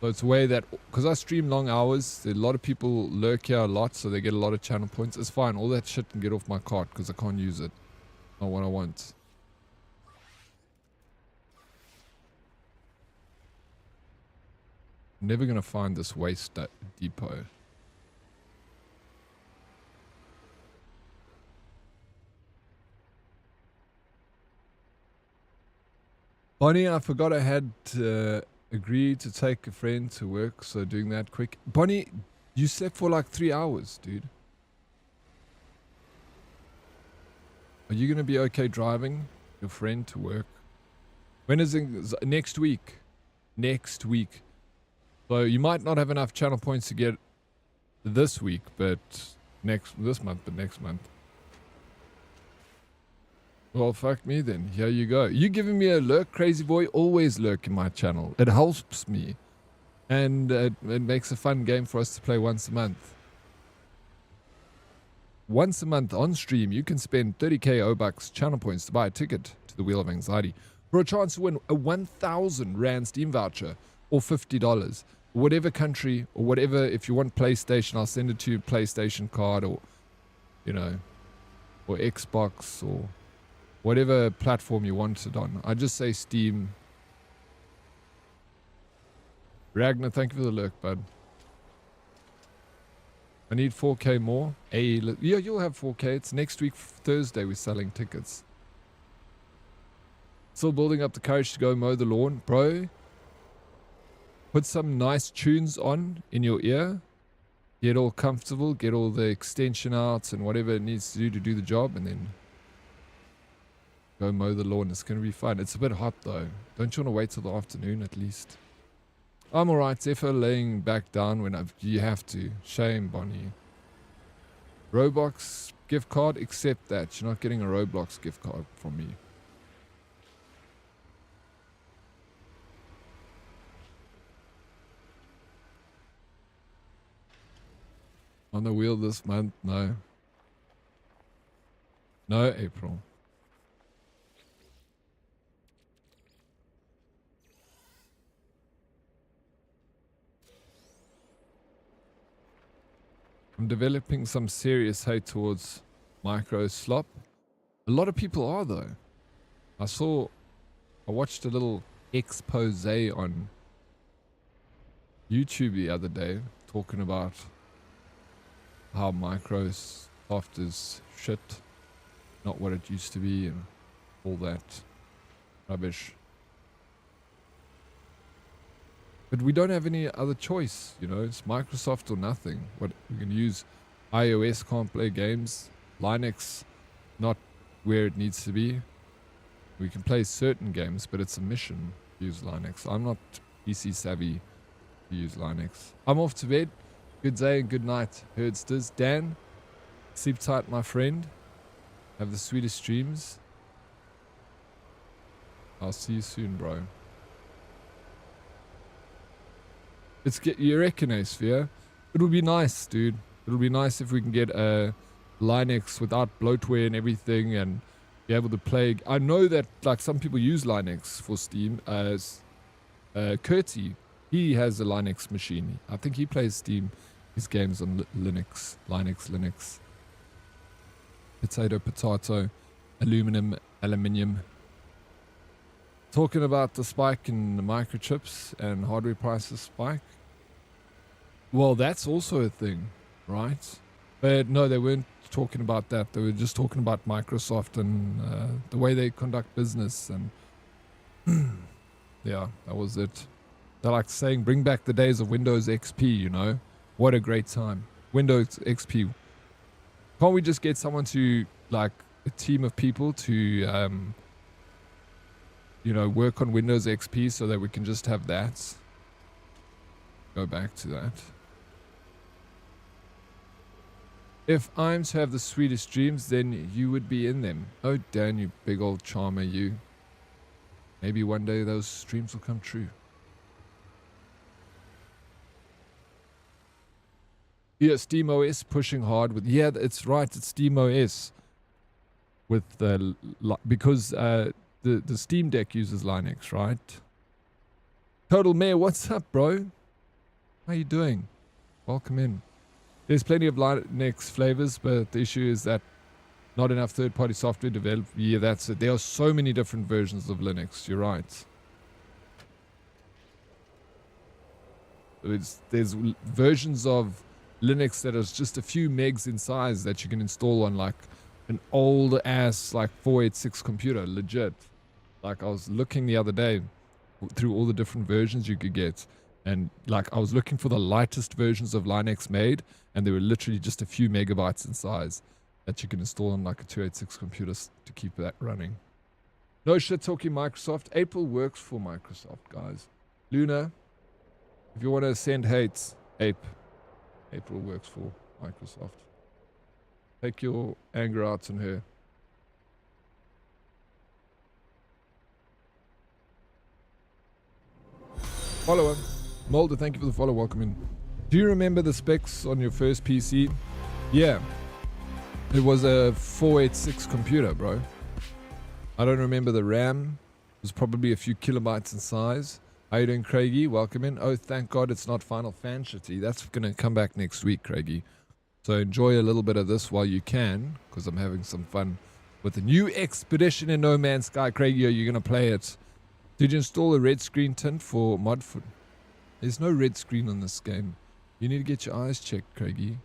So it's a way that... Because I stream long hours, a lot of people lurk here a lot, so they get a lot of channel points. It's fine, all that shit can get off my cart, because I can't use it. Not what I want. I'm never going to find this waste depot. Bonnie, I forgot I had agreed to take a friend to work, so doing that quick. Bonnie, you slept for like 3 hours, dude. Are you going to be okay driving your friend to work? When is it? Next week. Next week. So you might not have enough channel points to get this week, but this month, but next month. Well, fuck me then. Here you go. You giving me a lurk, Crazy Boy? Always lurk in my channel. It helps me. And it makes a fun game for us to play once a month. Once a month on stream, you can spend 30k O-Bucks channel points to buy a ticket to the Wheel of Anxiety for a chance to win a 1,000 Rand Steam voucher or $50. Whatever country or whatever, if you want PlayStation, I'll send it to you, PlayStation card or you know, or Xbox or whatever platform you want it on. I just say Steam. Ragnar, thank you for the lurk, bud. I need 4K more. Yeah, you'll have 4K. It's next week, Thursday, we're selling tickets. Still building up the courage to go mow the lawn. Bro, put some nice tunes on in your ear. Get all comfortable. Get all the extension out and whatever it needs to do the job. And then go mow the lawn. It's going to be fun. It's a bit hot, though. Don't you want to wait till the afternoon at least? I'm alright. Zephyr laying back down when you have to. Shame, Bonnie. Roblox gift card? Accept that. You're not getting a Roblox gift card from me. On the wheel this month? No. No, April. I'm developing some serious hate towards micro slop. A lot of people are, though. I watched a little expose on YouTube the other day talking about how Microsoft is shit, not what it used to be, and all that rubbish. But we don't have any other choice, you know. It's Microsoft or nothing. What we can use, iOS can't play games, Linux not where it needs to be. We can play certain games, but it's a mission to use Linux. I'm not PC savvy to use Linux. I'm off to bed. Good day and good night, herdsters. Dan, sleep tight, my friend. Have the sweetest dreams. I'll see you soon, bro. You reckon, Sphere? It would be nice, dude. It'll be nice if we can get a Linux without bloatware and everything and be able to play. I know that like some people use Linux for Steam. As Curti, he has a Linux machine. I think he plays Steam, his games on Linux. Potato, aluminium. Talking about the spike in the microchips and hardware prices spike. Well, that's also a thing, right? But no, they weren't talking about that. They were just talking about Microsoft and the way they conduct business. And yeah, that was it. They're like saying, bring back the days of Windows XP, you know? What a great time. Windows XP. Can't we just get someone to, like, a team of people to, you know, work on Windows XP so that we can just have that? Go back to that. If I'm to have the sweetest dreams, then you would be in them. Oh, Dan, you big old charmer, you. Maybe one day those dreams will come true. Yeah, SteamOS pushing hard with... Yeah, it's right, it's SteamOS. With because the Steam Deck uses Linux, right? Total Mayor, what's up, bro? How you doing? Welcome in. There's plenty of Linux flavors, but the issue is that not enough third-party software developed. Yeah, that's it. There are so many different versions of Linux. You're right. There's versions of Linux that is just a few megs in size that you can install on like an old ass like 486 computer. Legit. Like I was looking the other day through all the different versions you could get. And like I was looking for the lightest versions of Linux made, and they were literally just a few megabytes in size that you can install on like a 286 computer to keep that running. No shit talking Microsoft. April works for Microsoft, guys. Luna, if you want to send hates, April works for Microsoft. Take your anger out on her. Follow him. Mulder, thank you for the follow. Welcome in. Do you remember the specs on your first PC? Yeah. It was a 486 computer, bro. I don't remember the RAM. It was probably a few kilobytes in size. How you doing, Craigie? Welcome in. Oh, thank God it's not Final Fantasy. That's going to come back next week, Craigie. So enjoy a little bit of this while you can, because I'm having some fun with the new expedition in No Man's Sky. Craigie, are you going to play it? Did you install a red screen tint for mod foot? There's no red screen on this game. You need to get your eyes checked, Craigie.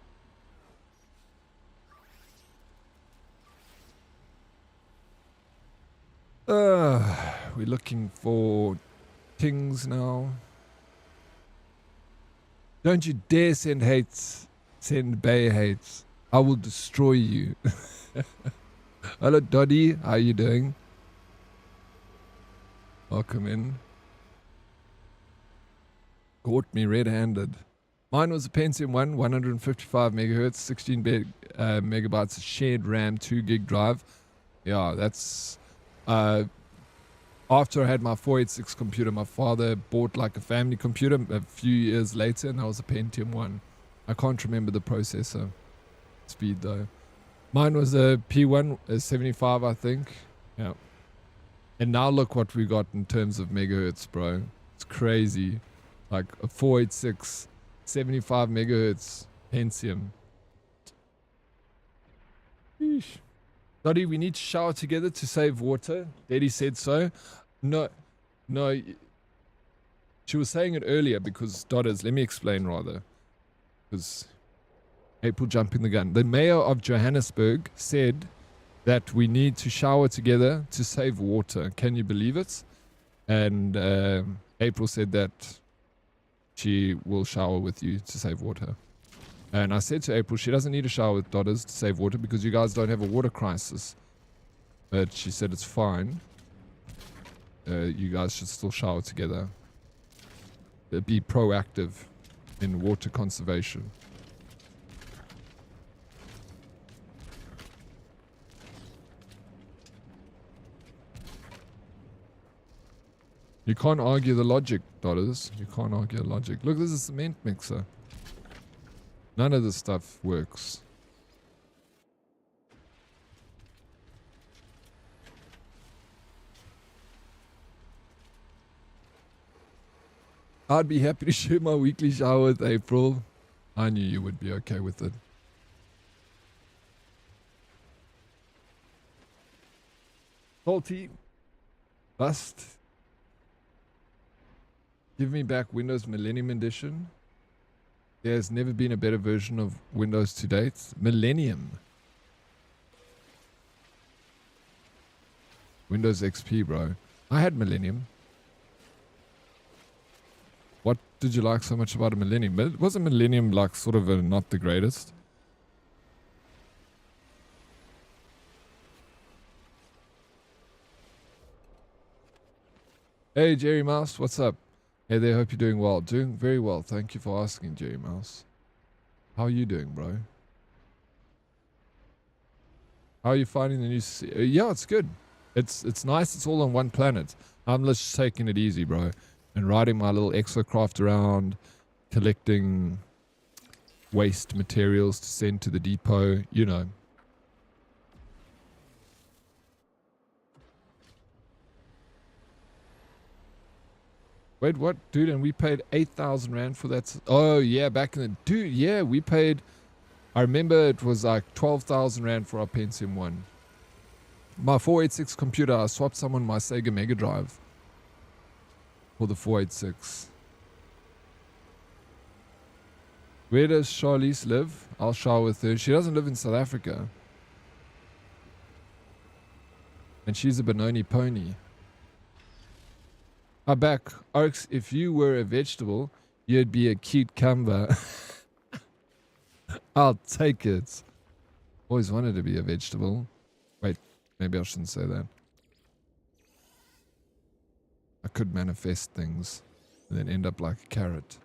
We're looking for things now. Don't you dare send hates. Send Bay hates. I will destroy you. Hello, Doddy. How you doing? Welcome in. Caught me red-handed. Mine was a Pentium 1, 155 megahertz, 16 megabytes of shared RAM, 2 gig drive. Yeah, that's... after I had my 486 computer, my father bought like a family computer a few years later, and that was a Pentium 1. I can't remember the processor speed though. Mine was a P1, a 75, I think. Yeah. And now look what we got in terms of megahertz, bro. It's crazy. Like a 486, 75 megahertz Pentium. Sheesh. Dottie, we need to shower together to save water. Daddy said so. No. She was saying it earlier because, Dotters, let me explain rather. Because April jumping the gun. The mayor of Johannesburg said that we need to shower together to save water. Can you believe it? And April said that she will shower with you to save water. And I said to April, she doesn't need a shower with Dotters to save water because you guys don't have a water crisis. But she said it's fine. You guys should still shower together. Be proactive in water conservation. You can't argue the logic, Dotters. You can't argue the logic. Look, this is a cement mixer. None of this stuff works. I'd be happy to share my weekly shower with April. I knew you would be okay with it. Salty. Bust. Give me back Windows Millennium Edition. There's never been a better version of Windows to date. Millennium. Windows XP, bro. I had Millennium. What did you like so much about a Millennium? But wasn't Millennium like sort of not the greatest? Hey, Jerry Mouse, what's up? Hey there, hope you're doing well. Doing very well. Thank you for asking, Jerry Mouse. How are you doing, bro? How are you finding the new... yeah, it's good. It's nice. It's all on one planet. I'm just taking it easy, bro. And riding my little exocraft around, collecting waste materials to send to the depot, you know. Wait, what? Dude, and we paid 8,000 Rand for that. Oh, yeah, back in the... Dude, yeah, we paid... I remember it was like 12,000 Rand for our Pentium 1. My 486 computer, I swapped someone my Sega Mega Drive for the 486. Where does Charlize live? I'll shower with her. She doesn't live in South Africa. And she's a Benoni pony. I'm back. Oryx, if you were a vegetable, you'd be a cucumber. I'll take it. Always wanted to be a vegetable. Wait, maybe I shouldn't say that. I could manifest things and then end up like a carrot.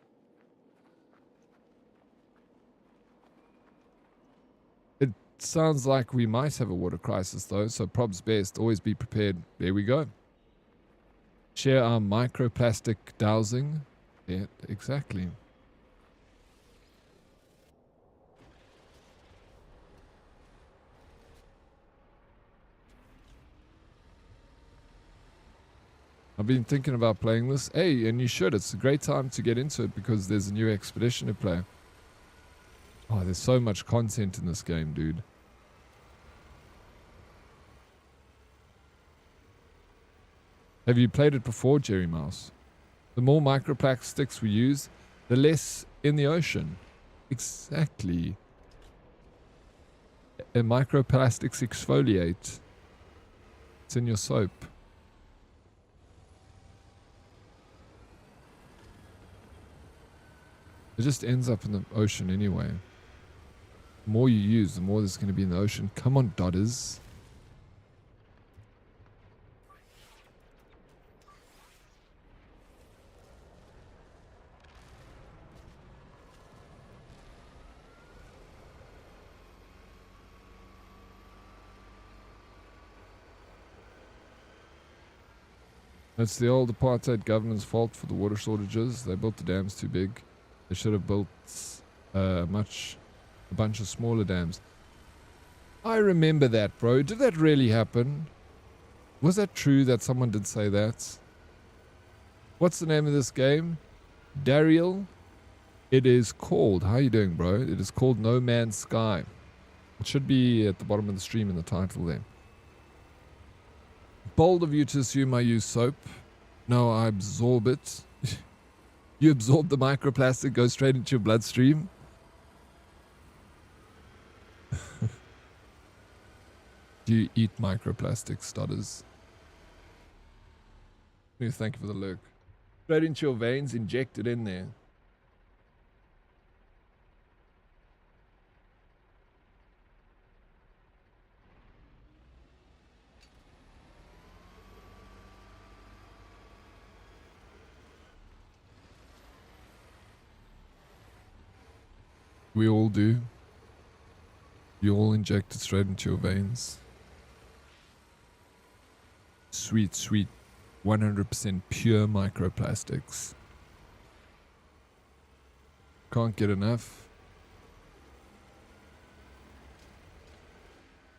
It sounds like we might have a water crisis though, so probs best. Always be prepared. There we go. Share our microplastic dowsing. Yeah, exactly. I've been thinking about playing this. Hey, and you should. It's a great time to get into it because there's a new expedition to play. Oh, there's so much content in this game, dude. Have you played it before, Jerry Mouse? The more microplastics we use, the less in the ocean. Exactly. And microplastics exfoliate. It's in your soap. It just ends up in the ocean anyway. The more you use, the more there's going to be in the ocean. Come on, Dodders. It's the old apartheid government's fault for the water shortages. They built the dams too big. They should have built a bunch of smaller dams. I remember that, bro. Did that really happen? Was that true that someone did say that? What's the name of this game? Dariel? It is called, how you doing, bro? It is called No Man's Sky. It should be at the bottom of the stream in the title there. Bold of you to assume I use soap. No, I absorb it. You absorb the microplastic, goes straight into your bloodstream. Do you eat microplastics, Stodders? Thank you for the lurk. Straight into your veins, inject it in there. We all do. You all inject it straight into your veins. Sweet, sweet, 100% pure microplastics. Can't get enough.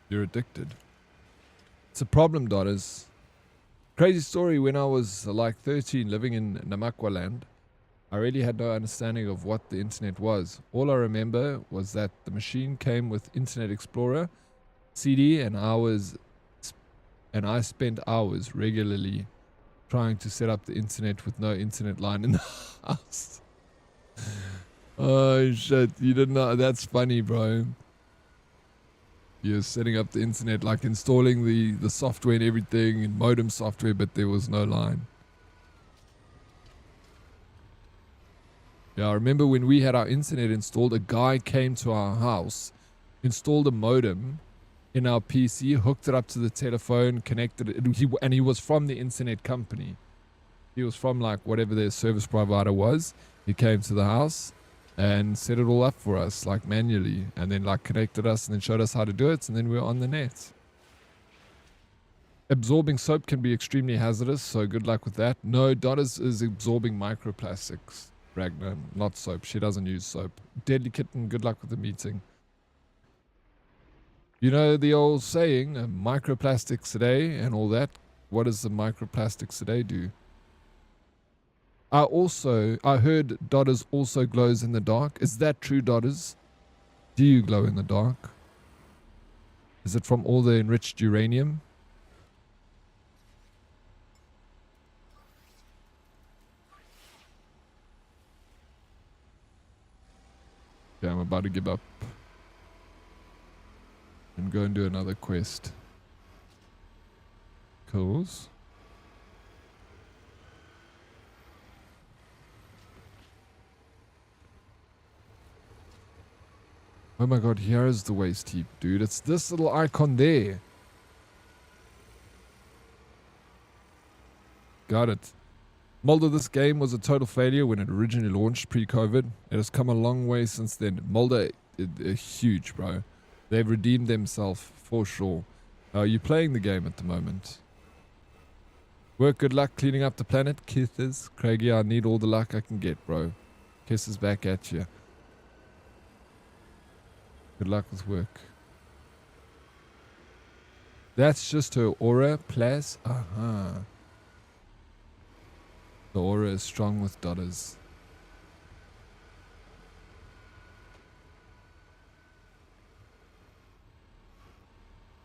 You're addicted. It's a problem, Dodders. Crazy story, when I was like 13 living in Namakwaland, I really had no understanding of what the internet was. All I remember was that the machine came with Internet Explorer, CD, and I spent hours regularly trying to set up the internet with no internet line in the house. Oh shit, you didn't know. That's funny, bro. You're setting up the internet, like installing the software and everything, and modem software, but there was no line. Yeah, I remember when we had our internet installed, a guy came to our house, installed a modem in our PC, hooked it up to the telephone, connected it, and he was from the internet company. He was from like whatever their service provider was. He came to the house and set it all up for us, like manually, and then like connected us and then showed us how to do it, and then we were on the net. Absorbing soap can be extremely hazardous, so good luck with that. No, Dodders is absorbing microplastics. Ragnar, not soap. She doesn't use soap. Deadly Kitten, good luck with the meeting. You know the old saying, microplastics today and all that. What does the microplastics today do? I heard Dodders also glows in the dark. Is that true, Dodders? Do you glow in the dark? Is it from all the enriched uranium? Yeah, I'm about to give up and go and do another quest. Cool. Oh my god, here is the waste heap, dude. It's this little icon there. Got it. Mulder, this game was a total failure when it originally launched pre-COVID. It has come a long way since then. Mulder is huge, bro. They've redeemed themselves for sure. Are you playing the game at the moment? Work, good luck cleaning up the planet. Kisses. Craigie, I need all the luck I can get, bro. Kisses back at you. Good luck with work. That's just her aura plus. Uh-huh. The aura is strong with Dodders.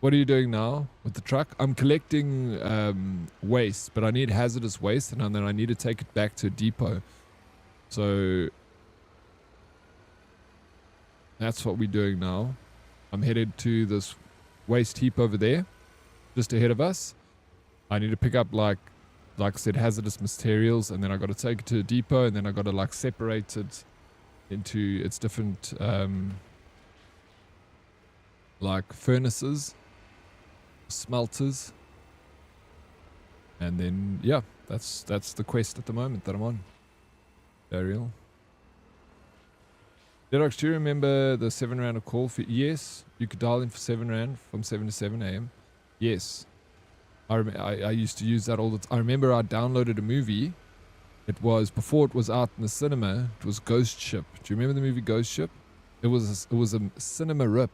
What are you doing now with the truck? I'm collecting waste, but I need hazardous waste, and then I need to take it back to a depot. So that's what we're doing now. I'm headed to this waste heap over there, just ahead of us. I need to pick up, like I said, hazardous materials, and then I got to take it to a depot, and then I got to like separate it into its different like furnaces, smelters, and then yeah, that's the quest at the moment that I'm on. Burial. Dead Oryx, do you remember the 7 rand of call fee? Yes, you could dial in for 7 rand from 7 to 7 a.m. Yes, I used to use that all the time. I remember I downloaded a movie. It was before it was out in the cinema. It was Ghost Ship. Do you remember the movie Ghost Ship? It was a cinema rip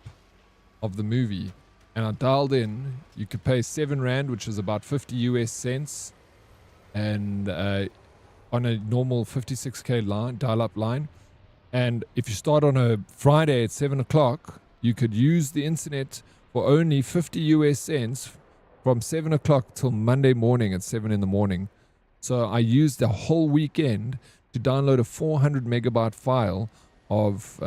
of the movie, and I dialed in. You could pay 7 rand, which is about 50 US cents, and on a normal 56k line, dial-up line. And if you start on a Friday at 7 o'clock, you could use the internet for only 50 US cents from 7 o'clock till Monday morning at 7 in the morning. So I used the whole weekend to download a 400 megabyte file of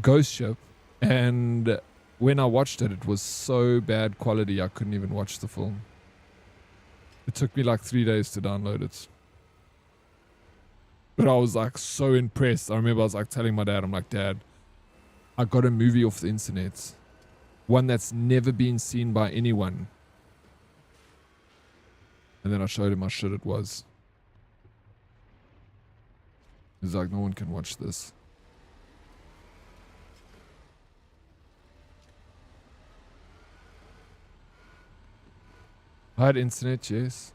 Ghost Ship. And when I watched it, it was so bad quality I couldn't even watch the film. It took me like 3 days to download it. But I was like so impressed. I remember I was like telling my dad, I'm like, Dad, I got a movie off the internet. One that's never been seen by anyone. And then I showed him how shit it was. He's like, no one can watch this. I had internet, yes.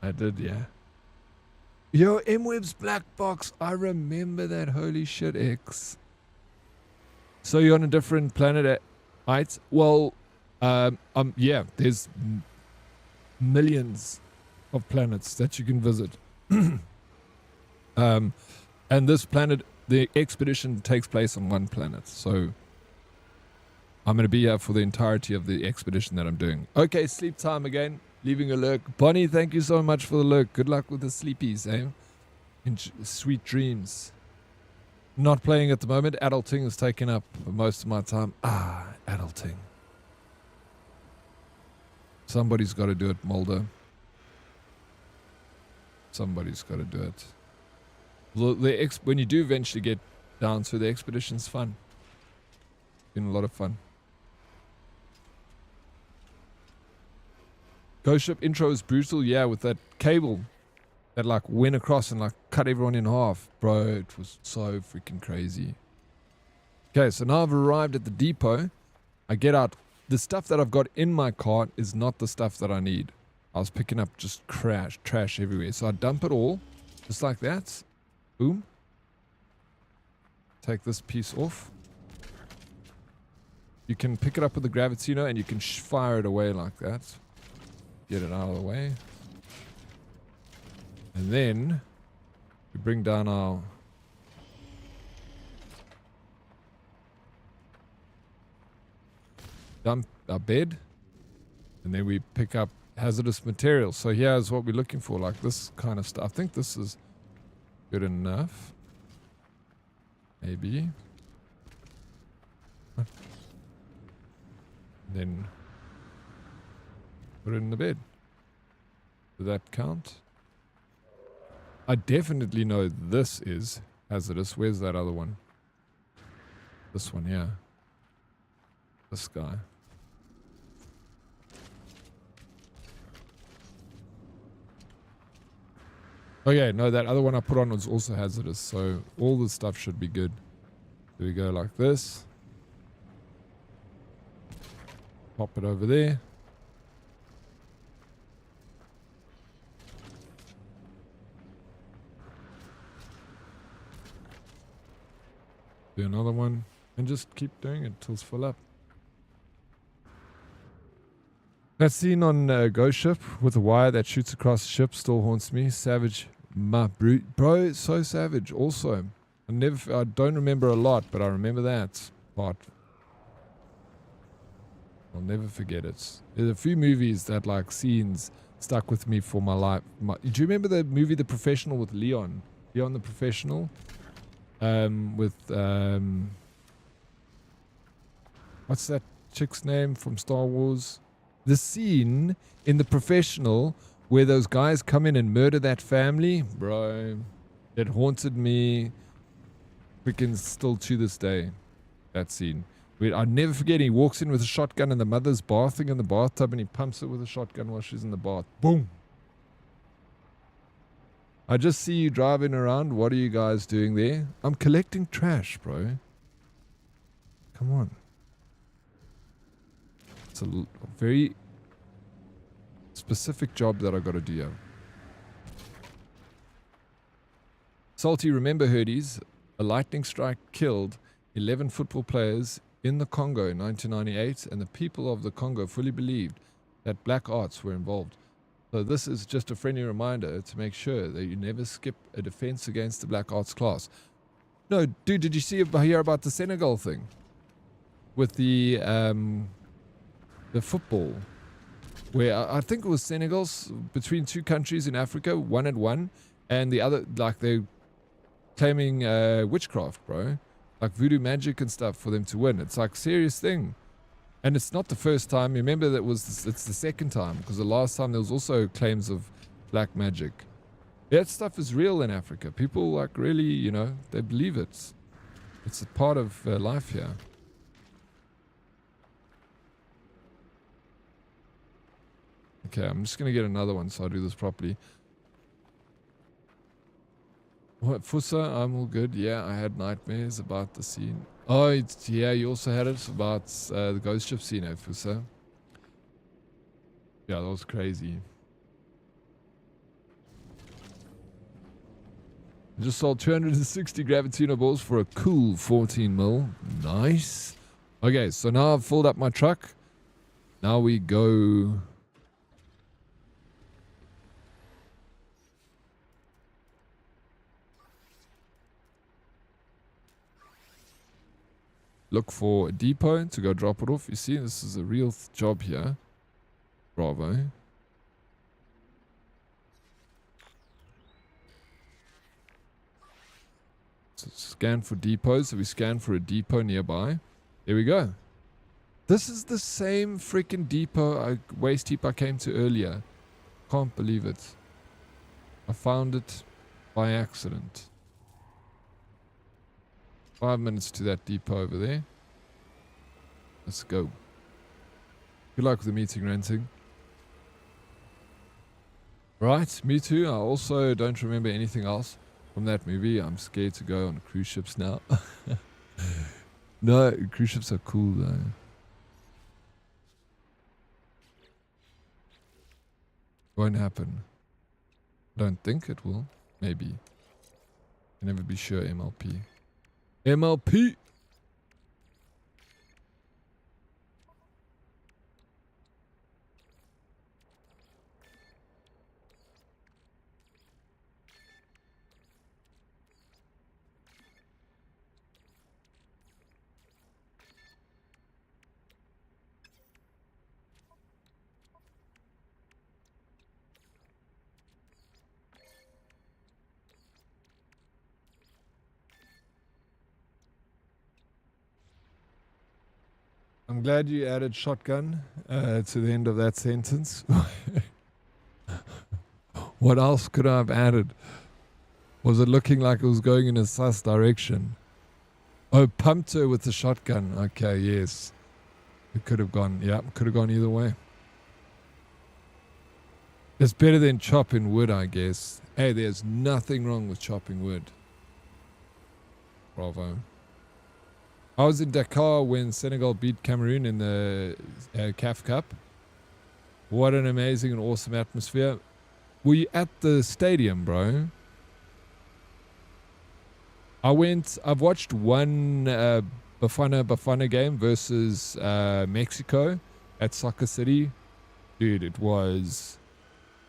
I did, yeah. Yo, M-Web's Black Box. I remember that. Holy shit, X. So you're on a different planet, right? Well, yeah, there's millions of planets that you can visit. And this planet, the expedition takes place on one planet. So I'm going to be here for the entirety of the expedition that I'm doing. Okay, sleep time again. Leaving a lurk. Bonnie, thank you so much for the lurk. Good luck with the sleepies, eh? Sweet dreams. Not playing at the moment. Adulting is taking up most of my time. Adulting. Somebody's got to do it, Mulder. Somebody's got to do it. When you do eventually get down to the expedition's fun. Been a lot of fun. Ghost Ship intro is brutal, yeah, with that cable that like went across and like cut everyone in half. Bro, it was so freaking crazy. Okay, so now I've arrived at the depot. I get out. The stuff that I've got in my cart is not the stuff that I need. I was picking up just trash everywhere. So I dump it all, just like that. Boom. Take this piece off. You can pick it up with the Gravitino and you can fire it away like that. Get it out of the way. And then we bring down our bed, and then we pick up hazardous materials. So here's what we're looking for, like this kind of stuff. I think this is good enough. Maybe. Then put it in the bed. Does that count? I definitely know this is hazardous. Where's that other one? This one, yeah. This guy. Okay, no, that other one I put on was also hazardous, so all the stuff should be good. There we go, like this. Pop it over there. Do another one, and just keep doing it till it's full up. That scene on Ghost Ship with the wire that shoots across the ship still haunts me. Savage, my brute, bro, so savage. Also, I don't remember a lot, but I remember that. part. I'll never forget it. There's a few movies that like scenes stuck with me for my life. Do you remember the movie The Professional with Leon? Leon the Professional? With what's that chick's name from Star Wars? The scene in The Professional where those guys come in and murder that family, bro, it haunted me freaking still to this day. That scene. I'd never forget. He walks in with a shotgun and the mother's bathing in the bathtub and he pumps it with a shotgun while she's in the bath. Boom. I just see you driving around. What are you guys doing there? I'm collecting trash, bro. Come on. It's a very specific job that I got to do here. Salty, remember Herdies, a lightning strike killed 11 football players in the Congo in 1998, and the people of the Congo fully believed that black arts were involved. So this is just a friendly reminder to make sure that you never skip a defense against the black arts class. No, dude, did you hear about the Senegal thing? With the football, where I think it was Senegal's between two countries in Africa, 1-1, and the other, like they're claiming witchcraft, bro. Like voodoo magic and stuff for them to win. It's like serious thing. And it's not the first time. Remember that it's the second time, because the last time there was also claims of black magic. That stuff is real in Africa. People like really, you know, they believe it. It's a part of life here. Okay, I'm just going to get another one so I do this properly. What, Fusa? I'm all good. Yeah, I had nightmares about the scene. Oh, yeah, you also had it about the ghost ship scene, Fusa. Yeah, that was crazy. I just sold 260 Gravitino balls for a cool 14 mil. Nice. Okay, so now I've filled up my truck. Now we go... look for a depot to go drop it off. You see, this is a real job here. Bravo. So scan for depots. So we scan for a depot nearby. There we go. This is the same freaking depot, waste heap I came to earlier. Can't believe it. I found it by accident. 5 minutes to that depot over there. Let's go. Good luck with the meeting renting. Right, me too. I also don't remember anything else from that movie. I'm scared to go on cruise ships now. No, cruise ships are cool though. Won't happen. Don't think it will. Maybe. Can never be sure. MLP. MLP. I'm glad you added shotgun to the end of that sentence. What else could I have added? Was it looking like it was going in a sus direction? Oh, pumped her with the shotgun. Okay, yes. It could have gone, yeah, could have gone either way. It's better than chopping wood, I guess. Hey, there's nothing wrong with chopping wood. Bravo. I was in Dakar when Senegal beat Cameroon in the CAF Cup. What an amazing and awesome atmosphere. Were you at the stadium, bro? I've watched one Bafana game versus Mexico at Soccer City. Dude, it was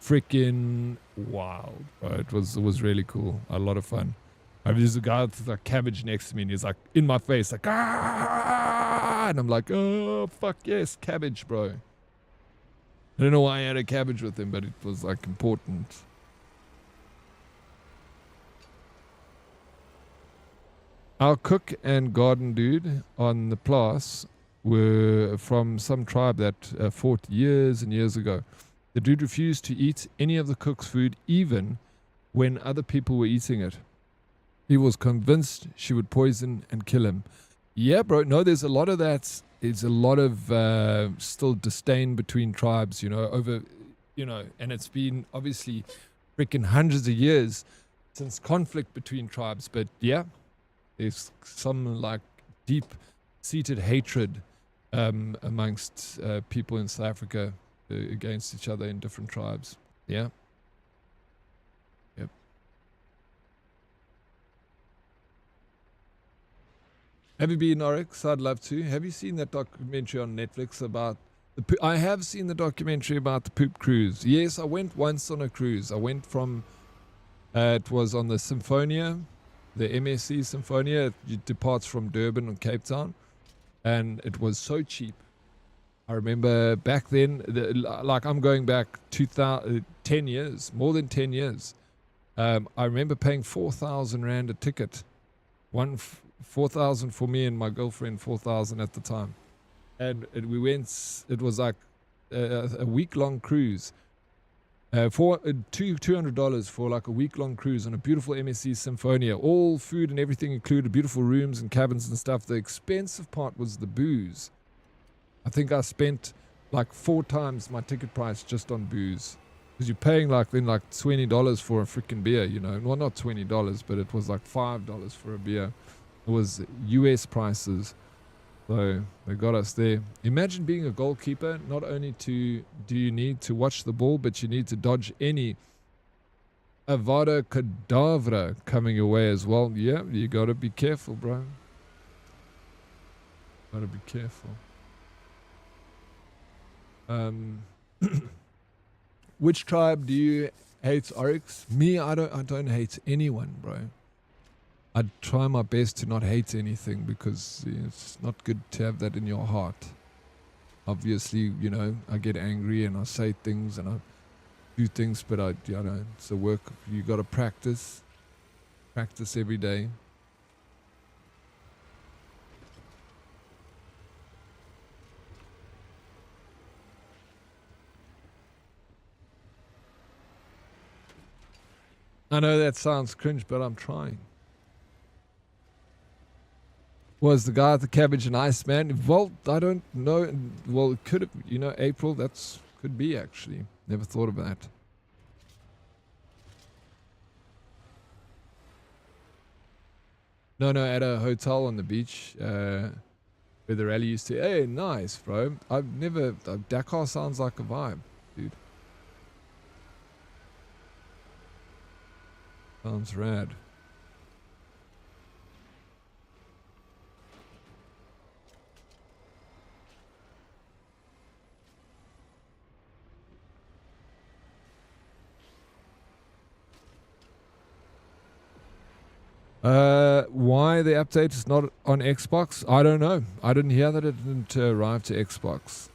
freaking wild, bro. It was really cool. A lot of fun. There's a guy with like cabbage next to me, and he's like in my face, like ah, and I'm like, oh fuck yes, cabbage, bro. I don't know why I had a cabbage with him, but it was like important. Our cook and garden dude on the Plas were from some tribe that fought years and years ago. The dude refused to eat any of the cook's food, even when other people were eating it. He was convinced she would poison and kill him. Yeah, bro. No, there's a lot of that. There's a lot of still disdain between tribes, over, and it's been obviously freaking hundreds of years since conflict between tribes. But yeah, there's some like deep-seated hatred amongst people in South Africa against each other in different tribes. Yeah. Yep. Have you been, Oryx? I'd love to. Have you seen that documentary on Netflix about the I have seen the documentary about the poop cruise. Yes, I went once on a cruise. I went from it was on the Symphonia, the MSC Symphonia. It departs from Durban and Cape Town, and it was so cheap. I remember back then, like I'm going back 10 years, more than 10 years. I remember paying 4,000 Rand a ticket. 4,000 for me and my girlfriend, 4,000 at the time. And we went, it was like a week-long cruise. For $200 for like a week-long cruise on a beautiful MSC Symphonia. All food and everything included, beautiful rooms and cabins and stuff. The expensive part was the booze. I think I spent like 4 times my ticket price just on booze. Because you're paying like $20 for a freaking beer, Well, not $20, but it was like $5 for a beer. It was US prices. So they got us there. Imagine being a goalkeeper. Not only do you need to watch the ball, but you need to dodge any Avada Kedavra coming your way as well. Yeah, you got to be careful, bro. Got to be careful. Which tribe do you hate, Oryx? Me, I don't hate anyone, bro. I try my best to not hate anything because it's not good to have that in your heart. Obviously, I get angry and I say things and I do things, but it's a work. You got to practice every day. I know that sounds cringe, but I'm trying. Was the guy with the cabbage and ice man? Well, I don't know. Well, it could have, April, could be actually. Never thought of that. No, at a hotel on the beach, where the rally used to, hey, nice, bro. Dakar sounds like a vibe, dude. Sounds rad. Why the update is not on Xbox? I don't know. I didn't hear that it didn't arrive to Xbox.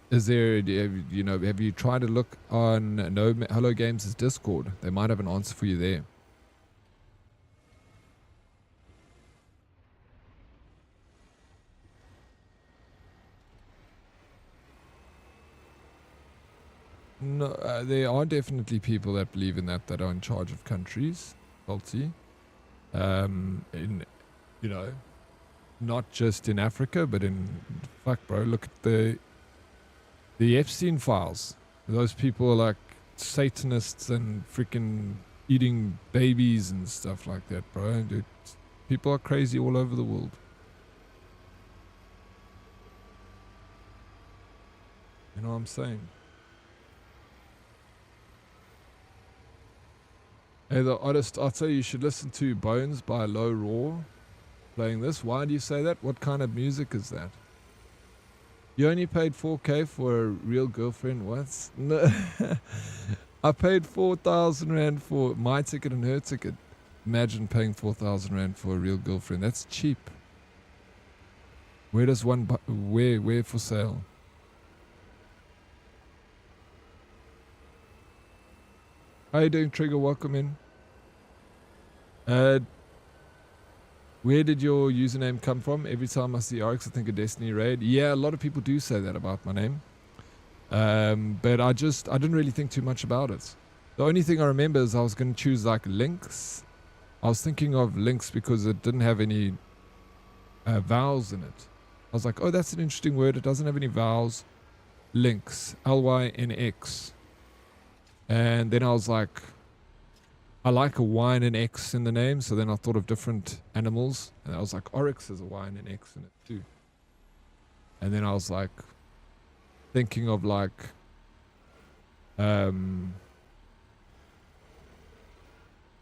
Is there, have you tried to look on Hello Games' Discord? They might have an answer for you there. No, there are definitely people that believe in that are in charge of countries. Salty. Not just in Africa, but fuck, bro, look at the Epstein files. Those people are like Satanists and freaking eating babies and stuff like that, bro. Dude, people are crazy all over the world. You know what I'm saying? Hey, the artist Otto, you should listen to Bones by Low Raw playing this. Why do you say that? What kind of music is that? You only paid 4K for a real girlfriend? What? No. I paid 4,000 Rand for my ticket and her ticket. Imagine paying 4,000 Rand for a real girlfriend. That's cheap. Where does one buy? Where for sale? How you doing, Trigger? Welcome in. Where did your username come from? Every time I see Oryx, I think a Destiny raid. Yeah, a lot of people do say that about my name. But I didn't really think too much about it. The only thing I remember is I was going to choose like Lynx. I was thinking of Lynx because it didn't have any vowels in it. I was like, oh, that's an interesting word. It doesn't have any vowels. Lynx. Lynx. And then I was like, I like a Y and an X in the name. So then I thought of different animals. And I was like, Oryx has a Y and an X in it too. And then I was like, thinking of like,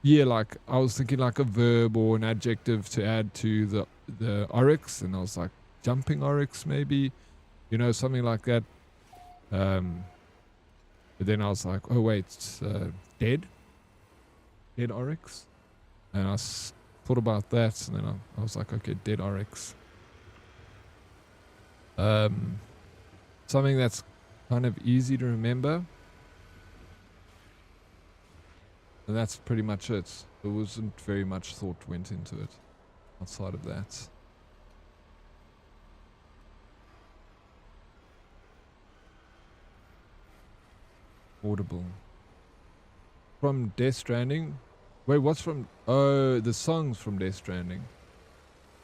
yeah, like I was thinking like a verb or an adjective to add to the Oryx. And I was like, jumping Oryx maybe, you know, something like that. But then I was like, oh wait, it's Dead Oryx. And I thought about that, and then I was like, okay, Dead Oryx. Something that's kind of easy to remember. And that's pretty much it. There wasn't very much thought went into it outside of that. Audible. From Death Stranding? Wait, what's from... Oh, the songs from Death Stranding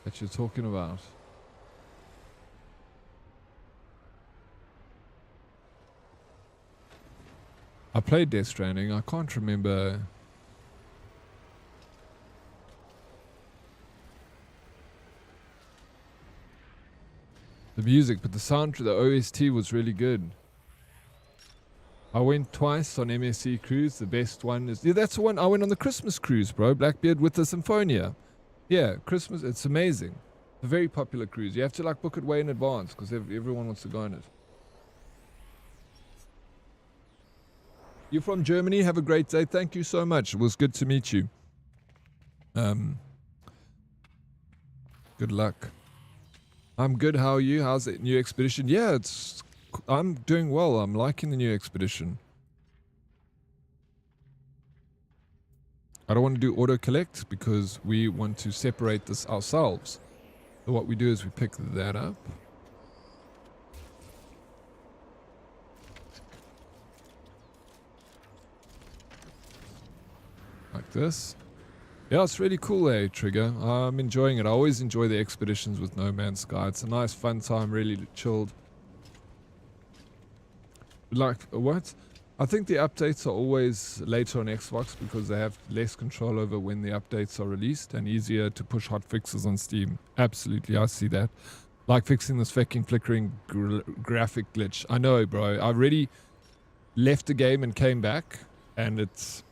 that you're talking about. I played Death Stranding. I can't remember... the music, but the sound to the OST was really good. I went twice on MSC cruise. The best one is... yeah, that's the one. I went on the Christmas cruise, bro. Blackbeard with the Symphonia. Yeah, Christmas. It's amazing. It's a very popular cruise. You have to like book it way in advance because everyone wants to go on it. You're from Germany. Have a great day. Thank you so much. It was good to meet you. Good luck. I'm good. How are you? How's the new expedition? Yeah, I'm doing well. I'm liking the new expedition. I don't want to do auto collect because we want to separate this ourselves. So what we do is we pick that up. Like this. Yeah, it's really cool, Trigger. I'm enjoying it. I always enjoy the expeditions with No Man's Sky. It's a nice, fun time, really chilled. Like, what? I think the updates are always later on Xbox because they have less control over when the updates are released and easier to push hot fixes on Steam. Absolutely, I see that. Like fixing this fucking flickering graphic glitch. I know, bro. I already left the game and came back, and it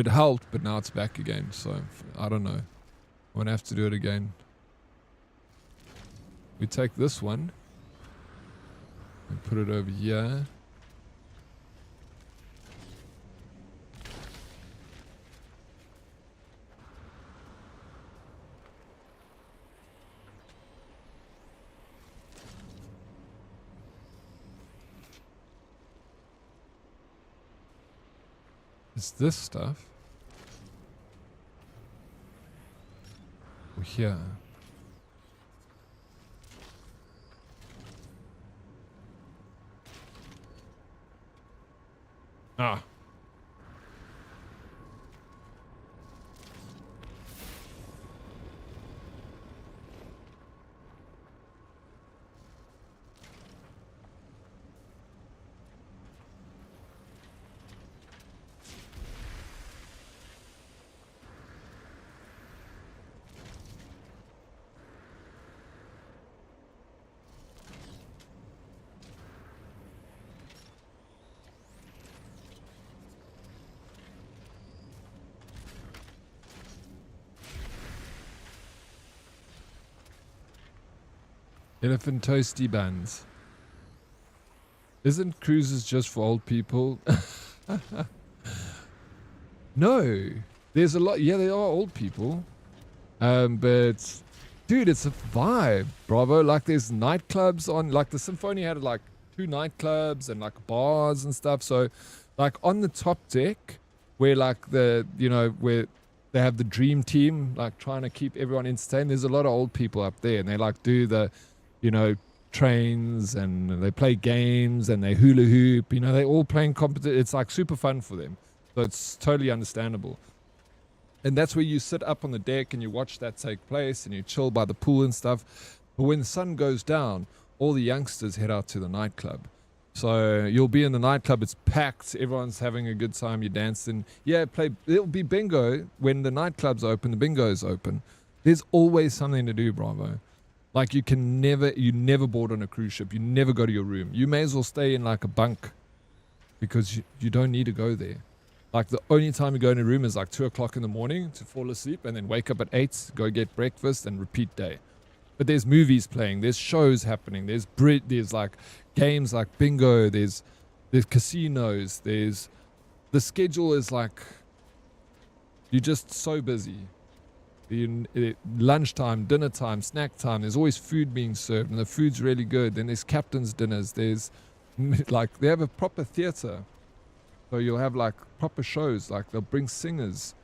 helped, but now it's back again. So I don't know. I'm gonna have to do it again. We take this one and put it over here. Is this stuff? Oh, here. Ah. Elephant toasty buns. Isn't cruises just for old people? No. There's a lot. Yeah, there are old people. But dude, it's a vibe, bravo. Like there's nightclubs on, like the Symphony had like 2 nightclubs and like bars and stuff. So like on the top deck where like where they have the dream team, like trying to keep everyone entertained. There's a lot of old people up there and they like do the, trains and they play games and they hula hoop, they all playing competition. It's like super fun for them. So it's totally understandable. And that's where you sit up on the deck and you watch that take place and you chill by the pool and stuff. But when the sun goes down, all the youngsters head out to the nightclub. So you'll be in the nightclub, it's packed, everyone's having a good time, you're dancing. Yeah, it'll be bingo. When the nightclub's open, the bingo's open. There's always something to do, bravo. Like you never board on a cruise ship. You never go to your room. You may as well stay in like a bunk because you don't need to go there. Like the only time you go in a room is like 2 o'clock in the morning to fall asleep and then wake up at 8, go get breakfast and repeat day. But there's movies playing, there's shows happening, there's like games like bingo, there's casinos, the schedule is like, you're just so busy. Lunchtime, dinner time, snack time, there's always food being served and the food's really good. Then there's captain's dinners, there's like, they have a proper theater. So you'll have like proper shows, like they'll bring singers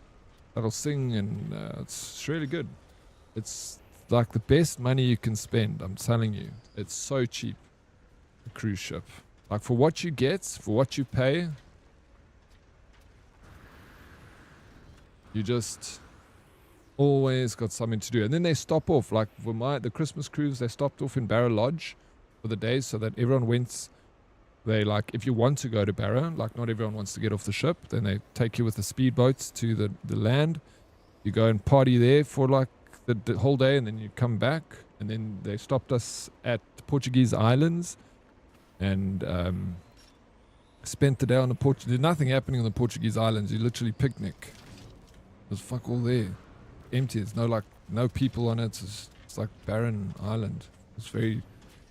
that'll sing and it's really good. It's like the best money you can spend, I'm telling you. It's so cheap, a cruise ship. Like for what you get, for what you pay, you just always got something to do. And then they stop off, like for the Christmas cruise, they stopped off in Barra Lodge for the day so that everyone went. They like, if you want to go to Barra, like not everyone wants to get off the ship, then they take you with the speedboats to the land. You go and party there for like the whole day and then you come back. And then they stopped us at the Portuguese islands and spent the day on the Portuguese. There's nothing happening on the Portuguese islands. You literally picnic. There's fuck all there. Empty. There's no people on it. It's like barren island. It's very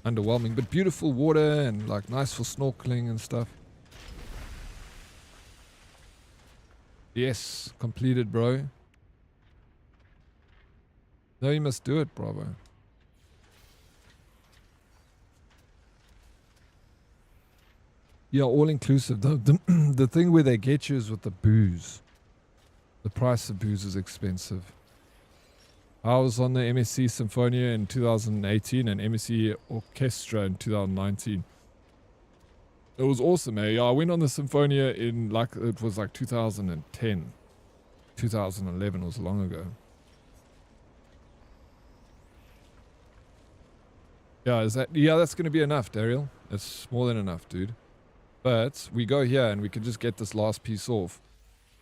underwhelming, but beautiful water and like nice for snorkeling and stuff. Yes, completed, bro. No, you must do it, bravo. Yeah, all inclusive. The thing where they get you is with the booze. The price of booze is expensive. I was on the MSC Symphonia in 2018 and MSC Orchestra in 2019. It was awesome, eh? Yeah, I went on the Symphonia in it was like 2010. 2011 was long ago. Yeah, that's going to be enough, Daryl. It's more than enough, dude. But we go here and we can just get this last piece off.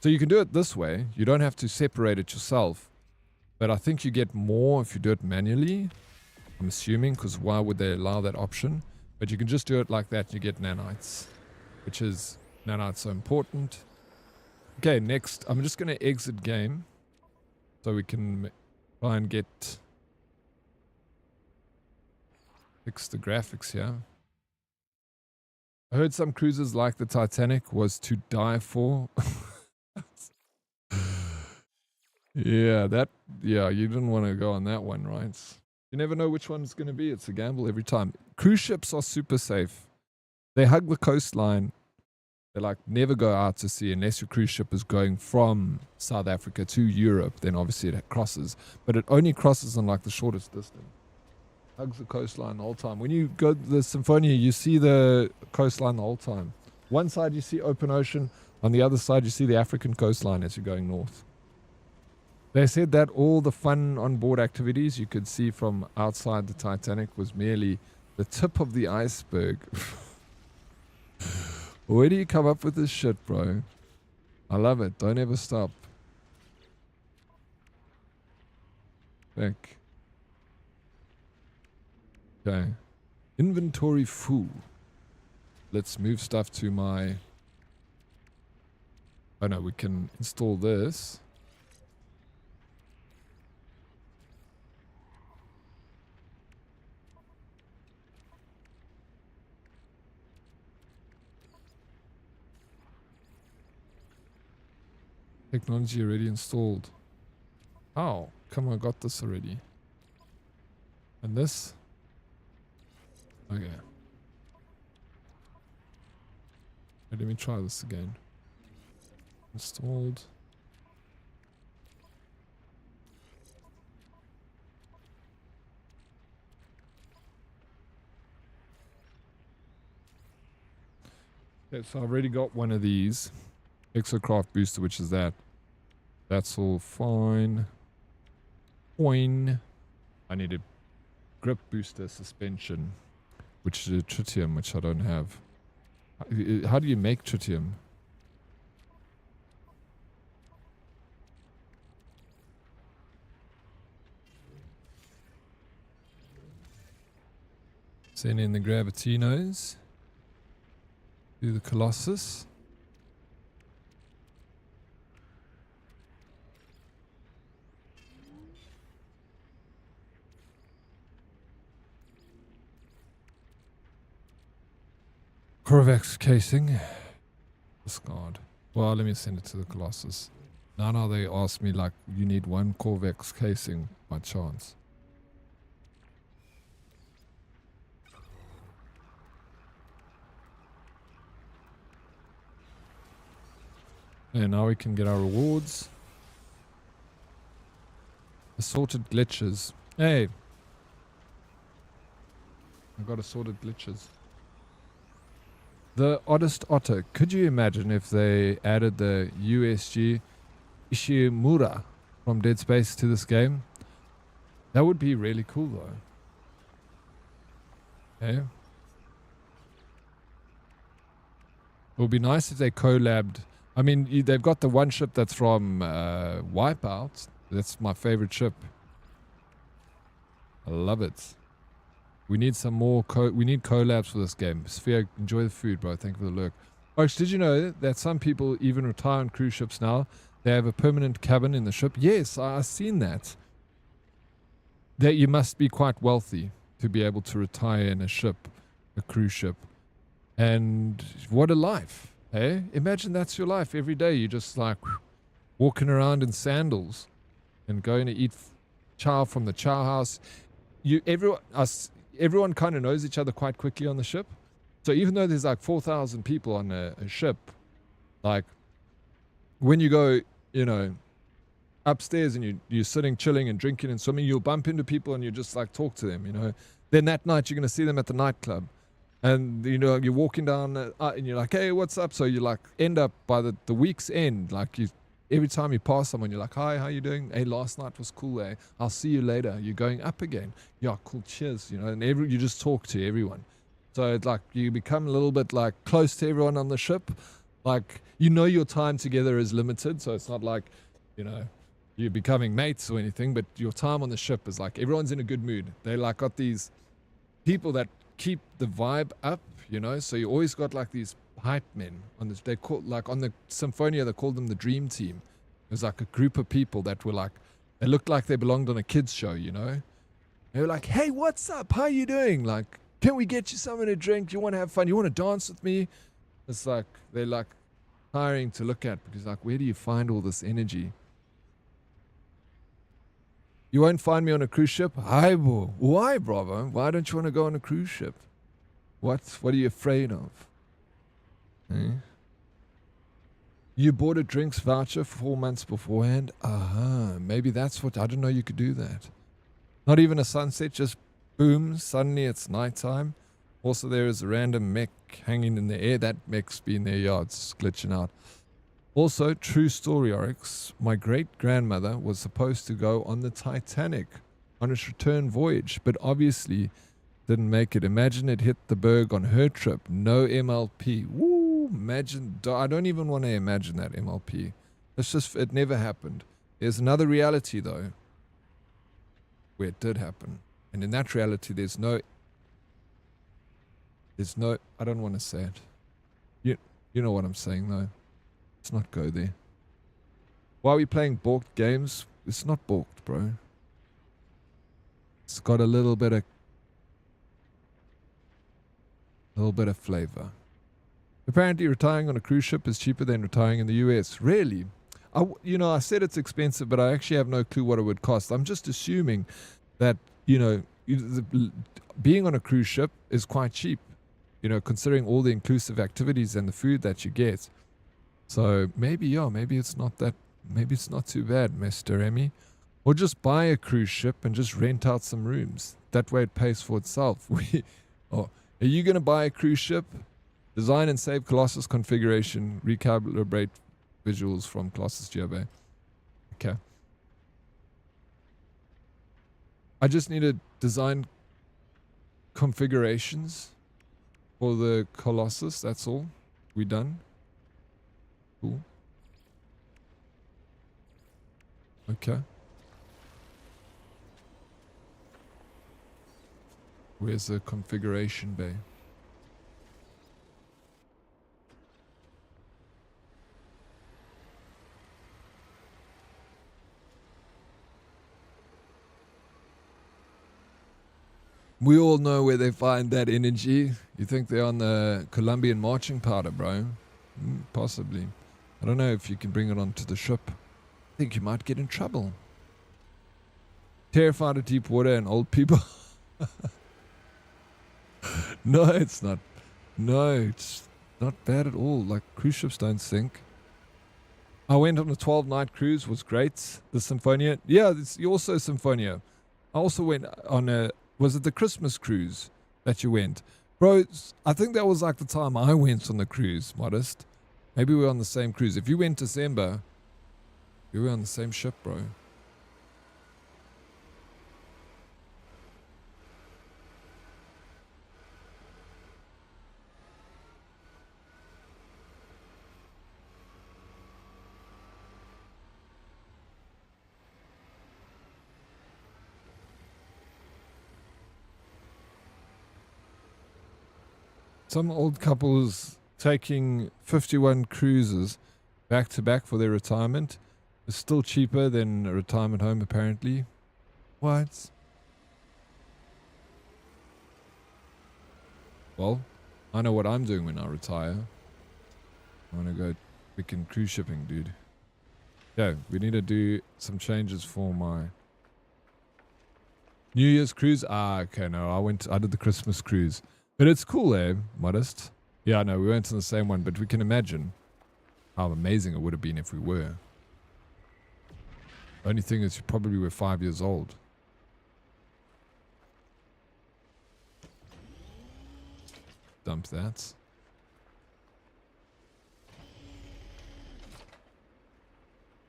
So you can do it this way. You don't have to separate it yourself. But I think you get more if you do it manually. I'm assuming, because why would they allow that option? But you can just do it like that. You get nanites, which is nanites so important. Okay, next. I'm just going to exit game so we can try and fix the graphics here. I heard some cruises like the Titanic was to die for. Yeah, you didn't want to go on that one, right? You never know which one's going to be. It's a gamble every time. Cruise ships are super safe. They hug the coastline. They like never go out to sea unless your cruise ship is going from South Africa to Europe. Then obviously it crosses, but it only crosses on like the shortest distance. Hugs the coastline the whole time. When you go to the Symphonia, you see the coastline the whole time. One side you see open ocean. On the other side you see the African coastline as you're going north. They said that all the fun on-board activities you could see from outside the Titanic was merely the tip of the iceberg. Where do you come up with this shit, bro? I love it. Don't ever stop. Back. Okay. Inventory full. Let's move stuff to my... Oh no, we can install this. Technology already installed. Oh, come on, I got this already. And this? Okay. Let me try this again. Installed. Okay, so I've already got one of these. Exocraft booster, which is that. That's all fine. Fine. I need a grip booster suspension, which is a tritium, which I don't have. How do you make tritium? Send in the Gravitinos. Do the Colossus. Corvex casing. Discard. Well, let me send it to the Colossus. Now they ask me like, you need one Corvex casing by chance. And now we can get our rewards. Assorted glitches. Hey. I got assorted glitches. The Oddest Otter. Could you imagine if they added the USG Ishimura from Dead Space to this game? That would be really cool though. Okay. It would be nice if they collabed. I mean, they've got the one ship that's from Wipeout. That's my favorite ship. I love it. We need some more. We need collabs for this game. Sphere, enjoy the food, bro. Thank you for the lurk. Folks, did you know that some people even retire on cruise ships now? They have a permanent cabin in the ship. Yes, I've seen that. That you must be quite wealthy to be able to retire in a ship, a cruise ship. And what a life. Hey, imagine that's your life every day. You're just like walking around in sandals and going to eat chow from the chow house. Everyone kind of knows each other quite quickly on the ship. So even though there's like 4,000 people on a ship, like when you go, you know, upstairs and you're sitting, chilling and drinking and swimming, you'll bump into people and you just like talk to them, you know. Then that night you're going to see them at the nightclub. And, you know, you're walking down and you're like, hey, what's up? So you like end up by the week's end, like every time you pass someone, you're like, hi, how you doing? Hey, last night was cool, eh? I'll see you later. You're going up again. Yeah, cool, cheers, you know, and you just talk to everyone. So it's like you become a little bit like close to everyone on the ship. Like, you know, your time together is limited. So it's not like, you know, you're becoming mates or anything, but your time on the ship is like everyone's in a good mood. They like got these people that keep the vibe up, you know. So you always got like these hype men on this. They call like on the Symphonia, they called them the Dream Team. It was like a group of people that were like, they looked like they belonged on a kids show, you know. They were like, hey, what's up? How you doing? Like, can we get you something to drink? You want to have fun? You want to dance with me? It's like they're like tiring to look at because like, where do you find all this energy? You won't find me on a cruise ship? Hi, bro. Why, brother? Why don't you want to go on a cruise ship? What are you afraid of? Eh? You bought a drinks voucher 4 months beforehand? Maybe that's what... I didn't know you could do that. Not even a sunset, just boom, suddenly it's nighttime. Also, there is a random mech hanging in the air. That mech's been there, yeah, it's glitching out. Also, true story, Oryx. My great-grandmother was supposed to go on the Titanic on its return voyage, but obviously didn't make it. Imagine it hit the berg on her trip. No MLP. Woo! Imagine. I don't even want to imagine that MLP. It's just, it never happened. There's another reality, though, where it did happen. And in that reality, there's no, I don't want to say it. You know what I'm saying, though. Let's not go there. Why are we playing balked games? It's not balked, bro. It's got a little bit of flavor. Apparently retiring on a cruise ship is cheaper than retiring in the US. Really? I said it's expensive, but I actually have no clue what it would cost. I'm just assuming that, being on a cruise ship is quite cheap, considering all the inclusive activities and the food that you get. So maybe it's not too bad, Mr. Emmy. Or just buy a cruise ship and just rent out some rooms. That way it pays for itself. Are you going to buy a cruise ship? Design and save Colossus configuration. Recalibrate visuals from Colossus GeoBay. Okay. I just need to design configurations for the Colossus. That's all. We done? Cool. Okay. Where's the configuration bay? We all know where they find that energy. You think they're on the Colombian marching powder, bro? Possibly. I don't know if you can bring it onto the ship. I think you might get in trouble. Terrified of deep water and old people. No, it's not. No, it's not bad at all. Like, cruise ships don't sink. I went on a 12-night cruise. Was great. The Symphonia. Yeah, it's also Symphonia. I also went on a... Was it the Christmas cruise that you went? Bro, I think that was like the time I went on the cruise, Modest. Maybe we were on the same cruise. If you went December, we were on the same ship, bro. Some old couples taking 51 cruises back to back for their retirement is still cheaper than a retirement home, apparently. What? Well, I know what I'm doing when I retire. I want to go freaking cruise shipping, dude. Yeah, we need to do some changes for my New Year's cruise. Okay, no, I did the Christmas cruise. But it's cool, eh, Modest? Yeah, no, we went on the same one, but we can imagine how amazing it would have been if we were. The only thing is you probably were 5 years old. Dump that.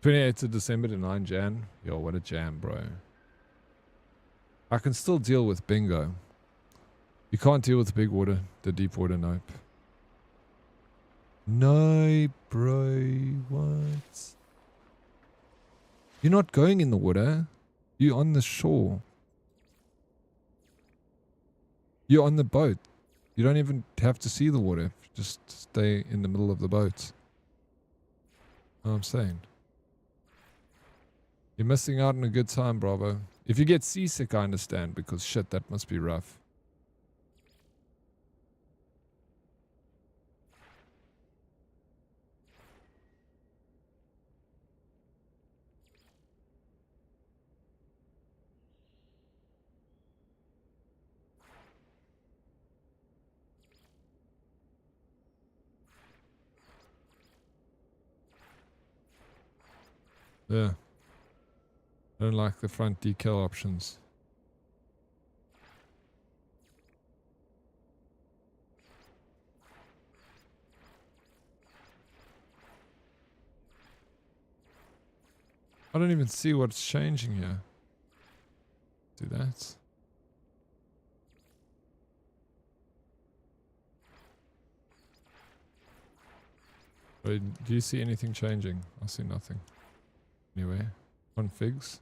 '28th of December to 9 Jan. Yo, what a jam, bro. I can still deal with bingo. You can't deal with the big water, the deep water, nope. No, bro, what? You're not going in the water. You're on the shore. You're on the boat. You don't even have to see the water. Just stay in the middle of the boat. Know what I'm saying? You're missing out on a good time, Bravo. If you get seasick, I understand, because shit, that must be rough. Yeah. I don't like the front decal options. I don't even see what's changing here. Do that. Wait, do you see anything changing? I see nothing. Anyway, configs.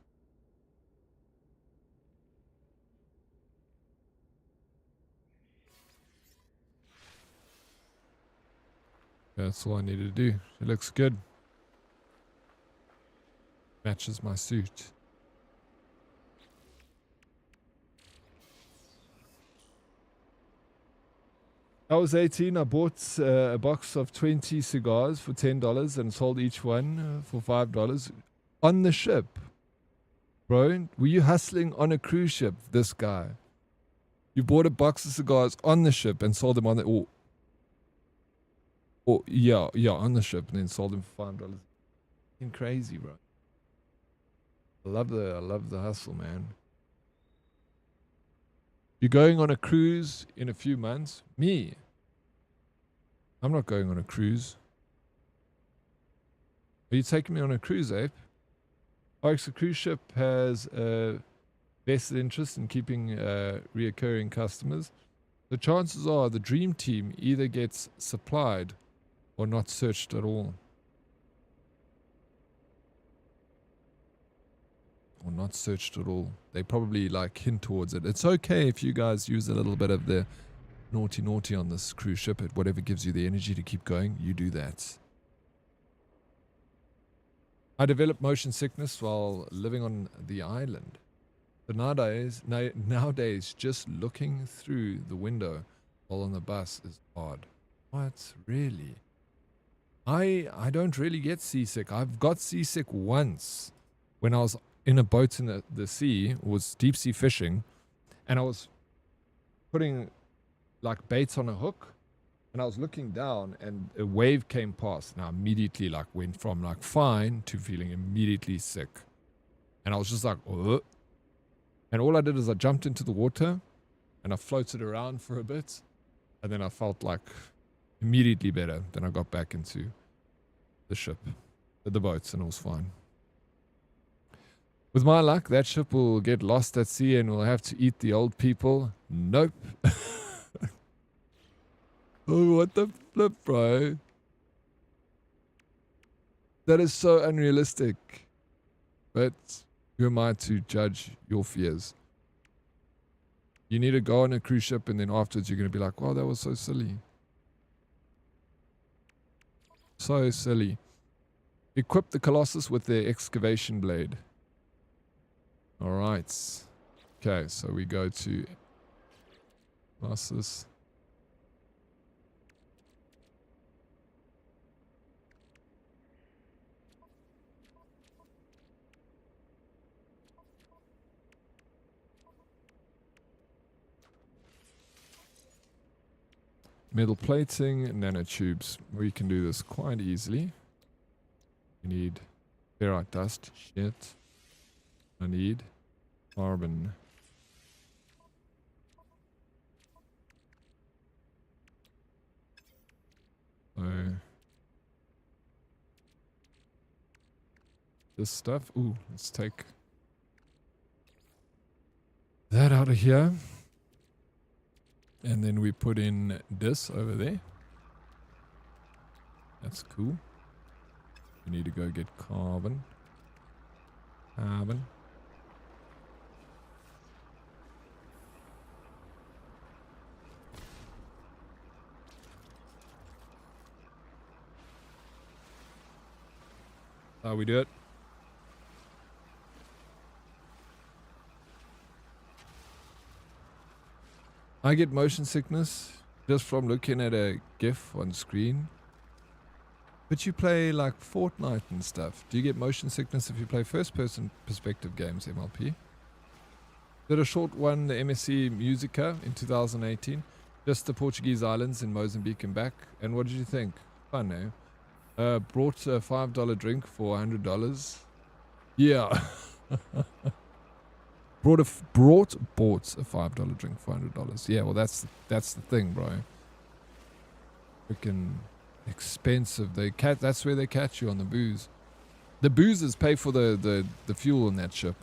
That's all I need to do. It looks good. Matches my suit. I was 18. I bought a box of 20 cigars for $10 and sold each one for $5 on the ship. Bro, were you hustling on a cruise ship, this guy? You bought a box of cigars on the ship and sold them on the... yeah, on the ship, and then sold them for $5. Fucking crazy, bro. I love the hustle, man. You're going on a cruise in a few months? Me? I'm not going on a cruise. Are you taking me on a cruise, Ape? Oryx, a cruise ship has a vested interest in keeping reoccurring customers. The chances are the dream team either gets supplied or not searched at all. Or not searched at all. They probably like hint towards it. It's okay if you guys use a little bit of the naughty on this cruise ship. Whatever gives you the energy to keep going, you do that. I developed motion sickness while living on the island. But nowadays, just looking through the window while on the bus is hard. What? Really? I don't really get seasick. I've got seasick once when I was in a boat in the sea, was deep sea fishing, and I was putting like baits on a hook, and I was looking down and a wave came past, and I immediately like went from like fine to feeling immediately sick. And I was just like, ugh. And all I did is I jumped into the water and I floated around for a bit, and then I felt like immediately better. Then I got back into the ship, the boats, and it was fine. With my luck, that ship will get lost at sea and we'll have to eat the old people. Nope. Oh, what the flip, bro? That is so unrealistic. But who am I to judge your fears? You need to go on a cruise ship and then afterwards you're going to be like, wow, that was so silly. So silly. Equip the Colossus with their excavation blade. Alright. Okay, so we go to Colossus. Metal plating, nanotubes. We can do this quite easily. We need ferrite dust. Shit. I need carbon. So this stuff. Ooh, let's take that out of here. And then we put in this over there. That's cool. We need to go get carbon. Carbon. How we do it? I get motion sickness just from looking at a GIF on screen. But you play like Fortnite and stuff. Do you get motion sickness if you play first-person perspective games, MLP? Did a short one, the MSC Musica in 2018. Just the Portuguese islands in Mozambique and back. And what did you think? Fun, eh? Brought a $5 drink for $100. Yeah. Bought a $5 drink for $100. Yeah, well that's the thing, bro. Freaking expensive. That's where they catch you on the booze. The boozers pay for the fuel in that ship.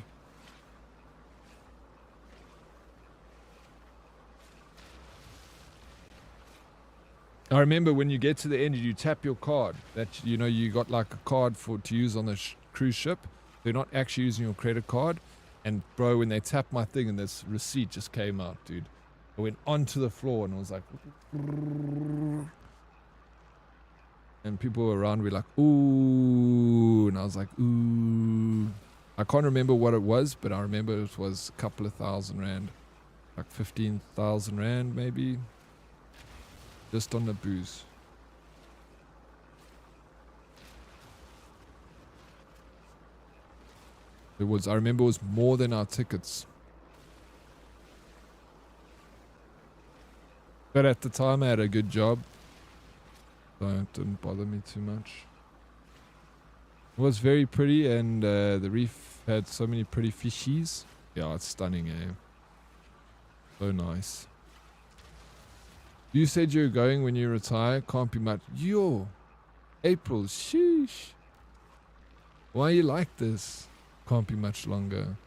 I remember when you get to the end, you tap your card. That you got like a card to use on the cruise ship. They're not actually using your credit card. And bro, when they tapped my thing and this receipt just came out, dude, I went onto the floor and it was like, and people were around me like, ooh, and I was like, ooh. I can't remember what it was, but I remember it was a couple of $1,000, like 15,000 rand maybe. Just on the booze. I remember it was more than our tickets. But at the time I had a good job. So it didn't bother me too much. It was very pretty, and the reef had so many pretty fishies. Yeah, it's stunning, eh? So nice. You said you were going when you retire. Can't be much. Yo, April, sheesh. Why are you like this? Can't be much longer.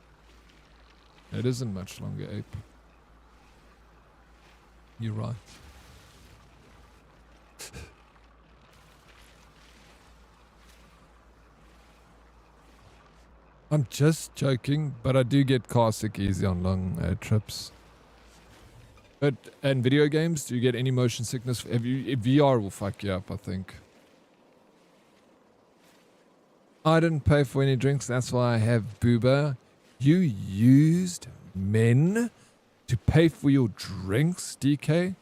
It isn't much longer, Ape. You're right. I'm just joking, but I do get car sick easy on long trips. But and video games, do you get any motion sickness? VR will fuck you up, I think. I didn't pay for any drinks, that's why I have booba. You used men to pay for your drinks, DK?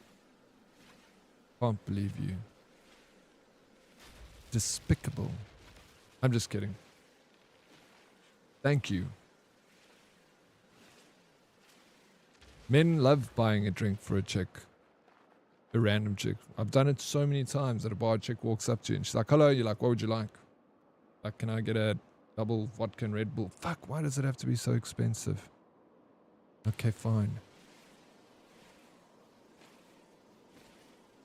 Can't believe you. Despicable. I'm just kidding. Thank you. Men love buying a drink for a chick. A random chick. I've done it so many times that a bar chick walks up to you and she's like, hello, you're like, what would you like? Like, can I get a double vodka and Red Bull? Fuck, why does it have to be so expensive? Okay, fine.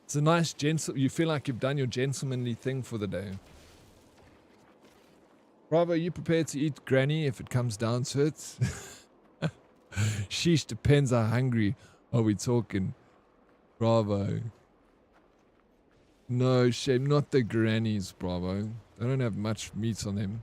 It's a nice you feel like you've done your gentlemanly thing for the day. Bravo, are you prepared to eat granny if it comes down to it? Sheesh, depends how hungry are we talking. Bravo. No, shame, not the grannies, Bravo. They don't have much meat on them.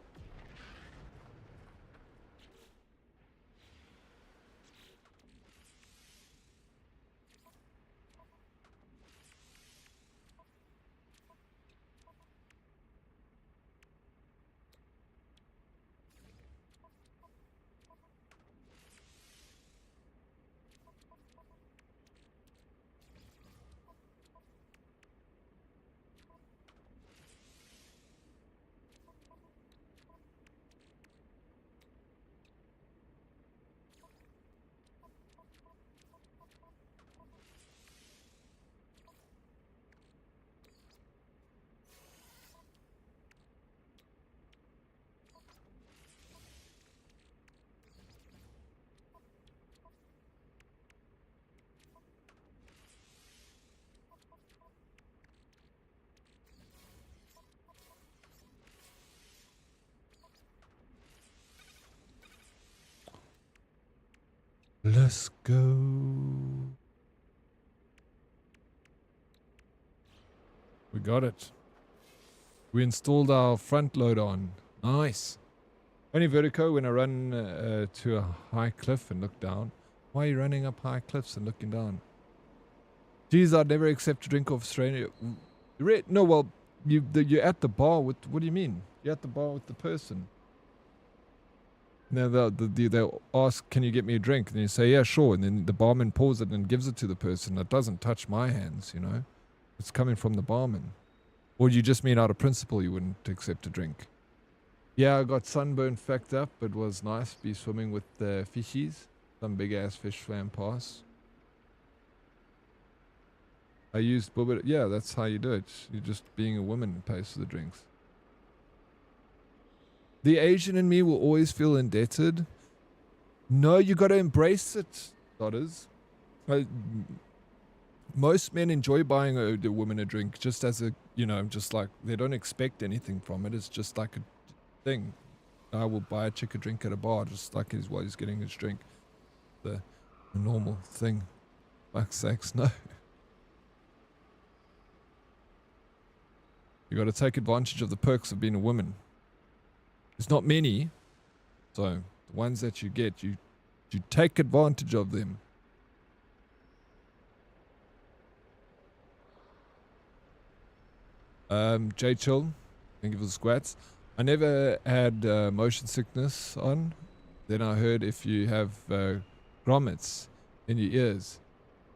Let's go. We got it. We installed our front loader on. Nice. Only vertigo when I run to a high cliff and look down. Why are you running up high cliffs and looking down? Geez, I'd never accept a drink off stranger. No, well, you're at the bar with... What do you mean? You're at the bar with the person. Now they'll ask, can you get me a drink? And you say, yeah, sure. And then the barman pours it and gives it to the person. That doesn't touch my hands, you know. It's coming from the barman. Or you just mean out of principle you wouldn't accept a drink? Yeah, I got sunburn fucked up. It was nice to be swimming with the fishies. Some big ass fish swam past. I used booba. Yeah, that's how you do it. You're just being a woman pays for the drinks. The Asian in me will always feel indebted. No, you got to embrace it, daughters. Most men enjoy buying a woman a drink just as a, you know, just like they don't expect anything from it. It's just like a thing. I will buy a chick a drink at a bar just like while he's getting his drink. The normal thing. Fuck's sakes, no. You got to take advantage of the perks of being a woman. There's not many, so the ones that you get, you take advantage of them. J Chill, thank you for the squats. I never had motion sickness on. Then I heard if you have grommets in your ears,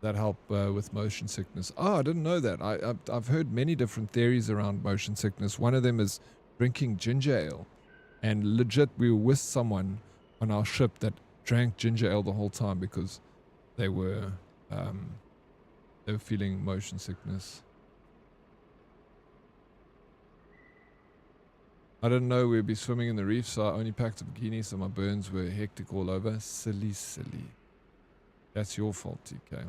that help with motion sickness. Oh, I didn't know that. I've heard many different theories around motion sickness. One of them is drinking ginger ale. And legit, we were with someone on our ship that drank ginger ale the whole time because they were feeling motion sickness. I didn't know we'd be swimming in the reef, so I only packed a bikini, so my burns were hectic all over. Silly. That's your fault, DK.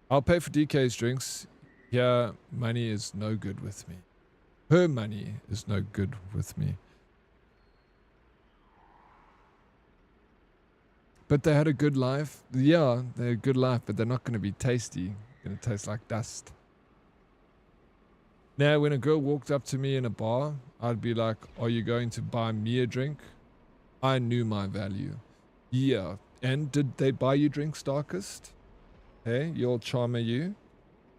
I'll pay for DK's drinks. Yeah, money is no good with me. Her money is no good with me. But they had a good life. Yeah, they had a good life, but they're not going to be tasty. They're going to taste like dust. Now, when a girl walked up to me in a bar, I'd be like, are you going to buy me a drink? I knew my value. Yeah. And did they buy you drinks, Darkest? Hey, you old charmer, you?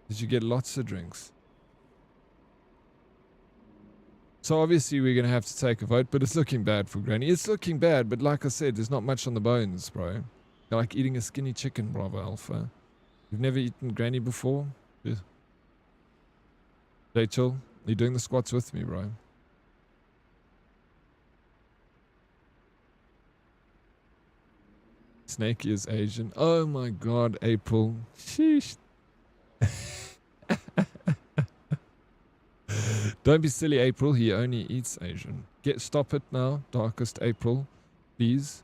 Did you get lots of drinks? So obviously we're going to have to take a vote, but it's looking bad for Granny. It's looking bad, but like I said, there's not much on the bones, bro. You're like eating a skinny chicken, Bravo Alpha. You've never eaten Granny before? Yeah. Rachel, are you doing the squats with me, bro? Snakey is Asian. Oh my god, April. Sheesh. Don't be silly, April. He only eats Asian. Stop it now, Darkest April. Please.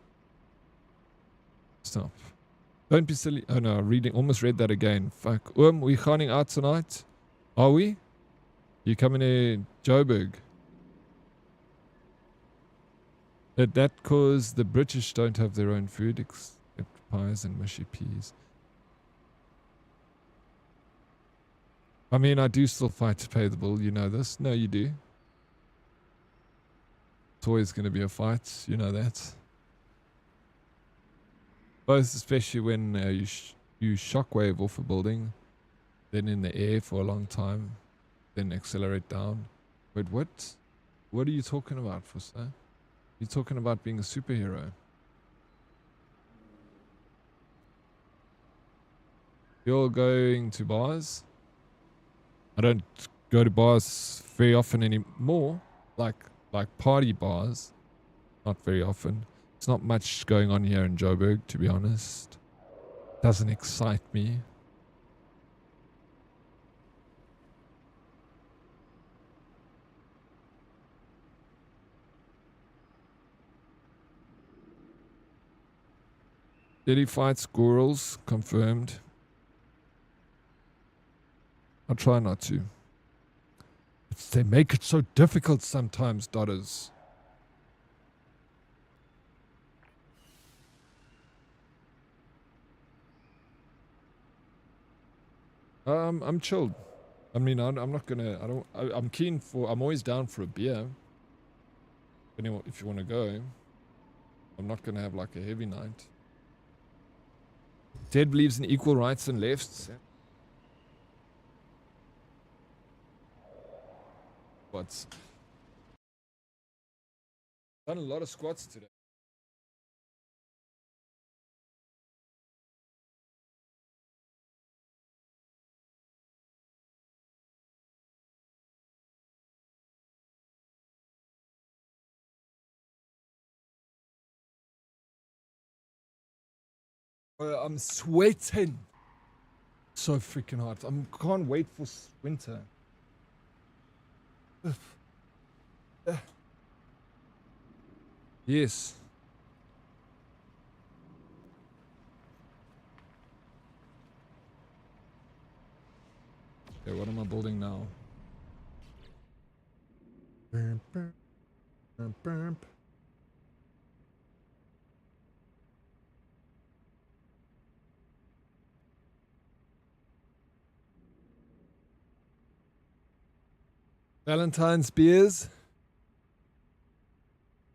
Stop. Don't be silly. Oh no, almost read that again. Fuck. We going out tonight? Are we? You coming to Joburg? That cause the British don't have their own food except pies and mushy peas. I mean, I do still fight to pay the bill. You know this. No, you do. It's always going to be a fight. You know that. Both, especially when you shockwave off a building, then in the air for a long time, then accelerate down. Wait, what? What are you talking about, Fussa? You're talking about being a superhero. You're going to bars? I don't go to bars very often anymore. Like party bars. Not very often. There's not much going on here in Joburg, to be honest. Doesn't excite me. Did he fight squirrels? Confirmed. I'll try not to. They make it so difficult sometimes, daughters. I'm chilled. I mean, I'm not gonna. I'm keen for. I'm always down for a beer. If you want to go, I'm not gonna have like a heavy night. Ted believes in equal rights and lefts. Squats. Done a lot of squats today. I'm sweating so freaking hard. I can't wait for winter. Yes. Okay, what am I building now? Valentine's beers.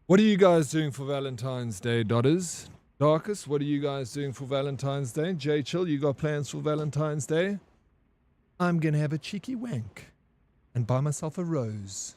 What are you guys doing for Valentine's Day, daughters? Darkest, what are you guys doing for Valentine's Day? J Chill, you got plans for Valentine's Day? I'm gonna have a cheeky wank and buy myself a rose.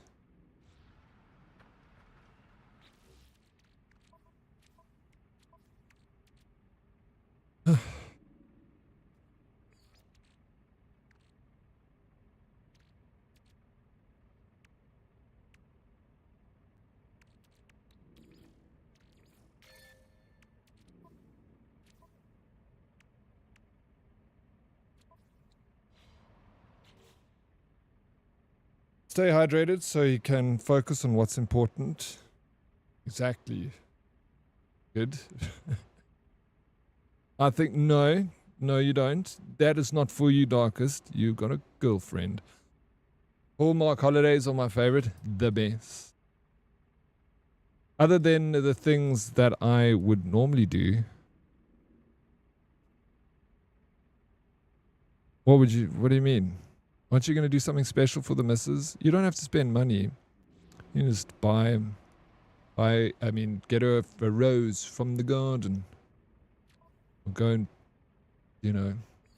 stay hydrated so you can focus on what's important. Exactly. Good. I think no, you don't. That is not for you, Darkest. You got a girlfriend. Hallmark holidays are my favorite. The best. Other than the things that I would normally do. What do you mean? Aren't you going to do something special for the missus? You don't have to spend money. You just get her a rose from the garden. Or go and,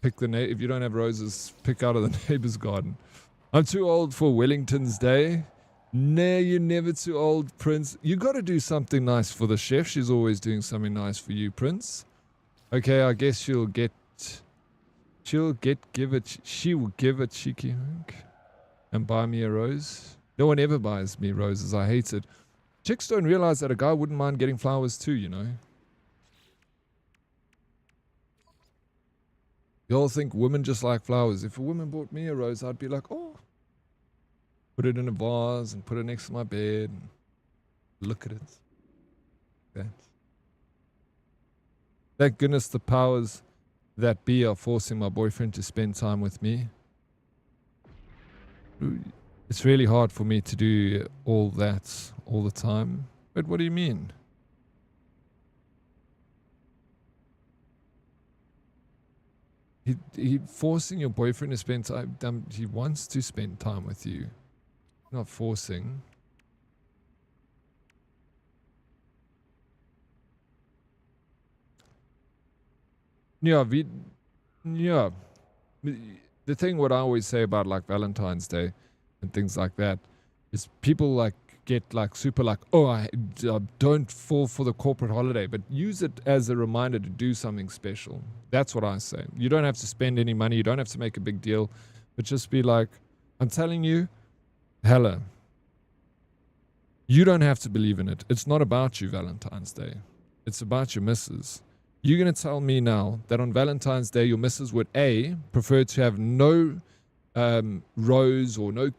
pick if you don't have roses, pick out of the neighbor's garden. I'm too old for Wellington's Day. No, you're never too old, Prince. You got to do something nice for the chef. She's always doing something nice for you, Prince. Okay, I guess she will give a cheeky hunk and buy me a rose. No one ever buys me roses. I hate it. Chicks don't realize that a guy wouldn't mind getting flowers too, You all think women just like flowers. If a woman bought me a rose, I'd be like, oh. Put it in a vase and put it next to my bed. And look at it. Thank goodness the powers that be are forcing my boyfriend to spend time with me. It's really hard for me to do all that all the time. But what do you mean? He forcing your boyfriend to spend time. He wants to spend time with you. Not forcing. Yeah, the thing what I always say about like Valentine's Day and things like that is people like get like super like, oh, I don't fall for the corporate holiday, but use it as a reminder to do something special. That's what I say. You don't have to spend any money. You don't have to make a big deal, but just be like, I'm telling you, Hella, you don't have to believe in it. It's not about you, Valentine's Day. It's about your missus. You're going to tell me now that on Valentine's Day, your missus would A, prefer to have no rose or no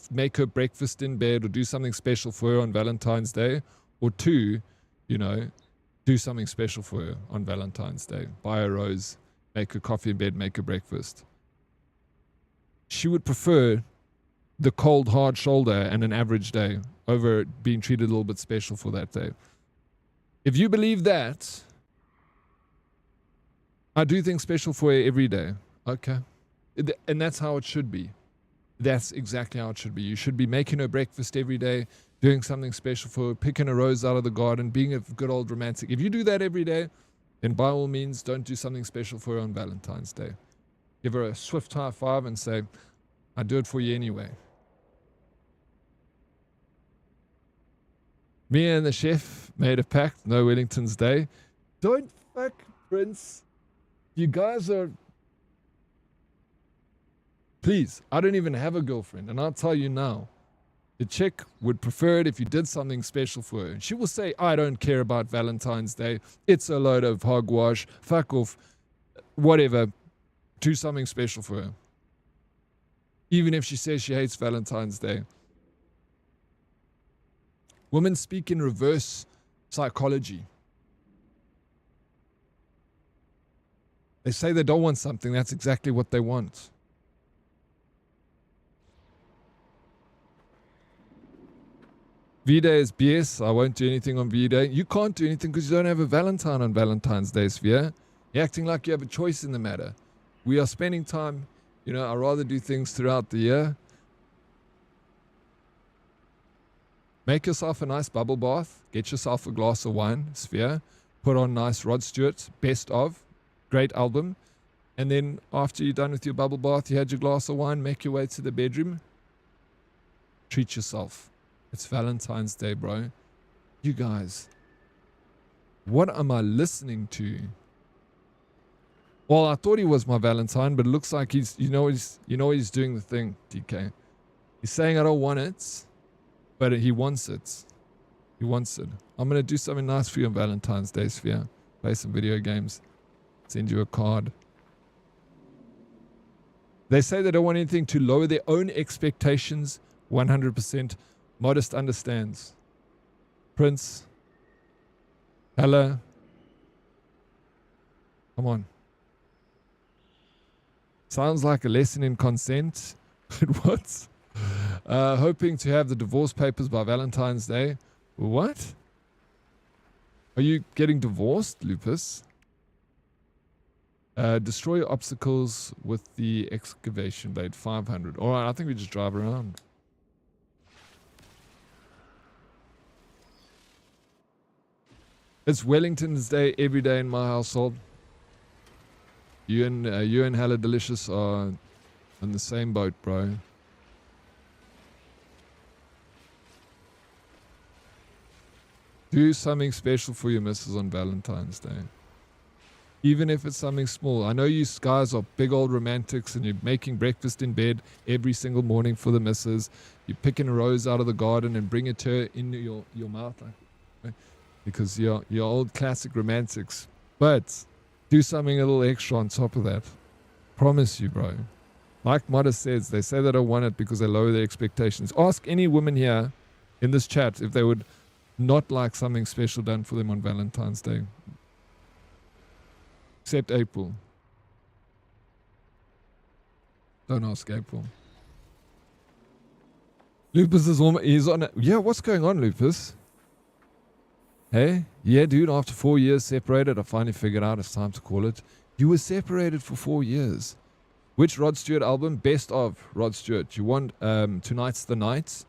make her breakfast in bed or do something special for her on Valentine's Day, or 2, do something special for her on Valentine's Day. Buy a rose, make her coffee in bed, make her breakfast. She would prefer the cold, hard shoulder and an average day over being treated a little bit special for that day. If you believe that, I do things special for her every day. Okay. And that's how it should be. That's exactly how it should be. You should be making her breakfast every day, doing something special for her, picking a rose out of the garden, being a good old romantic. If you do that every day, then by all means, don't do something special for her on Valentine's Day. Give her a swift high five and say, I do it for you anyway. Me and the chef made a pact, no Wellington's Day. Don't fuck, Prince. You guys are... Please, I don't even have a girlfriend, and I'll tell you now. The chick would prefer it if you did something special for her. She will say, I don't care about Valentine's Day. It's a load of hogwash. Fuck off. Whatever. Do something special for her. Even if she says she hates Valentine's Day. Women speak in reverse psychology. They say they don't want something. That's exactly what they want. V-Day is BS. I won't do anything on V-Day. You can't do anything because you don't have a Valentine on Valentine's Day, Sphere. You're acting like you have a choice in the matter. We are spending time, I'd rather do things throughout the year. Make yourself a nice bubble bath. Get yourself a glass of wine, Sphere. Put on nice Rod Stewart, best of. Great album. And then after you're done with your bubble bath, you had your glass of wine, make your way to the bedroom. Treat yourself. It's Valentine's Day, bro. You guys, what am I listening to? Well, I thought he was my Valentine, but it looks like he's doing the thing, DK. He's saying I don't want it, but he wants it. He wants it. I'm going to do something nice for you on Valentine's Day, Sphere. Play some video games. Send you a card. They say they don't want anything to lower their own expectations 100%. Modest understands. Prince. Hello. Come on. Sounds like a lesson in consent. What? Hoping to have the divorce papers by Valentine's Day. What? Are you getting divorced, Lupus? Destroy obstacles with the excavation blade. 500. Alright, I think we just drive around. It's Wellington's Day every day in my household. You and Hella Delicious are on the same boat, bro. Do something special for your missus on Valentine's Day. Even if it's something small. I know you guys are big old romantics and you're making breakfast in bed every single morning for the missus. You're picking a rose out of the garden and bring it to her in your mouth. Because you're old classic romantics. But do something a little extra on top of that. Promise you, bro. Like Modest says, they say they don't want it because they lower their expectations. Ask any woman here in this chat if they would not like something special done for them on Valentine's Day. Except April. Don't ask April. Lupus is almost... He's on... Yeah, what's going on, Lupus? Hey? Yeah, dude, after 4 years separated, I finally figured out it's time to call it. You were separated for 4 years. Which Rod Stewart album? Best of Rod Stewart. You want Tonight's the Night?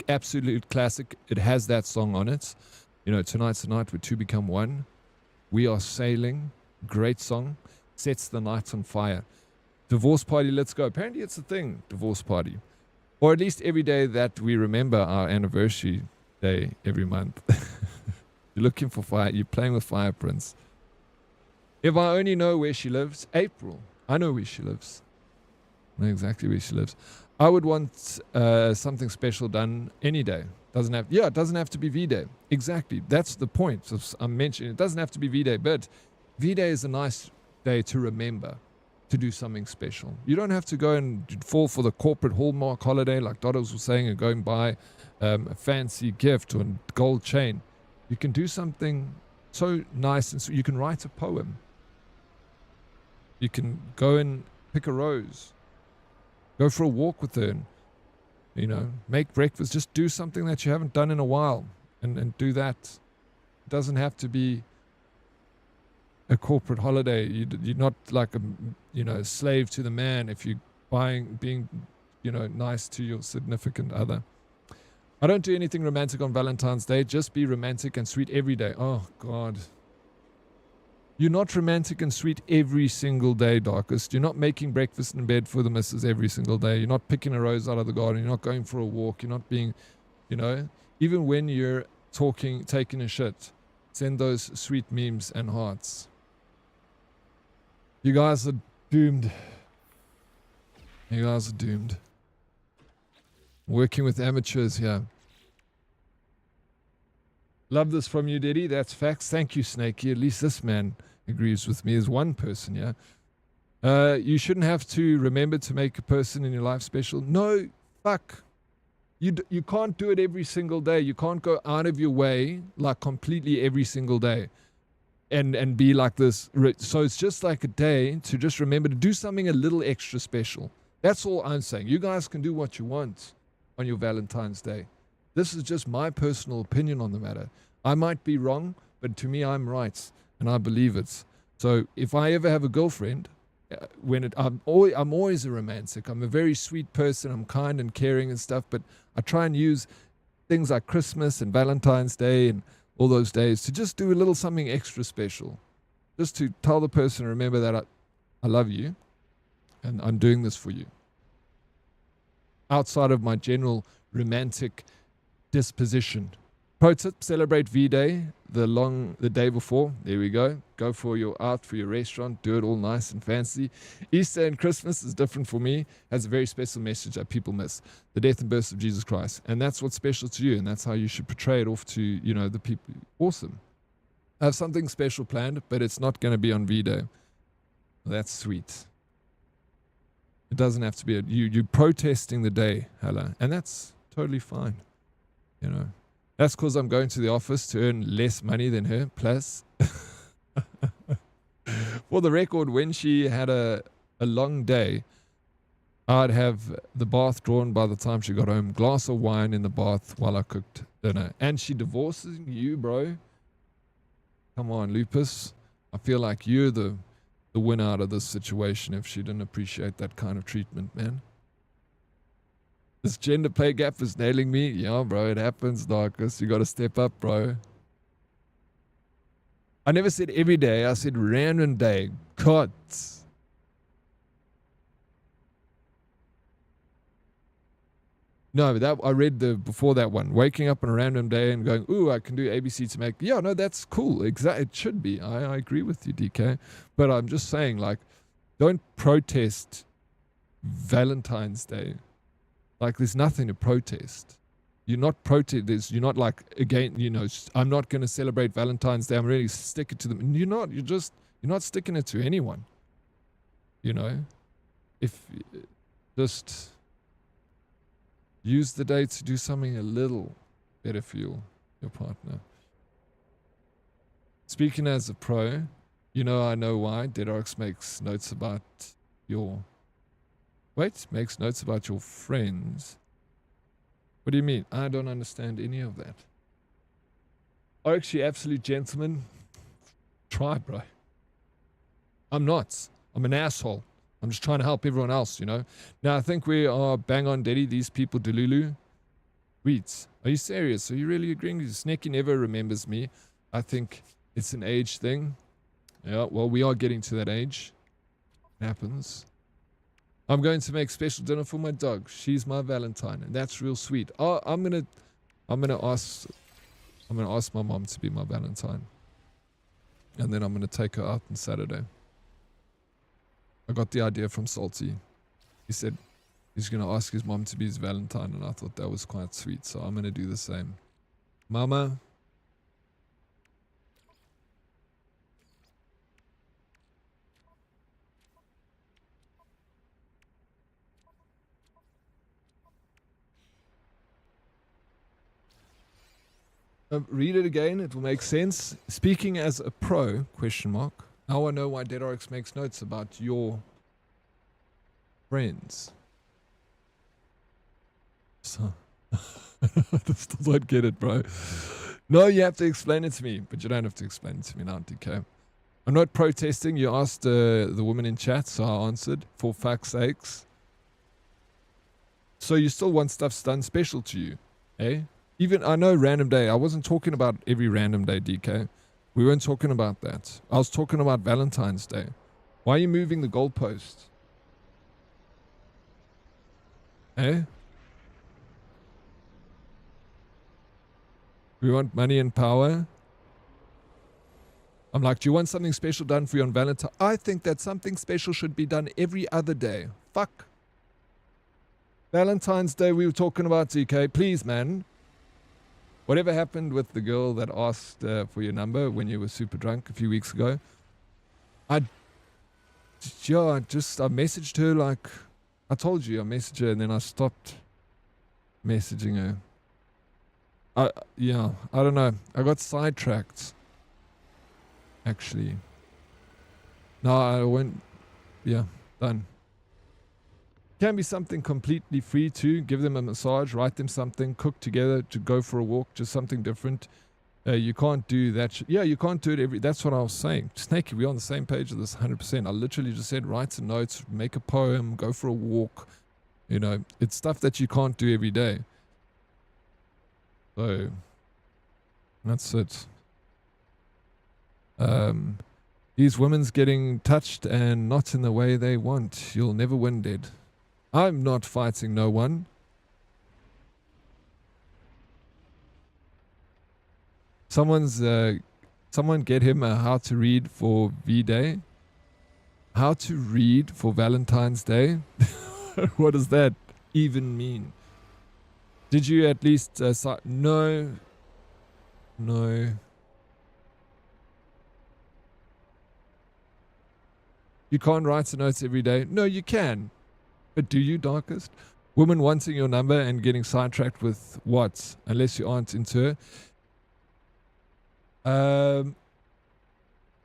Absolute classic. It has that song on it. You know, Tonight's the Night where two become one. We Are Sailing. Great song. Sets the night on fire. Divorce party, let's go. Apparently it's a thing, divorce party. Or at least every day that we remember our anniversary day every month. You're looking for fire. You're playing with fire, Prince. If I only know where she lives, April. I know where she lives. I know exactly where she lives. I would want something special done any day. It doesn't have to be V-Day. Exactly. That's the point. So I'm mentioning it doesn't have to be V-Day, but V-Day is a nice day to remember, to do something special. You don't have to go and fall for the corporate Hallmark holiday like Doddles was saying and go and buy a fancy gift or a gold chain. You can do something so nice, and so you can write a poem. You can go and pick a rose. Go for a walk with her and, you know, make breakfast. Just do something that you haven't done in a while and do that. It doesn't have to be a corporate holiday. You're not like a slave to the man if you're being nice to your significant other. I don't do anything romantic on Valentine's Day. Just be romantic and sweet every day. Oh God, you're not romantic and sweet every single day, Darkest. You're not making breakfast in bed for the missus every single day. You're not picking a rose out of the garden. You're not going for a walk. You're not being, even when you're taking a shit, send those sweet memes and hearts. You guys are doomed. You guys are doomed. Working with amateurs here. Love this from you, Diddy. That's facts. Thank you, Snakey. At least this man agrees with me as one person, yeah? You shouldn't have to remember to make a person in your life special. No, fuck. You can't do it every single day. You can't go out of your way, like completely every single day. And be like this. So it's just like a day to just remember to do something a little extra special. That's all I'm saying. You guys can do what you want on your Valentine's Day. This is just my personal opinion on the matter. I might be wrong, but to me, I'm right, and I believe it. So if I ever have a girlfriend, I'm always a romantic. I'm a very sweet person. I'm kind and caring and stuff, but I try and use things like Christmas and Valentine's Day and all those days to just do a little something extra special, just to tell the person, remember that I love you, and I'm doing this for you. Outside of my general romantic disposition. Pro tip, celebrate V-Day the day before. There we go. Go for your restaurant. Do it all nice and fancy. Easter and Christmas is different for me. Has a very special message that people miss. The death and birth of Jesus Christ. And that's what's special to you. And that's how you should portray it off to, the people. Awesome. I have something special planned, but it's not going to be on V-Day. That's sweet. It doesn't have to be. You're protesting the day, Hella. And that's totally fine. You know, that's because I'm going to the office to earn less money than her. Plus, for the record, when she had a long day, I'd have the bath drawn by the time she got home, glass of wine in the bath while I cooked dinner. And she divorces you, bro. Come on, Lupus. I feel like you're the winner out of this situation if she didn't appreciate that kind of treatment, man. This gender pay gap is nailing me. Yeah, bro, it happens, Darkus. You got to step up, bro. I never said every day. I said random day. Cuts. No, but that I read before that one. Waking up on a random day and going, ooh, I can do ABC to make. Yeah, no, that's cool. Exactly, it should be. I agree with you, DK. But I'm just saying, like, don't protest Valentine's Day. Like, there's nothing to protest. You're not protest. You're not like, again, you know, I'm not going to celebrate Valentine's Day. I'm really sticking to them. You're not. You're not sticking it to anyone. You know, if just use the day to do something a little better for your partner. Speaking as a pro, you know I know why. Dead Oryx makes notes about your... Wait, makes notes about your friends. What do you mean? I don't understand any of that. Oryx, you absolute gentleman. Try, bro. I'm not. I'm an asshole. I'm just trying to help everyone else, you know. Now, I think we are bang on daddy. These people, Delulu. Weeds. Are you serious? Are you really agreeing? Snakey never remembers me. I think it's an age thing. Yeah, well, we are getting to that age. It happens. I'm going to make special dinner for my dog. She's my Valentine, and that's real sweet. Oh, I'm gonna ask my mom to be my Valentine. And then I'm gonna take her out on Saturday. I got the idea from Salty. He said he's going to ask his mom to be his Valentine, and I thought that was quite sweet, so I'm going to do the same. Mama. Read it again, it will make sense. Speaking as a pro, question mark. Now I know why Dead Oryx makes notes about your friends. So, I still don't get it, bro. No, you have to explain it to me, but you don't have to explain it to me now, DK. I'm not protesting. You asked the woman in chat, so I answered, for fuck's sakes. So you still want stuff done special to you, eh? Even, I know random day. I wasn't talking about every random day, DK. We weren't talking about that. I was talking about Valentine's Day. Why are you moving the goalpost? Eh? We want money and power. I'm like, do you want something special done for you on Valentine? I think that something special should be done every other day. Fuck. Valentine's Day we were talking about, DK. Please, man. Whatever happened with the girl that asked for your number when you were super drunk a few weeks ago? I messaged her like... I told you I messaged her and then I stopped messaging her. I don't know. I got sidetracked. Actually. No, I went... Yeah, done. Can be something completely free too. Give them a massage, write them something, cook together, to go for a walk, just something different. You can't do that. Yeah, you can't do it every... That's what I was saying. Snakey, we're on the same page of this 100%. I literally just said write some notes, make a poem, go for a walk. You know, it's stuff that you can't do every day. So, that's it. These women's getting touched and not in the way they want. You'll never win, Dead. I'm not fighting no one. Someone get him a how to read for V-Day. How to read for Valentine's Day? What does that even mean? Did you at least... No. No. You can't write the notes every day. No, you can. But do you, Darkest? Women wanting your number and getting sidetracked with what? Unless you aren't into her.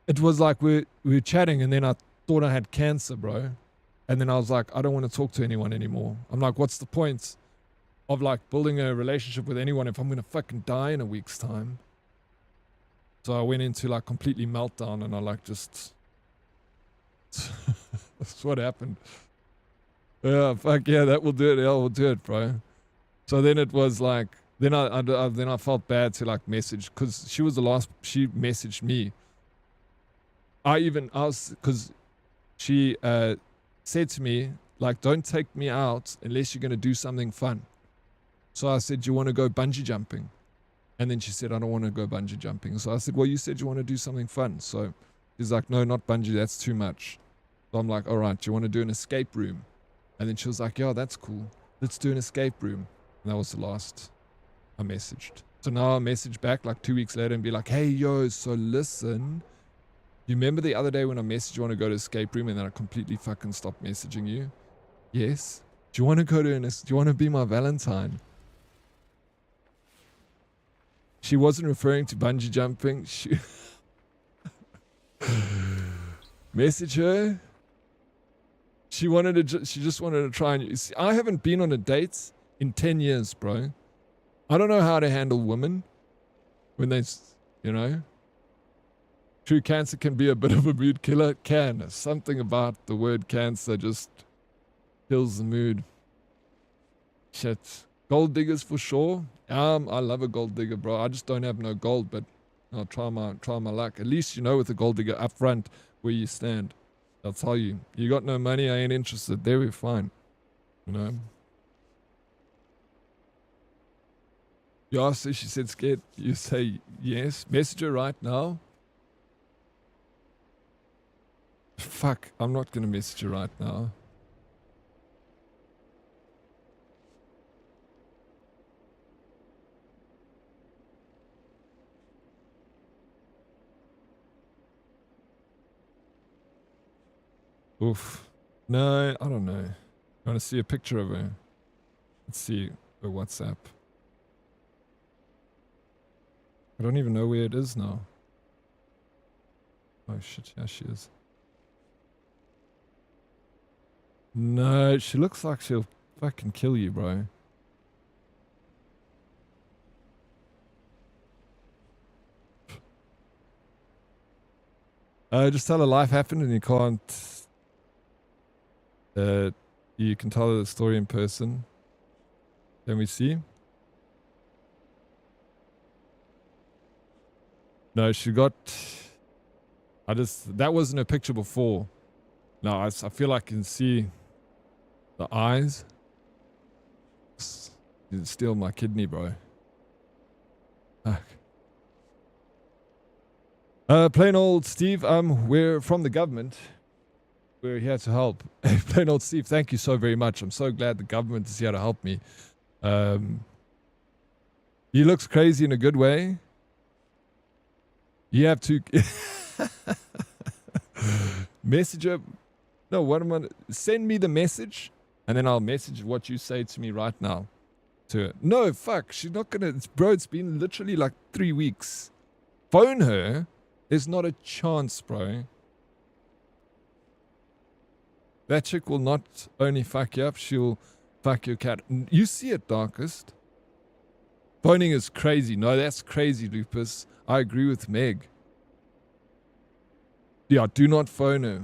It was like we were chatting, and then I thought I had cancer, bro. And then I was like, I don't want to talk to anyone anymore. I'm like, what's the point of like building a relationship with anyone if I'm going to fucking die in a week's time? So I went into like completely meltdown, and I like just, that's what happened. Yeah, fuck yeah, that will do it. Yeah, we'll do it, bro. So then it was like, then I felt bad to like message, because she was the last, she messaged me. Because she said to me, like, don't take me out unless you're going to do something fun. So I said, do you want to go bungee jumping? And then she said, I don't want to go bungee jumping. So I said, well, you said you want to do something fun. So she's like, no, not bungee, that's too much. So I'm like, all right, do you want to do an escape room? And then she was like, yeah, that's cool. Let's do an escape room. And that was the last I messaged. So now I message back like 2 weeks later and be like, hey, yo, so listen. You remember the other day when I messaged you want to go to escape room and then I completely fucking stopped messaging you? Yes. Do you want to go to do you want to be my Valentine? She wasn't referring to bungee jumping. She message her. She just wanted to try and see, I haven't been on a date in 10 years, bro. I don't know how to handle women when they, you know. True cancer can be a bit of a mood killer. It can. Something about the word cancer just kills the mood. Shit. Gold diggers for sure. I love a gold digger, bro. I just don't have no gold, but I'll try my luck. At least you know with a gold digger up front where you stand. I'll tell you. You got no money, I ain't interested. There we're fine. You know? You asked her, she said scared. You say yes. Message her right now. Fuck, I'm not gonna message her right now. Oof. No, I don't know. I want to see a picture of her. Let's see her WhatsApp. I don't even know where it is now. Oh shit, yeah, she is. No, she looks like she'll fucking kill you, bro. Just tell her life happened and you can't... you can tell her the story in person. Can we see? No, she got... that wasn't a picture before. No, I feel like I can see the eyes. You steal my kidney, bro. Fuck. Plain old Steve, we're from the government. We're here to help. Plain old Steve, thank you so very much. I'm so glad the government is here to help me. He looks crazy in a good way. You have to message her. No, what am I? Send me the message, and then I'll message what you say to me right now. To her. No, fuck. She's not gonna. Bro, it's been literally like 3 weeks. Phone her. There's not a chance, bro. That chick will not only fuck you up, she'll fuck your cat. You see it, Darkest. Phoning is crazy. No, that's crazy, Lupus. I agree with Meg. Yeah, do not phone her.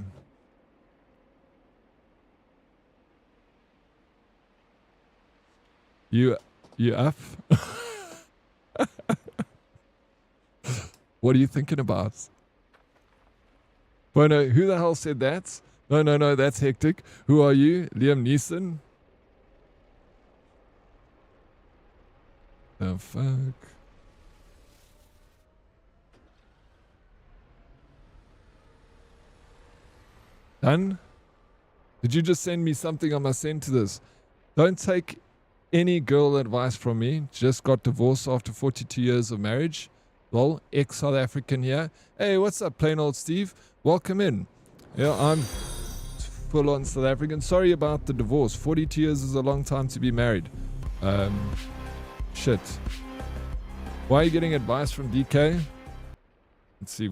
You up? What are you thinking about? Bono, who the hell said that? No, that's hectic. Who are you? Liam Neeson? The fuck? Done? Did you just send me something I must send to this? Don't take any girl advice from me. Just got divorced after 42 years of marriage. Lol, ex-South African here. Hey, what's up, plain old Steve? Welcome in. Yeah, full on South African. Sorry about the divorce. 42 years is a long time to be married. Shit. Why are you getting advice from DK? Let's see.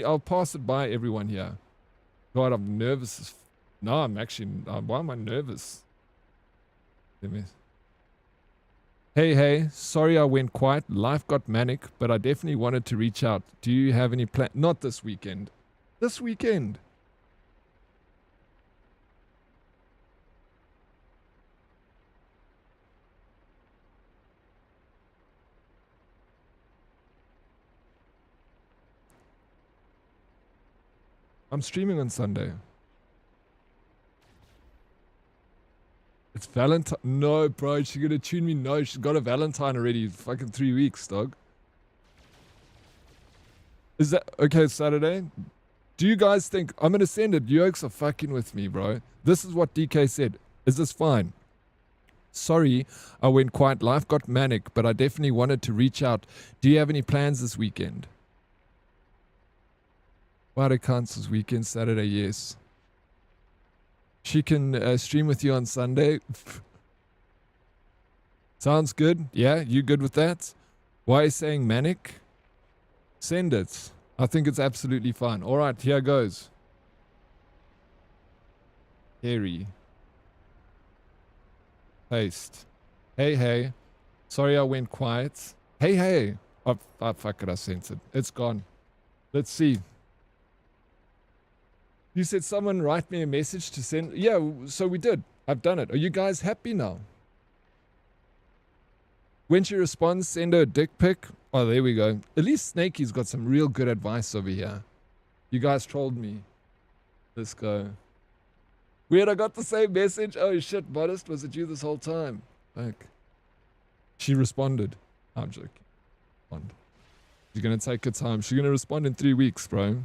I'll pass it by everyone here. God, I'm nervous. No, I'm actually, why am I nervous? Hey, sorry I went quiet. Life got manic, but I definitely wanted to reach out. Do you have any plan? Not this weekend. This weekend. I'm streaming on Sunday. It's Valentine. No, bro, she's gonna tune me. No, she's got a Valentine already. Fucking 3 weeks, dog. Is that okay? Saturday? Do you guys think I'm gonna send it? You oaks are fucking with me, bro. This is what DK said. Is this fine? Sorry, I went quiet. Life got manic, but I definitely wanted to reach out. Do you have any plans this weekend? Why cancels weekend, Saturday, yes. She can stream with you on Sunday. Sounds good. Yeah, you good with that? Why are you saying manic? Send it. I think it's absolutely fine. All right, here goes. Harry. Paste. Hey. Sorry I went quiet. Hey. Oh, fuck it, I sent it. It's gone. Let's see. You said someone write me a message to send. Yeah, so we did. I've done it. Are you guys happy now? When she responds, send her a dick pic. Oh, there we go. At least Snakey's got some real good advice over here. You guys trolled me. Let's go. Weird, I got the same message. Oh shit, Modest, was it you this whole time? Fuck. She responded. I'm joking. She's gonna take her time. She's gonna respond in 3 weeks, bro.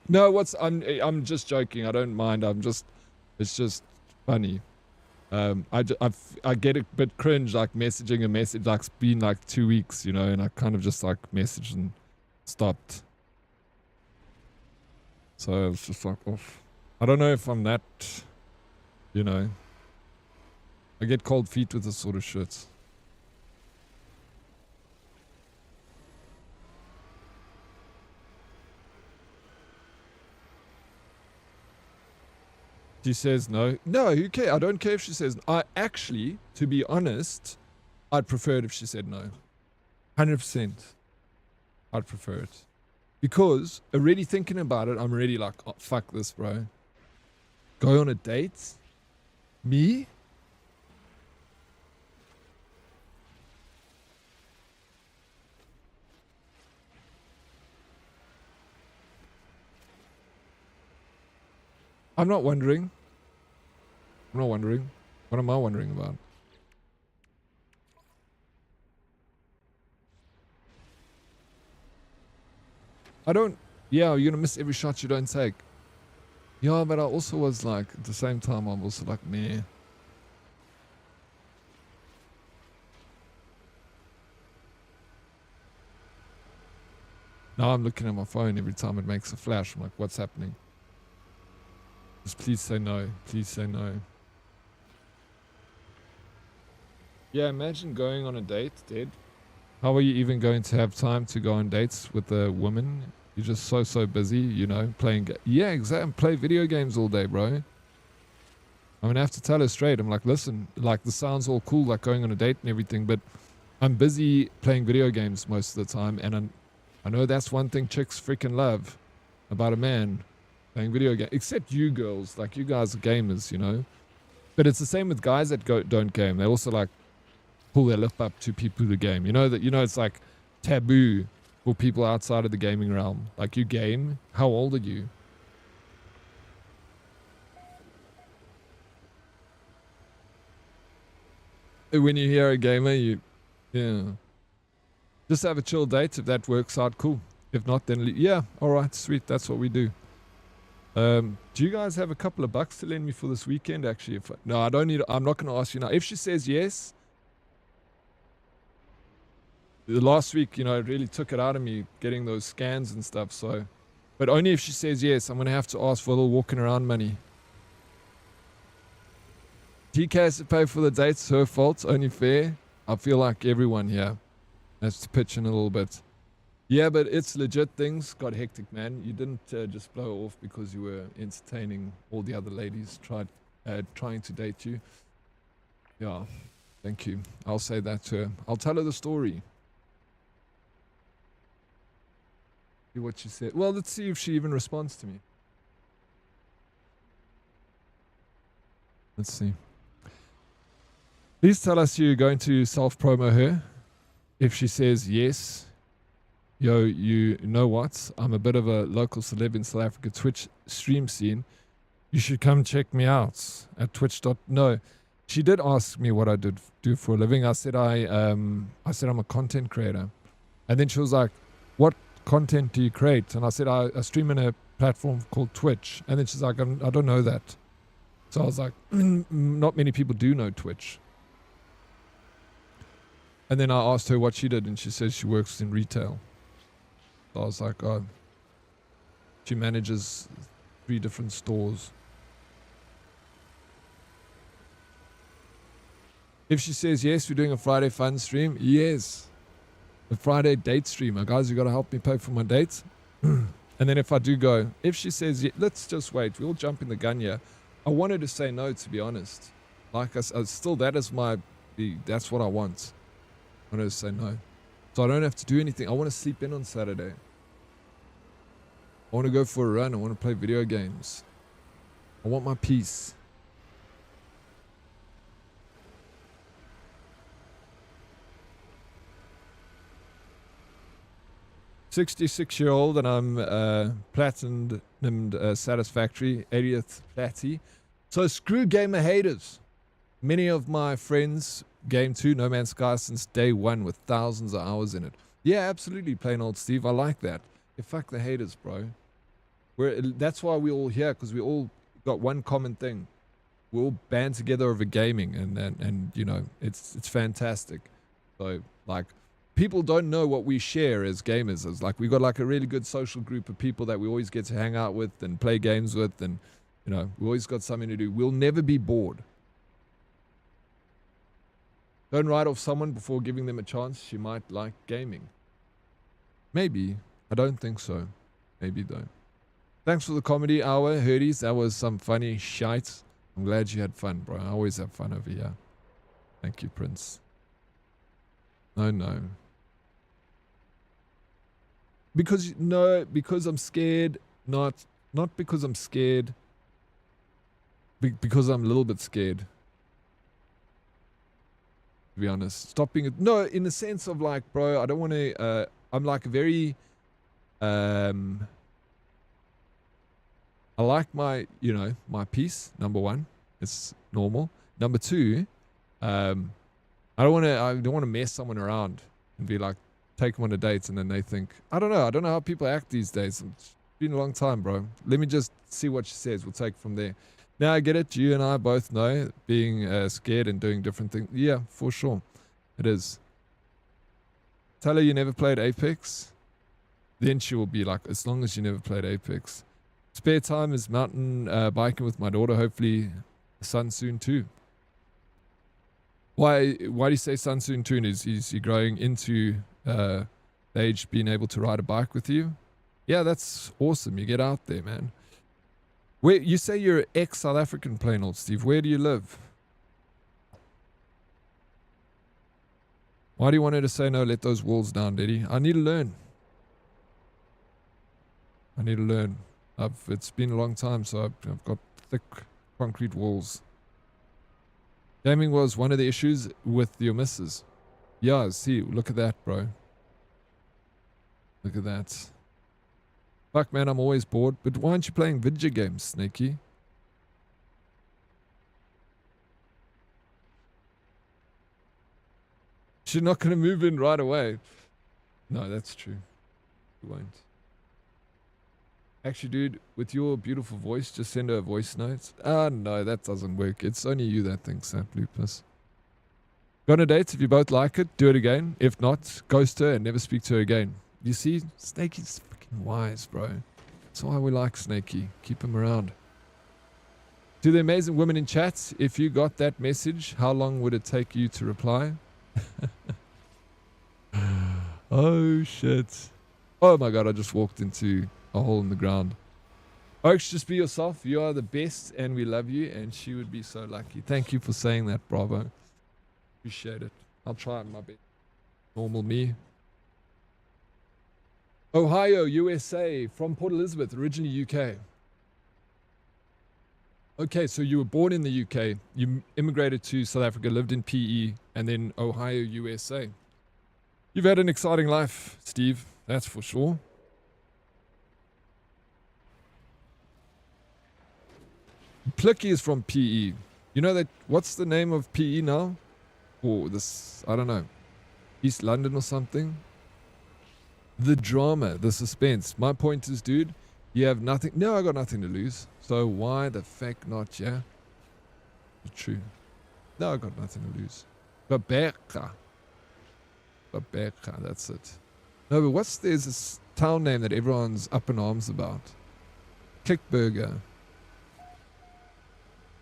No, I'm just joking. I don't mind. It's just funny. I get a bit cringe, like messaging a message, like it's been like 2 weeks, you know, and I kind of just like messaged and stopped. So it's just like off. I don't know if I'm that, you know. I get cold feet with this sort of shit. She says no. No, who cares? I don't care if she says no. Actually, to be honest, I'd prefer it if she said no. 100%. I'd prefer it. Because already thinking about it, I'm already like, oh, fuck this, bro. Go on a date? Me? I'm not wondering. What am I wondering about? Yeah, you're gonna miss every shot you don't take. Yeah, but I also was like, at the same time, I'm also like, meh. Now I'm looking at my phone every time it makes a flash. I'm like, what's happening? Just please say no. Please say no. Yeah, imagine going on a date, Dead. How are you even going to have time to go on dates with a woman? You're just so busy, you know, playing. Yeah, exactly. Play video games all day, bro. I'm gonna have to tell her straight. I'm like, listen, like this sounds all cool, like going on a date and everything, but I'm busy playing video games most of the time, and I know that's one thing chicks freaking love about a man. Playing video games, except you girls, like you guys are gamers, you know. But it's the same with guys that don't game. They also like pull their lip up to people who game. You know that it's like taboo for people outside of the gaming realm. Like you game. How old are you? When you hear a gamer, yeah. Just have a chill date. If that works out, cool. If not, then yeah, all right, sweet. That's what we do. Do you guys have a couple of bucks to lend me for this weekend? Actually, no, I don't need. I'm not going to ask you now. If she says yes, the last week, you know, it really took it out of me getting those scans and stuff. So, but only if she says yes, I'm going to have to ask for a little walking around money. TK has to pay for the dates. Her fault. Only fair. I feel like everyone here has to pitch in a little bit. Yeah, but it's legit. Things got hectic, man. You didn't just blow off because you were entertaining all the other ladies trying to date you. Yeah, thank you. I'll say that to her. I'll tell her the story. See what she said. Well, let's see if she even responds to me. Let's see. Please tell us you're going to self-promo her. If she says yes, yo, you know what? I'm a bit of a local celeb in South Africa Twitch stream scene. You should come check me out at twitch.no. She did ask me what I do for a living. I said I'm a content creator. And then she was like, what content do you create? And I said I stream in a platform called Twitch. And then she's like, I don't know that. So I was like, not many people do know Twitch. And then I asked her what she did, and she says she works in retail. So I was like, oh, she manages 3 different stores. If she says yes, we're doing a Friday fun stream. Yes. A Friday date stream. Guys, you got to help me pay for my dates. And then if I do go, if she says, yeah, let's just wait. We'll jump in the gun here. I wanted to say no, to be honest. Like I still, that's what I want. I wanted to say no. So I don't have to do anything. I want to sleep in on Saturday. I want to go for a run. I want to play video games. I want my peace. $66-year-old and I'm platinumed satisfactory, 80th platty. So screw gamer haters. Many of my friends game 2 No Man's Sky since day 1 with thousands of hours in it. Yeah, absolutely, plain old Steve. I like that. Yeah, fuck the haters, bro. That's why we're all here, because we all got one common thing. We all band together over gaming, and you know, it's fantastic. So like, people don't know what we share as gamers. It's like we got like a really good social group of people that we always get to hang out with and play games with, and you know, we always got something to do. We'll never be bored. Don't write off someone before giving them a chance. She might like gaming. Maybe. I don't think so. Maybe though. Thanks for the comedy hour, Herdies. That was some funny shite. I'm glad you had fun, bro. I always have fun over here. Thank you, Prince. No. Because I'm scared. Not because I'm scared. Because I'm a little bit scared. To be honest, stopping it. No, in the sense of like, bro, I don't want to. I'm like very. I like my, my peace. Number 1, it's normal. Number 2, I don't want to mess someone around and be like, take them on a date and then they think, I don't know how people act these days. It's been a long time, bro. Let me just see what she says. We'll take it from there. Now I get it. You and I both know being scared and doing different things. Yeah, for sure. It is. Tell her you never played Apex. Then she will be like, as long as you never played Apex. Spare time is mountain biking with my daughter. Hopefully sun soon too. Why do you say sun soon too? Is he growing into the age being able to ride a bike with you? Yeah, that's awesome. You get out there, man. Where you say you're ex-South African, plain old Steve. Where do you live? Why do you want her to say no? Let those walls down, Diddy. I need to learn. It's been a long time, so I've got thick concrete walls. Gaming was one of the issues with your missus. Yeah, see, look at that, bro. Look at that. Fuck, man, I'm always bored. But why aren't you playing video games, Snakey? She's not going to move in right away. No, that's true. You won't. Actually, dude, with your beautiful voice, just send her a voice note. Ah, no, that doesn't work. It's only you that thinks that, Lupus. Go on a date. If you both like it, do it again. If not, ghost her and never speak to her again. You see, Snakey's freaking wise, bro. That's why we like Snakey. Keep him around. To the amazing women in chat, if you got that message, how long would it take you to reply? Oh, shit. Oh, my God, I just walked into a hole in the ground. Oaks, just be yourself. You are the best, and we love you, and she would be so lucky. Thank you for saying that, bravo. Appreciate it. I'll try my best. Normal me. Ohio, USA, from Port Elizabeth, originally UK. Okay, so you were born in the UK, you immigrated to South Africa, lived in PE, and then Ohio, USA. You've had an exciting life, Steve, that's for sure. Plicky is from PE. You know that, what's the name of PE now? Or this, I don't know, East London or something? The drama, the suspense. My point is, dude, you have nothing. No, I got nothing to lose. So why the fuck not, yeah? True. No, I got nothing to lose. Babeka. Babeka, that's it. No, but there's this town name that everyone's up in arms about. Clickburger.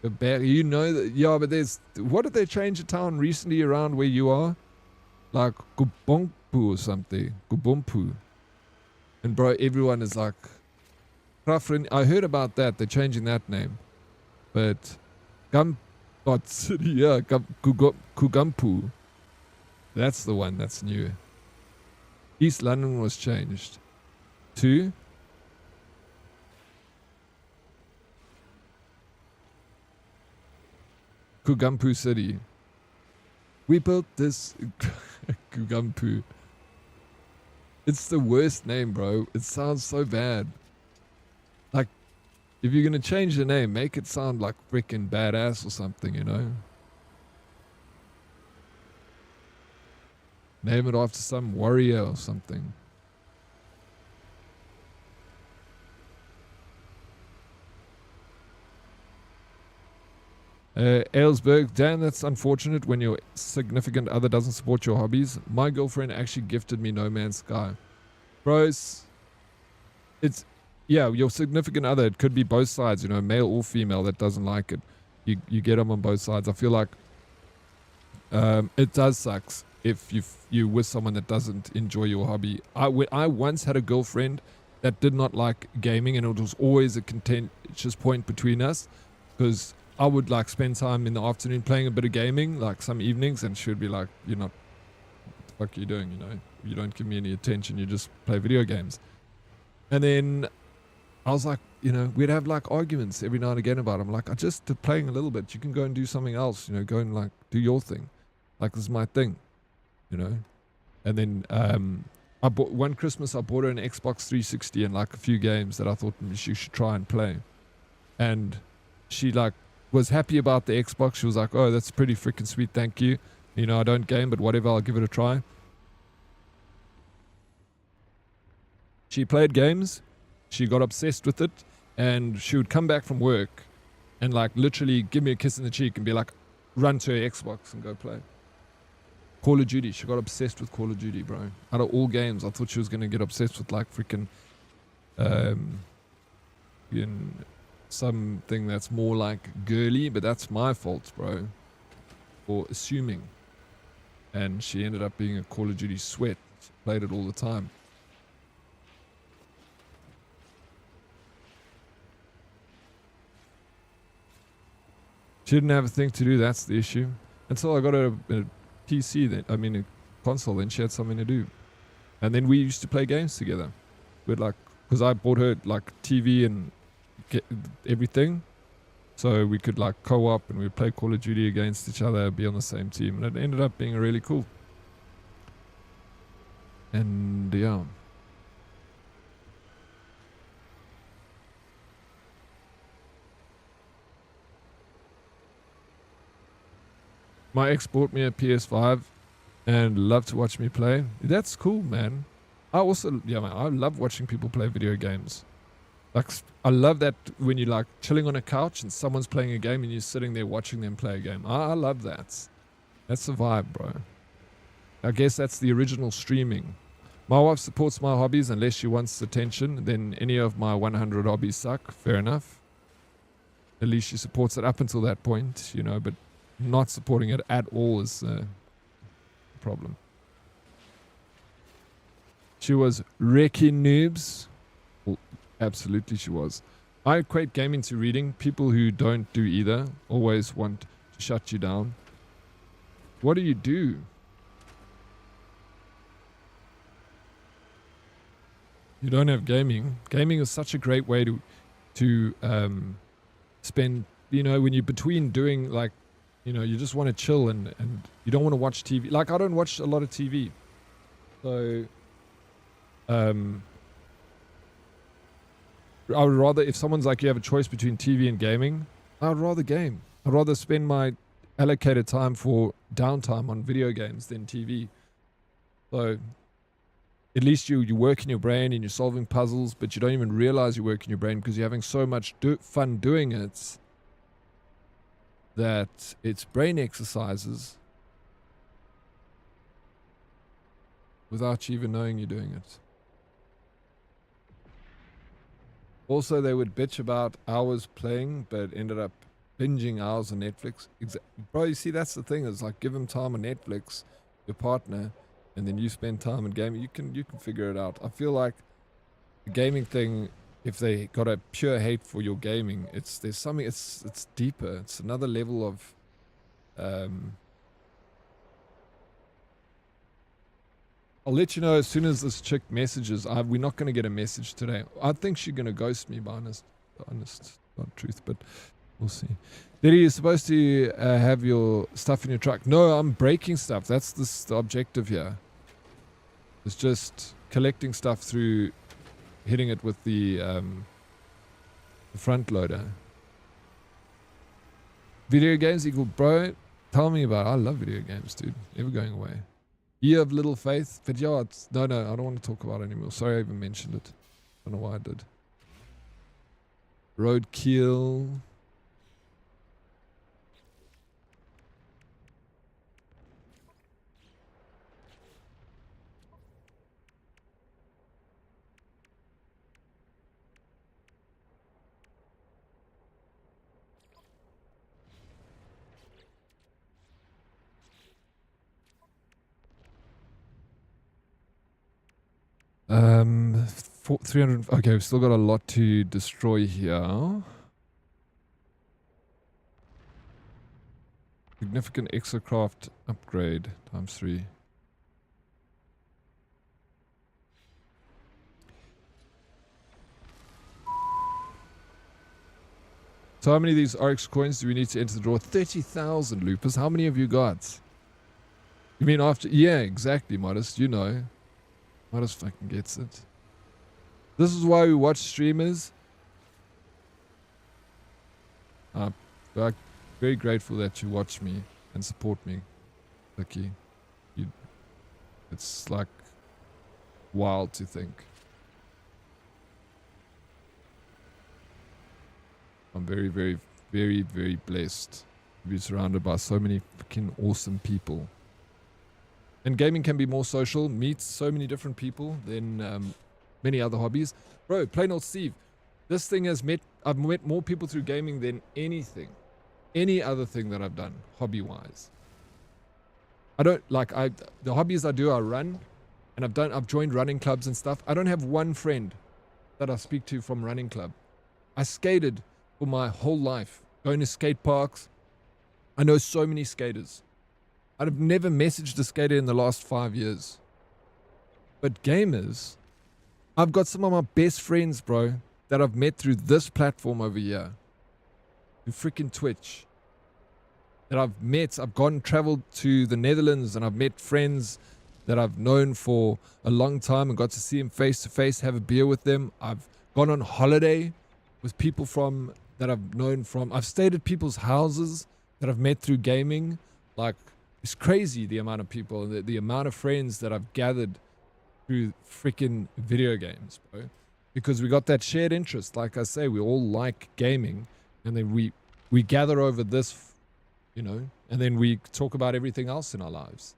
Babeka, you know that, yeah, but what did they change the town recently around where you are? Like Gubompu or something. Gubompu. And bro, everyone is like, I heard about that. They're changing that name. But City, yeah, Kugampu. That's the one that's new. East London was changed to Kugampu City. We built this Kugampu. It's the worst name, bro. It sounds so bad. Like, if you're going to change the name, make it sound like freaking badass or something, you know? Name it after some warrior or something. Aylesburg, damn, that's unfortunate when your significant other doesn't support your hobbies. My girlfriend actually gifted me No Man's Sky. Bros, it's, yeah, your significant other, it could be both sides, you know, male or female that doesn't like it. You get them on both sides. I feel like it does suck if you with someone that doesn't enjoy your hobby. I once had a girlfriend that did not like gaming, and it was always a contentious point between us, because I would like spend time in the afternoon playing a bit of gaming, like some evenings, and she would be like, you're not, what the fuck are you doing, you know? You don't give me any attention, you just play video games. And then I was like, you know, we'd have like arguments every now and again about it. I'm like, I just playing a little bit, you can go and do something else, you know, go and like do your thing. Like, this is my thing, you know? And then one Christmas I bought her an Xbox 360 and like a few games that I thought she should try and play. And she like was happy about the Xbox. She was like, oh, that's pretty freaking sweet, thank you. You know, I don't game, but whatever, I'll give it a try. She played games, she got obsessed with it, and she would come back from work and like literally give me a kiss in the cheek and be like, run to her Xbox and go play. Call of Duty, she got obsessed with Call of Duty, bro. Out of all games, I thought she was going to get obsessed with like freaking something that's more like girly, but that's my fault, bro, for assuming. And she ended up being a Call of Duty sweat. She played it all the time. She didn't have a thing to do, that's the issue. Until I got a PC, then, I mean a console, then she had something to do. And then we used to play games together. We'd like, because I bought her like TV and get everything, so we could like co-op and we'd play Call of Duty against each other, be on the same team, and it ended up being really cool. And yeah, my ex bought me a PS5 and loved to watch me play. That's cool, man. I also, yeah, man, I love watching people play video games. Like, I love that when you're like chilling on a couch and someone's playing a game and you're sitting there watching them play a game. I love that. That's the vibe, bro. I guess that's the original streaming. My wife supports my hobbies unless she wants attention. Then any of my 100 hobbies suck. Fair enough. at least she supports it up until that point, you know, but not supporting it at all is a problem. She was wrecking noobs. Well, absolutely she was. I equate gaming to reading. People who don't do either always want to shut you down. What do you do? You don't have gaming. Gaming is such a great way to spend, you know, when you're between doing, like, you know, you just want to chill and you don't want to watch TV. Like, I don't watch a lot of TV. So, I would rather, if someone's like, you have a choice between TV and gaming, I would rather game. I'd rather spend my allocated time for downtime on video games than TV. So, at least you're working your brain and you're solving puzzles, but you don't even realize you're working your brain because you're having so much fun doing it that it's brain exercises without you even knowing you're doing it. Also, they would bitch about hours playing, but ended up binging hours on Netflix. Bro, you see, that's the thing. Is like, give them time on Netflix, your partner, and then you spend time in gaming. You can figure it out. I feel like the gaming thing, if they got a pure hate for your gaming, there's something. It's deeper. It's another level of I'll let you know as soon as this chick messages. We're not going to get a message today. I think she's going to ghost me, by honest, not truth, but we'll see. Diddy, you're supposed to have your stuff in your truck. No, I'm breaking stuff. That's the objective here. It's just collecting stuff through hitting it with the front loader. Video games equal, bro. Tell me about it. I love video games, dude. Never going away. Year of Little Faith. But yeah, no, I don't want to talk about it anymore. Sorry I even mentioned it. I don't know why I did. Roadkill. Uh, 300. Okay, we've still got a lot to destroy here. Significant exocraft upgrade ×3. So how many of these Oryx coins do we need to enter the draw? 30,000, Lupus. How many have you got? You mean after? Yeah, exactly, Modest. You know. Modest fucking gets it. This is why we watch streamers. I'm very grateful that you watch me and support me, Vicky. It's like wild to think. I'm very, very, very, very blessed to be surrounded by so many fucking awesome people. And gaming can be more social, meet so many different people than many other hobbies. Bro, plain old Steve, this thing has I've met more people through gaming than any other thing that I've done, hobby-wise. The hobbies I do, I run, and I've joined running clubs and stuff. I don't have one friend that I speak to from running club. I skated for my whole life, going to skate parks. I know so many skaters. I've never messaged a skater in the last 5 years. But gamers, I've got some of my best friends, bro, that I've met through this platform over here. Through freaking Twitch. That I've gone and traveled to the Netherlands and I've met friends that I've known for a long time and got to see them face to face, have a beer with them. I've gone on holiday with people that I've known from. I've stayed at people's houses that I've met through gaming. Like, it's crazy the amount of people, the amount of friends that I've gathered through freaking video games, bro. Because we got that shared interest. Like I say, we all like gaming, and then we gather over this, you know, and then we talk about everything else in our lives.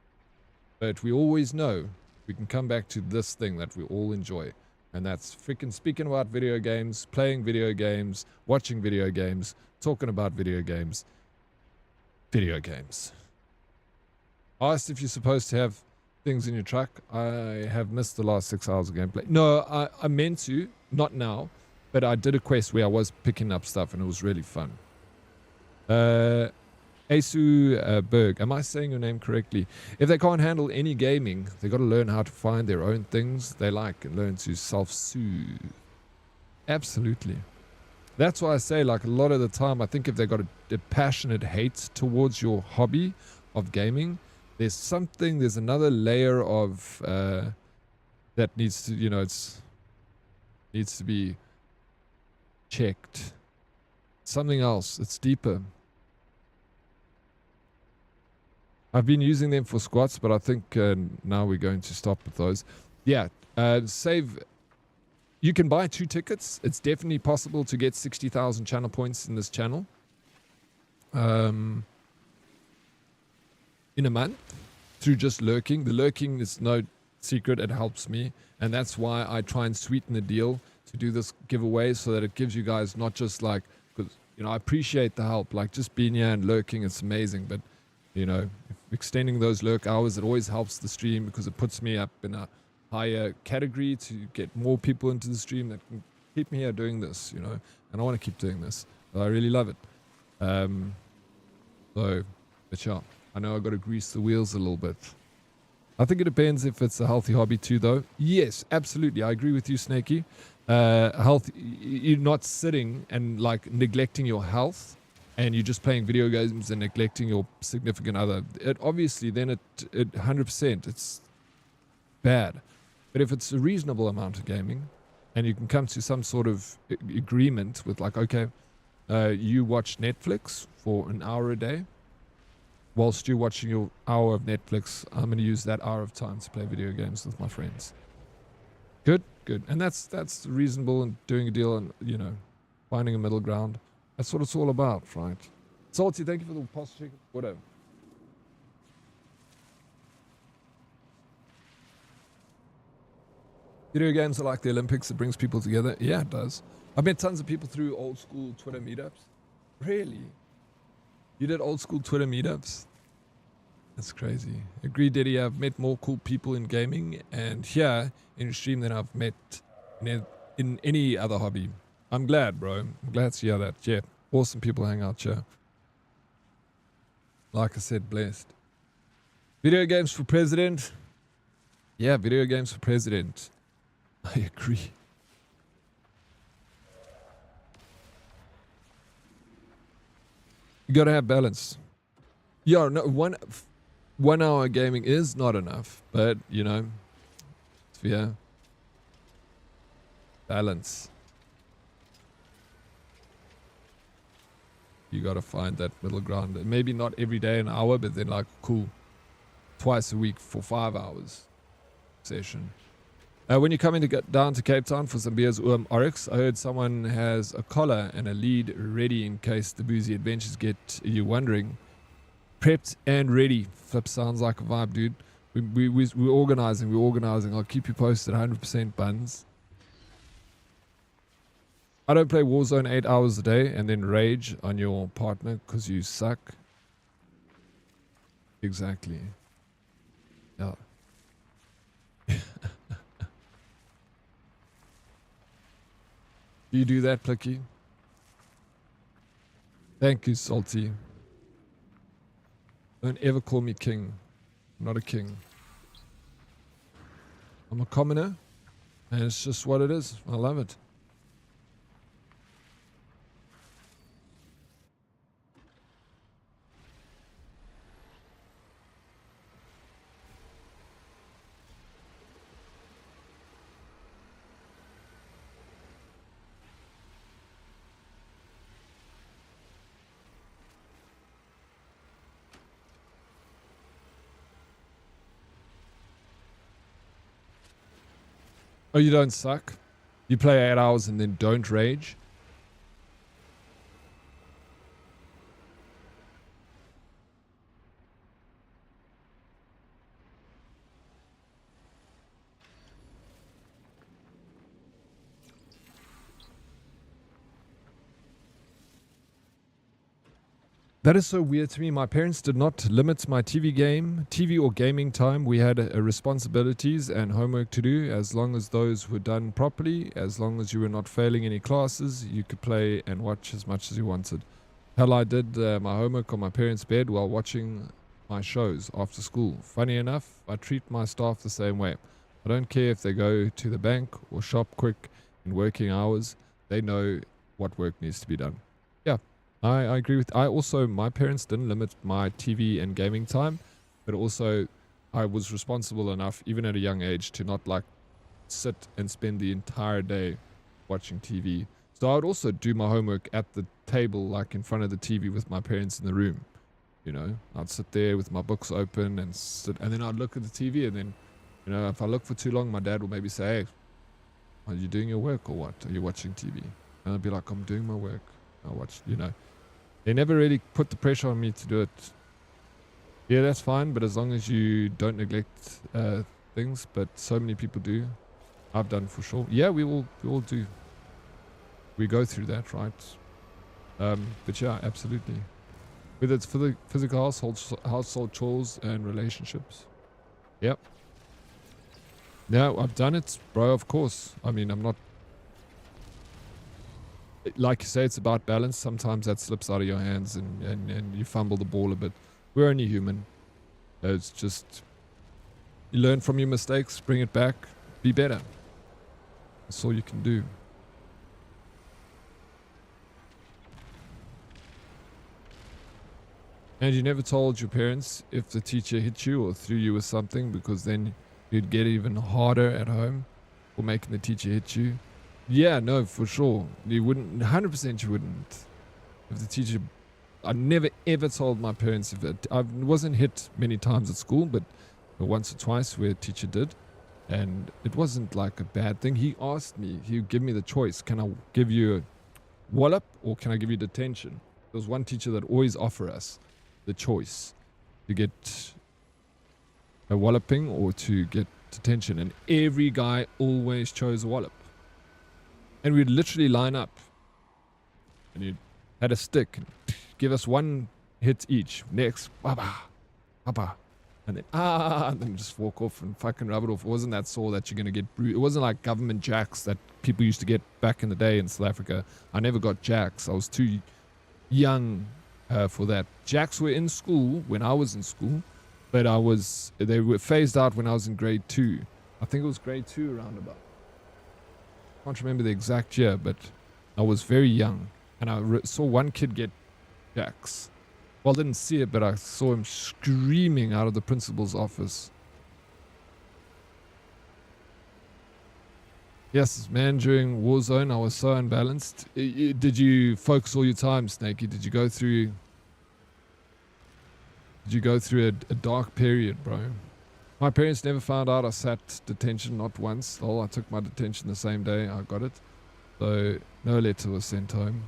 But we always know we can come back to this thing that we all enjoy, and that's freaking speaking about video games, playing video games, watching video games, talking about video games. Video games. Asked if you're supposed to have things in your truck. I have missed the last 6 hours of gameplay. No, I meant to, not now, but I did a quest where I was picking up stuff and it was really fun. Asu Berg, am I saying your name correctly? If they can't handle any gaming, they got to learn how to find their own things they like and learn to self-soothe. Absolutely. That's why I say, like, a lot of the time, I think if they got a passionate hate towards your hobby of gaming, there's another layer of that needs to, needs to be checked. Something else. It's deeper. I've been using them for squats, but I think now we're going to stop with those. Yeah, save. You can buy 2 tickets. It's definitely possible to get 60,000 channel points in this channel. In a month through just lurking. The lurking is no secret. It helps me. And that's why I try and sweeten the deal to do this giveaway so that it gives you guys not just like, because, I appreciate the help. Like just being here and lurking, it's amazing. But, extending those lurk hours, it always helps the stream because it puts me up in a higher category to get more people into the stream that can keep me here doing this, and I want to keep doing this. I really love it. But yeah, I know I got to grease the wheels a little bit. I think it depends if it's a healthy hobby too, though. Yes, absolutely. I agree with you, Snakey. You're not sitting and like neglecting your health and you're just playing video games and neglecting your significant other. It 100%, it's bad. But if it's a reasonable amount of gaming and you can come to some sort of agreement with like, okay, you watch Netflix for an hour a day. Whilst you're watching your hour of Netflix, I'm going to use that hour of time to play video games with my friends. Good. And that's reasonable and doing a deal and, finding a middle ground. That's what it's all about, right? Salty, thank you for the pasta chicken. Whatever. Video games are like the Olympics. It brings people together. Yeah, it does. I've met tons of people through old school Twitter meetups. Really? You did old school Twitter meetups? That's crazy. Agree, Diddy. I've met more cool people in gaming and here in stream than I've met in any other hobby. I'm glad, bro. I'm glad to hear that. Yeah, awesome people hang out here. Like I said, blessed. Video games for president? Yeah, video games for president. I agree. You gotta have balance. Yeah, no, 1 hour gaming is not enough, but yeah, balance. You gotta find that middle ground. Maybe not every day an hour, but then like cool, twice a week for 5 hours session. When you're coming to get down to Cape Town for some beers, Oryx, I heard someone has a collar and a lead ready in case the boozy adventures get you wondering. Prepped and ready. Flip sounds like a vibe, dude. We're organizing. I'll keep you posted. 100% buns. I don't play Warzone 8 hours a day and then rage on your partner because you suck. Exactly. Yeah. Do you do that, Plicky? Thank you, Salty. Don't ever call me king. I'm not a king. I'm a commoner, and it's just what it is. I love it. Oh, you don't suck? You play 8 hours and then don't rage? That is so weird to me. My parents did not limit my TV or gaming time. We had responsibilities and homework to do. As long as those were done properly, as long as you were not failing any classes, you could play and watch as much as you wanted. Hell, I did my homework on my parents' bed while watching my shows after school. Funny enough, I treat my staff the same way. I don't care if they go to the bank or shop quick in working hours. They know what work needs to be done. Yeah. I agree with. My parents didn't limit my TV and gaming time, but also I was responsible enough, even at a young age, to not like sit and spend the entire day watching TV. So I would also do my homework at the table, like in front of the TV with my parents in the room. You know, I'd sit there with my books open and then I'd look at the TV, and then, you know, if I look for too long, my dad would maybe say, "Hey, are you doing your work or what? Are you watching TV?" And I'd be like, "I'm doing my work. I watch," you know. They never really put the pressure on me to do it. Yeah, that's fine, but as long as you don't neglect things, but so many people do. I've done for sure. Yeah, we all do. We go through that, right? But yeah, absolutely. Whether it's for the physical household chores and relationships. Yep. No, I've done it, bro, of course. I mean, I'm not... Like you say, it's about balance. Sometimes that slips out of your hands and you fumble the ball a bit. We're only human. It's just, you learn from your mistakes, bring it back, be better. That's all you can do. And you never told your parents if the teacher hit you or threw you with something, because then you'd get even harder at home for making the teacher hit you. Yeah, no, for sure. You wouldn't, 100% you wouldn't. If the teacher, I never ever told my parents if it, I wasn't hit many times at school, but once or twice where a teacher did. And it wasn't like a bad thing. He asked me, he would give me the choice. Can I give you a wallop or can I give you detention? There was one teacher that always offered us the choice to get a walloping or to get detention. And every guy always chose a wallop. And we'd literally line up and you'd had a stick and give us one hit each. Next, baba, baba. And then, and then just walk off and fucking rub it off. It wasn't that sore that you're going to get bruised. It wasn't like government jacks that people used to get back in the day in South Africa. I never got jacks. I was too young for that. Jacks were in school when I was in school, but they were phased out when I was in grade 2. I think it was grade 2 around about. Can't remember the exact year, but I was very young, and I saw one kid get jacks. Well, I didn't see it, but I saw him screaming out of the principal's office. Yes, man, during Warzone, I was so unbalanced. Did you focus all your time, Snakey? Did you go through a dark period, bro? My parents never found out I sat detention, not once. Oh, I took my detention the same day I got it. So no letter was sent home.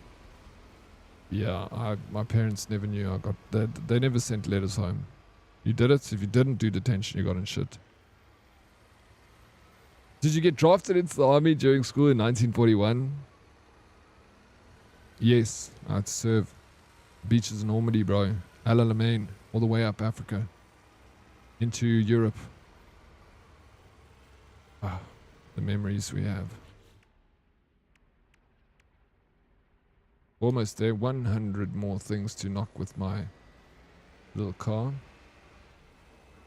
Yeah, my parents never knew I got that. They never sent letters home. You did it. If you didn't do detention, you got in shit. Did you get drafted into the army during school in 1941? Yes, I had to serve. Beaches in Normandy, bro. Alamein, all the way up Africa. Into Europe. Ah, the memories we have. Almost there. 100 more things to knock with my little car.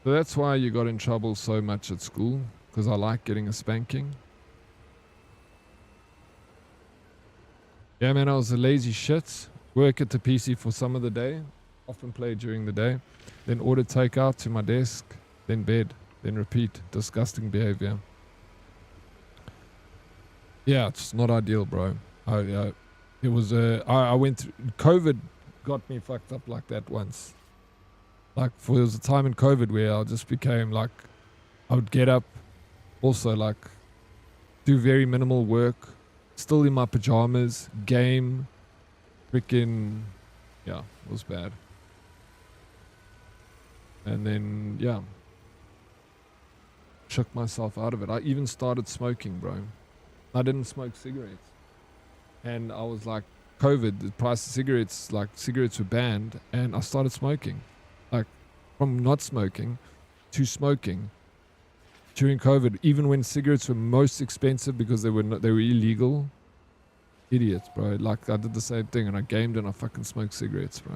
So that's why you got in trouble so much at school. Because I like getting a spanking. Yeah, man, I was a lazy shit. Work at the PC for some of the day. Often play during the day. Then order takeout to my desk. Then bed. Then repeat. Disgusting behavior. Yeah, it's not ideal, bro. It was I went through... COVID got me fucked up like that once. Like, there was a time in COVID where I just became like... I would get up. Also, like, do very minimal work. Still in my pajamas. Game. Freaking... Yeah, it was bad. And then, yeah. Shook myself out of it. I even started smoking, bro. I didn't smoke cigarettes. And I was like COVID, the price of cigarettes, like cigarettes were banned, and I started smoking, like from not smoking to smoking during COVID, even when cigarettes were most expensive because they were illegal. Idiots, bro. Like I did the same thing, and I gamed and I fucking smoked cigarettes, bro.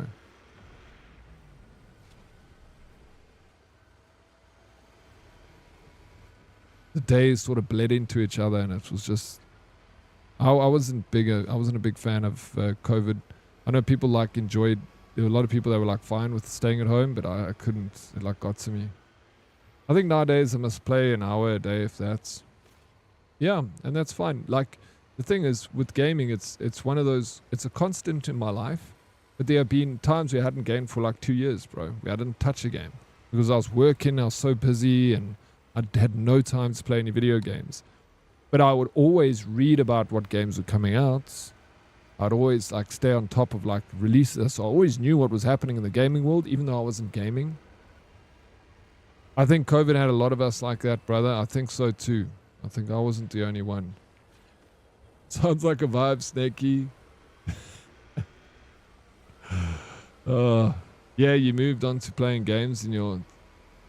The days sort of bled into each other, and it was just I wasn't a big fan of COVID. I know people like enjoyed. There were a lot of people that were like fine with staying at home, but I couldn't. It like got to me. I think nowadays I must play an hour a day if that's. Yeah, and that's fine. Like the thing is with gaming, it's one of those. It's a constant in my life, but there have been times where I hadn't gamed for like 2 years, bro. Where I didn't touch a game because I was working. I was so busy, and I had no time to play any video games. But I would always read about what games were coming out. I'd always like stay on top of like releases. So I always knew what was happening in the gaming world, even though I wasn't gaming. I think COVID had a lot of us like that, brother. I think so too. I think I wasn't the only one. Sounds like a vibe, Snakey. Yeah, you moved on to playing games in your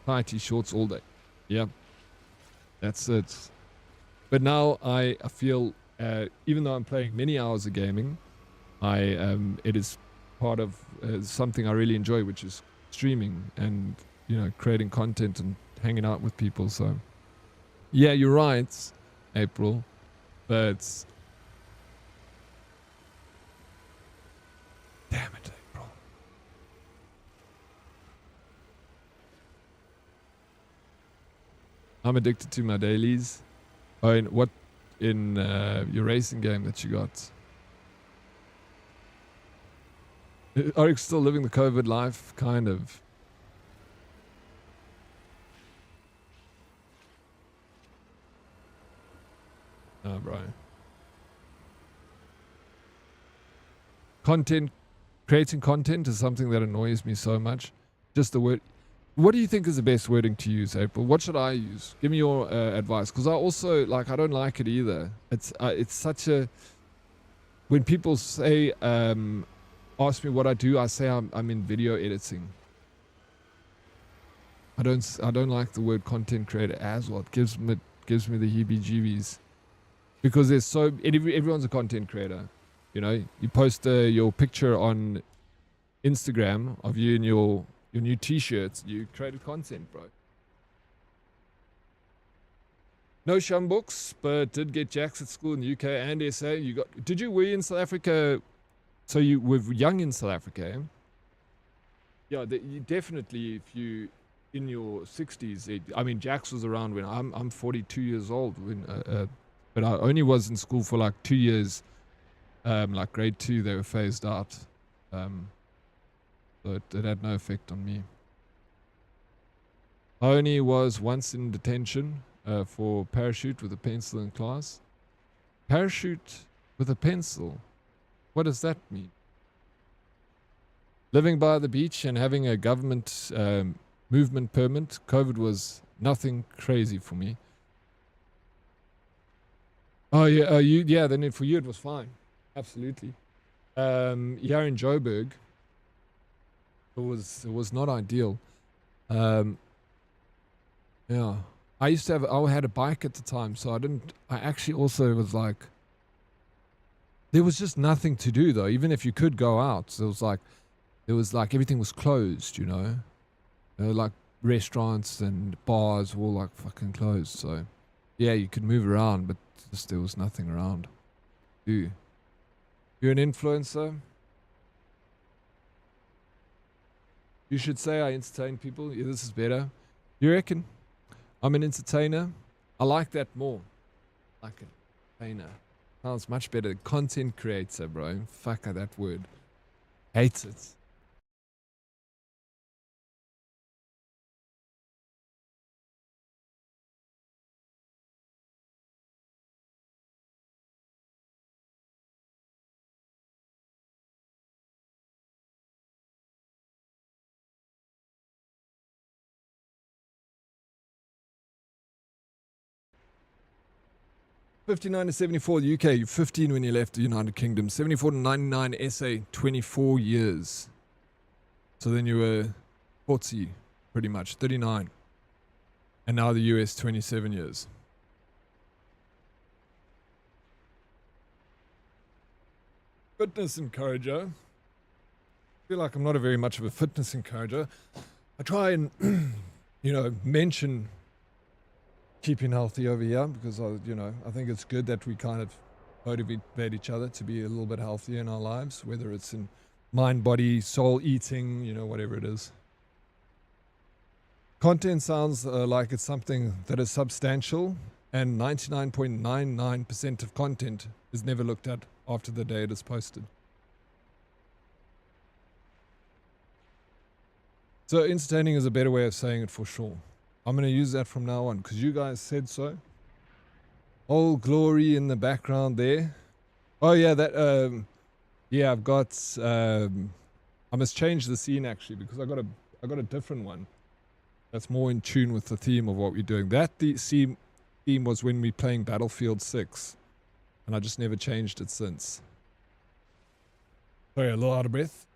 tighty shorts all day. Yeah, that's it. But now I feel, even though I'm playing many hours of gaming, it is part of something I really enjoy, which is streaming and, you know, creating content and hanging out with people. So, yeah, you're right, April. But, damn it, April. I'm addicted to my dailies. Oh, in your racing game that you got? Are you still living the COVID life? Kind of. Oh, bro. Creating content is something that annoys me so much. Just the word. What do you think is the best wording to use, April? What should I use? Give me your advice, because I also I don't like it either. It's such a. When people say, ask me what I do, I say I'm in video editing. I don't like the word content creator as well. It gives me the heebie-jeebies, because everyone's a content creator. You know, you post your picture on Instagram of you in your new t-shirts. You created content, bro. No shum books, but did get jacks at school in the UK and SA. Were you in South Africa? So you were young in South Africa, eh? Yeah, you definitely, if you in your 60s, I mean, Jax was around when I'm 42 years old, but I only was in school for like 2 years. Like grade 2, they were phased out. So it had no effect on me. I only was once in detention for parachute with a pencil in class. Parachute with a pencil? What does that mean? Living by the beach and having a government movement permit, COVID was nothing crazy for me. Oh yeah, then for you it was fine. Absolutely. Here in Joburg, it was not ideal. Yeah. I had a bike at the time, so I actually also was like, there was just nothing to do though, even if you could go out. So it was like everything was closed, you know? Like restaurants and bars were all like fucking closed. So yeah, you could move around, but just there was nothing around. You're an influencer? You should say I entertain people. Yeah, this is better. You reckon? I'm an entertainer. I like that more. Like an entertainer. Sounds much better. Content creator, bro. Fuck that word. Hate it. 59 to 74 the UK, 15 when you left the United Kingdom, 74 to 99 SA, 24 years. So then you were 40, pretty much, 39. And now the US, 27 years. Fitness encourager. I feel like I'm not a very much of a fitness encourager. I try and, mention keeping healthy over here because, I think it's good that we kind of motivate each other to be a little bit healthier in our lives, whether it's in mind, body, soul, eating, whatever it is. Content sounds like it's something that is substantial, and 99.99% of content is never looked at after the day it is posted. So entertaining is a better way of saying it for sure. I'm going to use that from now on because you guys said so. Old Glory in the background there. Oh yeah, that I've got I must change the scene actually because I got a different one that's more in tune with the theme of what we're doing. That theme was when we playing Battlefield 6 and I just never changed it since. Sorry, a little out of breath.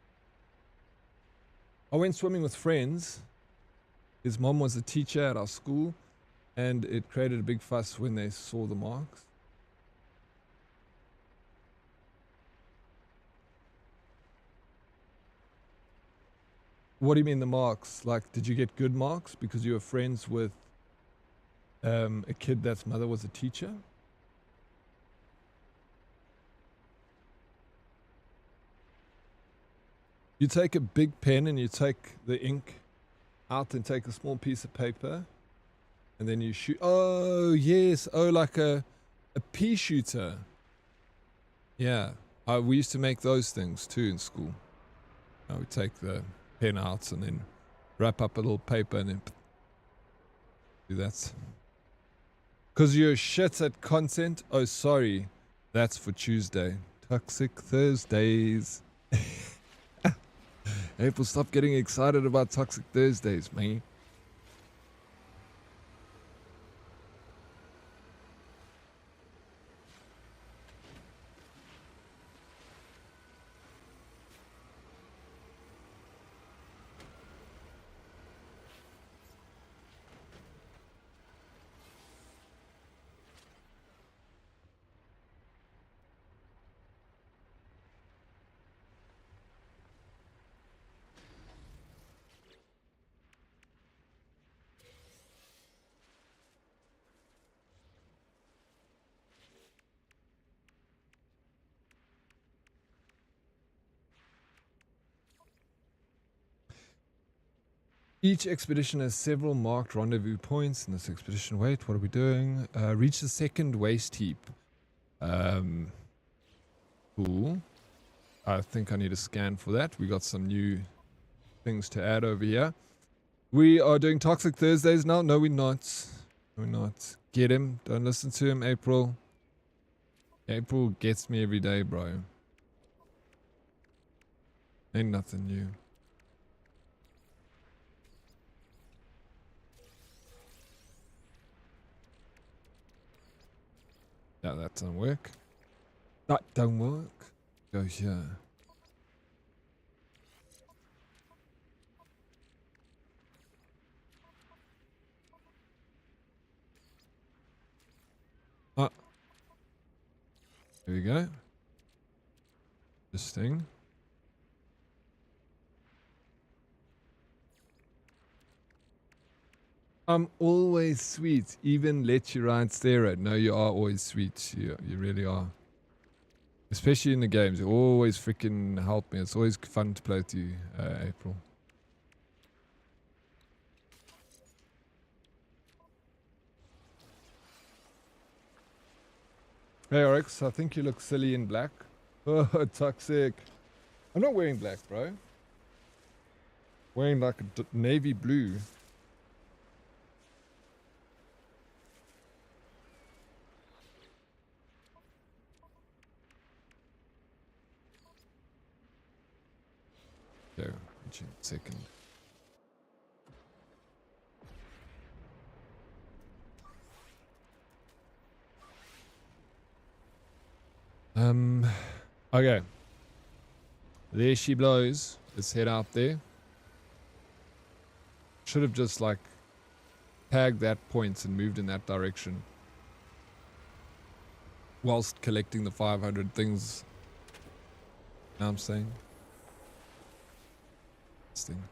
I went swimming with friends. His mom was a teacher at our school, and it created a big fuss when they saw the marks. What do you mean the marks? Like, did you get good marks because you were friends with a kid that's mother was a teacher? You take a big pen and you take the ink out and take a small piece of paper and then you shoot. Oh yes, like a pea shooter. Yeah, we used to make those things too in school. We take the pen out and then wrap up a little paper and then do that. Because you're shit at content. Oh sorry, that's for Tuesday. Toxic Thursdays. April, stop getting excited about Toxic Thursdays, man. Each expedition has several marked rendezvous points in this expedition. Wait, what are we doing? Reach the second waste heap. Cool. I think I need a scan for that. We got some new things to add over here. We are doing Toxic Thursdays now. No, we're not. We're not. Get him. Don't listen to him, April. April gets me every day, bro. Ain't nothing new. Yeah, that don't work. That don't work. Go here. Ah. There we go. This thing. I'm always sweet. Even let you ride steroid. No, you are always sweet. You really are. Especially in the games. You always freaking help me. It's always fun to play with you, April. Hey, Oryx. I think you look silly in black. Oh, toxic. I'm not wearing black, bro. Wearing like a navy blue. Okay, second. Okay. There she blows. Let's head out there. Should have just like tagged that point and moved in that direction. Whilst collecting the 500 things. You know what I'm saying? This thing.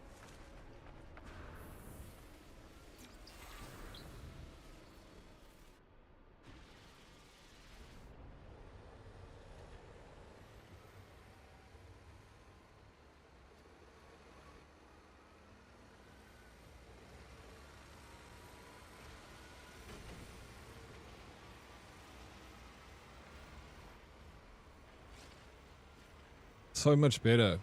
So much better.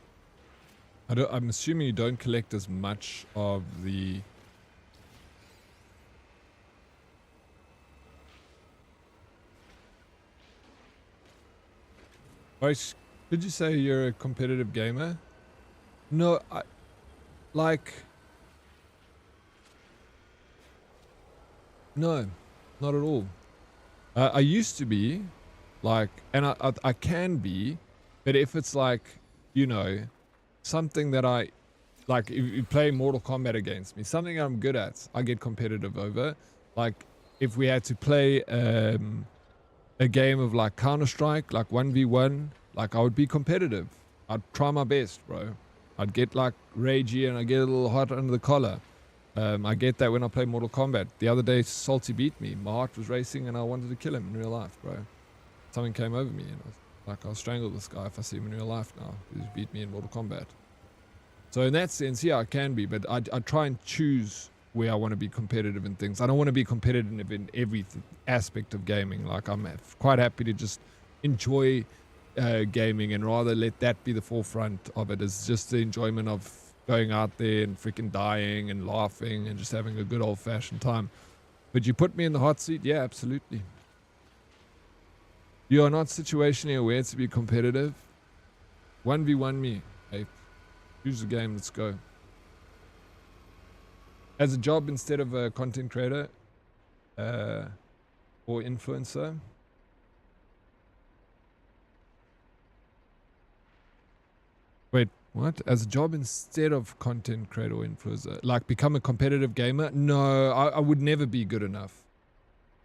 I'm assuming you don't collect as much of the... Did you say you're a competitive gamer? No, no, not at all. I used to be, like, and I can be, but if it's like, you know, something that I, like, if you play Mortal Kombat against me, something I'm good at, I get competitive over. Like, if we had to play a game of, like, Counter-Strike, like 1v1, like, I would be competitive. I'd try my best, bro. I'd get, like, ragey and I'd get a little hot under the collar. I get that when I play Mortal Kombat. The other day, Salty beat me. My heart was racing and I wanted to kill him in real life, bro. Something came over me and I was like, I'll strangle this guy if I see him in real life now. He's beat me in Mortal Kombat. So in that sense, yeah, I can be, but I try and choose where I want to be competitive in things. I don't want to be competitive in every aspect of gaming. Like, I'm quite happy to just enjoy gaming and rather let that be the forefront of it. It's just the enjoyment of going out there and freaking dying and laughing and just having a good old-fashioned time. But you put me in the hot seat? Yeah, absolutely. You are not situationally aware to be competitive. 1v1 me. Hey, choose the game. Let's go. As a job instead of a content creator or influencer. Wait, what? As a job instead of content creator or influencer? Like become a competitive gamer? No, I would never be good enough.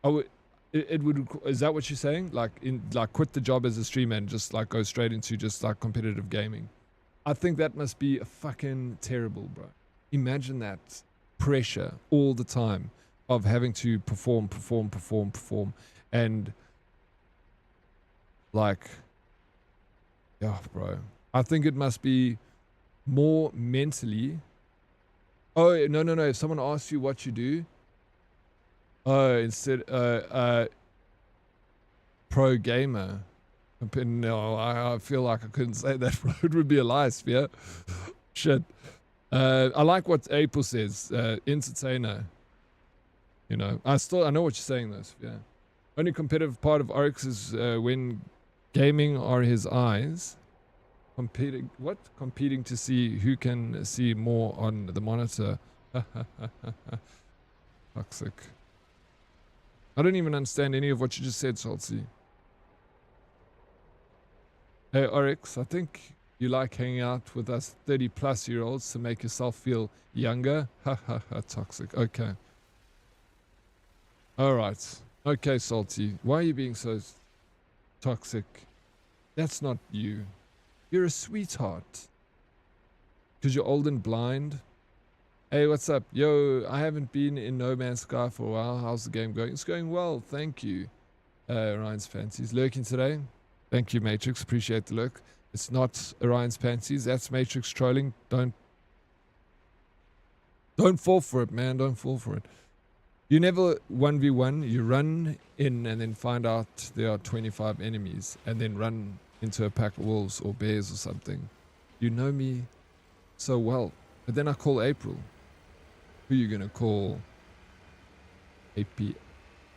I would... It would, is that what you're saying? Like quit the job as a streamer and just like go straight into just like competitive gaming? I think that must be fucking terrible, bro. Imagine that pressure all the time of having to perform, and like, yeah, bro. I think it must be more mentally. Oh, no. If someone asks you what you do, instead, pro gamer. No, I feel like I couldn't say that, bro. It would be a lie, Sphere. Shit. I like what April says. Entertainer. You know, I know what you're saying, though, Sphere. Only competitive part of Oryx is when gaming are his eyes. Competing to see who can see more on the monitor. Toxic. I don't even understand any of what you just said, Salty. Hey, Oryx, I think you like hanging out with us 30-plus-year-olds to make yourself feel younger. Toxic. Okay. Alright. Okay, Salty. Why are you being so toxic? That's not you. You're a sweetheart. Because you're old and blind. Hey, what's up? Yo, I haven't been in No Man's Sky for a while. How's the game going? It's going well, thank you. Orion's Fancies. Lurking today? Thank you, Matrix. Appreciate the lurk. It's not Orion's Fancies. That's Matrix trolling. Don't fall for it, man. Don't fall for it. You never 1v1. You run in and then find out there are 25 enemies and then run into a pack of wolves or bears or something. You know me so well. But then I call April. Who are you going to call? AP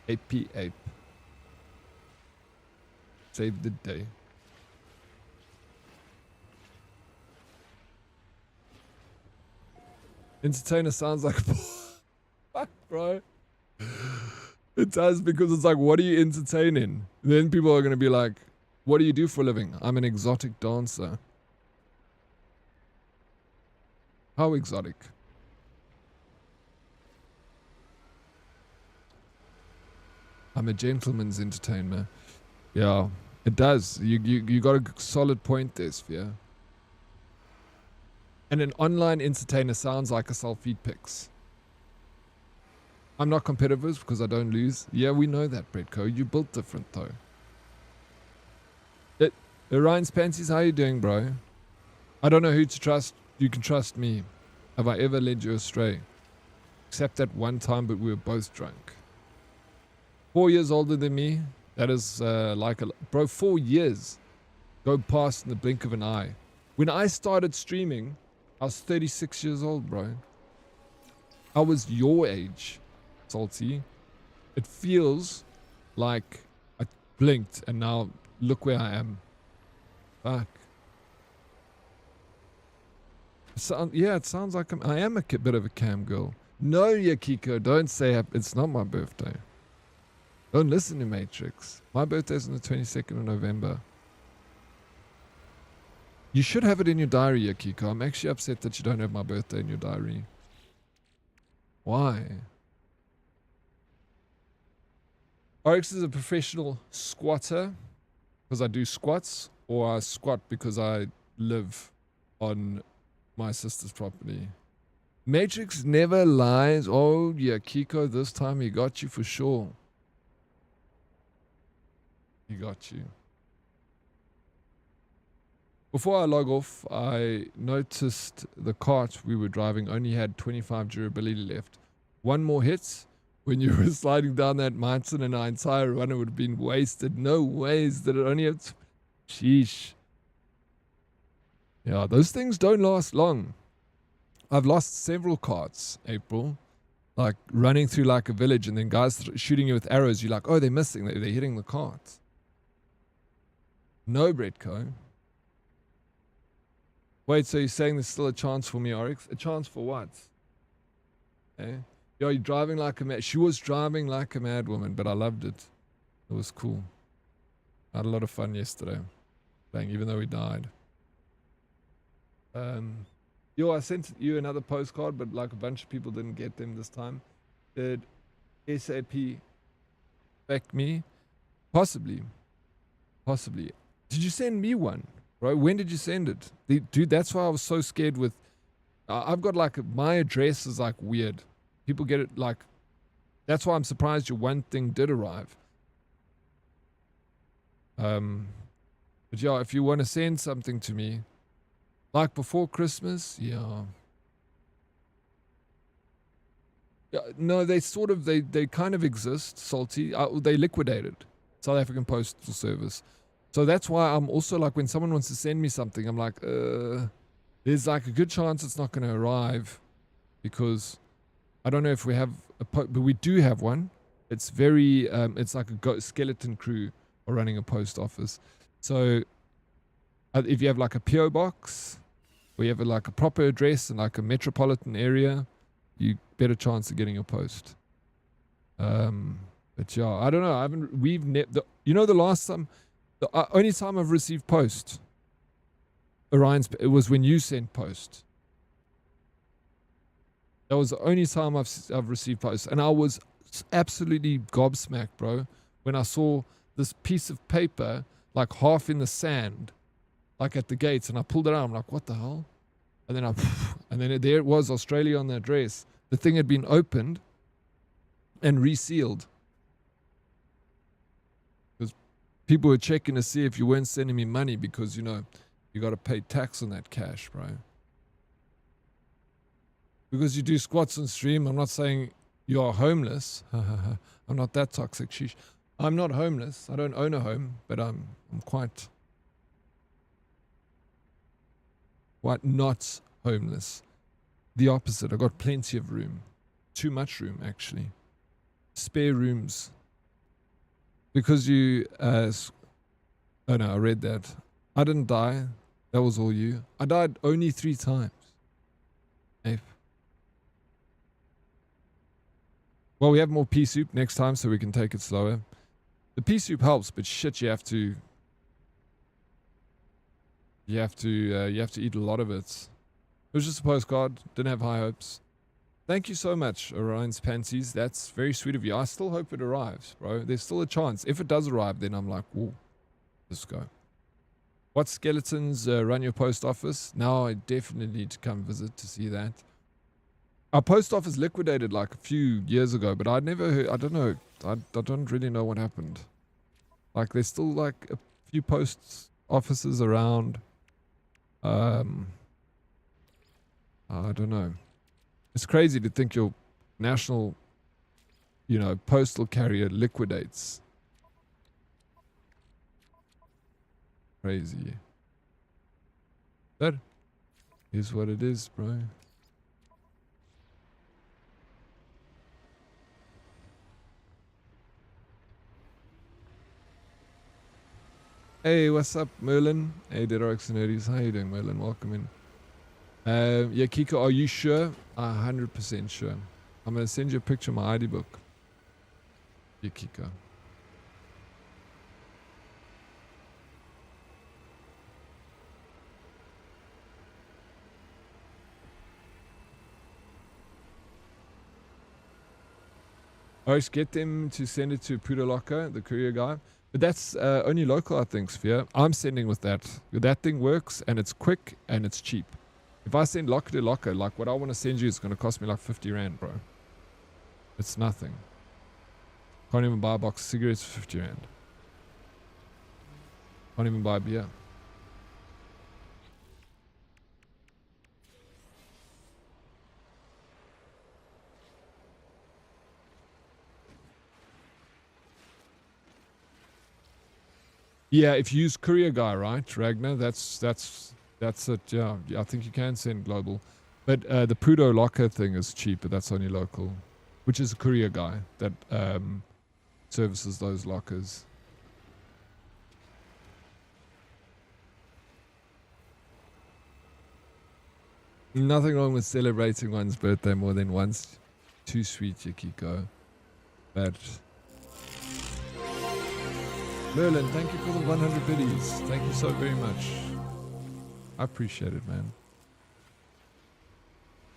Ape. Save the day. Entertainer sounds like fuck, bro. It does, because it's like, what are you entertaining? Then people are going to be like, What do you do for a living? I'm an exotic dancer. How exotic? I'm a gentleman's entertainer. Yeah, it does. You got a solid point there, Sphere. And an online entertainer sounds like a self-feed pics. I'm not competitive because I don't lose. Yeah, we know that, Bretco. You built different, though. Ryan's Pansies, how you doing, bro? I don't know who to trust. You can trust me. Have I ever led you astray? Except that one time, but we were both drunk. 4 years older than me. That is like a... Bro, 4 years go past in the blink of an eye. When I started streaming, I was 36 years old, bro. I was your age, Salty. It feels like I blinked and now look where I am. Fuck. Yeah, it sounds like I am a bit of a cam girl. No, Yakiko, don't say it's not my birthday. Don't listen to Matrix. My birthday's on the 22nd of November. You should have it in your diary, Yakiko. I'm actually upset that you don't have my birthday in your diary. Why? Oryx is a professional squatter because I do squats, or I squat because I live on my sister's property. Matrix never lies. Oh, yeah, Kiko, this time he got you for sure. He got you. Before I log off, I noticed the cart we were driving only had 25 durability left. One more hit when you were sliding down that mountain and our entire runner would have been wasted. No ways that it only had... Sheesh. Yeah, those things don't last long. I've lost several carts, April. Like running through like a village and then guys shooting you with arrows. You're like, oh, they're missing. They're hitting the cart. No, Bretco. Wait, so you're saying there's still a chance for me, Oryx? A chance for what? Eh? Yo, you're driving like a mad... She was driving like a mad woman, but I loved it. It was cool. I had a lot of fun yesterday. Playing, even though we died. Yo, I sent you another postcard, but like a bunch of people didn't get them this time. Did SAP affect me? Possibly. Possibly. Did you send me one? Bro, when did you send it? Dude, that's why I was so scared with... I've got like... My address is like weird. People get it like... That's why I'm surprised your one thing did arrive. But yeah, if you want to send something to me... Like before Christmas, yeah. Yeah, no, they sort of... They kind of exist, Salty. They liquidated. South African Postal Service. So that's why I'm also like, when someone wants to send me something, I'm like, there's like a good chance it's not going to arrive because I don't know if we have but we do have one. It's very, it's like a skeleton crew are running a post office. So if you have like a PO box, or you have like a proper address in like a metropolitan area, you better chance of getting a post. But yeah, I don't know. You know, the last time, the only time I've received post, Orion's, it was when you sent post. That was the only time I've received post, and I was absolutely gobsmacked, bro, when I saw this piece of paper like half in the sand, like at the gates, and I pulled it out. I'm like, what the hell? And then there it was, Australia on the address. The thing had been opened and resealed. People were checking to see if you weren't sending me money because, you know, you got to pay tax on that cash, bro. Because you do squats on stream, I'm not saying you are homeless. I'm not that toxic, sheesh. I'm not homeless. I don't own a home, but I'm quite not homeless. The opposite. I got plenty of room. Too much room, actually. Spare rooms. Because you, oh no, I read that. I didn't die. That was all you. I died only 3 times. Ape. Well, we have more pea soup next time so we can take it slower. The pea soup helps, but shit, you have to You have to eat a lot of it. It was just a postcard. Didn't have high hopes. Thank you so much, Orion's Pansies. That's very sweet of you. I still hope it arrives, bro. There's still a chance. If it does arrive, then I'm like, whoa, let's go. What skeletons run your post office? Now I definitely need to come visit to see that. Our post office liquidated like a few years ago, but I'd never heard, I don't know. I don't really know what happened. Like there's still like a few post offices around. I don't know. It's crazy to think your national, postal carrier liquidates. Crazy. That is what it is, bro. Hey, what's up, Merlin? Hey, Dead Oryx and Nerdies. How you doing, Merlin? Welcome in. Yeah, Kiko, are you sure? 100% sure. I'm going to send you a picture of my ID book. Yeah, Kiko. Oryx, get them to send it to Pudo Locker, the courier guy. But that's only local, I think, Sphere. I'm sending with that. That thing works, and it's quick, and it's cheap. If I send locker to locker, like what I want to send you is going to cost me like 50 Rand, bro. It's nothing. Can't even buy a box of cigarettes for 50 Rand. Can't even buy a beer. Yeah, if you use courier guy, right, Ragnar? That's it. Yeah, I think you can send global, but the Pudo locker thing is cheap, but that's only local, which is a courier guy that services those lockers. Nothing wrong with celebrating one's birthday more than once. Too sweet, Yukiko. But Merlin, thank you for the 100 biddies. Thank you so very much. I appreciate it, man.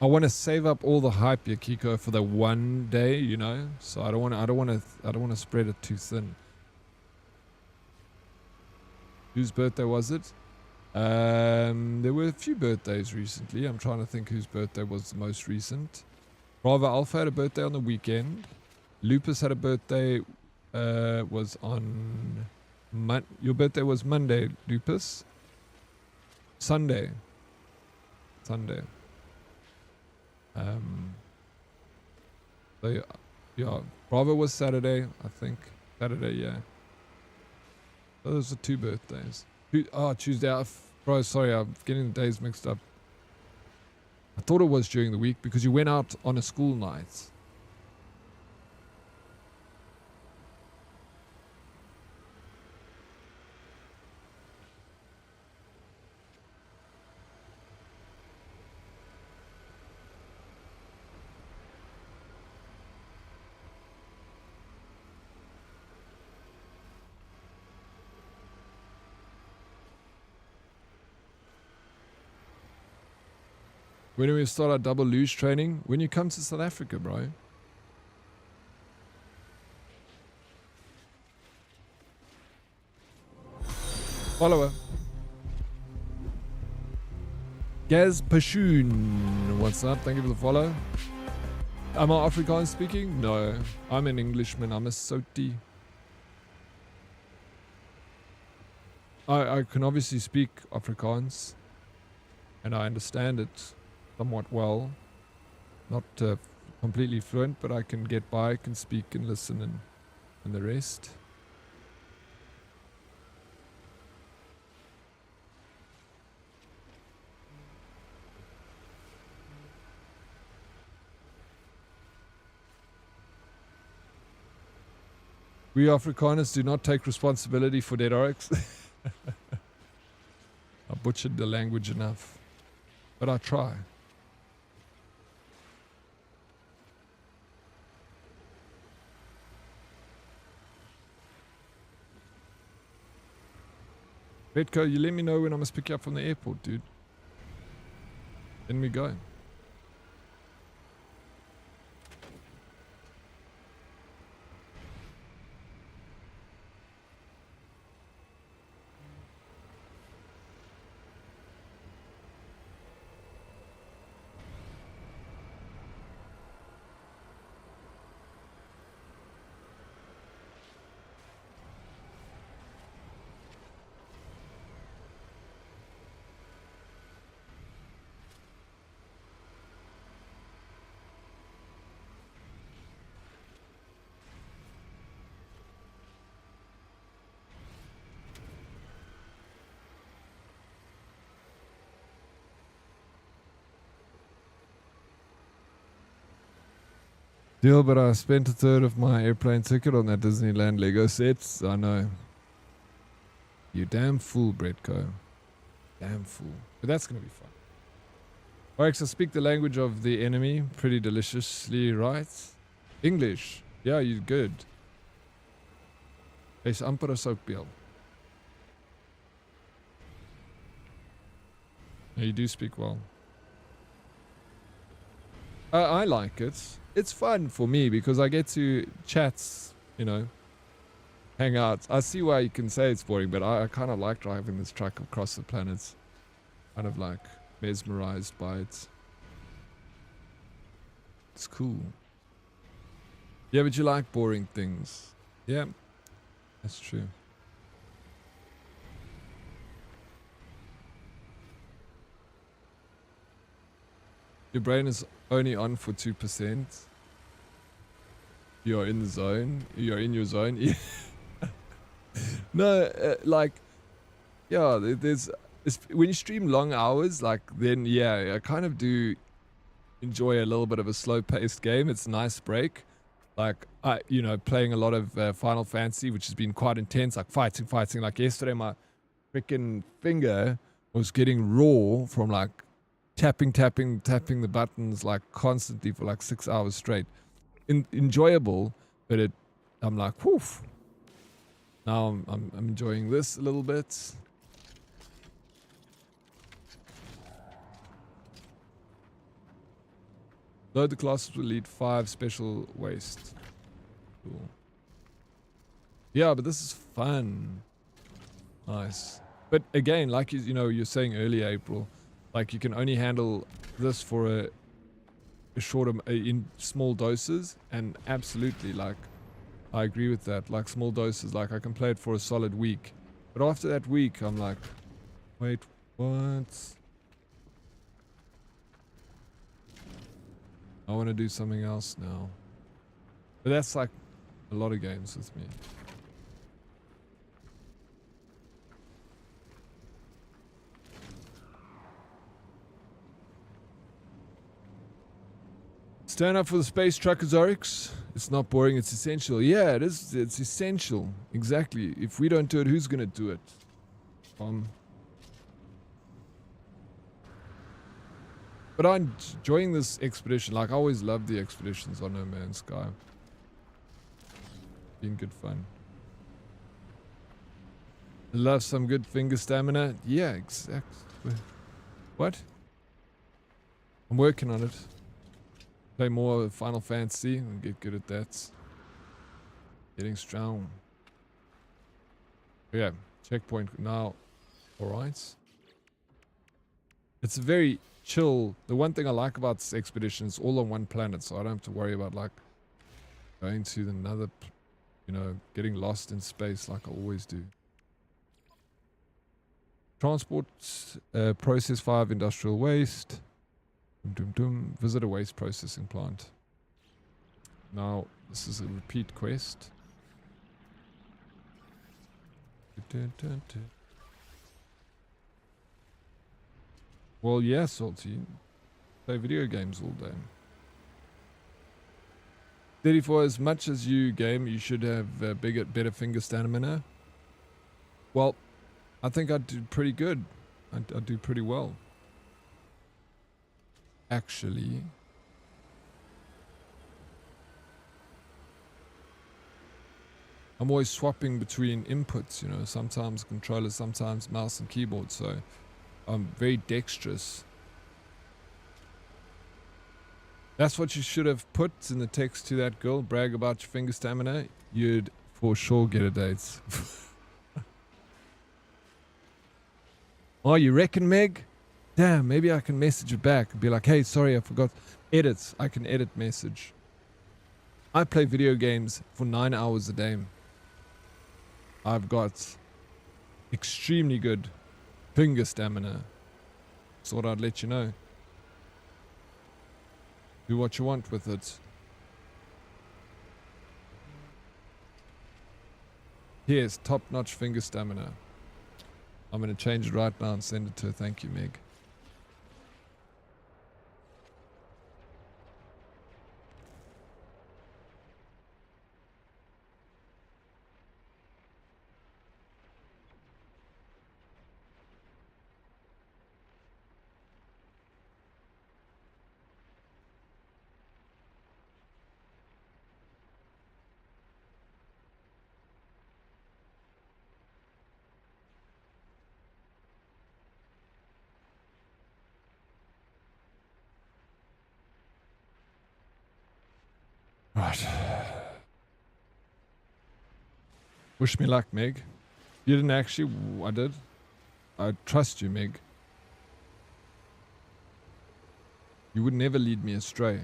I want to save up all the hype, Yukiko, for the one day, you know. So I don't want to spread it too thin. Whose birthday was it? There were a few birthdays recently. I'm trying to think whose birthday was the most recent. Bravo Alpha had a birthday on the weekend. Lupus had a birthday. Was on your birthday was Monday, Lupus. Sunday. So yeah, Bravo was Saturday, I think. Saturday, yeah. So those are two birthdays. Tuesday. Bro, sorry, I'm getting the days mixed up. I thought it was during the week because you went out on a school night. When do we start our double luge training? When you come to South Africa, bro. Follower. Gaz Pashoon. What's up? Thank you for the follow. Am I Afrikaans speaking? No. I'm an Englishman. I'm a Soti. I can obviously speak Afrikaans. And I understand it somewhat well. Not completely fluent, but I can get by, I can speak and listen and the rest. We Afrikaners do not take responsibility for Dead Oryx. I butchered the language enough, but I try. Redco, you let me know when I must pick you up from the airport, dude. Then we go. Deal, but I spent a third of my airplane ticket on that Disneyland Lego sets. I know. You damn fool, Bretco. Damn fool. But that's going to be fun. Oryx, I speak the language of the enemy pretty deliciously, right? English. Yeah, you're good. Is amper as ook beel. You do speak well. I like it. It's fun for me because I get to chat, you know, hang out. I see why you can say it's boring, but I kind of like driving this truck across the planets. Kind of like mesmerized by it. It's cool. Yeah, but you like boring things. Yeah, that's true. Your brain is only on for 2%. You're in the zone. You're in your zone. No, like, yeah, there's when you stream long hours, like, then yeah, I kind of do enjoy a little bit of a slow-paced game. It's a nice break. Like, you know, playing a lot of Final Fantasy, which has been quite intense, like fighting. Like yesterday, my freaking finger was getting raw from like tapping the buttons like constantly for like 6 hours straight. Enjoyable, but I'm like, whew. Now I'm enjoying this a little bit. Load the classes will lead 5 special waste. Cool. Yeah, but this is fun. Nice. But again, like you know, you're saying earlier, April, like you can only handle this for a short in small doses, and absolutely, like, I agree with that. Like small doses, like I can play it for a solid week, but after that week, I'm like, wait, what? I want to do something else now. But that's like a lot of games with me. Stand up for the space truckers, Oryx. It's not boring, it's essential. Yeah, it is. It's essential. Exactly. If we don't do it, who's going to do it? But I'm enjoying this expedition. Like, I always loved the expeditions on No Man's Sky. Been good fun. Love some good finger stamina. Yeah, exactly. What? I'm working on it. Play more Final Fantasy and get good at that. Getting strong. Yeah, checkpoint now. Alright. It's very chill. The one thing I like about this expedition is all on one planet, so I don't have to worry about like going to another, you know, getting lost in space like I always do. Transport, process 5 industrial waste. Visit a waste processing plant. Now, this is a repeat quest. Well, yeah, Salty. Play video games all day. 34, as much as you game, you should have better finger stamina. Well, I think I do pretty good. I do pretty well. Actually. I'm always swapping between inputs, you know, sometimes controller, sometimes mouse and keyboard, so I'm very dexterous. That's what you should have put in the text to that girl. Brag about your finger stamina. You'd for sure get a date. Oh, you reckon, Meg? Damn, maybe I can message her back and be like, hey, sorry, I forgot. Edits. I can edit message. I play video games for 9 hours a day. I've got extremely good finger stamina. Thought I'd let you know. Do what you want with it. Here's top-notch finger stamina. I'm going to change it right now and send it to her. Thank you, Meg. Right. Wish me luck, Meg. You didn't actually. I did. I trust you, Meg. You would never lead me astray.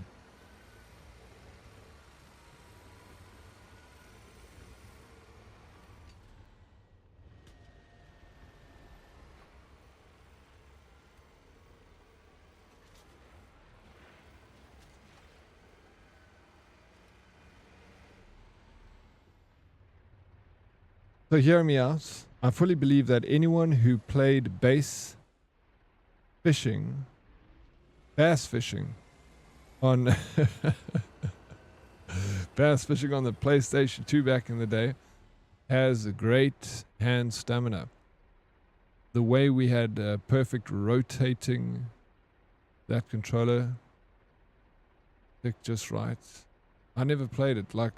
So hear me out. I fully believe that anyone who played bass fishing, bass fishing on bass fishing on the PlayStation 2 back in the day has a great hand stamina. The way we had perfect rotating that controller, stick just right. I never played it. Like,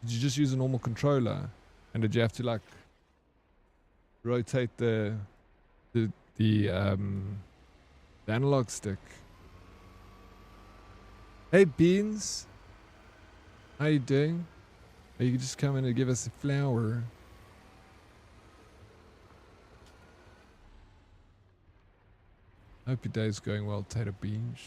did you just use a normal controller? And did you have to like rotate the analog stick? Hey Beans, how you doing? Are you just coming to give us a flower? Hope your day's going well, Tater Beans.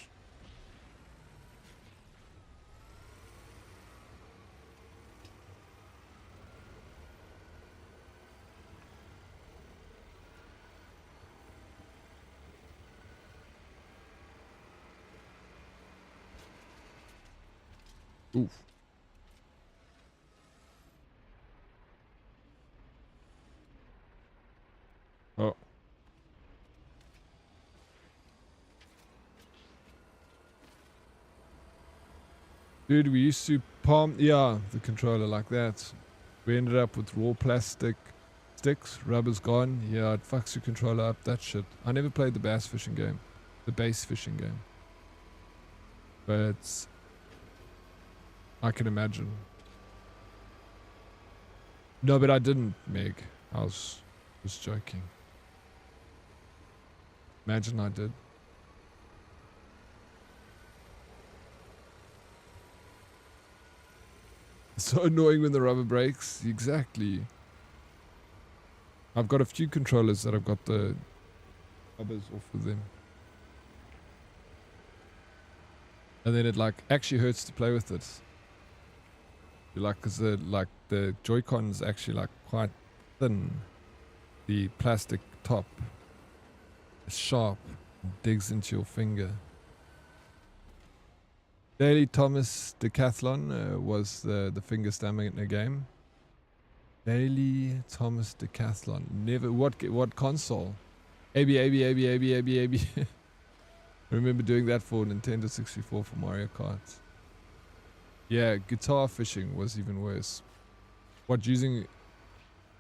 Oof. Oh. Dude, we used to palm, the controller like that. We ended up with raw plastic sticks, rubber's gone. Yeah, it fucks your controller up, that shit. I never played the bass fishing game, the bass fishing game. But I can imagine. No, but I didn't, Meg. I was joking. Imagine I did. It's so annoying when the rubber breaks. Exactly. I've got a few controllers that I've got the rubbers off of them. And then it like actually hurts to play with it. Like, cause the Joy-Con is actually like quite thin. The plastic top is sharp, digs into your finger. Daily Thomas Decathlon was the finger stamina game. Daily Thomas Decathlon. Never. What console? AB. I remember doing that for Nintendo 64 for Mario Kart. Yeah, guitar fishing was even worse. What, using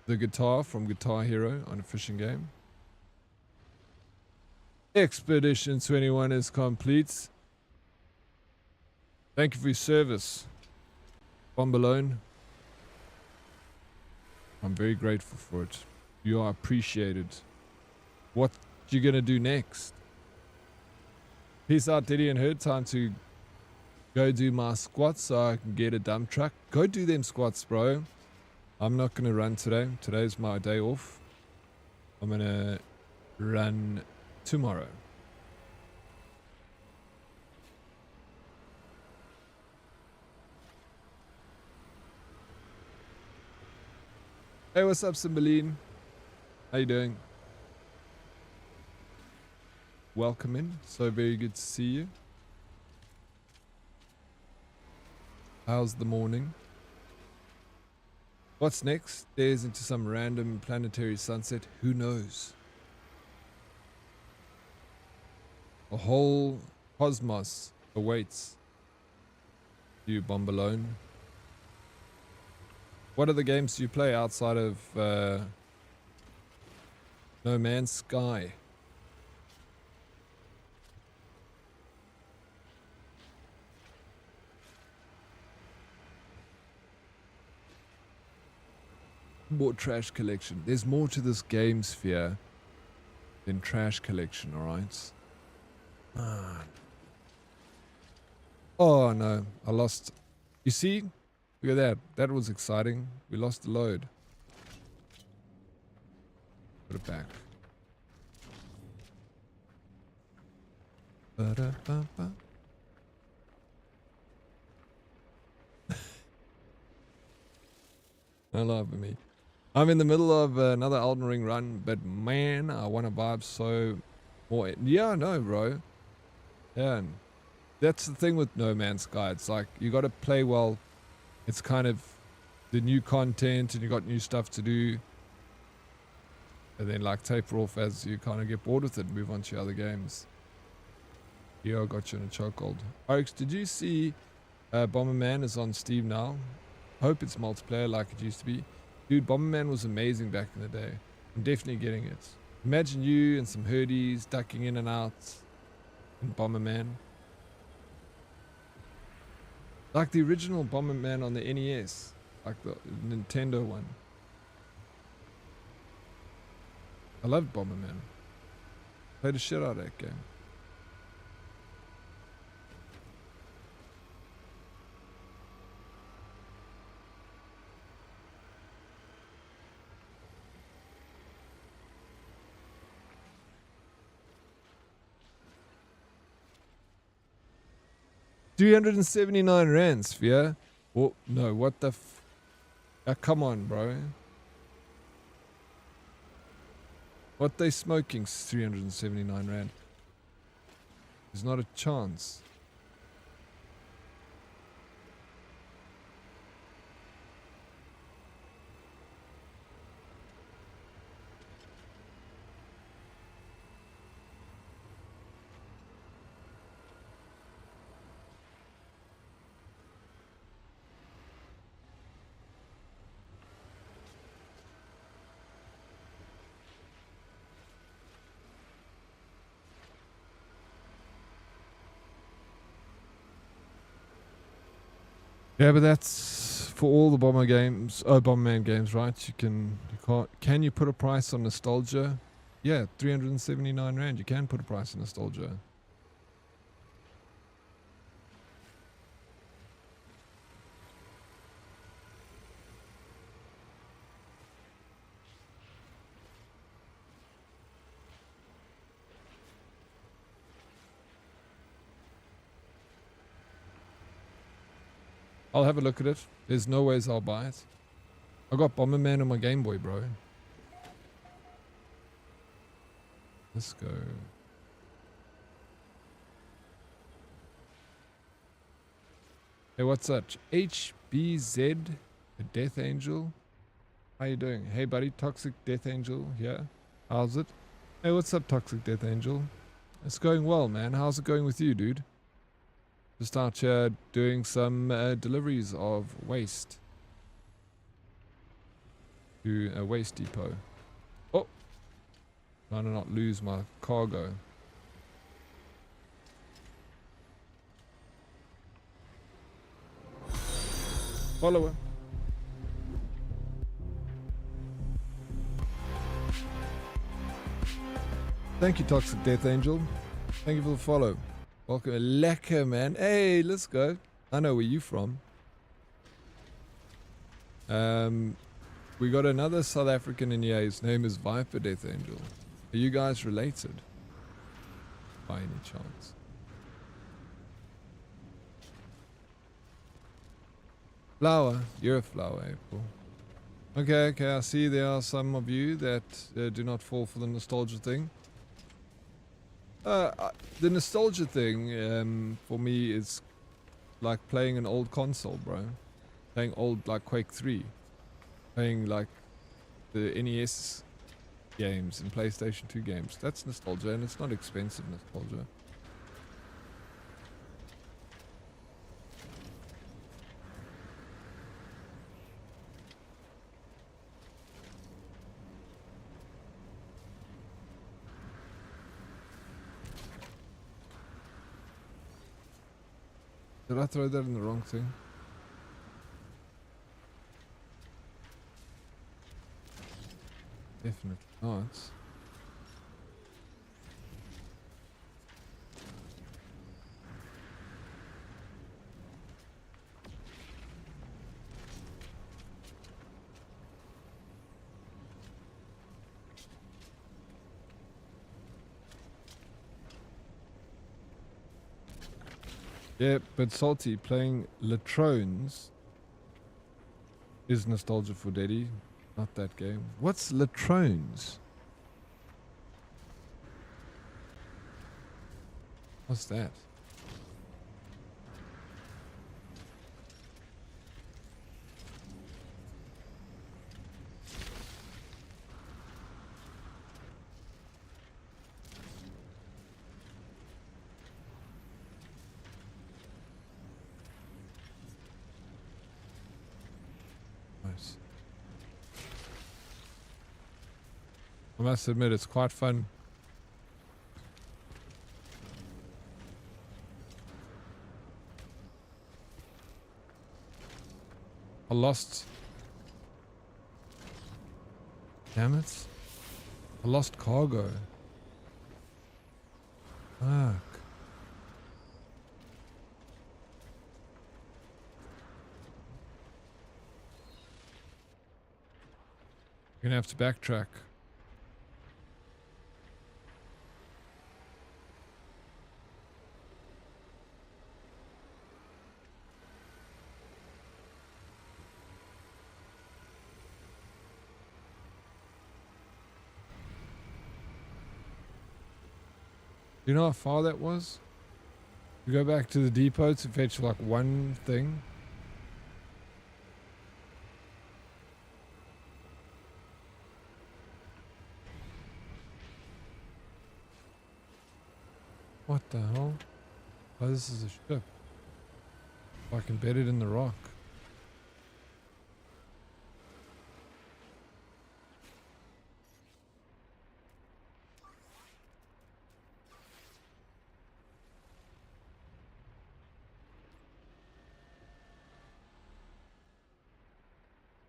the guitar from Guitar Hero on a fishing game? Expedition 21 is complete. Thank you for your service, Bombalone. I'm very grateful for it. You are appreciated. What you gonna do next? Peace out, Diddy and Herd. Time to go do my squats so I can get a dump truck. Go do them squats, bro. I'm not gonna run today. Today's my day off. I'm gonna run tomorrow. Hey, what's up, Cymbeline? How you doing? Welcome in. So very good to see you. How's the morning? What's next? Stares into some random planetary sunset. Who knows? A whole cosmos awaits you, Bombalone. What other games do you play outside of No Man's Sky? More trash collection. There's more to this game sphere than trash collection, alright? Oh no, I lost. You see? Look at that. That was exciting. We lost the load. Put it back. Ba-da-ba-ba. I love me. I'm in the middle of another Elden Ring run, but man, I want to vibe so more. Yeah, I know, bro. Yeah, and that's the thing with No Man's Sky. It's like you got to play well. It's kind of the new content, and you got new stuff to do, and then like taper off as you kind of get bored with it and move on to other games. Yeah, I got you in a chokehold. Oryx, did you see Bomberman is on Steam now? Hope it's multiplayer like it used to be. Dude, Bomberman was amazing back in the day. I'm definitely getting it. Imagine you and some herdies ducking in and out in Bomberman. Like the original Bomberman on the NES. Like the Nintendo one. I loved Bomberman. Played the shit out of that game. $379 Sphere. Oh no, what the come on, bro. What they smoking 379 Rand? There's not a chance. Yeah, but that's for all the Bomber games, Bomberman games, right? Can you put a price on nostalgia? Yeah, 379 Rand. You can put a price on nostalgia. I'll have a look at it. There's no ways I'll buy it. I got Bomberman on my Game Boy, bro. Let's go. Hey, what's up? HBZ, a Death Angel. How you doing? Hey, buddy. Toxic Death Angel here. How's it? Hey, what's up, Toxic Death Angel? It's going well, man. How's it going with you, dude? Just out here doing some deliveries of waste to a waste depot. Oh, trying to not lose my cargo. Follower. Thank you, Toxic Death Angel. Thank you for the follow. Welcome. Lekker, man. Hey, let's go. I know where you from. We got another South African in here. His name is Viper Death Angel. Are you guys related? By any chance? Flower. You're a flower, April. Okay, I see there are some of you that do not fall for the nostalgia thing. The nostalgia thing, for me, is like playing an old console, bro. Playing old, like, Quake 3. Playing, like, the NES games and PlayStation 2 games. That's nostalgia, and it's not expensive nostalgia. Did I throw that in the wrong thing? Definitely not. Yeah, but Salty, playing Latrones is nostalgia for Daddy. Not that game. What's Latrones? What's that? Nice. I must admit, it's quite fun. I lost. Damn it. I lost cargo. Fuck. You're gonna have to backtrack. Do you know how far that was? You go back to the depot to fetch like one thing. What the hell? Oh, this is a ship. Like embedded in the rock.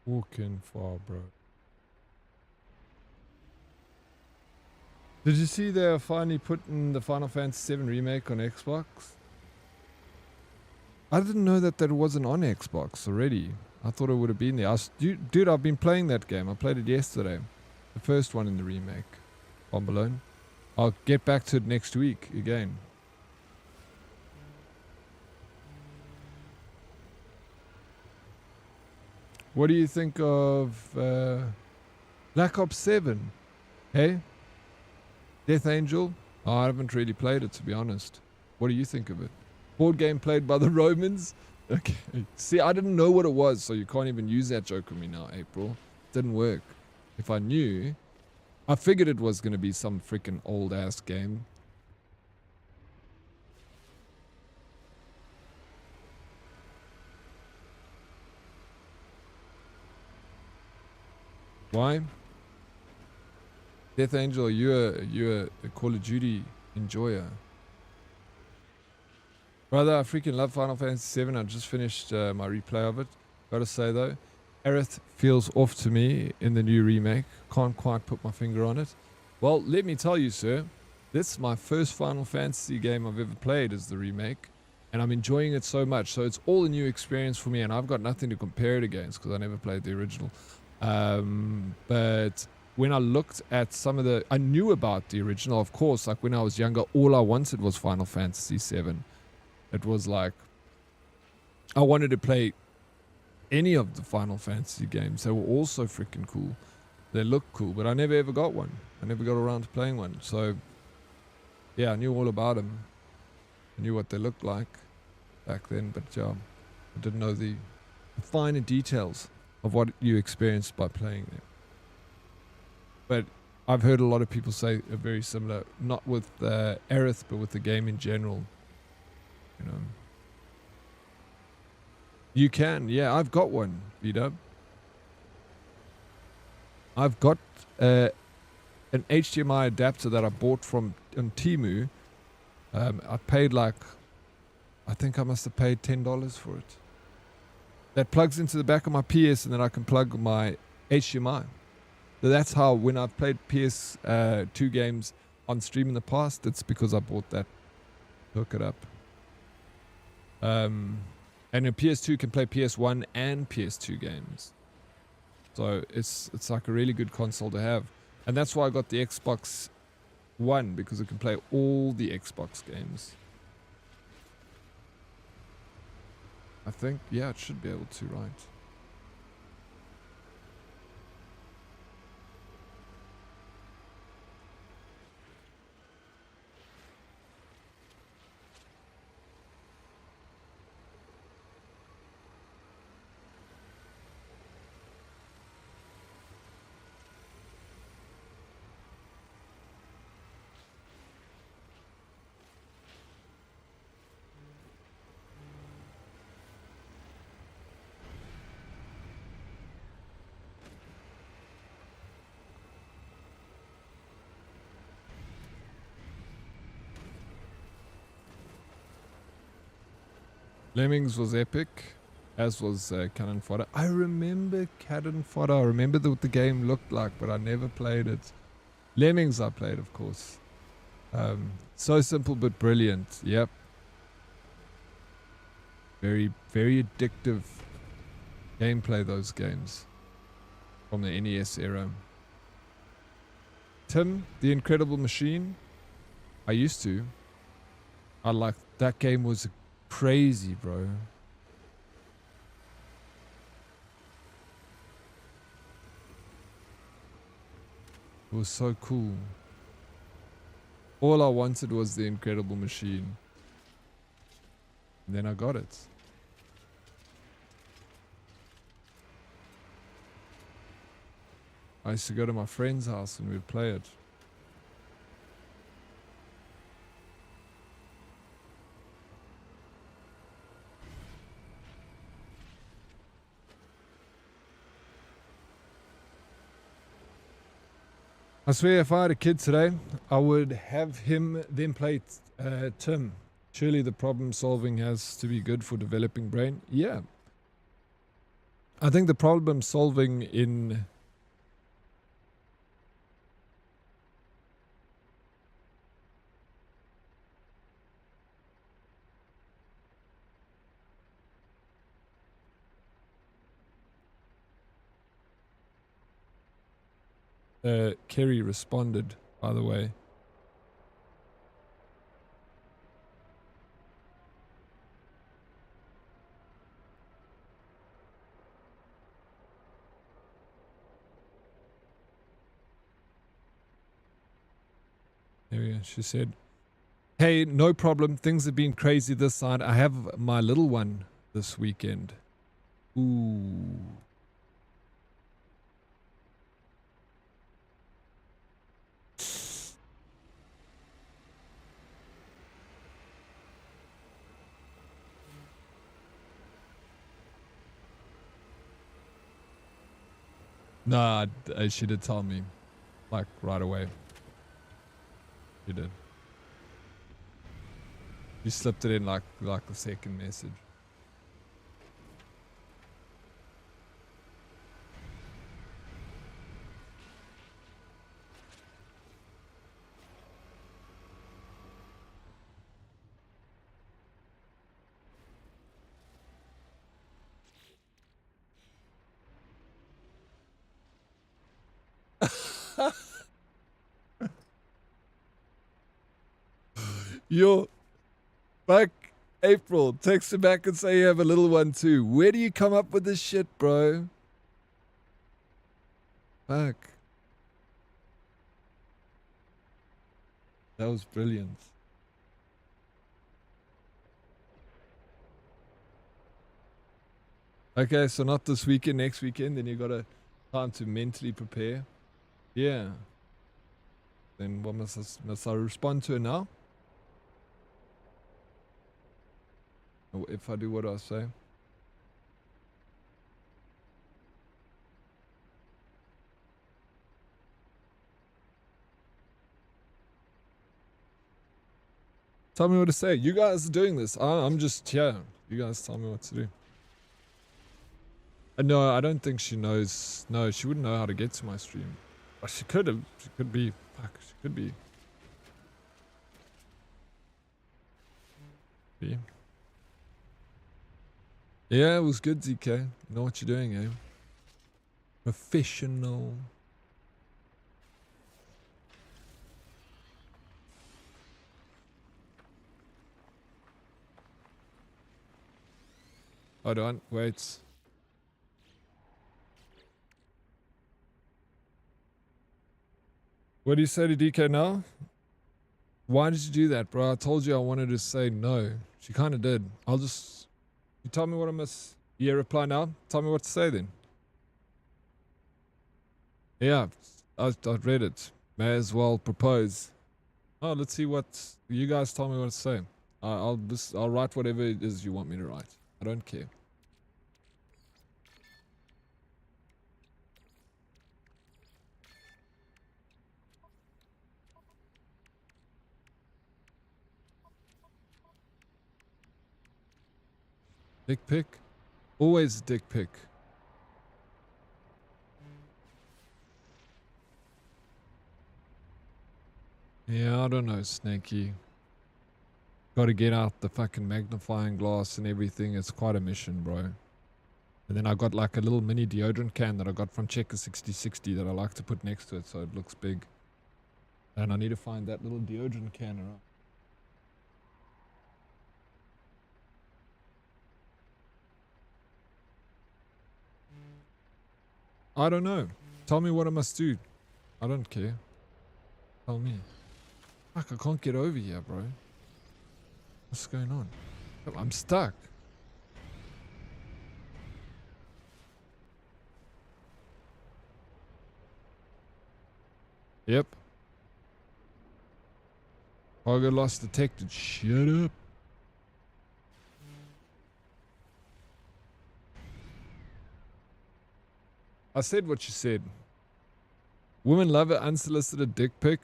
Walking far, bro. Did you see they're finally putting the Final Fantasy VII Remake on Xbox? I didn't know that wasn't on Xbox already. I thought it would have been there. Dude, I've been playing that game. I played it yesterday. The first one in the remake. Bombalone. I'll get back to it next week again. What do you think of Black Ops 7? Hey? Death Angel? Oh, I haven't really played it, to be honest. What do you think of it? Board game played by the Romans? Okay. See, I didn't know what it was, so you can't even use that joke with me now, April. Didn't work. If I knew, I figured it was going to be some freaking old-ass game. Why? Death Angel, you're a Call of Duty enjoyer. Brother, I freaking love Final Fantasy VII. I just finished my replay of it. Gotta say though, Aerith feels off to me in the new remake. Can't quite put my finger on it. Well, let me tell you, sir, this is my first Final Fantasy game I've ever played is the remake, and I'm enjoying it so much. So it's all a new experience for me, and I've got nothing to compare it against because I never played the original. But when I looked at some of I knew about the original, of course. Like when I was younger, all I wanted was Final Fantasy VII. It was like I wanted to play any of the Final Fantasy games. They were all so freaking cool. They look cool, but I never ever got one. I never got around to playing one. So yeah, I knew all about them. I knew what they looked like back then, but yeah, I didn't know the finer details of what you experienced by playing them. But I've heard a lot of people say are very similar, not with Aerith, but with the game in general. You know, you can, yeah. I've got one, V-Dub. I've got an HDMI adapter that I bought from on Temu. I paid like, I think I must have paid $10 for it. That plugs into the back of my PS, and then I can plug my HDMI. So that's how when I've played PS2 games on stream in the past, it's because I bought that. Hook it up. And a PS2 can play PS1 and PS2 games. So it's like a really good console to have. And that's why I got the Xbox One, because it can play all the Xbox games. I think, yeah, it should be able to, right? Lemmings was epic, as was Cannon Fodder. I remember Cannon Fodder. I remember what the game looked like, but I never played it. Lemmings I played, of course. So simple but brilliant. Yep. Very, very addictive gameplay, those games from the NES era. Tim, the Incredible Machine. I used to. I liked that game. Was crazy, bro. It was so cool. All I wanted was the Incredible Machine. And then I got it. I used to go to my friend's house and we'd play it. I swear if I had a kid today, I would have him then play Tim. Surely the problem solving has to be good for developing brain. Yeah. I think the problem solving in Kerry responded, by the way. There we go. She said, hey, no problem. Things have been crazy this side. I have my little one this weekend. Ooh. Nah, she did tell me, like, right away. She did. You slipped it in like the second message. Yo, fuck, April, text him back and say you have a little one too. Where do you come up with this shit, bro? Fuck. That was brilliant. Okay, so not this weekend, next weekend, then you got a time to mentally prepare. Yeah. Then what must I respond to it now? Or if I do, what do I say? Tell me what to say. You guys are doing this. I'm just here. You guys tell me what to do. No, I don't think she knows. No, she wouldn't know how to get to my stream. But she could have. She could be. Fuck, she could be. Yeah. Yeah, it was good, ZK. You know what you're doing, eh? Professional. Hold on, wait. What do you say to DK now? Why did you do that, bro? I told you I wanted to say no. She kind of did. I'll just... You tell me what I must... Yeah, reply now. Tell me what to say then. Yeah, I read it. May as well propose. Oh, let's see what... You guys tell me what to say. I'll write whatever it is you want me to write. I don't care. Dick pic? Always dick pic. Yeah, I don't know, Snaky. Got to get out the fucking magnifying glass and everything. It's quite a mission, bro. And then I got like a little mini deodorant can that I got from Checker 6060 that I like to put next to it so it looks big. And I need to find that little deodorant can around. I don't know. Tell me what I must do. I don't care. Tell me. Fuck, I can't get over here, bro. What's going on? I'm stuck. Yep. Cargo loss detected. Shut up. I said what you said. Women love an unsolicited dick pic.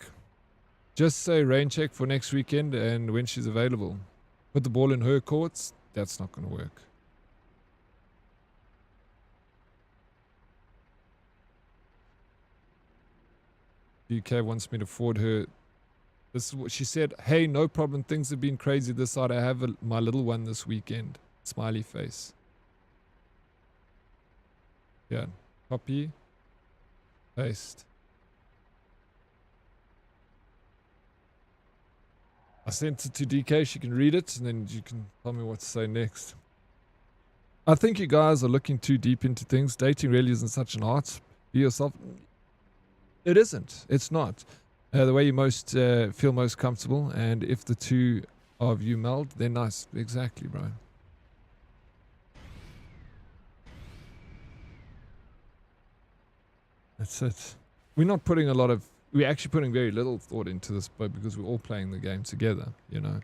Just say rain check for next weekend and when she's available. Put the ball in her courts. That's not going to work. UK wants me to forward her. This is what she said. Hey, no problem. Things have been crazy this side. I have my little one this weekend. Smiley face. Yeah. Copy. Paste. I sent it to DK. She can read it and then you can tell me what to say next. I think you guys are looking too deep into things. Dating really isn't such an art. Be yourself. It isn't. It's not. The way you feel most comfortable, and if the two of you meld, they're nice. Exactly, bro. That's it. We're actually putting very little thought into this, but because we're all playing the game together, you know.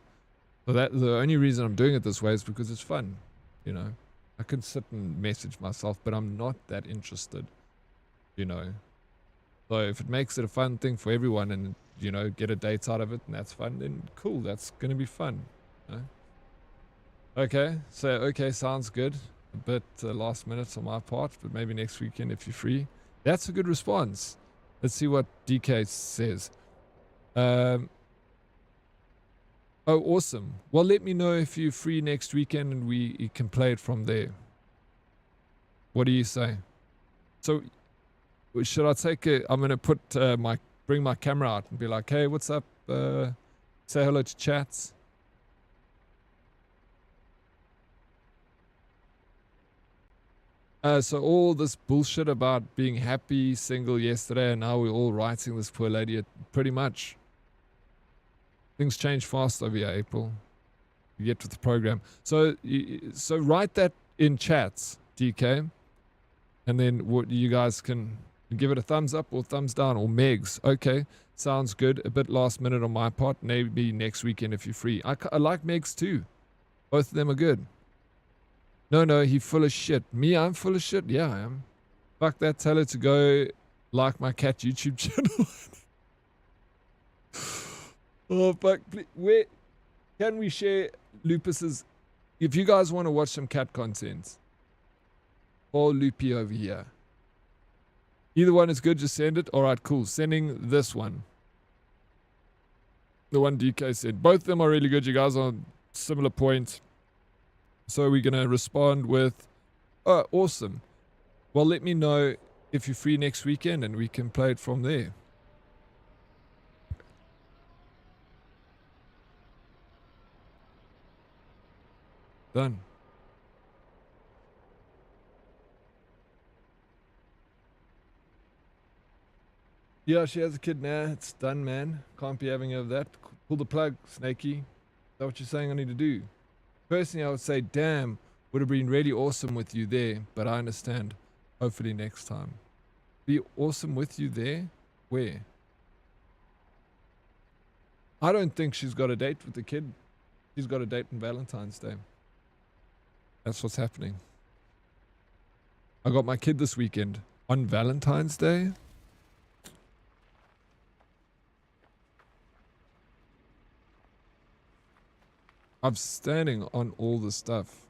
So the only reason I'm doing it this way is because it's fun, you know. I can sit and message myself, but I'm not that interested, you know. So if it makes it a fun thing for everyone and, you know, get a date out of it and that's fun, then cool, that's going to be fun. You know? Okay, so, okay, sounds good. A bit last minute on my part, but maybe next weekend if you're free. That's a good response. Let's see what DK says. Oh, awesome. Well, let me know if you're free next weekend and we can play it from there. What do you say? So, should I take it? I'm gonna put bring my camera out and be like, hey, what's up? Say hello to chats. So all this bullshit about being happy single yesterday, and now we're all writing this poor lady. Pretty much, things change fast over here, April. You get with the program. So write that in chats, DK, and then what you guys can give it a thumbs up or thumbs down or Megs. Okay, sounds good. A bit last minute on my part. Maybe next weekend if you're free. I like Megs too. Both of them are good. No, he full of shit. Me, I'm full of shit. Yeah, I am. Fuck that. Tell her to go like my cat YouTube channel. Oh, fuck. Where can we share Lupus's? If you guys want to watch some cat content, or Loopy over here. Either one is good. Just send it. All right, cool. Sending this one. The one DK said. Both of them are really good. You guys are on similar points. So we're going to respond with, oh, awesome. Well, let me know if you're free next weekend and we can play it from there. Done. Yeah, she has a kid now. It's done, man. Can't be having of that. Pull the plug, Snakey. Is that what you're saying I need to do? Personally, I would say, damn, would have been really awesome with you there, but I understand. Hopefully next time. Be awesome with you there? Where? I don't think she's got a date with the kid. She's got a date on Valentine's Day. That's what's happening. I got my kid this weekend. On Valentine's Day? I'm standing on all the stuff.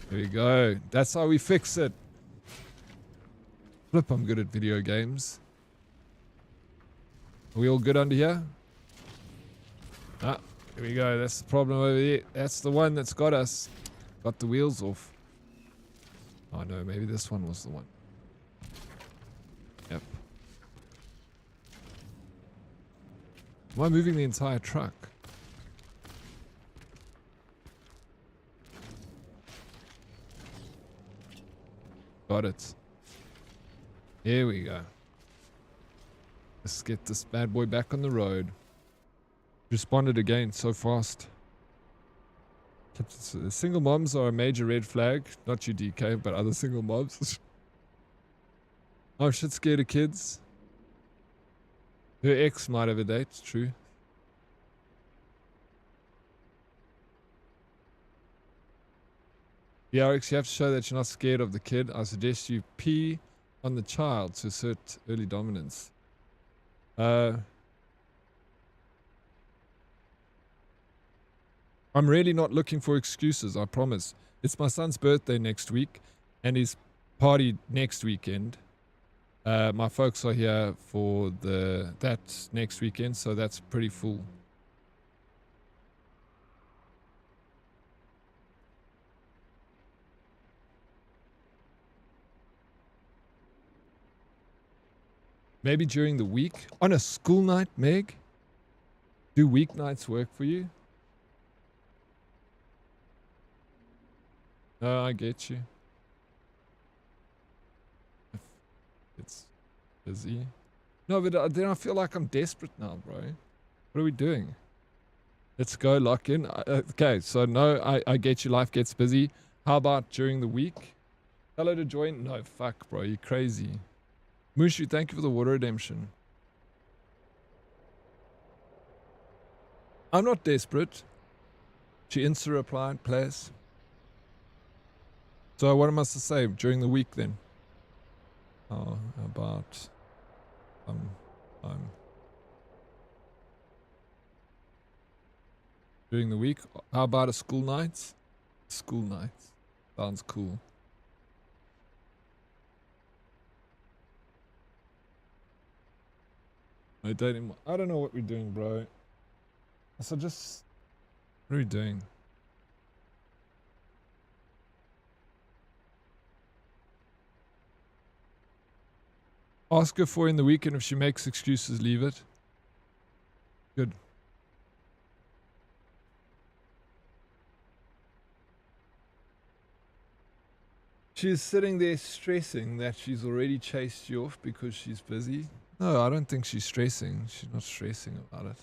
There we go. That's how we fix it. Flip, I'm good at video games. Are we all good under here? Ah, here we go. That's the problem over here. That's the one that's got us. Got the wheels off. Oh no, maybe this one was the one. Yep. Am I moving the entire truck? Got it. Here we go. Let's get this bad boy back on the road. Responded again so fast. Single moms are a major red flag. Not you, DK, but other single moms. I'm shit scared of kids. Her ex might have a date, true. Dead Oryx, you have to show that you're not scared of the kid. I suggest you pee on the child to assert early dominance. I'm really not looking for excuses, I promise. It's my son's birthday next week and his party next weekend. My folks are here for that next weekend, so that's pretty full. Maybe during the week? On a school night, Meg? Do weeknights work for you? No, I get you. It's busy. No, but then I feel like I'm desperate now, bro. What are we doing? Let's go lock in. Okay, so no, I get you. Life gets busy. How about during the week? Hello to join. No, fuck, bro. You're crazy. Mushu, thank you for the water redemption. I'm not desperate. She insta replied, please. So what am I to say during the week then? How about during the week? How about a school night? School night. Sounds cool. I don't know what we're doing, bro. So just, what are we doing? Ask her for in the weekend. If she makes excuses, leave it. Good. She's sitting there stressing that she's already chased you off because she's busy. No, I don't think she's stressing. She's not stressing about it.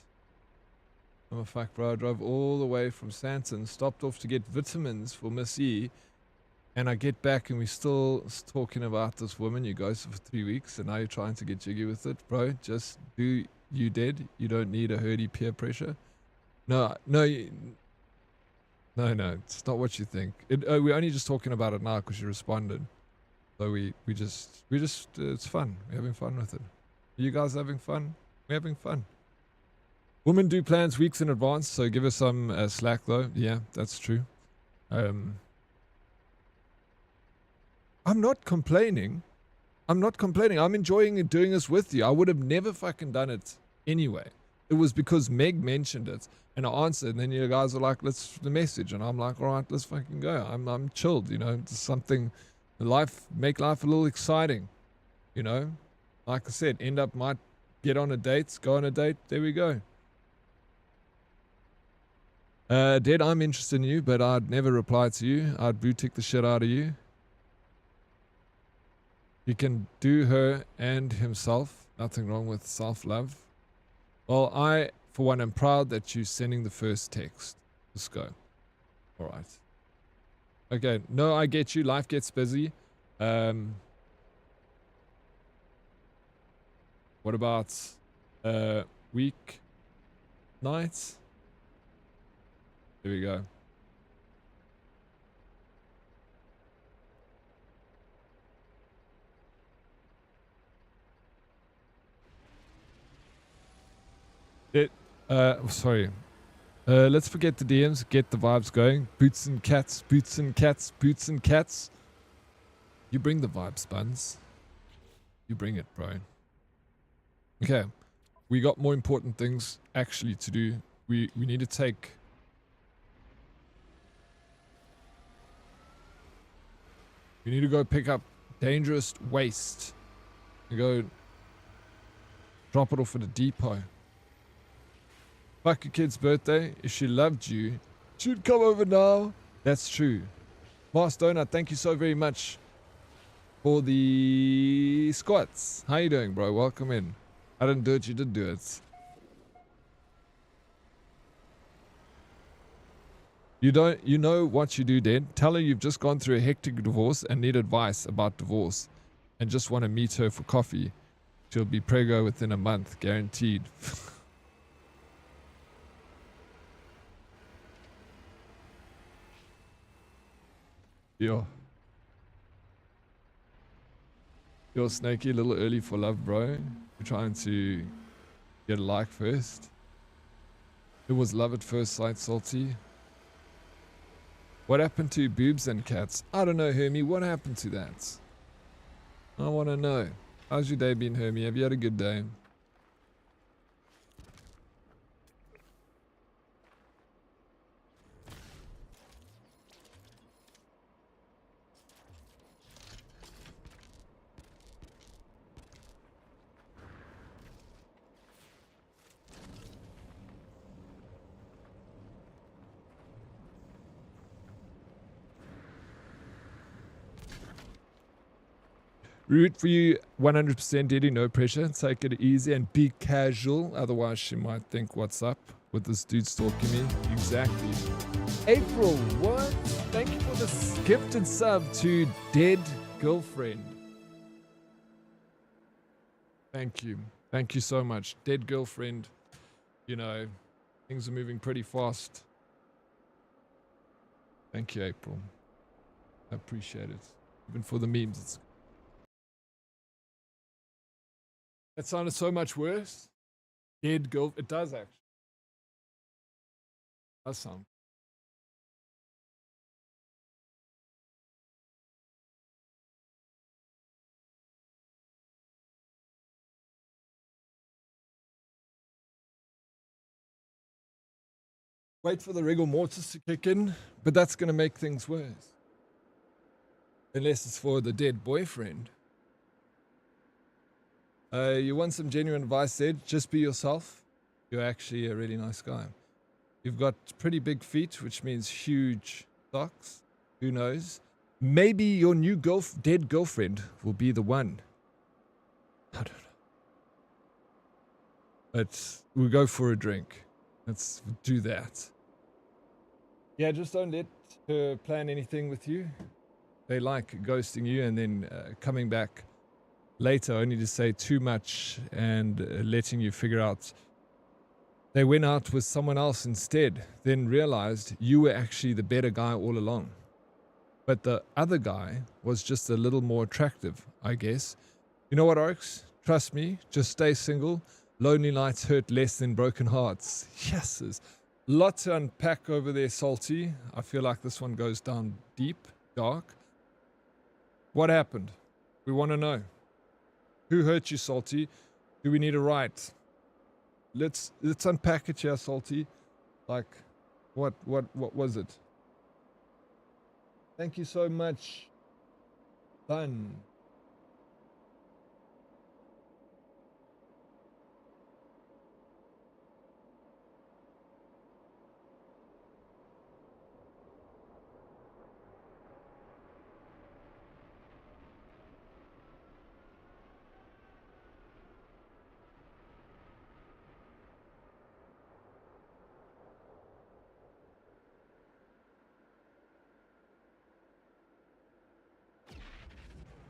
I'm a fuck, bro. I drove all the way from Santon, stopped off to get vitamins for Miss E, and I get back and we're still talking about this woman you ghosted for 3 weeks, and now you're trying to get jiggy with it, bro. Just do you dead. You don't need a herdy peer pressure. No, no, no. It's not what you think. We're only just talking about it now because you responded. So we just it's fun. We're having fun with it. Are you guys having fun? We're having fun. Women do plans weeks in advance, so give us some slack though. Yeah, that's true. I'm not complaining. I'm enjoying doing this with you. I would have never fucking done it anyway. It was because Meg mentioned it and I answered, and then you guys are like, let's the message, and I'm like, all right, let's fucking go. I'm chilled, you know. It's something, make life a little exciting, you know. Like I said, might get on a date, go on a date. There we go. Dead, I'm interested in you, but I'd never reply to you. I'd blue-tick the shit out of you. He can do her and himself. Nothing wrong with self-love. Well, I, for one, am proud that you're sending the first text. Let's go. All right. Okay. No, I get you. Life gets busy. What about week nights? There we go. Sorry. Let's forget the DMs, get the vibes going. Boots and cats, boots and cats, boots and cats. You bring the vibes, Buns. You bring it, bro. Okay. We got more important things actually to do. We need to take... We need to go pick up dangerous waste. We go drop it off at a depot. Fuck your kid's birthday. If she loved you, she'd come over now. That's true. Milestone, thank you so very much for the squats. How you doing, bro? Welcome in. I didn't do it, you did do it. You know what you do, Dead? Tell her you've just gone through a hectic divorce and need advice about divorce and just want to meet her for coffee. She'll be preggo within a month, guaranteed. Yo. You're snaky, a little early for love, bro. You're trying to get a like first. It was love at first sight, salty. What happened to boobs and cats? I don't know, Hermie. What happened to that? I want to know. How's your day been, Hermie? Have you had a good day? Root for you 100%, Diddy. No pressure. Take it easy and be casual. Otherwise, she might think, what's up with this dude stalking me? Exactly. April, what? Thank you for the gifted sub to Dead Girlfriend. Thank you. Thank you so much. Dead Girlfriend. You know, things are moving pretty fast. Thank you, April. I appreciate it. Even for the memes, it's... That sounded so much worse. Dead girl. It does actually. It does sound. Wait for the rigor mortis to kick in, but that's going to make things worse. Unless it's for the dead boyfriend. You want some genuine advice, Zed? Just be yourself. You're actually a really nice guy. You've got pretty big feet, which means huge socks. Who knows? Maybe your new dead girlfriend will be the one. I don't know. But we'll go for a drink. Let's do that. Yeah, just don't let her plan anything with you. They like ghosting you and then coming back later only to say too much and letting you figure out they went out with someone else instead, then realized you were actually the better guy all along. But the other guy was just a little more attractive, I guess. You know what, Oryx? Trust me, just stay single. Lonely nights hurt less than broken hearts. Yes, there's a lot to unpack over there, Salty. I feel like this one goes down deep, dark. What happened? We want to know. Who hurt you, Salty? Do we need a right? Let's unpack it here, Salty. Like, what was it? Thank you so much. Done.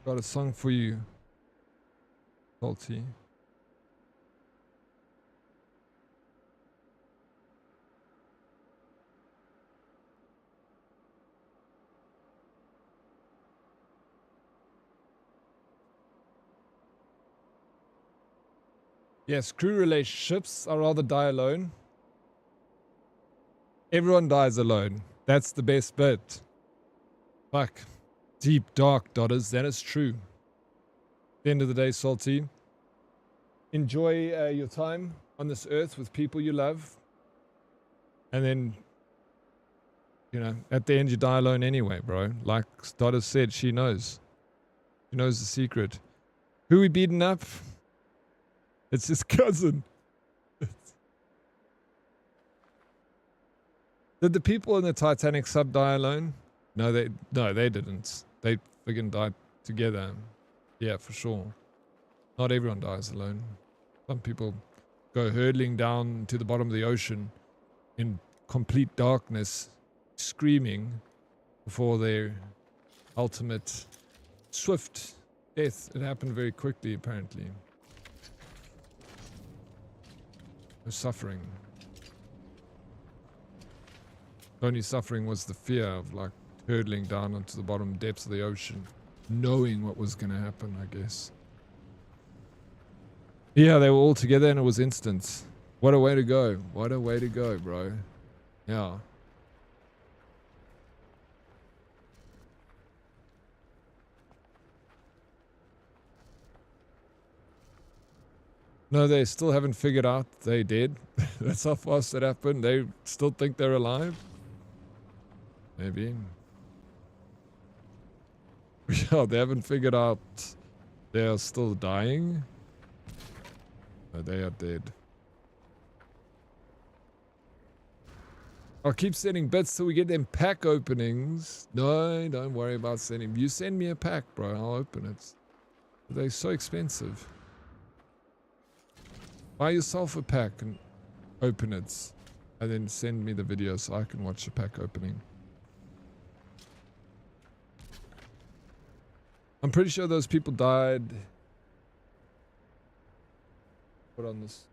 Got a song for you, Salty. Yes, crew relationships are rather die alone. Everyone dies alone. That's the best bit. Fuck. Deep, dark, Dodders. That is true. At the end of the day, Salty, enjoy your time on this earth with people you love. And then, you know, at the end you die alone anyway, bro. Like Dodders said, she knows. She knows the secret. Who we beating up? It's his cousin. Did the people in the Titanic sub die alone? No, they didn't. They friggin' died together. Yeah, for sure. Not everyone dies alone. Some people go hurtling down to the bottom of the ocean in complete darkness, screaming before their ultimate swift death. It happened very quickly, apparently. No suffering. The only suffering was the fear of, like, hurtling down onto the bottom depths of the ocean, knowing what was going to happen, I guess. Yeah, they were all together and it was instant. What a way to go. What a way to go, bro. Yeah. No, they still haven't figured out they did. That's how fast it happened. They still think they're alive. Maybe. Yeah, they haven't figured out they are still dying. No, they are dead. I'll keep sending bits till we get them pack openings. No, don't worry about sending. You send me a pack, bro. I'll open it. They're so expensive. Buy yourself a pack and open it. And then send me the video so I can watch the pack opening. I'm pretty sure those people died. Put on this.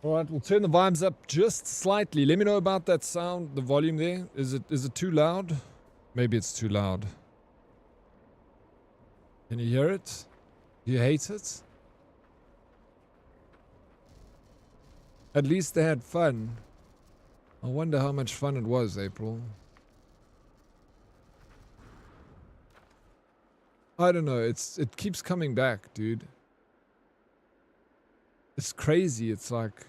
All right, we'll turn the vibes up just slightly. Let me know about that sound, the volume there. Is it too loud? Maybe it's too loud. Can you hear it? You hate it? At least they had fun. I wonder how much fun it was, April. I don't know. It keeps coming back, dude. It's crazy. It's like,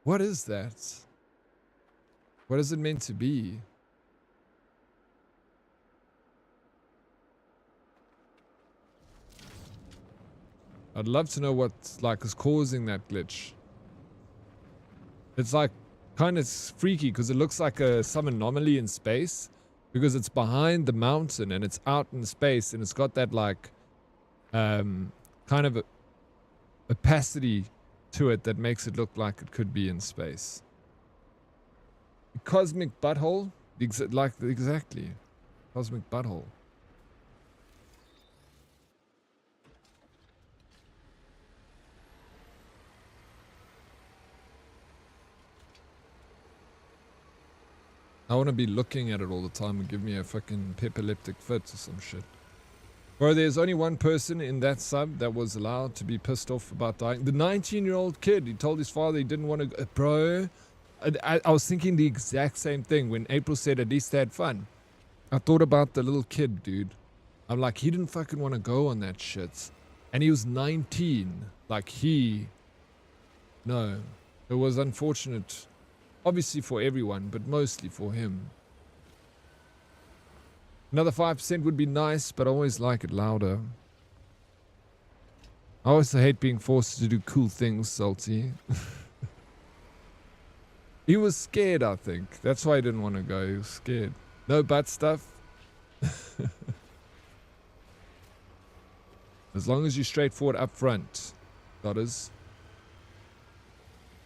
what is that? What is it meant to be? I'd love to know what like is causing that glitch. It's like kind of freaky because it looks like some anomaly in space because it's behind the mountain and it's out in space and it's got that like kind of opacity to it that makes it look like it could be in space. Cosmic butthole, exactly, cosmic butthole. I want to be looking at it all the time and give me a fucking epileptic fit or some shit. Bro, there's only one person in that sub that was allowed to be pissed off about dying. The 19-year-old kid. He told his father he didn't want to go. Bro, I was thinking the exact same thing when April said at least they had fun. I thought about the little kid, dude. I'm like, he didn't fucking want to go on that shit. And he was 19. Like, no. It was unfortunate. Obviously for everyone, but mostly for him. Another 5% would be nice, but I always like it louder. I also hate being forced to do cool things, Salty. He was scared, I think. That's why he didn't want to go. He was scared. No butt stuff. As long as you're straightforward up front, Dotters.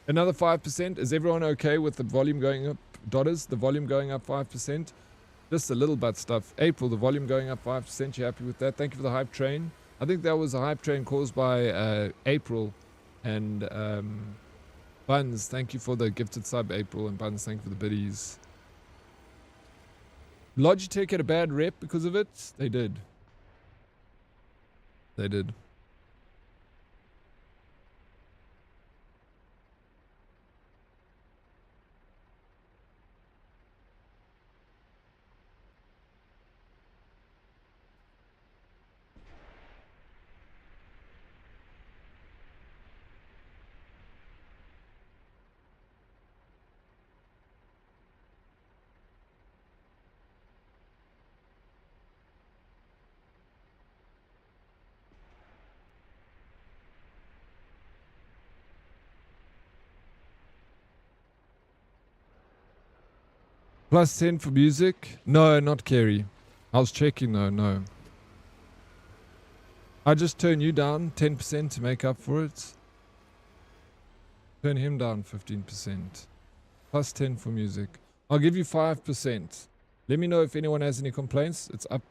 Another 5%. Is everyone okay with the volume going up? Dotters, the volume going up 5%. Just a little butt stuff. April, the volume going up 5%. You happy with that? Thank you for the hype train. I think that was a hype train caused by April and Buns. Thank you for the gifted sub, April. And Buns, thank you for the biddies. Logitech had a bad rep because of it. They did. They did. Plus 10 for music? No, not Kerry. I was checking though, no. I just turn you down 10% to make up for it. Turn him down 15%. Plus 10 for music. I'll give you 5%. Let me know if anyone has any complaints. It's up.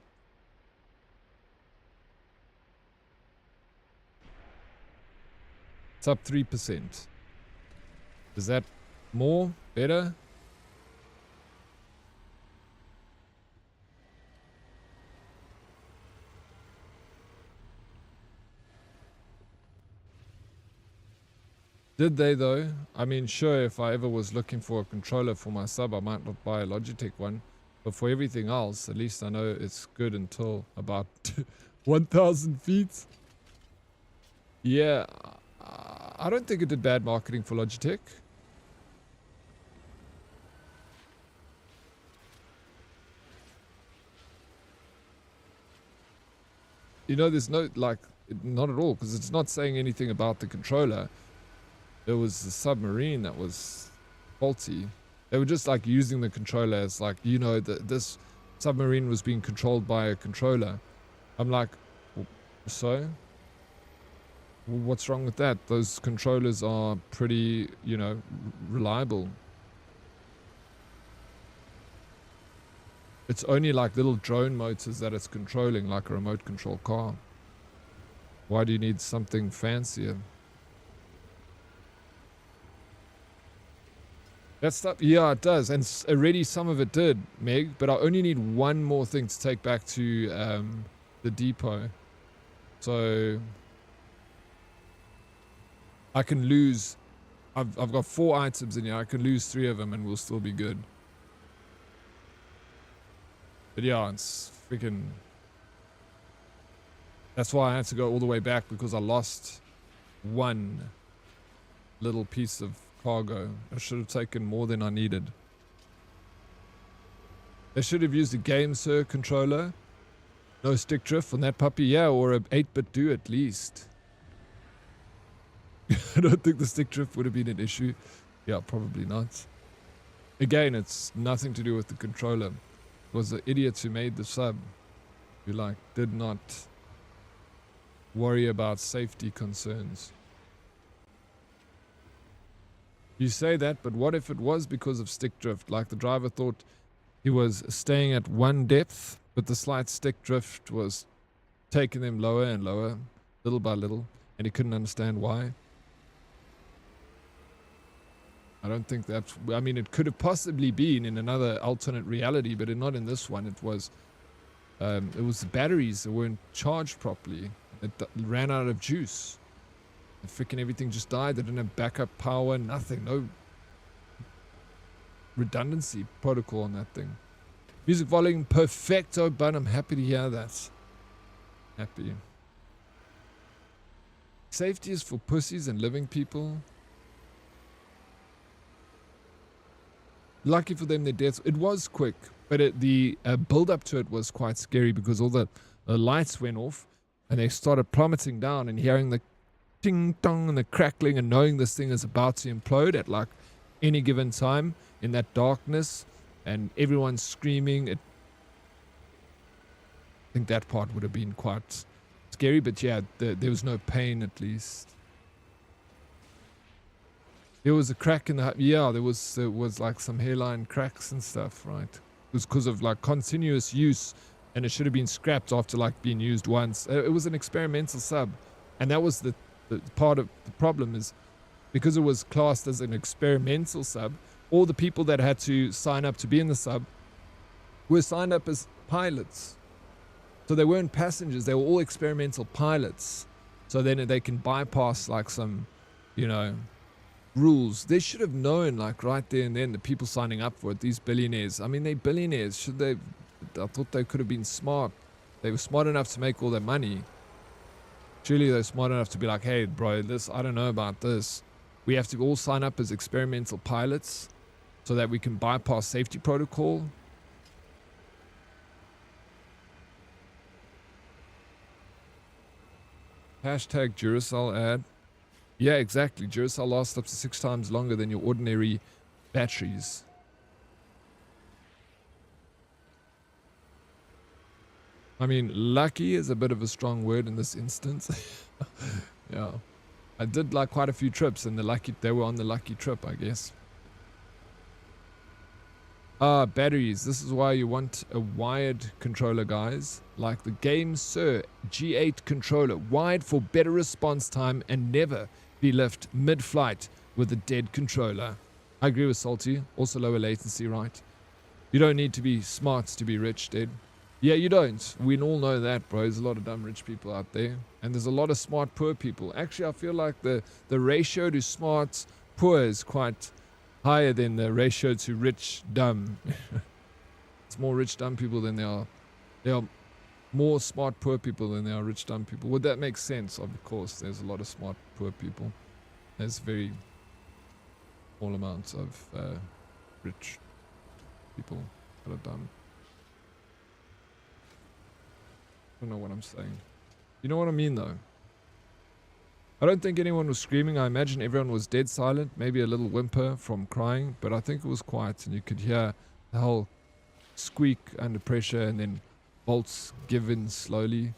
It's up 3%. Is that more? Better? Did they though? I mean, sure, if I ever was looking for a controller for my sub, I might not buy a Logitech one. But for everything else, at least I know it's good until about 1,000 feet. Yeah, I don't think it did bad marketing for Logitech. You know, there's no, like, not at all, because it's not saying anything about the controller. It was the submarine that was faulty. They were just like using the controller as like, you know, this submarine was being controlled by a controller. I'm like, so? What's wrong with that? Those controllers are pretty, you know, reliable. It's only like little drone motors that it's controlling, like a remote control car. Why do you need something fancier? That stuff, yeah, it does. And already some of it did, Meg, but I only need one more thing to take back to the depot. So I can lose, I've got 4 items in here. I can lose 3 of them and we'll still be good. But yeah, it's freaking... That's why I had to go all the way back, because I lost one little piece of cargo. I should have taken more than I needed. They should have used a Game Sir controller. No stick drift on that puppy. Yeah, or a 8-bit do at least. I don't think the stick drift would have been an issue. Yeah, probably not. Again, it's nothing to do with the controller. It was the idiots who made the sub who like did not worry about safety concerns. You say that, but what if it was because of stick drift? Like the driver thought he was staying at one depth, but the slight stick drift was taking them lower and lower, little by little, and he couldn't understand why. I don't think that's... I mean, it could have possibly been in another alternate reality, but not in this one. It was the batteries that weren't charged properly. It ran out of juice. And freaking everything just died. They didn't have backup power, nothing. No redundancy protocol on that thing. Music volume perfecto, but I'm happy to hear that. Happy. Safety is for pussies and living people. Lucky for them, their deaths. It was quick, but the build up to it was quite scary, because all the lights went off and they started plummeting down, and hearing the ting tong and the crackling, and knowing this thing is about to implode at like any given time in that darkness, and everyone's screaming. I think that part would have been quite scary, but yeah, there was no pain at least. There was a crack in the... Yeah, there was like some hairline cracks and stuff, right? It was because of like continuous use, and it should have been scrapped after like being used once. It was an experimental sub, and that was the part of the problem, is because it was classed as an experimental sub, all the people that had to sign up to be in the sub were signed up as pilots. So they weren't passengers, they were all experimental pilots. So then they can bypass like some, you know, rules. They should have known, like right there and then, the people signing up for it, these billionaires. I mean, they're billionaires. Should they... I thought they could have been smart. They were smart enough to make all their money. Surely they're smart enough to be like, hey bro, this, I don't know about this. We have to all sign up as experimental pilots so that we can bypass safety protocol. Hashtag Duracell ad. Yeah, exactly. Duracell lasts up to 6 times longer than your ordinary batteries. I mean, lucky is a bit of a strong word in this instance. Yeah. I did like quite a few trips, and they were on the lucky trip, I guess. Batteries. This is why you want a wired controller, guys. Like the Game Sir G8 controller. Wired for better response time and never be left mid-flight with a dead controller. I agree with Salty. Also lower latency, right? You don't need to be smart to be rich, Dead. Yeah, you don't. We all know that, bro. There's a lot of dumb rich people out there. And there's a lot of smart poor people. Actually, I feel like the ratio to smart poor is quite higher than the ratio to rich dumb. It's more rich dumb people than there are more smart poor people than there are rich dumb people. Would that make sense? Of course, there's a lot of smart poor people. There's very small amounts of rich people that are dumb. I don't know what I'm saying. You know what I mean, though? I don't think anyone was screaming. I imagine everyone was dead silent. Maybe a little whimper from crying, but I think it was quiet, and you could hear the whole squeak under pressure, and then bolts give in slowly.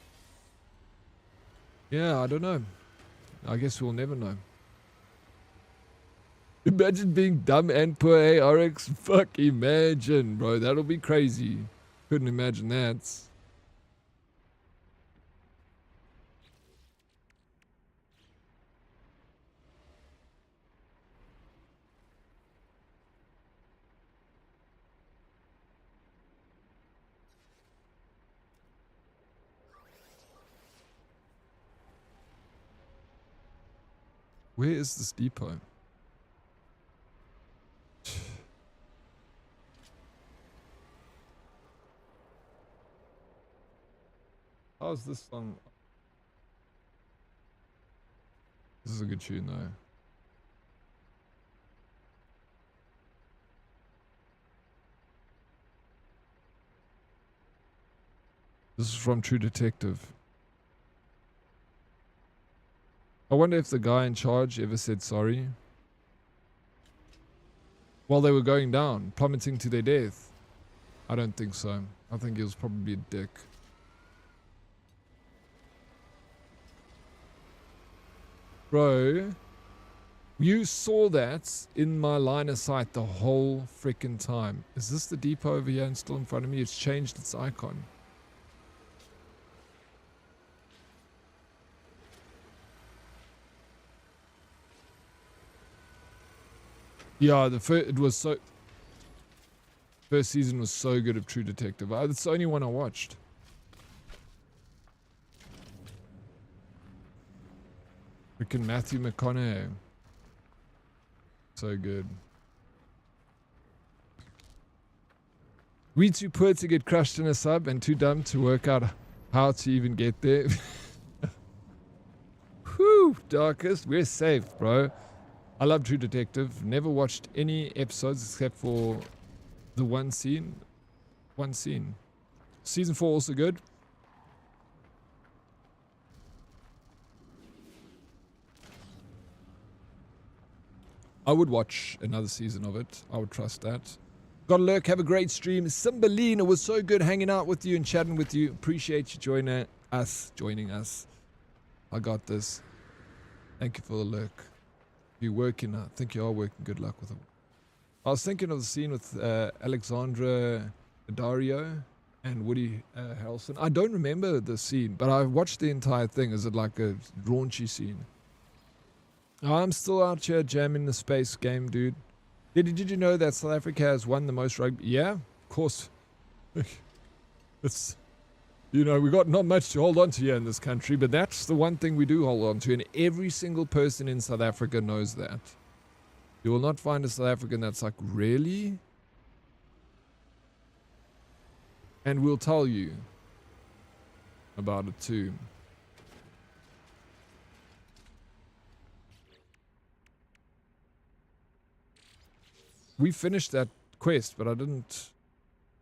Yeah, I don't know. I guess we'll never know. Imagine being dumb and poor, hey, Oryx? Fuck, imagine, bro. That'll be crazy. Couldn't imagine that. Where is this depot? is this song? This is a good tune though. This is from True Detective. I wonder if the guy in charge ever said sorry while they were going down, plummeting to their death. I don't think so. I think he was probably a dick. Bro, you saw that in my line of sight the whole freaking time. Is this the depot over here and still in front of me? It's changed its icon. Yeah, first season was so good of True Detective. It's the only one I watched. Freaking Matthew McConaughey. So good. We too poor to get crushed in a sub and too dumb to work out how to even get there. Whew, darkest. We're safe, bro. I love True Detective. Never watched any episodes except for the one scene. Season 4 also good. I would watch another season of it. I would trust that. Gotta lurk. Have a great stream. Cymbalina, it was so good hanging out with you and chatting with you. Appreciate you joining us. I got this. Thank you for the lurk. You're working. I think you are working. Good luck with it. I was thinking of the scene with Alexandra Daddario and Woody Harrelson. I don't remember the scene, but I watched the entire thing. Is it like a raunchy scene? I'm still out here jamming the space game, dude. Did you know that South Africa has won the most rugby? Yeah, of course. It's, you know, we got not much to hold on to here in this country, but that's the one thing we do hold on to, and every single person in South Africa knows that. You will not find a South African that's like, really? And we'll tell you about it too. We finished that quest, but I didn't,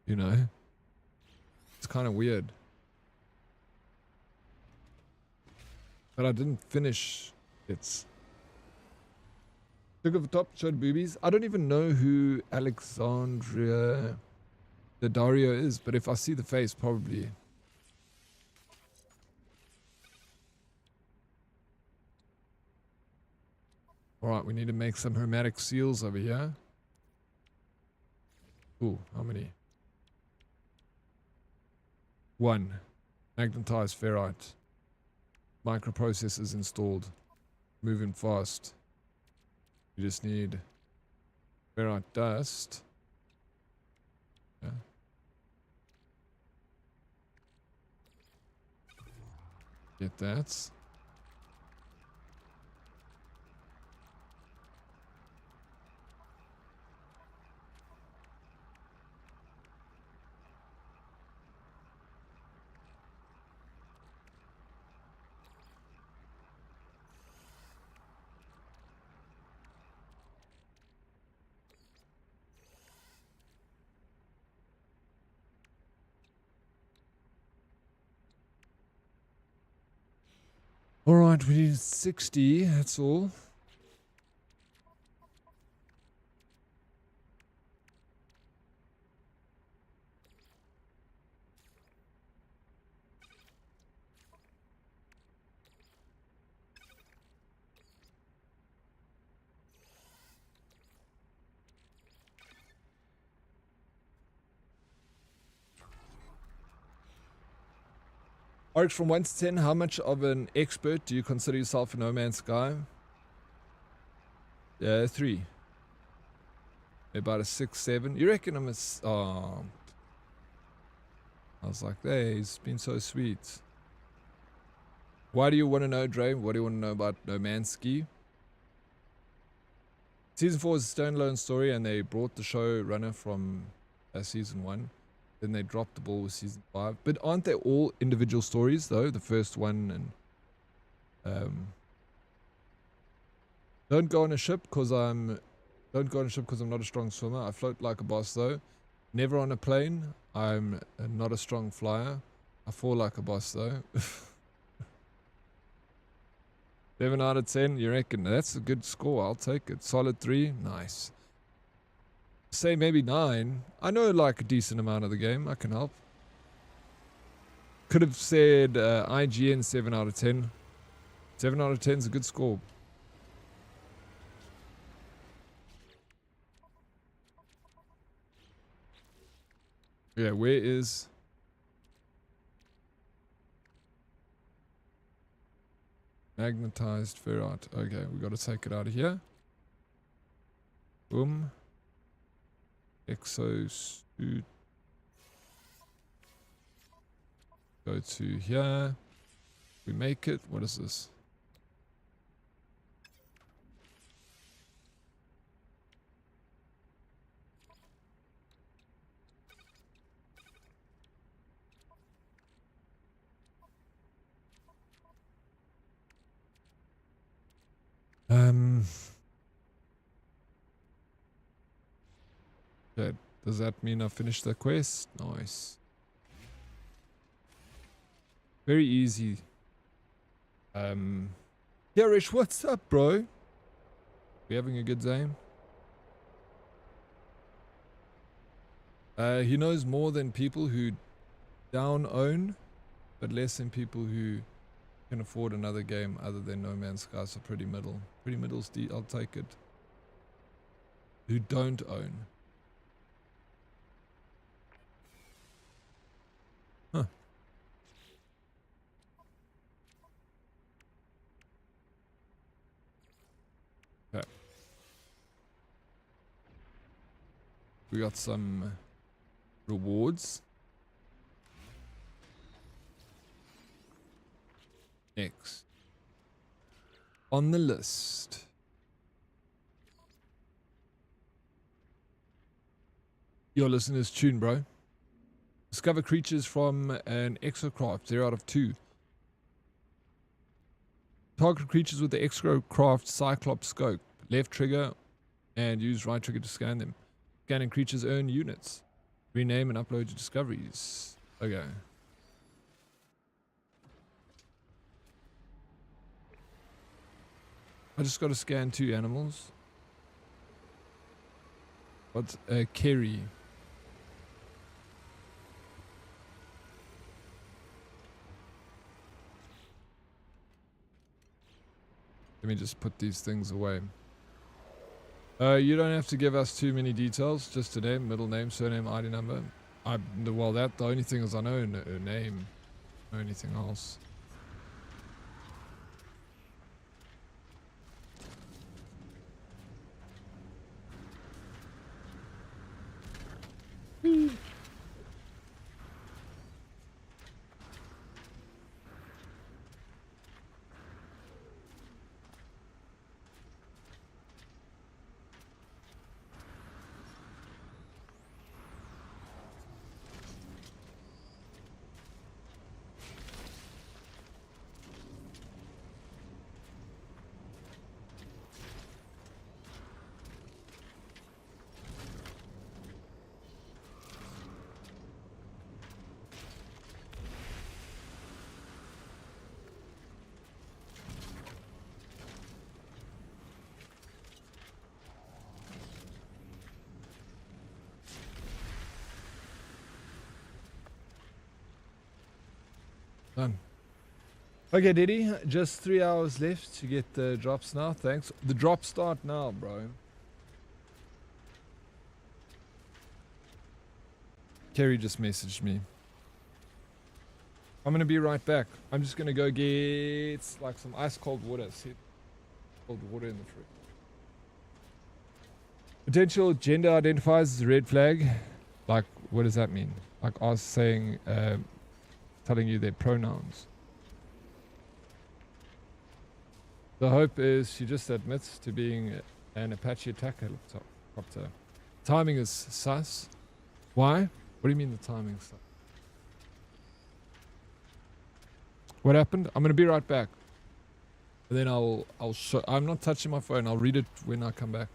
you know. It's kind of weird. But I didn't finish it. Took off the top, showed boobies. I don't even know who Alexandria Daddario is, but if I see the face, probably. Alright, we need to make some hermetic seals over here. Ooh, how many? 1. Magnetized ferrite. Microprocessors installed. Moving fast. You just need ferrite dust. Yeah. Get that. Alright, we need 60, that's all. Oryx, from 1 to 10, how much of an expert do you consider yourself in No Man's Sky? 3. About a 6, 7. You reckon I'm a... Oh. I was like, hey, he's been so sweet. Why do you want to know, Dre? What do you want to know about No Man's Sky? Season 4 is a standalone story, and they brought the show runner from season 1. then they dropped the ball with season 5. But aren't they all individual stories though? The first one, and don't go on a ship because I'm not a strong swimmer. I float like a boss though. Never on a plane. I'm not a strong flyer. I fall like a boss though. 7 out of 10, you reckon? That's a good score. I'll take it. Solid 3. Nice. Say maybe 9. I know like a decent amount of the game. I can help. Could have said IGN 7 out of 10. 7 out of 10 is a good score. Yeah, where is... Magnetized ferrite. Okay, we got to take it out of here. Boom. Exosuit. Go to here. We make it. What is this? Okay, does that mean I finished the quest? Nice. Very easy. Yarish, what's up, bro? We having a good time? He knows more than people who down own, but less than people who can afford another game other than No Man's Sky. So pretty middle. Pretty middle's I'll take it. Who don't own. Huh. Okay. We got some rewards. Next. On the list. Your listener's tune, bro. Discover creatures from an exocraft. 0 out of 2. Target creatures with the exocraft Cyclops scope. Left trigger and use right trigger to scan them. Scanning creatures earn units. Rename and upload your discoveries. Okay. I just got to scan 2 animals. What's a Kerry? Let me just put these things away. You don't have to give us too many details. Just a name, middle name, surname, ID number. Well, the only thing is I know a name. No anything else. Done. Okay, Diddy, just 3 hours left to get the drops now. Thanks. The drops start now, bro. Kerry just messaged me. I'm gonna be right back. I'm just gonna go get like some ice cold water. See, cold water in the fridge. Potential gender identifiers as a red flag. Like, what does that mean? Like I was saying, telling you their pronouns. The hope is she just admits to being an Apache attack helicopter. Timing is sus. Why? What do you mean the timing sucks? What happened? I'm gonna be right back. And then I'll show. I'm not touching my phone. I'll read it when I come back.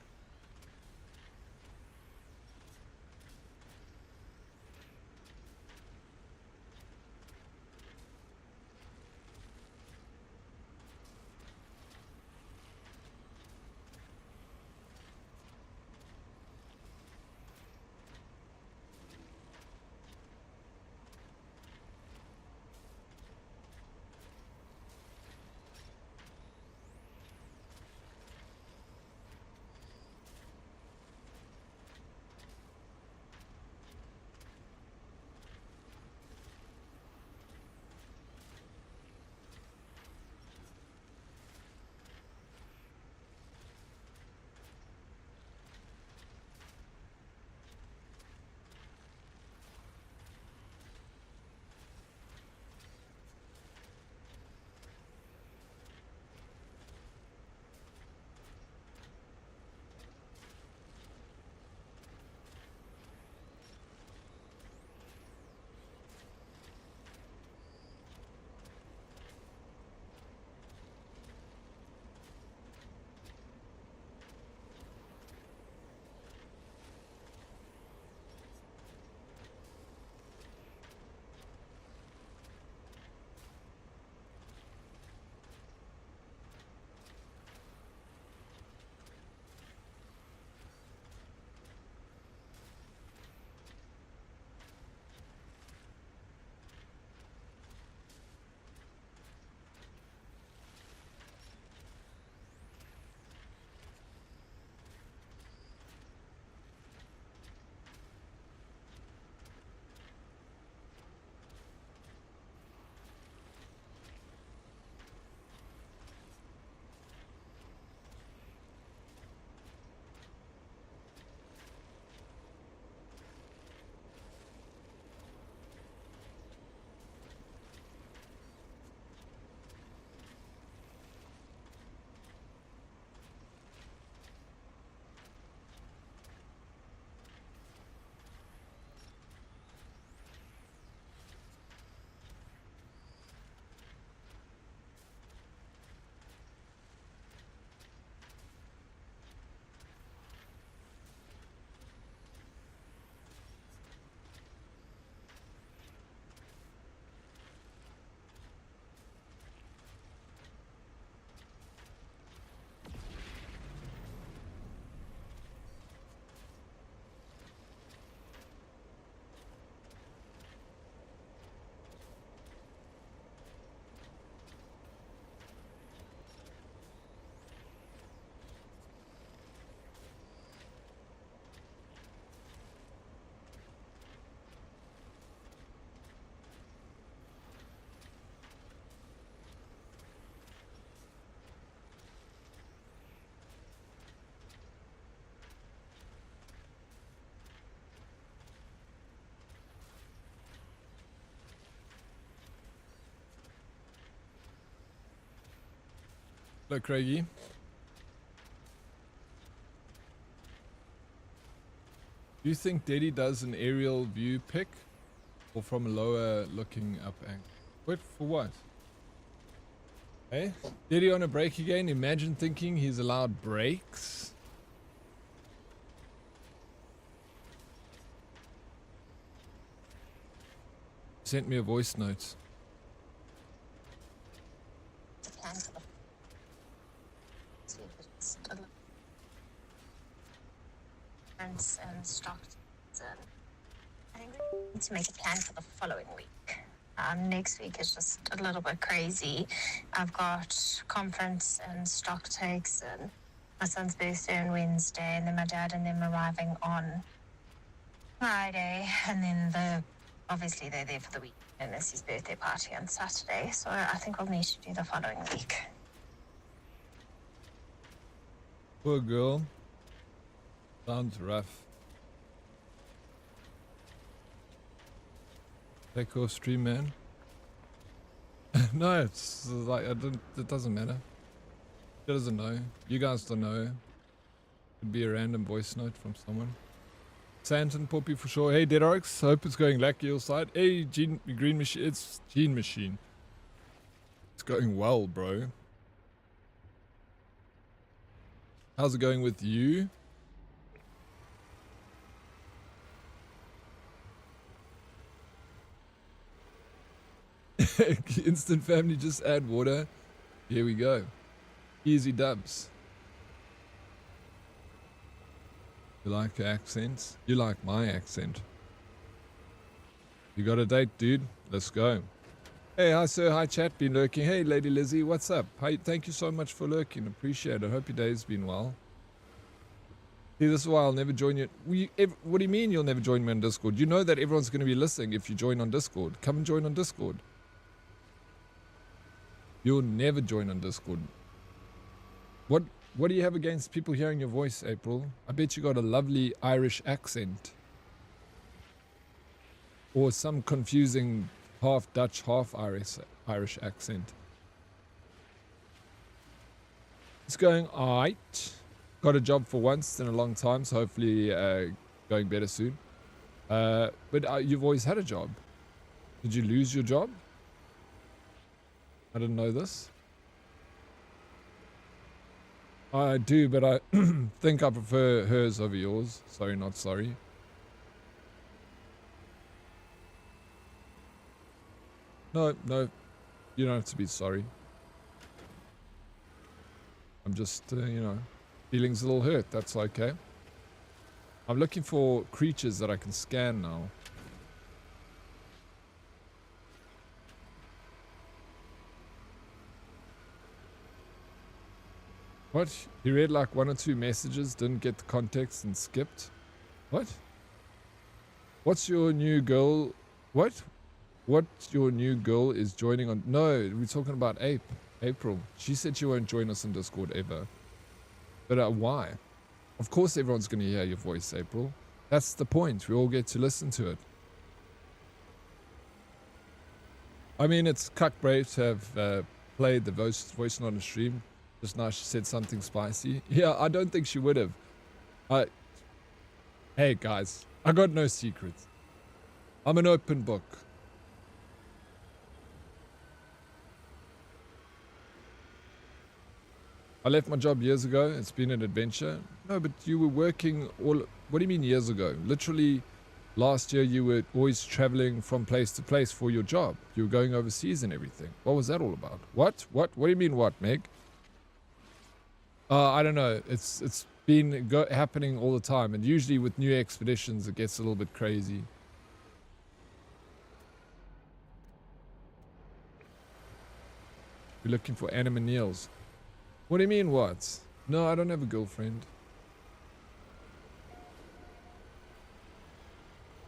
Hello, Craigie. Do you think Daddy does an aerial view pick or from a lower looking up angle? What for what? Hey? Daddy on a break again? Imagine thinking he's allowed breaks. Sent me a voice note. And stocked. I think we need to make a plan for the following week. Next week is just a little bit crazy. I've got conference and stock takes and my son's birthday on Wednesday, and then my dad and them arriving on Friday, and then obviously they're there for the week, and it's his birthday party on Saturday. So I think we'll need to do the following week. Poor girl. Sounds rough. Take off stream, man. No, it's like it doesn't matter. She doesn't know. You guys don't know. Could be a random voice note from someone. Santon Poppy for sure. Hey, Dead Oryx. Hope it's going lucky your side. Hey, Green Machine. It's Gene Machine. It's going well, bro. How's it going with you? Instant family, just add water. Here we go. Easy dubs. You like your accents? You like my accent. You got a date, dude? Let's go. Hey, hi sir, hi chat, been lurking. Hey Lady Lizzie, what's up? Hi, thank you so much for lurking, appreciate it. Hope your day's been well. See, this is why I'll never join you. What do you mean you'll never join me on Discord? You know that everyone's going to be listening if you join on Discord. Come and join on Discord. You'll never join on Discord. What do you have against people hearing your voice, April? I bet you got a lovely Irish accent. Or some confusing half Dutch, half Irish accent. It's going alright. Got a job for once in a long time, so hopefully going better soon. But you've always had a job. Did you lose your job? I didn't know this. I do, but I think I prefer hers over yours. Sorry, not sorry. No, you don't have to be sorry. I'm just, you know, feelings a little hurt. That's okay. I'm looking for creatures that I can scan now. What? He read like 1 or 2 messages, didn't get the context and skipped? What? What's your new girl? What? What your new girl is joining on? No, we're talking about April. She said she won't join us on Discord ever. But why? Of course everyone's going to hear your voice, April. That's the point. We all get to listen to it. I mean, it's cuck brave to have played the voice not on stream. Just now she said something spicy. Yeah, I don't think she would have. Hey guys, I got no secrets. I'm an open book. I left my job years ago. It's been an adventure. No, but you were working all... What do you mean years ago? Literally last year you were always traveling from place to place for your job. You were going overseas and everything. What was that all about? What? What do you mean what, Meg? I don't know. It's been happening all the time. And usually with new expeditions it gets a little bit crazy. You're looking for anime Neils. What do you mean what? No, I don't have a girlfriend.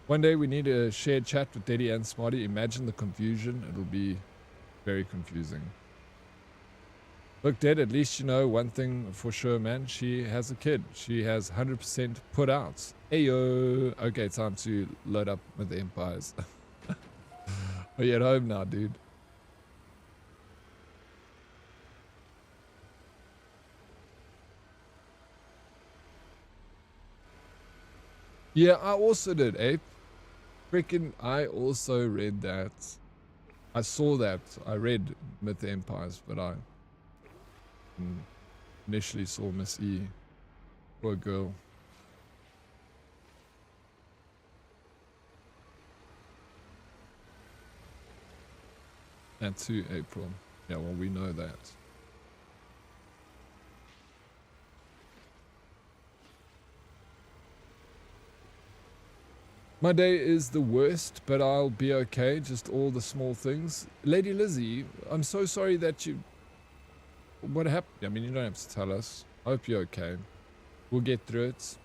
One day we need a shared chat with Daddy and Smarty. Imagine the confusion. It'll be very confusing. Look, Dad, at least you know one thing for sure, man. She has a kid. She has 100% put out. Ayo. Okay, time to load up with the Empires. Are you at home now, dude? Yeah, I also did, Ape. Freaking, I also read that. I saw that. I read Myth the Empires, but I initially saw Miss E. Poor girl. That too, April. Yeah, well, we know that. My day is the worst, but I'll be okay. Just all the small things. Lady Lizzie, I'm so sorry that you... What happened? I mean, you don't have to tell us. I hope you're okay. We'll get through it.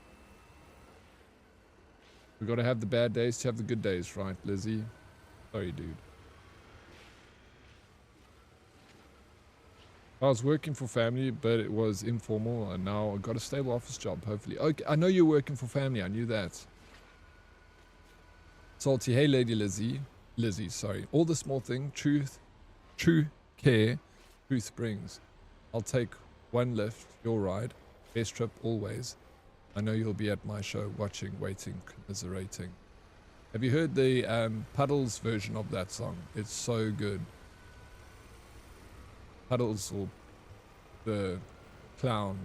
We gotta have the bad days to have the good days, right, Lizzie? Sorry, dude. I was working for family, but it was informal, and now I got a stable office job, hopefully. Okay, I know you're working for family. I knew that. Salty, hey Lady Lizzie, sorry. All the small thing, true care, truth brings. I'll take one lift, your ride. Best trip always. I know you'll be at my show watching, waiting, commiserating. Have you heard the Puddles version of that song? It's so good. Puddles, or the clown.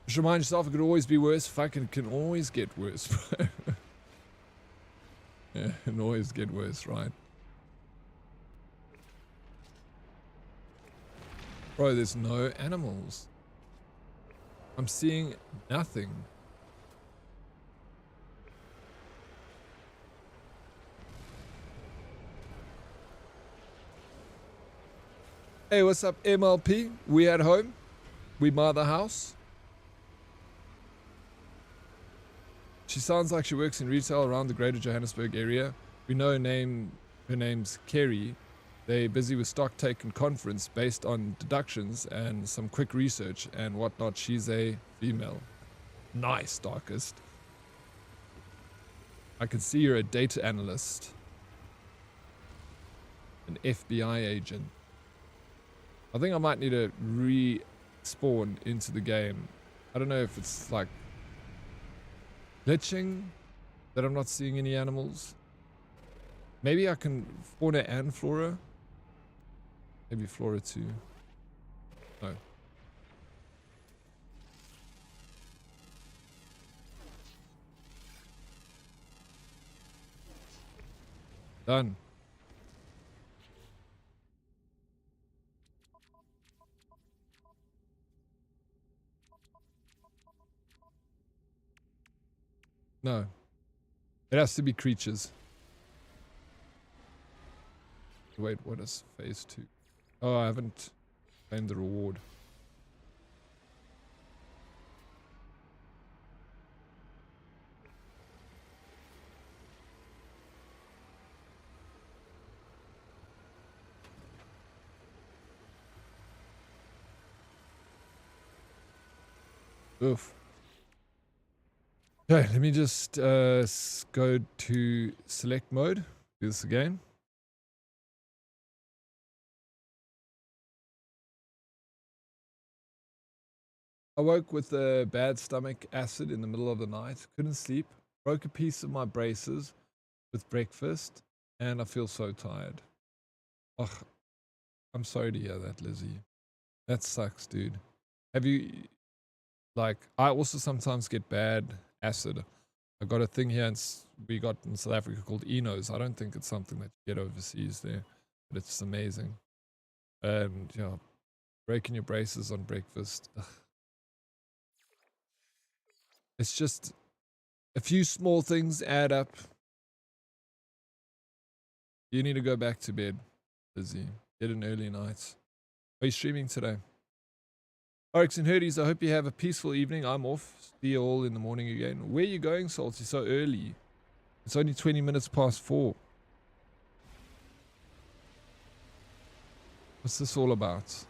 Just remind yourself it could always be worse. Fuck, it can always get worse. Yeah, it can always get worse, right? Bro, there's no animals. I'm seeing nothing. Hey, what's up, MLP? We at home? We buy the house? She sounds like she works in retail around the greater Johannesburg area. We know her name's Kerry. They're busy with stock take and conference based on deductions and some quick research and whatnot. She's a female. Nice, Darkest. I can see you're a data analyst. An FBI agent. I think I might need to respawn into the game. I don't know if it's like glitching that I'm not seeing any animals. Maybe I can fauna and flora. Maybe flora too. No. Done. No. It has to be creatures. Wait, what is phase 2? Oh, I haven't claimed the reward. Oof. Okay, let me just go to select mode. Do this again. I woke with a bad stomach acid in the middle of the night. Couldn't sleep. Broke a piece of my braces with breakfast. And I feel so tired. Ugh. I'm sorry to hear that, Lizzie. That sucks, dude. Have you... Like, I also sometimes get bad acid. I got a thing here we got in South Africa called Enos. I don't think it's something that you get overseas there. But it's amazing. And, yeah, breaking your braces on breakfast. Ugh. It's just a few small things add up. You need to go back to bed, Lizzie. Get an early night. Are you streaming today? Oryx and Herdies, I hope you have a peaceful evening. I'm off. See you all in the morning again. Where are you going, Salty, so early? It's only 20 minutes past 4. What's this all about?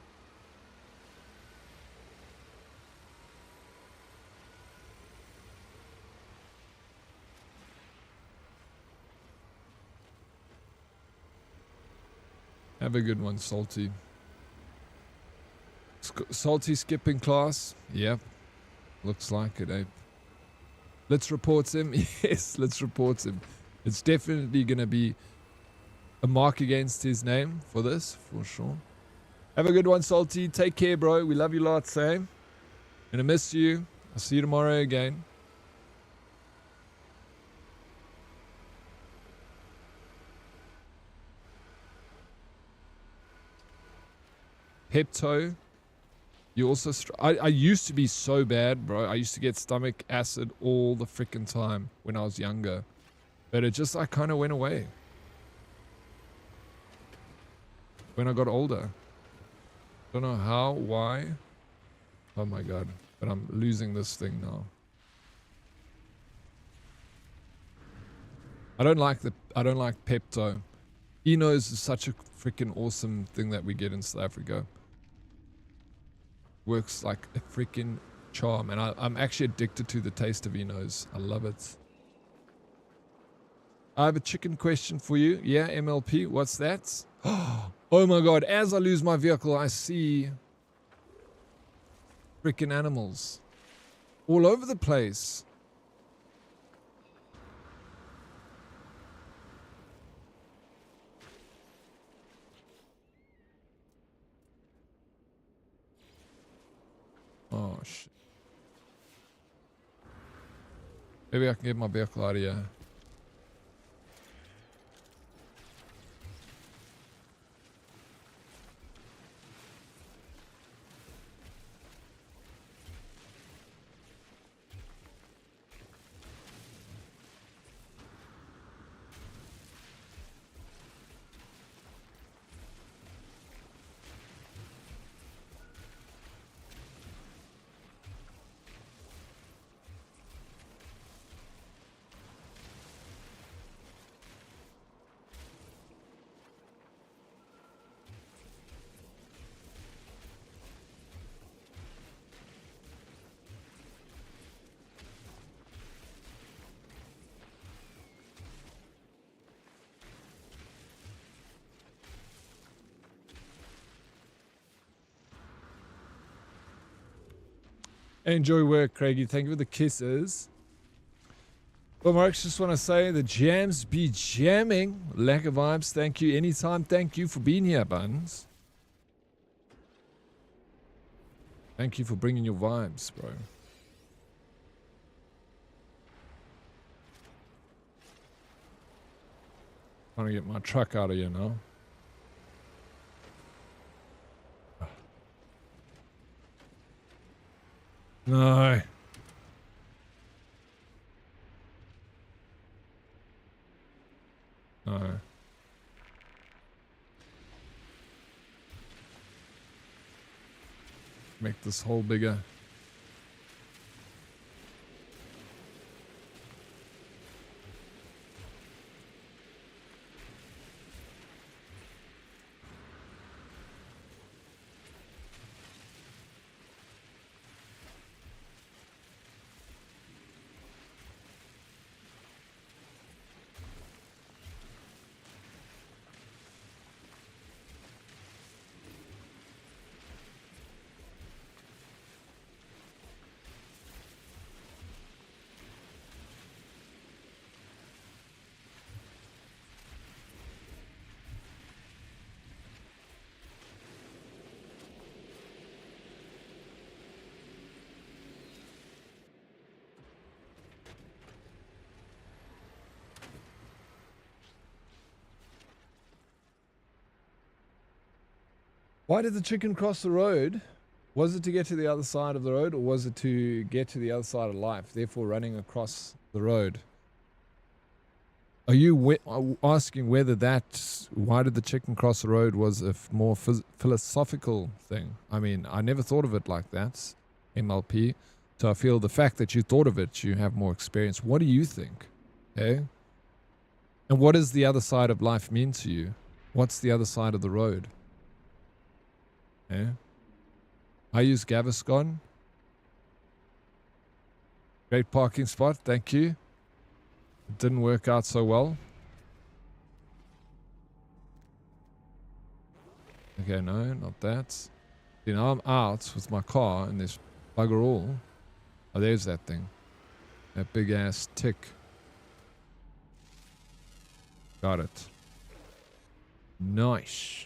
Have a good one, Salty. Salty skipping class? Yep. Looks like it, eh? Let's report him. Yes, let's report him. It's definitely going to be a mark against his name for this, for sure. Have a good one, Salty. Take care, bro. We love you lots, eh? Gonna miss you. I'll see you tomorrow again. Pepto. You also... I used to be so bad, bro. I used to get stomach acid all the freaking time when I was younger. But it just, kind of went away. When I got older. Don't know how, why. Oh my god. But I'm losing this thing now. I don't like Pepto. Enos is such a freaking awesome thing that we get in South Africa. Works like a freaking charm, and I'm actually addicted to the taste of Enos. I love it. I have a chicken question for you. Yeah, MLP, what's that? Oh my god, as I lose my vehicle, I see Freaking animals. All over the place. Oh, shit. Maybe I can get my vehicle out of here. Enjoy work, Craigie. Thank you for the kisses. Well, Marks, just want to say the jams be jamming. Lack of vibes. Thank you. Anytime. Thank you for being here, Buns. Thank you for bringing your vibes, bro. Trying to get my truck out of here now. No. No. Make this hole bigger. Why did the chicken cross the road? Was it to get to the other side of the road, or was it to get to the other side of life, therefore running across the road? Are you asking whether that, why did the chicken cross the road, was a more philosophical thing? I mean, I never thought of it like that, MLP. So I feel the fact that you thought of it, you have more experience. What do you think? Okay? And what does the other side of life mean to you? What's the other side of the road? Yeah. I use Gaviscon. Great parking spot, thank you. It didn't work out so well. Okay, no, not that. You know, I'm out with my car and there's bugger all. Oh, there's that thing. That big ass tick. Got it. Nice.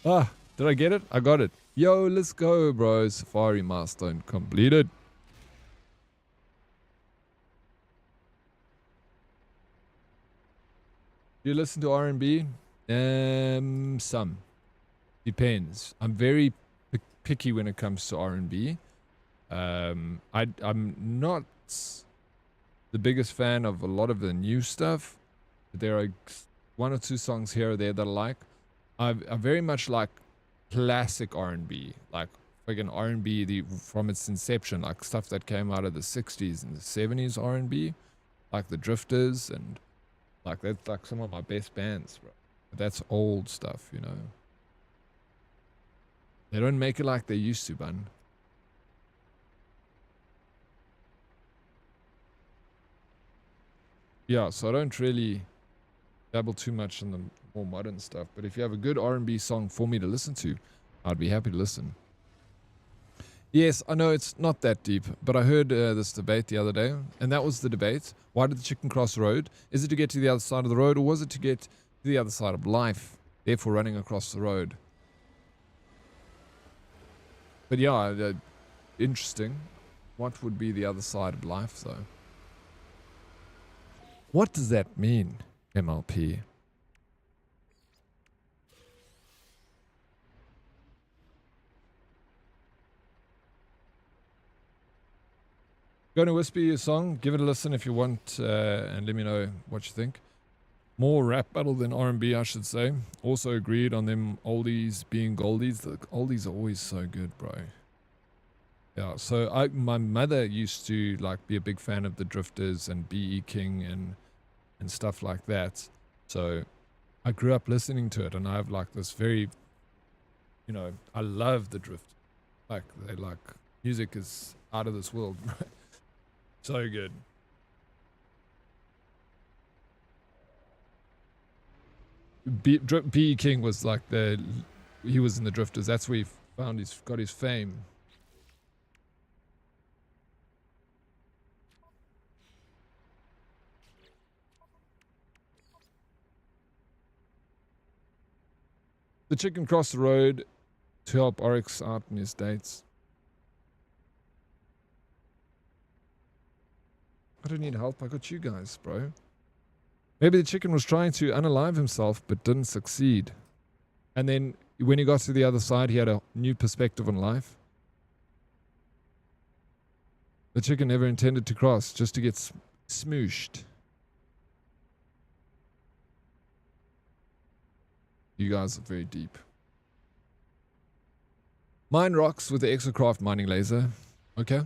Ah, did I get it? I got it. Yo, let's go, bro. Safari milestone completed. Do you listen to R&B? Some. Depends. I'm very picky when it comes to R&B. I'm not the biggest fan of a lot of the new stuff. There are one or two songs here or there that I like. I very much like classic R&B, like friggin' R&B from its inception, like stuff that came out of the 60s and the 70s R&B, like the Drifters, and like that's like some of my best bands, bro. But that's old stuff, you know. They don't make it like they used to, bun. yeah, so I don't really dabble too much in the more modern stuff. But if you have a good R&B song for me to listen to, I'd be happy to listen. Yes, I know it's not that deep, but I heard this debate the other day, and that was the debate. Why did the chicken cross the road? Is it to get to the other side of the road, or was it to get to the other side of life, therefore running across the road? But yeah, interesting. What would be the other side of life, though? What does that mean, MLP? Going to whisper you a song. Give it a listen if you want, and let me know what you think. More rap battle than R&B, I should say. Also agreed on them oldies being goldies. The oldies are always so good, bro. Yeah, so my mother used to like be a big fan of the Drifters and B.E. King and stuff like that. So I grew up listening to it, and I have like this very, you know, I love the Drift. Like they like music is out of this world. So good. B.E. King was like he was in the Drifters. That's where he got his fame. The chicken crossed the road to help Oryx out in his dates. I don't need help. I got you guys, bro. Maybe the chicken was trying to unalive himself but didn't succeed. And then when he got to the other side, he had a new perspective on life. The chicken never intended to cross, just to get smooshed. You guys are very deep. Mine rocks with the Exocraft mining laser. Okay.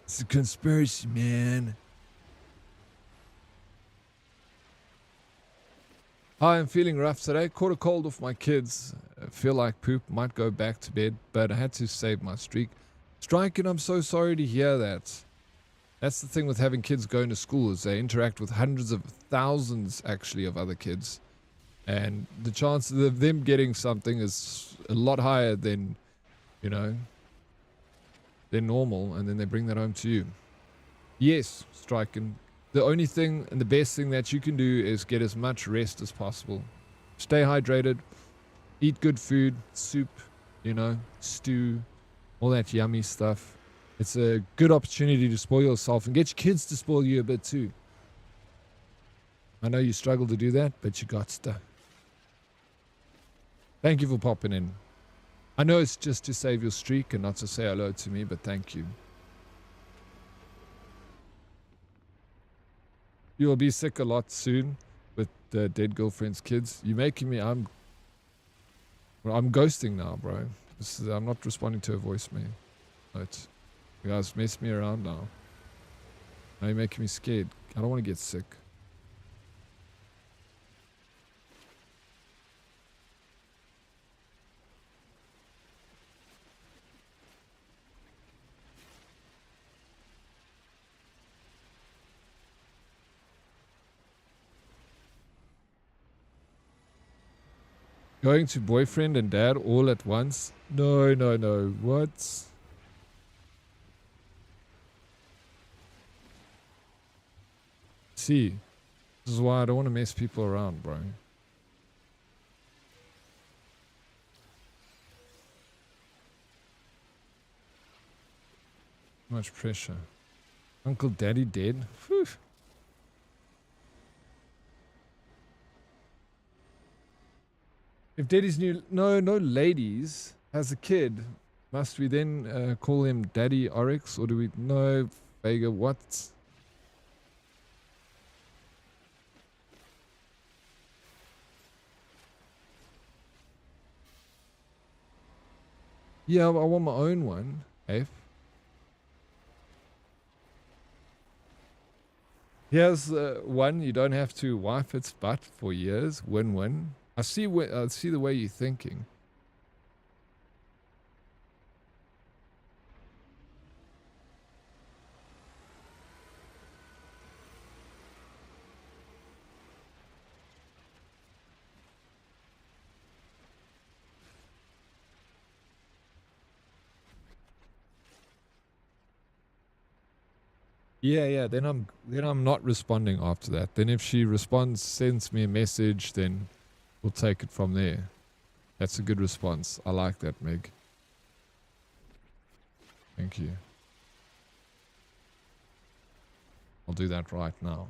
It's a conspiracy, man. Hi, I'm feeling rough today. Caught a cold off my kids. Feel like poop. Might go back to bed, but I had to save my streak. Striking, I'm so sorry to hear that. That's the thing with having kids going to school, is they interact with hundreds of thousands, actually, of other kids. And the chances of them getting something is a lot higher than, you know, than normal, and then they bring that home to you. Yes, Striking. The only thing and the best thing that you can do is get as much rest as possible. Stay hydrated, eat good food, soup, you know, stew, all that yummy stuff. It's a good opportunity to spoil yourself and get your kids to spoil you a bit too. I know you struggle to do that, but you got to. Thank you for popping in. I know it's just to save your streak and not to say hello to me, but thank you. You will be sick a lot soon with the dead girlfriend's kids. You're making me, I'm ghosting now, bro. I'm not responding to a voicemail. But you guys mess me around now. Now you're making me scared. I don't want to get sick. Going to boyfriend and dad all at once? No, no, no. What? See, this is why I don't want to mess people around, bro. Too much pressure. Uncle Daddy dead? Whew. If Daddy's new, no ladies, has a kid, must we then call him Daddy Oryx, or do we, no, Vega, what? Yeah, I want my own one, F. Here's one. You don't have to wipe its butt for years. Win-win. I see the way you're thinking. Yeah. Then I'm not responding after that. Then if she responds, sends me a message, then we'll take it from there. That's a good response. I like that, Meg. Thank you. I'll do that right now.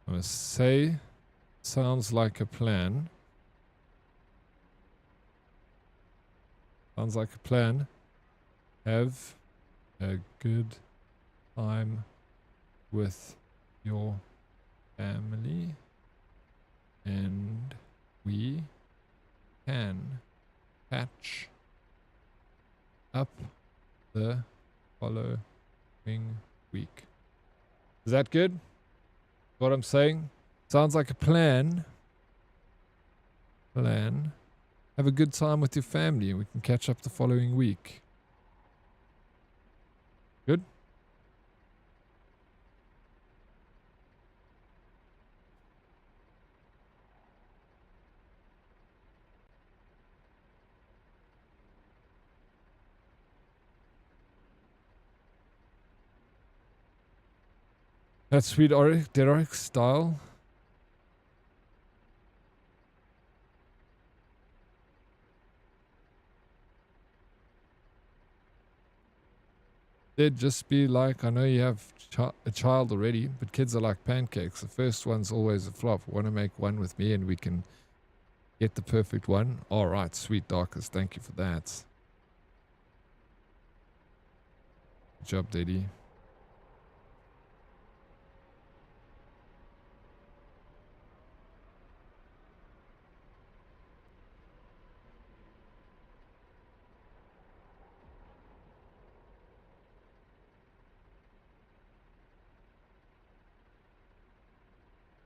I'm gonna say, sounds like a plan. Sounds like a plan. Have a good time with your family, and we can catch up the following week. Is that good? What I'm saying? Sounds like a plan. Have a good time with your family and we can catch up the following week. Good? That's sweet Dead Oryx style. They'd just be like, I know you have a child already, but kids are like pancakes. The first one's always a flop. Want to make one with me and we can get the perfect one? All right, sweet Darkest. Thank you for that. Good job, Daddy.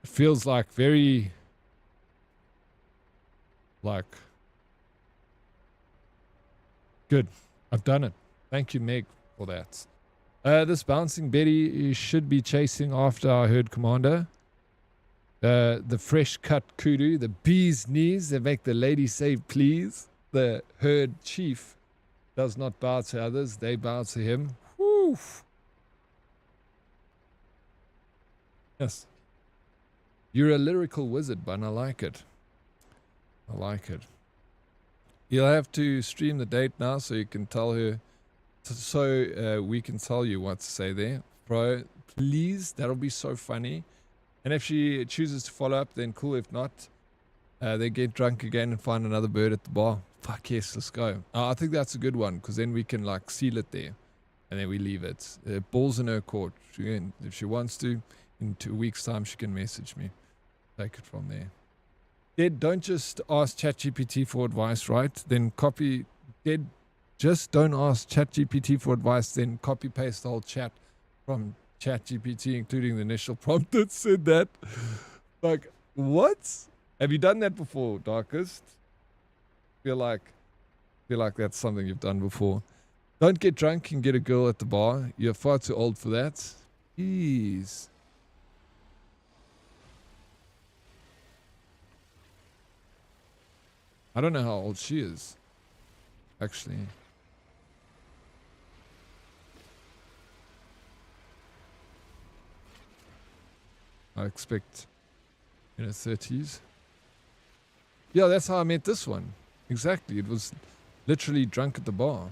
It feels like very, like, good. I've done it. Thank you, Meg, for that. This bouncing Betty should be chasing after our herd commander. The fresh cut kudu, the bee's knees that make the lady say please. The herd chief does not bow to others, they bow to him. Woo! Yes. You're a lyrical wizard, Bun. I like it. I like it. You'll have to stream the date now so you can tell her, so we can tell you what to say there. Bro, please, that'll be so funny. And if she chooses to follow up, then cool. If not, they get drunk again and find another bird at the bar. Fuck yes, let's go. I think that's a good one because then we can like seal it there and then we leave it. Balls in her court. If she wants to, in 2 weeks' time, she can message me. Take it from there. Dead, don't just ask ChatGPT for advice, right? Then copy. Dead, just don't ask ChatGPT for advice, then copy paste the whole chat from ChatGPT, including the initial prompt that said that. Like, what? Have you done that before, Darkest? Feel like that's something you've done before. Don't get drunk and get a girl at the bar. You're far too old for that. Jeez. I don't know how old she is, actually. I expect in her 30s. Yeah, that's how I met this one. Exactly. It was literally drunk at the bar.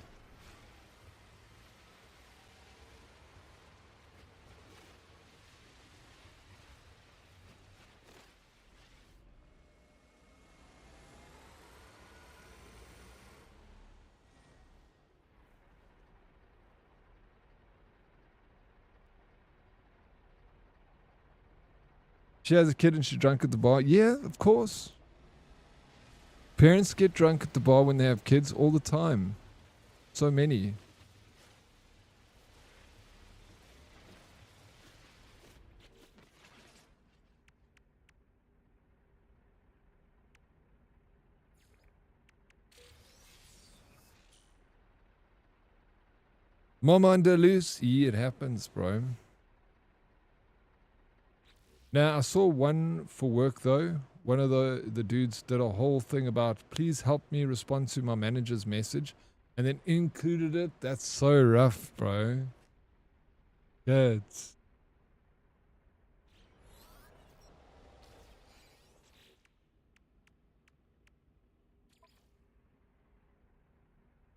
She has a kid and she's drunk at the bar. Yeah, of course. Parents get drunk at the bar when they have kids all the time. So many. Mama under loose. Yeah, it happens, bro. Now, I saw one for work, though. One of the dudes did a whole thing about, please help me respond to my manager's message. And then included it. That's so rough, bro. Yeah, it's...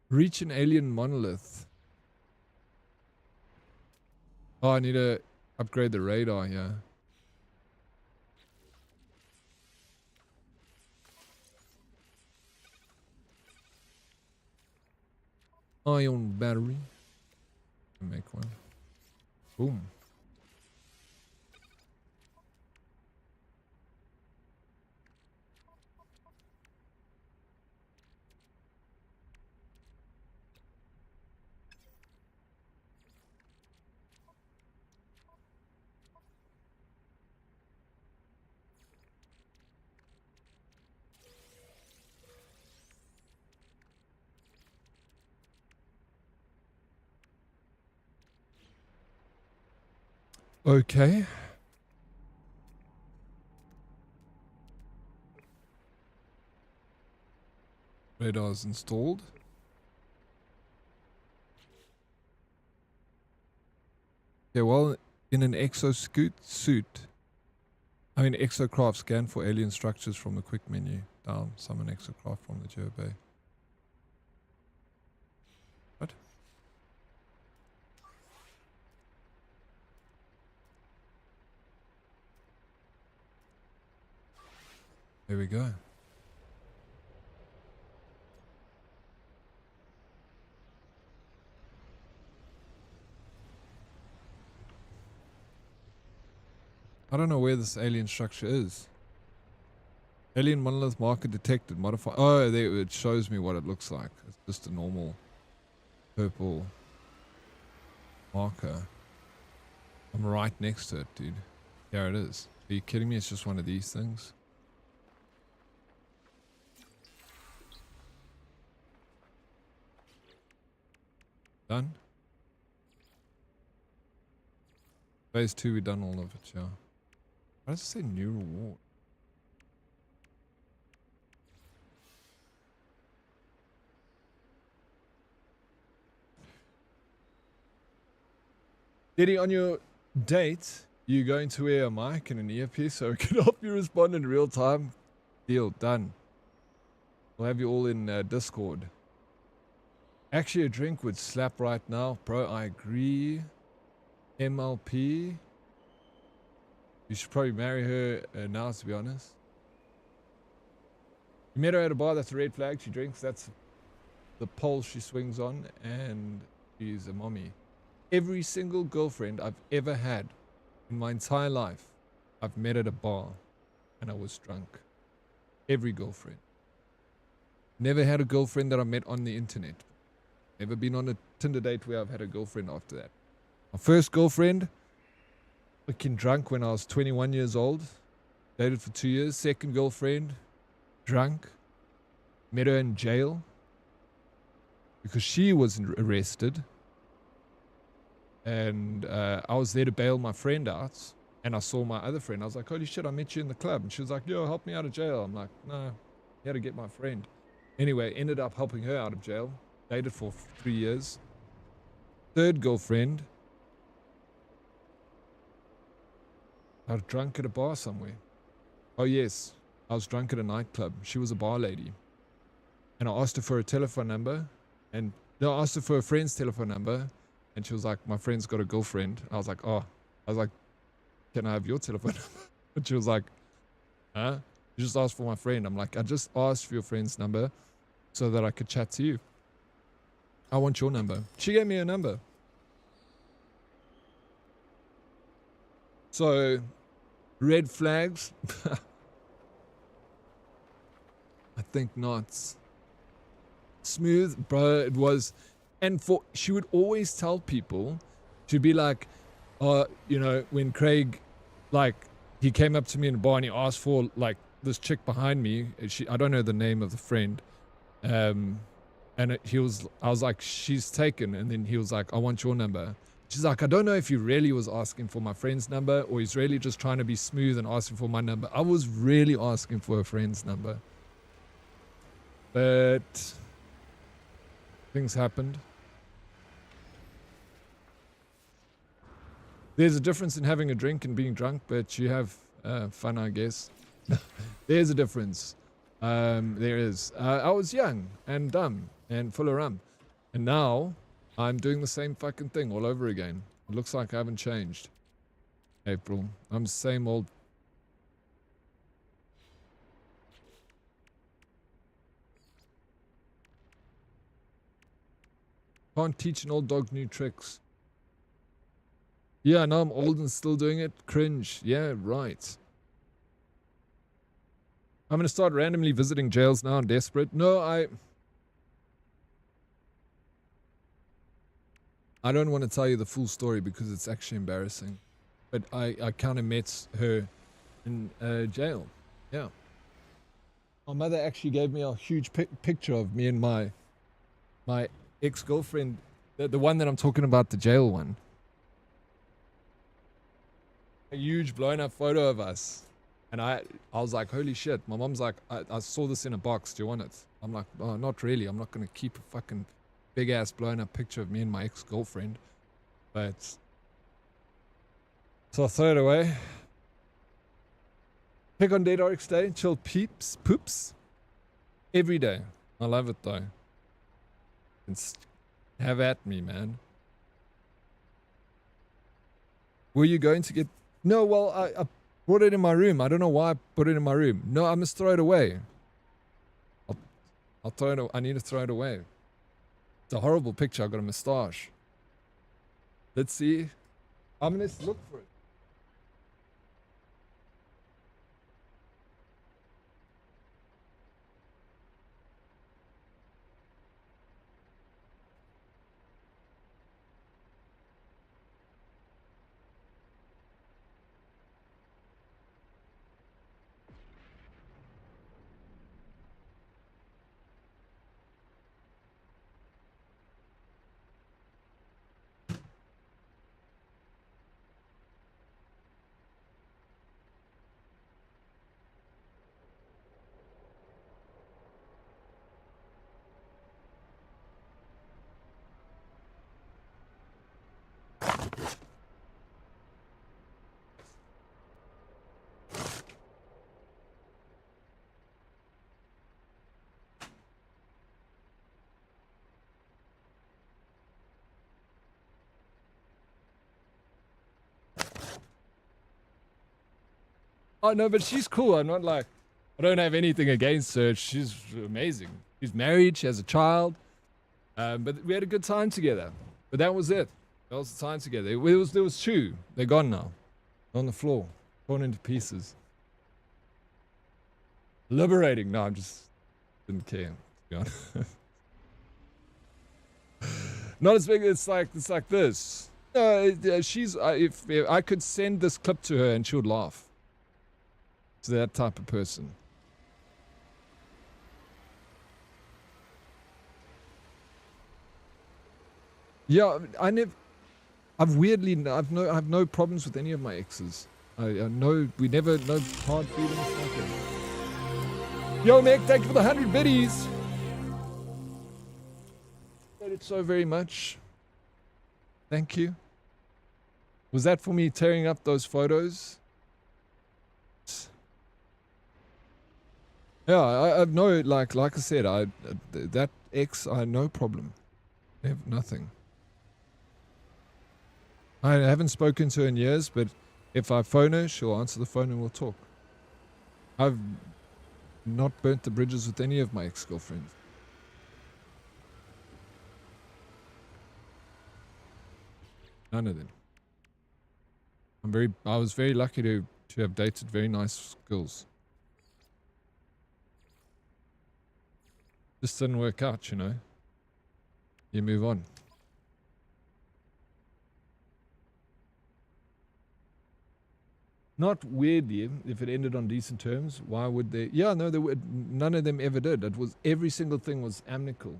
Reach an alien monolith. Oh, I need to upgrade the radar, yeah. Ion battery. Make one. Boom. Okay. Radar's installed. Okay, well, in an exocraft, scan for alien structures from the quick menu. Down, summon exocraft from the geobay. What? There we go. I don't know where this alien structure is. Alien monolith marker detected. Modify. Oh, there it shows me what it looks like. It's just a normal purple marker. I'm right next to it, dude. There it is. Are you kidding me? It's just one of these things. Done. Phase 2, we've done all of it, yeah. Why does it say new reward? Diddy, on your date, you going to wear a mic and an earpiece so it can help you respond in real time? Deal, done. We'll have you all in Discord. Actually, a drink would slap right now. Bro, I agree. MLP. You should probably marry her now, to be honest. You met her at a bar, that's a red flag. She drinks, that's the pole she swings on, and she's a mommy. Every single girlfriend I've ever had in my entire life, I've met at a bar, and I was drunk. Every girlfriend. Never had a girlfriend that I met on the internet. Never been on a Tinder date where I've had a girlfriend after that. My first girlfriend, freaking drunk when I was 21 years old. Dated for 2 years. Second girlfriend, drunk. Met her in jail because she was arrested. And I was there to bail my friend out. And I saw my other friend. I was like, holy shit, I met you in the club. And she was like, yo, help me out of jail. I'm like, no, you had to get my friend. Anyway, ended up helping her out of jail. Dated for 3 years. Third girlfriend, I was drunk at a bar somewhere. Oh yes, I was drunk at a nightclub. She was a bar lady. And I asked her for a telephone number. And no, I asked her for a friend's telephone number. And she was like, my friend's got a girlfriend. I was like, oh. I was like, can I have your telephone number? And she was like, huh? You just asked for my friend. I'm like, I just asked for your friend's number so that I could chat to you. I want your number. She gave me her number. So Red flags? I think not. Smooth, bro, it was. And she would always tell people, she'd be like, you know, when Craig, like, he came up to me in a bar and he asked for, like, this chick behind me. I don't know the name of the friend. And I was like, she's taken. And then he was like, I want your number. She's like, I don't know if he really was asking for my friend's number or he's really just trying to be smooth and asking for my number. I was really asking for a friend's number. But things happened. There's a difference in having a drink and being drunk, but you have fun, I guess. There's a difference. There is. I was young and dumb and full of rum. And now I'm doing the same fucking thing all over again. It looks like I haven't changed. April. I'm the same old. Can't teach an old dog new tricks. Yeah, now I'm old and still doing it. Cringe. Yeah, right. I'm going to start randomly visiting jails now. I'm desperate. No, I don't want to tell you the full story because it's actually embarrassing. But I kind of met her in jail. Yeah. My mother actually gave me a huge picture of me and my ex-girlfriend. The one that I'm talking about, the jail one. A huge blown up photo of us. And I was like, holy shit. My mom's like, I saw this in a box. Do you want it? I'm like, oh, not really. I'm not going to keep a fucking big ass blown up picture of me and my ex-girlfriend. But so I throw it away. Pick on Dead Oryx Day. Chill poops. Every day. I love it though. It's, have at me, man. Were you going to get... No, well, I put it in my room. I don't know why I put it in my room. No, I must throw it away. I'll throw it. I need to throw it away. It's a horrible picture. I've got a moustache. Let's see. I'm gonna look for it. Oh no, but she's cool. I'm not like, I don't have anything against her. She's amazing. She's married. She has a child. But we had a good time together. But that was it. That was the time together. There was two. They're gone now. On the floor. Torn into pieces. Liberating. No, I just didn't care. To be honest. Not as big. It's like this. She's. If I could send this clip to her and she would laugh. To that type of person. Yeah, I've no problems with any of my exes. I know we never no hard feelings. Nothing. Yo, Meg, thank you for the 100 biddies. Appreciate it so very much. Thank you. Was that for me tearing up those photos? Yeah, I've no like I said, that ex, I had no problem. I have nothing. I haven't spoken to her in years, but if I phone her, she'll answer the phone and we'll talk. I've not burnt the bridges with any of my ex-girlfriends. None of them. I was very lucky to to have dated very nice girls. Just didn't work out, you know. You move on. Not weirdly, if it ended on decent terms, why would they? Yeah, no, they would. None of them ever did. It was every single thing was amicable.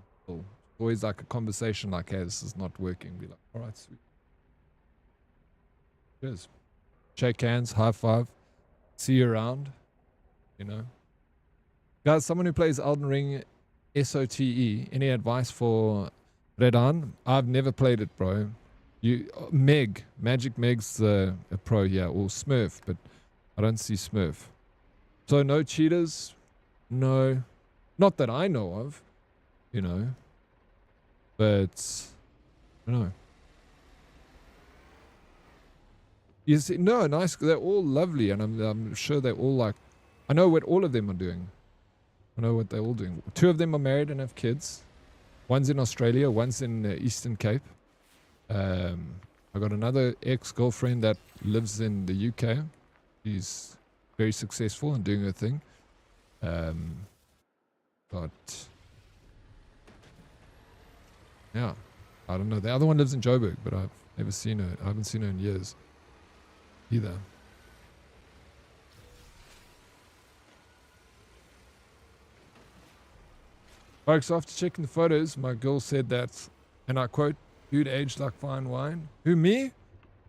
Always like a conversation like, hey, this is not working. Be like, all right, sweet. Cheers. Shake hands, high five, see you around, you know. Guys, someone who plays Elden Ring SOTE, any advice for Redan? I've never played it, bro. Magic Meg's a pro here, or Smurf, but I don't see Smurf. So no cheaters, no, not that I know of, you know, but I don't know. You see, no, nice. They're all lovely, and I'm sure they're all like, I know what all of them are doing. I know what they're all doing. 2 of them are married and have kids. One's in Australia, one's in Eastern Cape. I got another ex-girlfriend that lives in the UK. She's very successful and doing her thing. But yeah, I don't know. The other one lives in Joburg, but I've never seen her. I haven't seen her in years either. Folks, after checking the photos, my girl said that, and I quote, "You'd aged like fine wine." Who, me?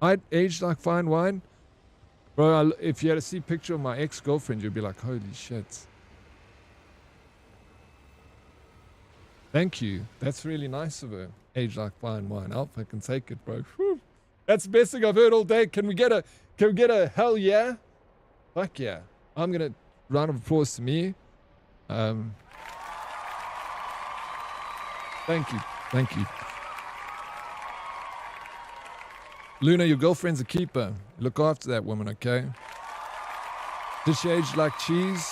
I'd aged like fine wine? Bro, if you had to see a picture of my ex-girlfriend, you'd be like, holy shit. Thank you. That's really nice of her. Aged like fine wine. I'll fucking take it, bro. Whew. That's the best thing I've heard all day. Can we get a hell yeah? Fuck yeah. I'm gonna round of applause to me. Thank you. Thank you. Luna, your girlfriend's a keeper. Look after that woman, okay? Did she age like cheese?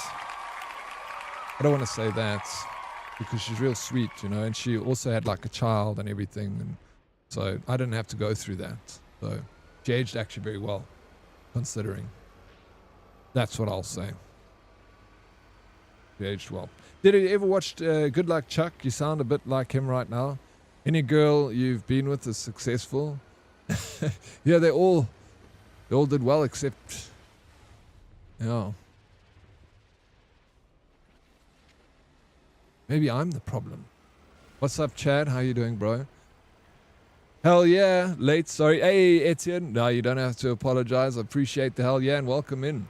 I don't want to say that because she's real sweet, you know, and she also had like a child and everything. And so I didn't have to go through that. So she aged actually very well, considering. That's what I'll say. She aged well. Did you ever watch Good Luck Chuck? You sound a bit like him right now. Any girl you've been with is successful? Yeah, they all did well except, you know, maybe I'm the problem. What's up, Chad? How you doing, bro? Hell yeah. Late, sorry. Hey, Etienne. No, you don't have to apologize. I appreciate the hell yeah and welcome in.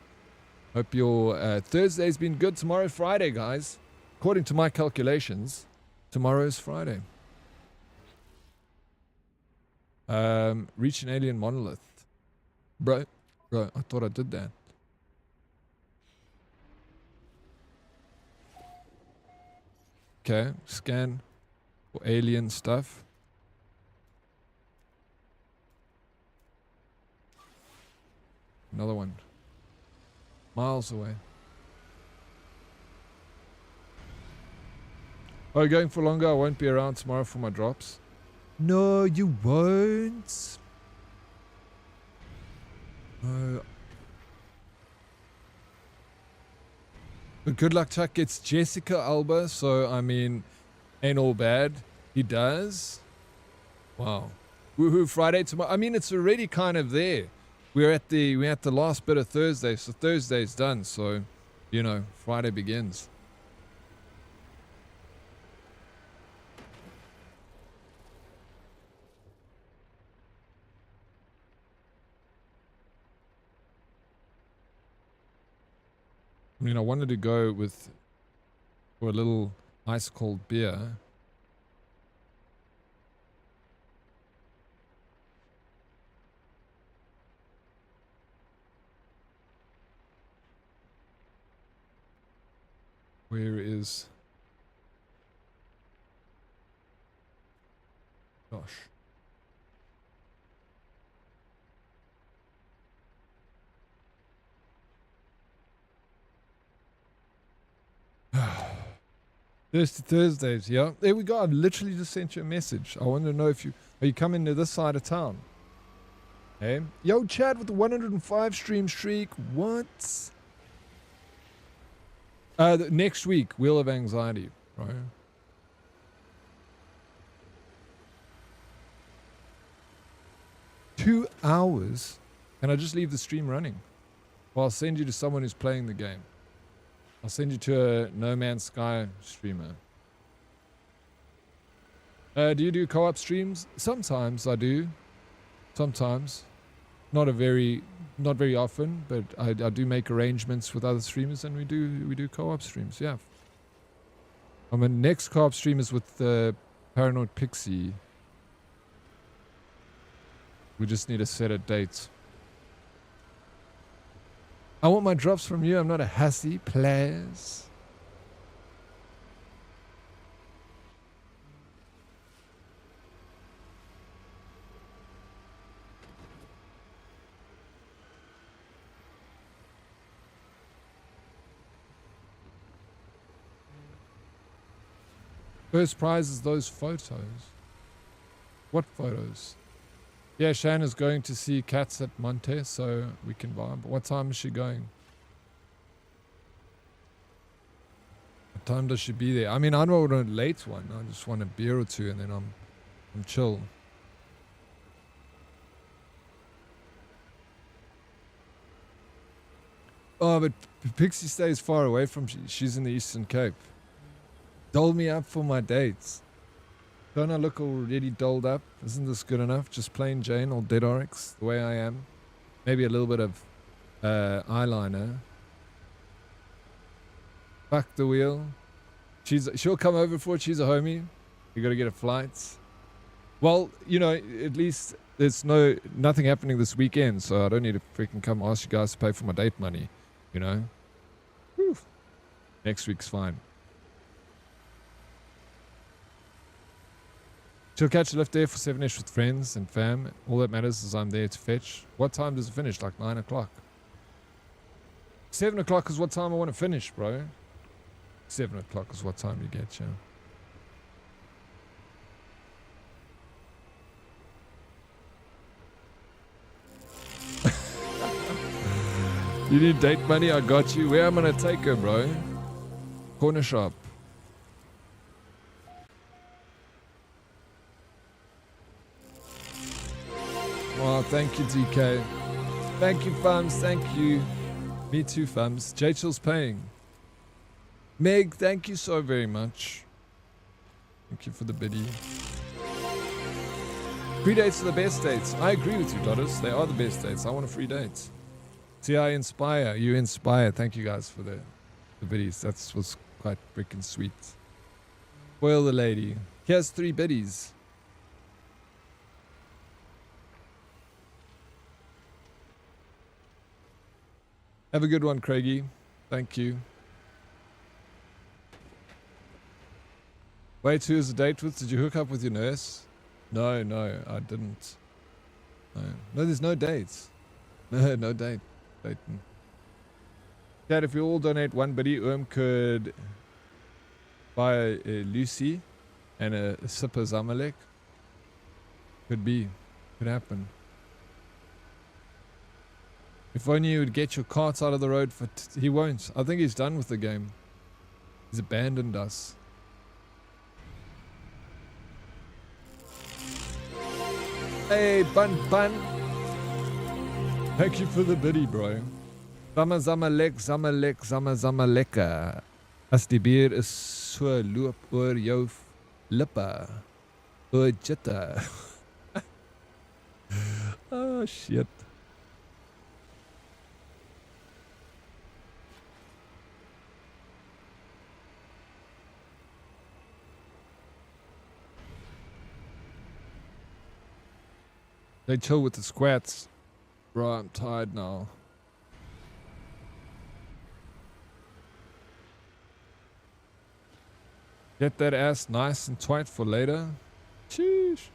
Hope your Thursday's been good. Tomorrow's Friday, guys. According to my calculations, tomorrow's Friday. Reach an alien monolith. Bro, I thought I did that. Okay, scan for alien stuff. Another one. Miles away. Oh, going for longer? I won't be around tomorrow for my drops. No, you won't. No. But Good Luck Chuck gets Jessica Alba, so I mean, ain't all bad. He does. Wow. Woohoo! Friday tomorrow. I mean, it's already kind of there. We're at the last bit of Thursday, so Thursday's done. So, you know, Friday begins. I mean, I wanted to go for a little ice cold beer. Where is... Gosh. Thursdays, yeah. There we go. I've literally just sent you a message. I want to know if are you coming to this side of town? Hey, yo, Chad with the 105 stream streak. What? Next week, Wheel of Anxiety, right? Two hours? Can I just leave the stream running? Well, I'll send you to someone who's playing the game. I'll send you to a No Man's Sky streamer. Do you do co-op streams? Sometimes I do. Sometimes. Not very often, but I do make arrangements with other streamers and we do co-op streams, yeah. My next co-op stream is with Paranoid Pixie. We just need to set a date. I want my drops from you. I'm not a hussy, players. First prize is those photos. What photos? Yeah, Shan is going to see Cats at Monte, so we can buy them. But what time is she going? What time does she be there? I mean, I don't want a late one. I just want a beer or two and then I'm chill. Oh, but Pixie stays far away from she's in the Eastern Cape. Dole me up for my dates. Don't I look already doled up? Isn't this good enough? Just plain Jane or Dead Oryx, the way I am. Maybe a little bit of eyeliner. Fuck the wheel. She'll come over for it. She's a homie. You got to get a flight. Well, you know, at least there's nothing happening this weekend, so I don't need to freaking come ask you guys to pay for my date money. You know. Whew. Next week's fine. She'll catch a lift there for 7ish with friends and fam. All that matters is I'm there to fetch. What time does it finish? Like 9 o'clock. 7 o'clock is what time I want to finish, bro. 7 o'clock is what time you get, yeah. You need date money? I got you. Where am I going to take her, bro? Corner shop. Oh, thank you, DK. Thank you, Fums. Thank you. Me too, Fums. Jachel's paying. Meg, thank you so very much. Thank you for the biddy. Free dates are the best dates. I agree with you, Dodders. They are the best dates. I want a free date. See, I inspire. You inspire. Thank you guys for the biddies. That was quite freaking sweet. Spoil the lady. Here's 3 biddies. Have a good one, Craigie. Thank you. Wait, who is the date with? Did you hook up with your nurse? No, I didn't. No, there's no dates. No date. Dayton. Dad, if we all donate 1 biddy, could buy a Lucy and a Sipper Zamalek. Could be. Could happen. If only you would get your carts out of the road for... he won't. I think he's done with the game. He's abandoned us. Hey, Bun. Thank you for the biddy, bro. Zama lekker. As die bier is so loop oor jou lippe. O, jitte. Oh, shit. They chill with the squats. Bro, I'm tired now. Get that ass nice and tight for later. Sheesh.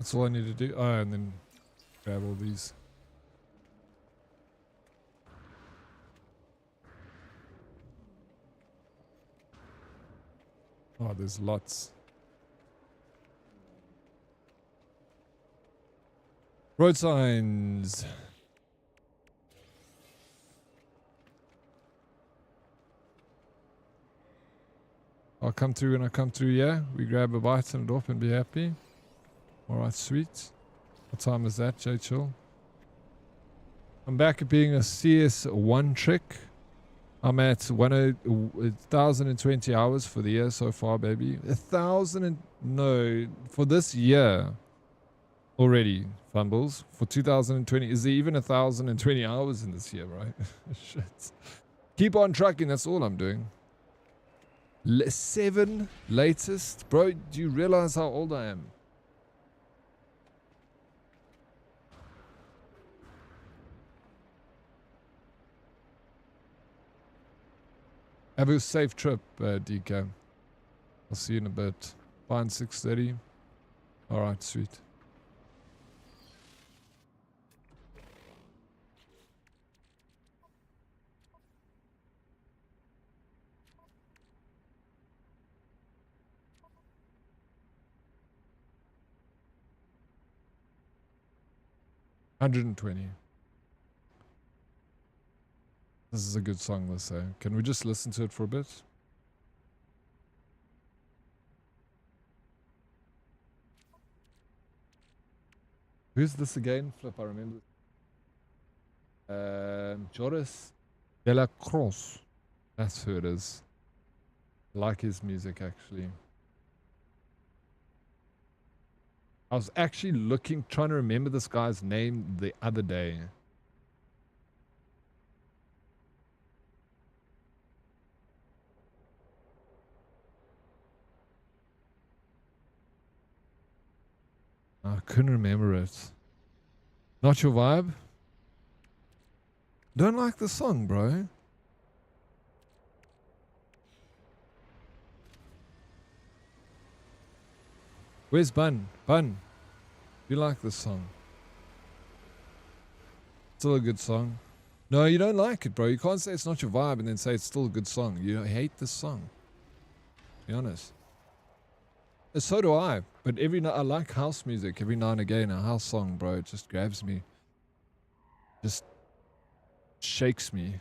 That's all I need to do. Oh, and then grab all these. Oh, there's lots. Road signs. I'll come through when I come through, yeah? We grab a bite and up and be happy. Alright, sweet. What time is that, J Chill? I'm back at being a CS1 trick. I'm at 1,020 hours for the year so far, baby. No, for this year already, Fumbles. For 2020, is there even 1,020 hours in this year, right? Shit. Keep on trucking, that's all I'm doing. 7 latest? Bro, do you realize how old I am? Have a safe trip, DK. I'll see you in a bit. Fine, 6:30. Alright, sweet. $120. This is a good song, let's say. Can we just listen to it for a bit? Who's this again? Flip, I remember. Joris de la Croix. That's who it is. I like his music, actually. I was actually trying to remember this guy's name the other day. I couldn't remember it. Not your vibe? Don't like the song, bro. Where's Bun? Bun, you like this song? Still a good song. No, you don't like it, bro. You can't say it's not your vibe and then say it's still a good song. You hate this song. Be honest. So do I. But I like house music. Every now and again, a house song, bro, it just grabs me. Just shakes me.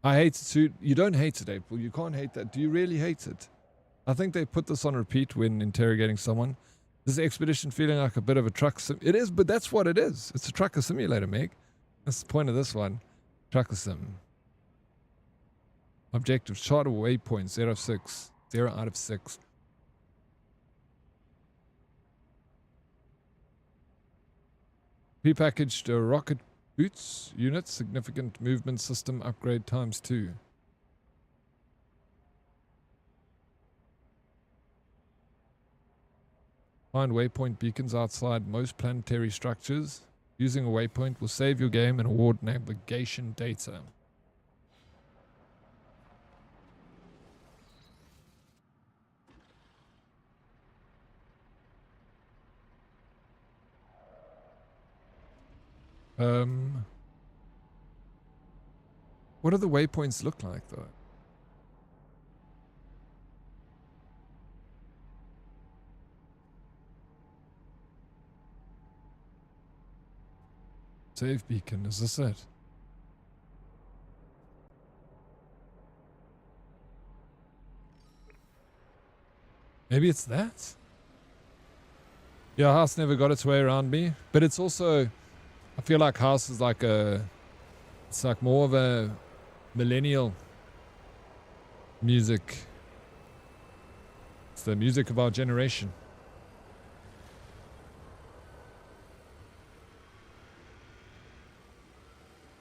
I hate it too. You don't hate it, April. You can't hate that. Do you really hate it? I think they put this on repeat when interrogating someone. This expedition feeling like a bit of a truck sim. It is, but that's what it is. It's a trucker simulator, Meg. That's the point of this one. Trucker sim. Objectives. Chart of waypoint 0 of 6. 0 out of 6. Prepackaged rocket boots unit. Significant movement system upgrade times 2. Find waypoint beacons outside most planetary structures. Using a waypoint will save your game and award navigation data. What do the waypoints look like, though? Save beacon, is this it? Maybe it's that? Yeah, house never got its way around me. But it's also, I feel like house is like it's like more of a millennial music. It's the music of our generation.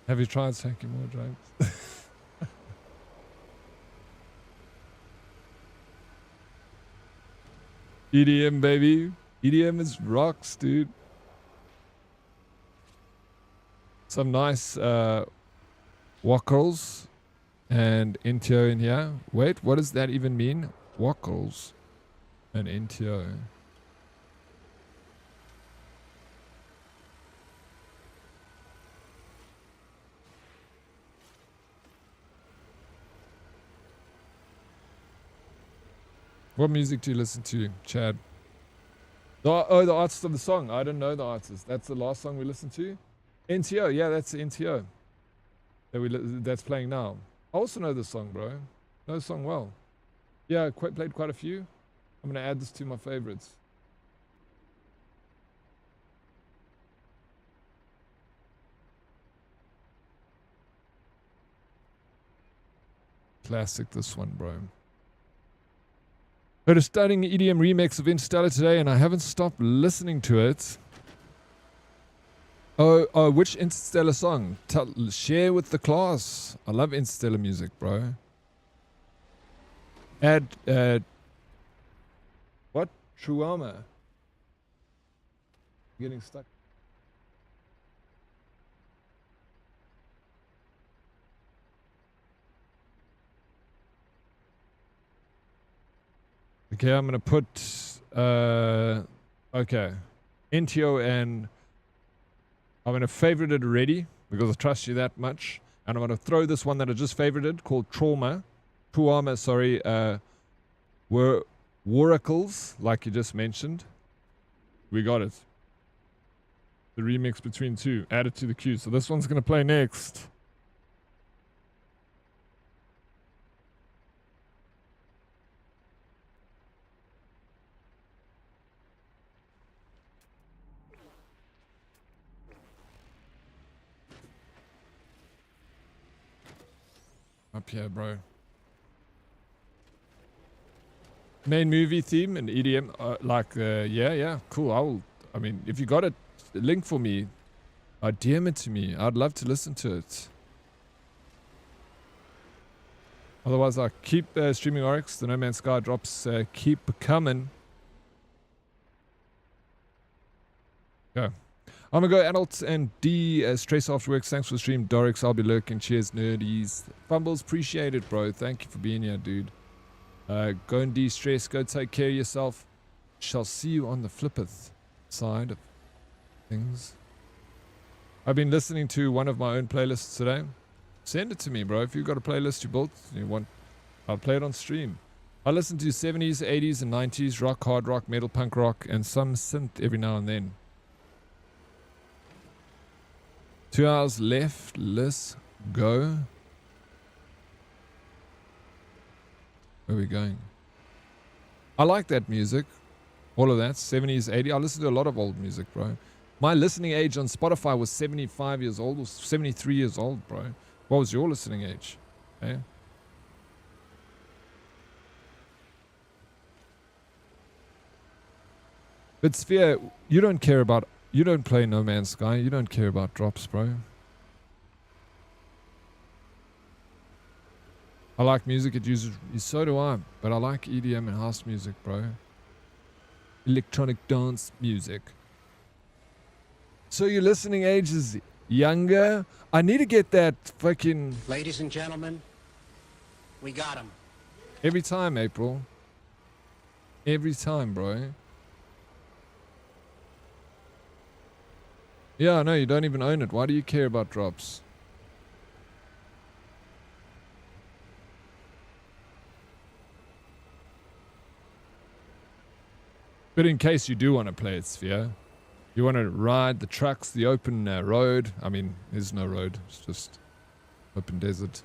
Have you tried taking more drugs? EDM, baby. EDM is rocks, dude. Some nice wackles and intro in here. Wait, what does that even mean? Wackles and intro. What music do you listen to, Chad? Oh, the artist of the song. I don't know the artist. That's the last song we listened to. NTO. Yeah, that's the NTO that's playing now. I also know this song, bro. Know the song well. Yeah, played quite a few. I'm gonna add this to my favorites. Classic, this one, bro. Heard a stunning EDM remix of Interstellar today, and I haven't stopped listening to it. Oh, which Interstellar song? Share with the class. I love Interstellar music, bro. Add, what? Truama. Getting stuck. Okay, I'm gonna put, okay. NTO, and I'm gonna favorite it already because I trust you that much. And I'm gonna throw this one that I just favorited called Truama, sorry, were Waracles, like you just mentioned. We got it. The remix between two. Add it to the queue. So this one's gonna play next. Up here, bro. Main movie theme and EDM, yeah, cool. I mean, if you got a link for me, DM it to me. I'd love to listen to it. Otherwise, I keep streaming Oryx. The No Man's Sky drops keep coming. Okay. I'm gonna go adults and D stress after work. Thanks for the stream, Dorix. I'll be lurking. Cheers, nerdies. Fumbles, appreciate it, bro. Thank you for being here, dude. Go and de-stress. Go take care of yourself. Shall see you on the flippeth side of things. I've been listening to one of my own playlists today. Send it to me, bro. If you've got a playlist you built, you want, I'll play it on stream. I listen to 70s, 80s, and 90s rock, hard rock, metal, punk rock, and some synth every now and then. 2 hours left. Let's go. Where are we going? I like that music. All of that. 70s, 80s. I listen to a lot of old music, bro. My listening age on Spotify was 75 years old or 73 years old, bro. What was your listening age? Eh? But Sphere, you don't care about... You don't play No Man's Sky. You don't care about drops, bro. I like music. It uses... So do I. But I like EDM and house music, bro. Electronic dance music. So your listening age is younger? I need to get that fucking... Ladies and gentlemen, we got him. Every time, April. Every time, bro. Yeah, no, you don't even own it. Why do you care about drops? But in case you do want to play it, Sphere, you want to ride the trucks, the open road. I mean, there's no road. It's just open desert.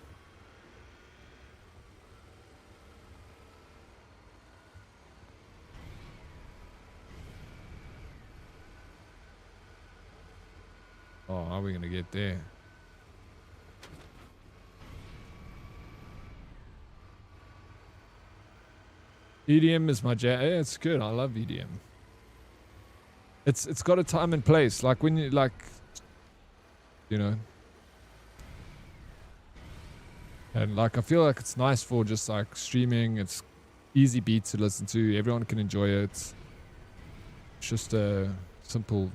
Oh, how are we going to get there? EDM is my jam. Yeah, it's good. I love EDM. It's got a time and place. Like when you like, you know. And like I feel like it's nice for just like streaming. It's easy beat to listen to. Everyone can enjoy it. It's just a simple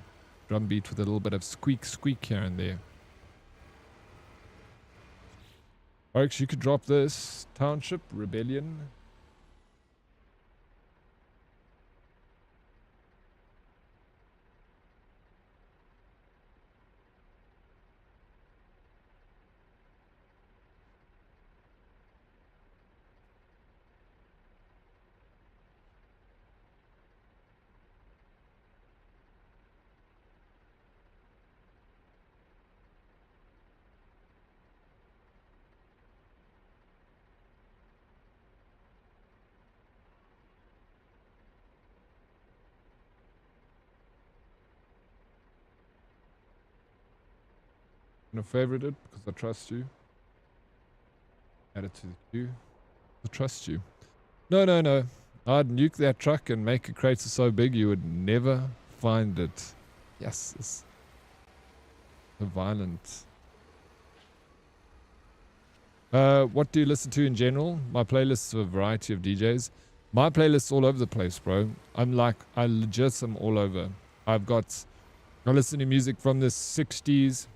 drum beat with a little bit of squeak here and there. Oryx, you could drop this. Township Rebellion. gonna favorite it because I trust you. Add it to the queue. I trust you. No, no, no. I'd nuke that truck and make a crater so big you would never find it. Yes, it's so violent. What do you listen to in general? My playlist is a variety of DJs. My playlist's all over the place, bro. I legit am all over. I listen to music from the 60s,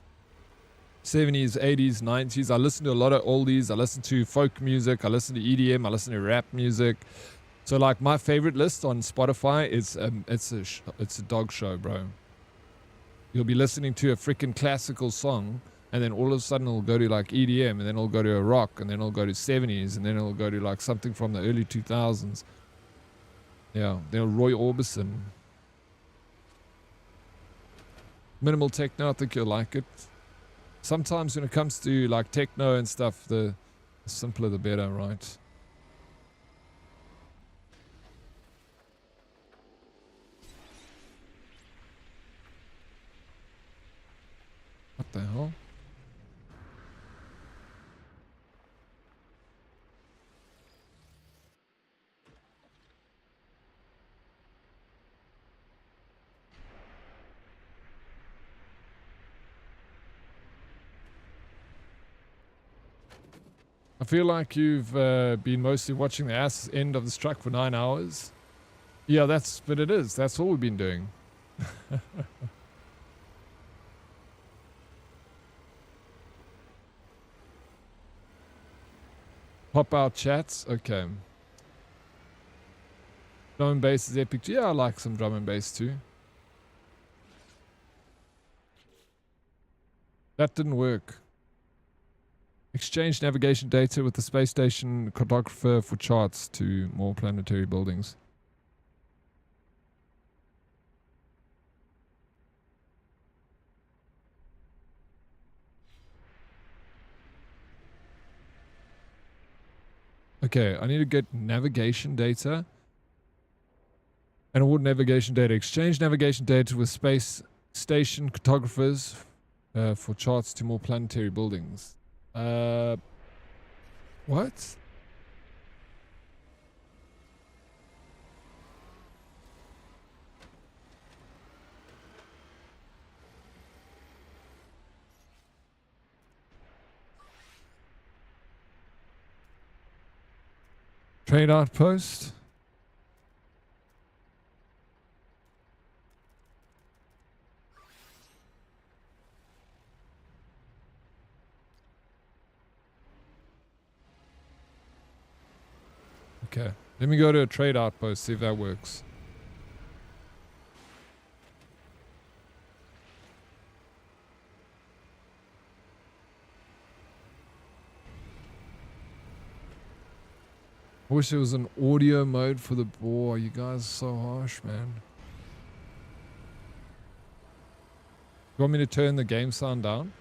70s, 80s, 90s. I listen to a lot of oldies. I listen to folk music. I listen to EDM. I listen to rap music. So like my favorite list on Spotify is it's a dog show, bro. You'll be listening to a freaking classical song, and then all of a sudden it'll go to like EDM, and then it'll go to a rock, and then it'll go to 70s, and then it'll go to like something from the early 2000s. Yeah, then Roy Orbison. Minimal techno, I think you'll like it. Sometimes when it comes to like techno and stuff, the simpler the better, right? What the hell? I feel like you've been mostly watching the ass end of this truck for 9 hours. Yeah, but it is. That's all we've been doing. Pop out chats. Okay. Drum and bass is epic. Yeah, I like some drum and bass too. That didn't work. Exchange navigation data with the space station cartographer for charts to more planetary buildings. Okay, I need to get navigation data. And award navigation data. Exchange navigation data with space station cartographers for charts to more planetary buildings. What? Trade outpost. Okay, let me go to a trade outpost, see if that works. I wish there was an audio mode for the boar. You guys are so harsh, man. You want me to turn the game sound down?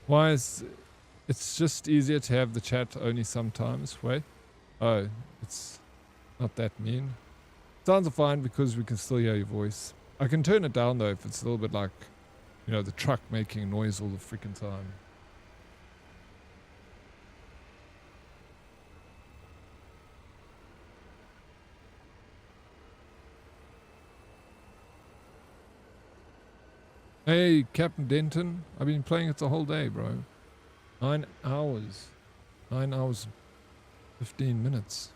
Why is... It's just easier to have the chat only sometimes. Wait. Oh, it's not that mean. Sounds are fine because we can still hear your voice. I can turn it down though if it's a little bit like, you know, the truck making noise all the freaking time. Hey, Captain Denton. I've been playing it the whole day, bro. 9 hours. 9 hours, 15 minutes.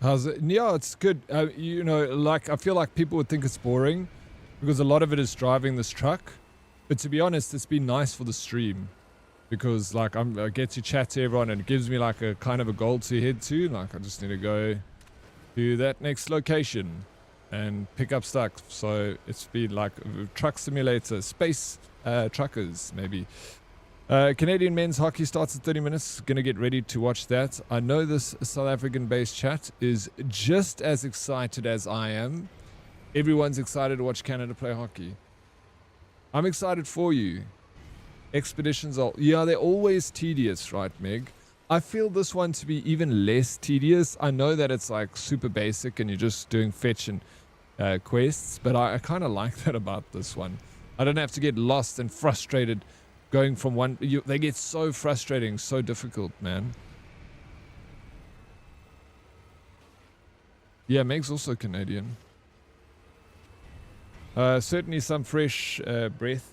How's it? Yeah, it's good. You know, like, I feel like people would think it's boring because a lot of it is driving this truck. But to be honest, it's been nice for the stream because, like, I get to chat to everyone and it gives me, like, a kind of a goal to head to. Like, I just need to go to that next location and pick up stuff. So it's been like a truck simulator, space truckers, maybe. Canadian men's hockey starts in 30 minutes. Gonna get ready to watch that. I know this South African based chat is just as excited as I am. Everyone's excited to watch Canada play hockey. I'm excited for you. Expeditions are, yeah, they're always tedious, right, Meg? I feel this one to be even less tedious. I know that it's like super basic and you're just doing fetch and quests, but I kind of like that about this one. I don't have to get lost and frustrated going from one. They get so frustrating, so difficult, man. Yeah, Meg's also Canadian. Certainly some fresh breath.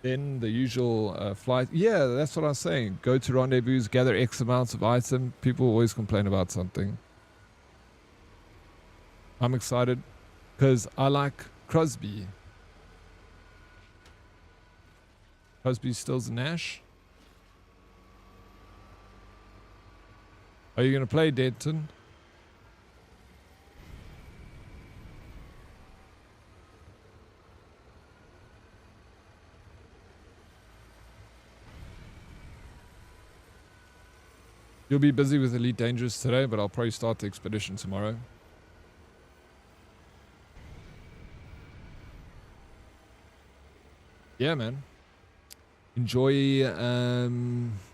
Then the usual flight. Yeah, that's what I was saying. Go to rendezvous, gather X amounts of item. People always complain about something. I'm excited because I like Crosby. Crosby Stills and Nash. Are you going to play Denton? You'll be busy with Elite Dangerous today, but I'll probably start the expedition tomorrow. Yeah, man. Enjoy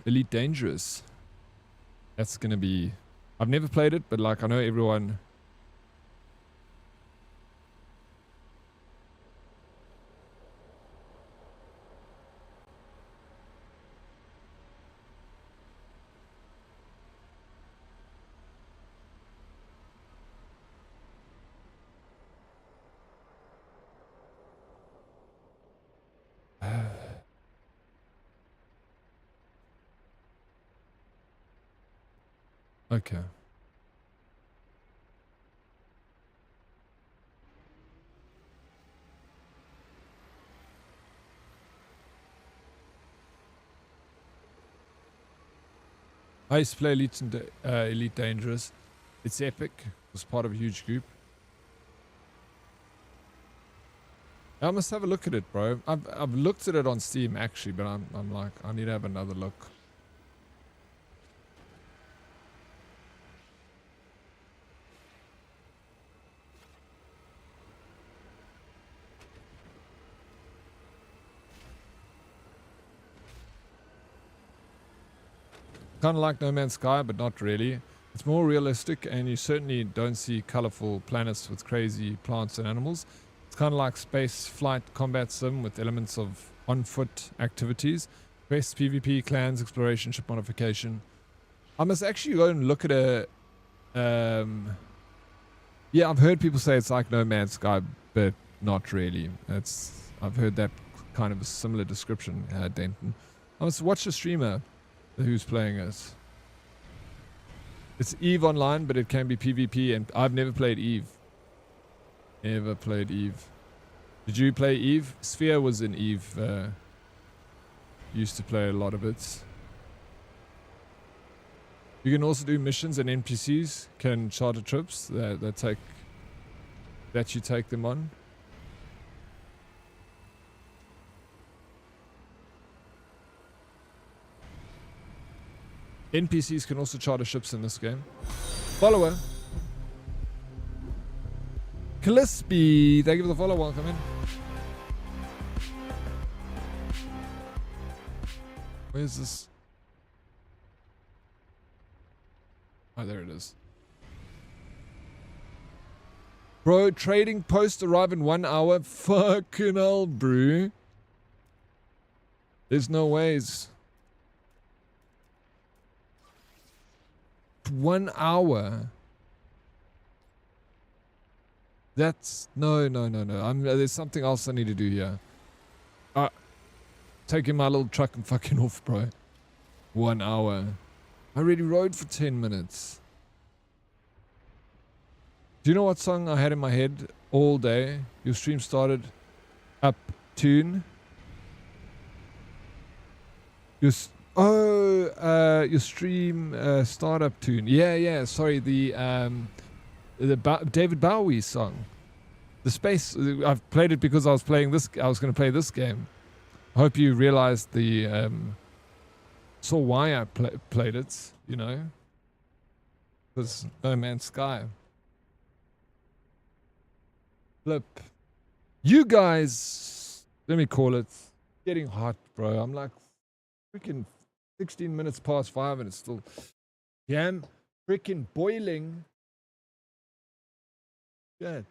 Elite Dangerous. That's gonna be... I've never played it, but like I know everyone... Okay. I used to play Elite Dangerous. It's epic. It was part of a huge group. I must have a look at it, bro. I've looked at it on Steam actually, but I'm like, I need to have another look. Kind of like No Man's Sky, but not really. It's more realistic, and you certainly don't see colorful planets with crazy plants and animals. It's kind of like space flight combat sim with elements of on-foot activities. Quests, PvP, clans, exploration, ship modification. I must actually go and look at a... yeah, I've heard people say it's like No Man's Sky, but not really. I've heard that kind of a similar description, Denton. I must watch the streamer who's playing it. It's EVE Online, but it can be PvP, and I've never played EVE. Never played EVE. Did you play EVE? Sphere was in EVE. Used to play a lot of it. You can also do missions, and NPCs can charter trips that you take them on. NPCs can also charter ships in this game. Follower. Clispy, thank you for the follow. Welcome in. Where's this? Oh, there it is. Bro, trading post arrive in 1 hour. Fucking hell, bro. There's no ways. 1 hour. That's no. There's something else I need to do here. Taking my little truck and fucking off, bro. 1 hour. I already rode for 10 minutes. Do you know what song I had in my head all day? Your stream started up tune. Your stream startup tune. Yeah. Sorry, the David Bowie song. The space. I've played it because I was playing this. I was going to play this game. I hope you realized the saw why I played it. You know, because No Man's Sky. Flip. You guys, let me call it. Getting hot, bro. I'm like freaking 16 minutes past 5 and it's still damn freaking boiling. Shit.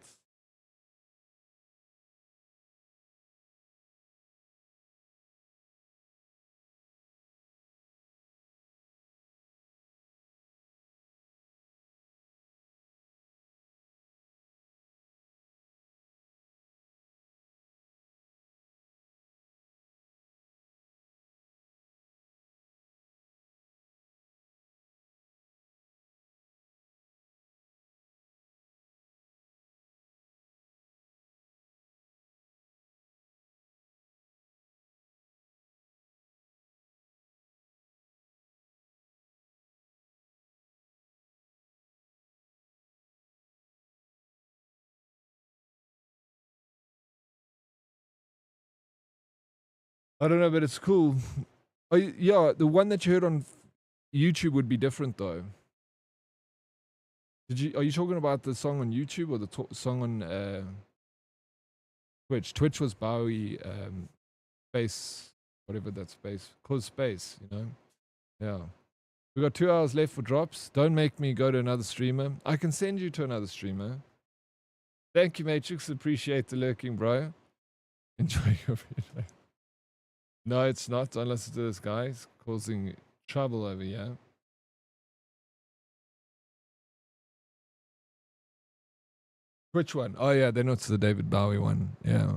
I don't know, but it's cool. Oh, yeah, the one that you heard on YouTube would be different though. Are you talking about the song on YouTube or the song on Twitch? Twitch was Bowie space, whatever that space, cause space, you know? Yeah. We got 2 hours left for drops. Don't make me go to another streamer. I can send you to another streamer. Thank you, Matrix. Appreciate the lurking, bro. Enjoy your video. No, it's not. Don't listen to this guy. He's causing trouble over here. Which one? Oh, yeah. Then it's the David Bowie one. Yeah.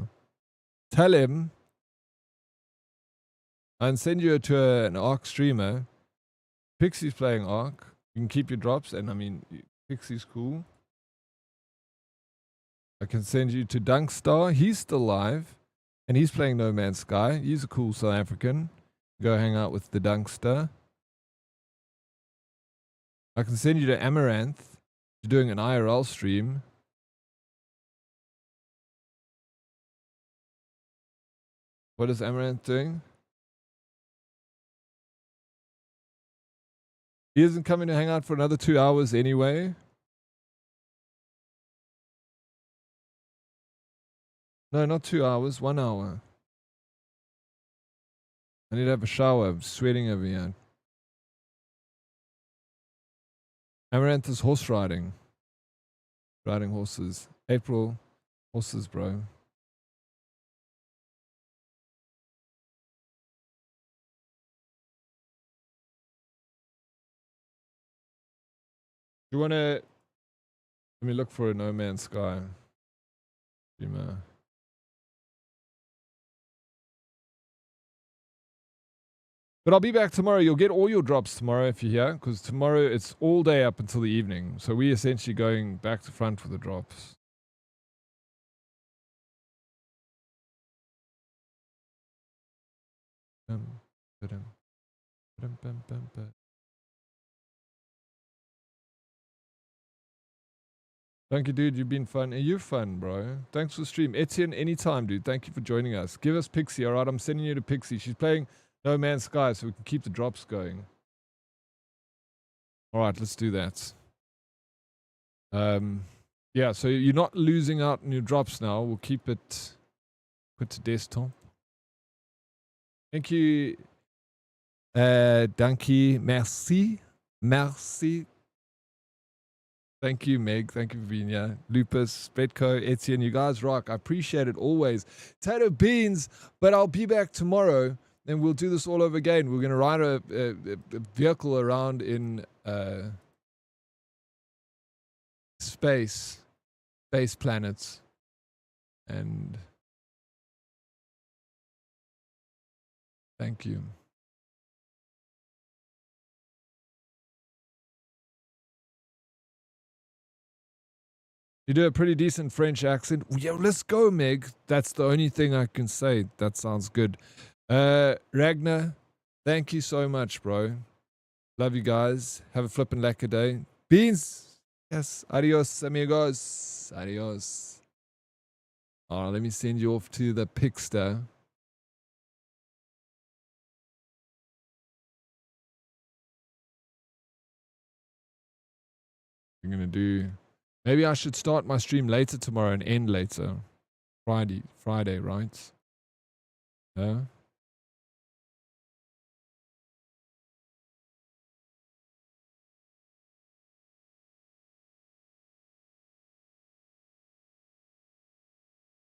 Tell him and send you to an Arc streamer. Pixie's playing Arc. You can keep your drops. And I mean, Pixie's cool. I can send you to Dunkstar. He's still live. And he's playing No Man's Sky. He's a cool South African. Go hang out with the Dunkster. I can send you to Amaranth. You're doing an IRL stream. What is Amaranth doing? He isn't coming to hang out for another 2 hours anyway. No, not 2 hours. 1 hour. I need to have a shower. I'm sweating over here. Amaranth is horse riding. Riding horses. April. Horses, bro. You want to... Let me look for a No Man's Sky. But I'll be back tomorrow. You'll get all your drops tomorrow if you're here, because tomorrow it's all day up until the evening. So we're essentially going back to front for the drops. Thank you, dude. You've been fun. You're fun, bro. Thanks for the stream. Etienne, anytime, dude. Thank you for joining us. Give us Pixie, all right? I'm sending you to Pixie. She's playing No Man's Sky, so we can keep the drops going. All right, let's do that. Yeah, so you're not losing out on your drops now. We'll keep it put to desktop. Thank you, Danke. Merci. Merci. Thank you, Meg. Thank you for being here. Lupus, Betco, Etienne, you guys rock. I appreciate it always. Tato beans, but I'll be back tomorrow and we'll do this all over again. We're going to ride a vehicle around in space planets. And thank you. You do a pretty decent French accent. Yeah, let's go, Meg. That's the only thing I can say. That sounds good. Ragnar, thank you so much, bro. Love you guys. Have a flippin' lekker day. Beans. Yes. Adios, amigos. Adios. All right, let me send you off to the Pixter. I'm going to do... Maybe I should start my stream later tomorrow and end later. Friday, right? Yeah.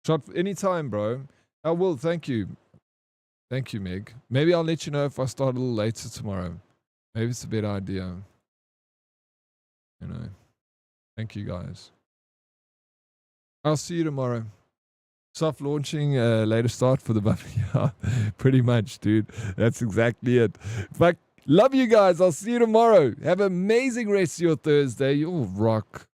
Shot anytime, bro. I will. Thank you. Thank you, Meg. Maybe I'll let you know if I start a little later tomorrow. Maybe it's a better idea. You know. Thank you, guys. I'll see you tomorrow. Soft launching, later start for the buffet. Yeah, pretty much, dude. That's exactly it. But love you guys. I'll see you tomorrow. Have an amazing rest of your Thursday. You'll rock.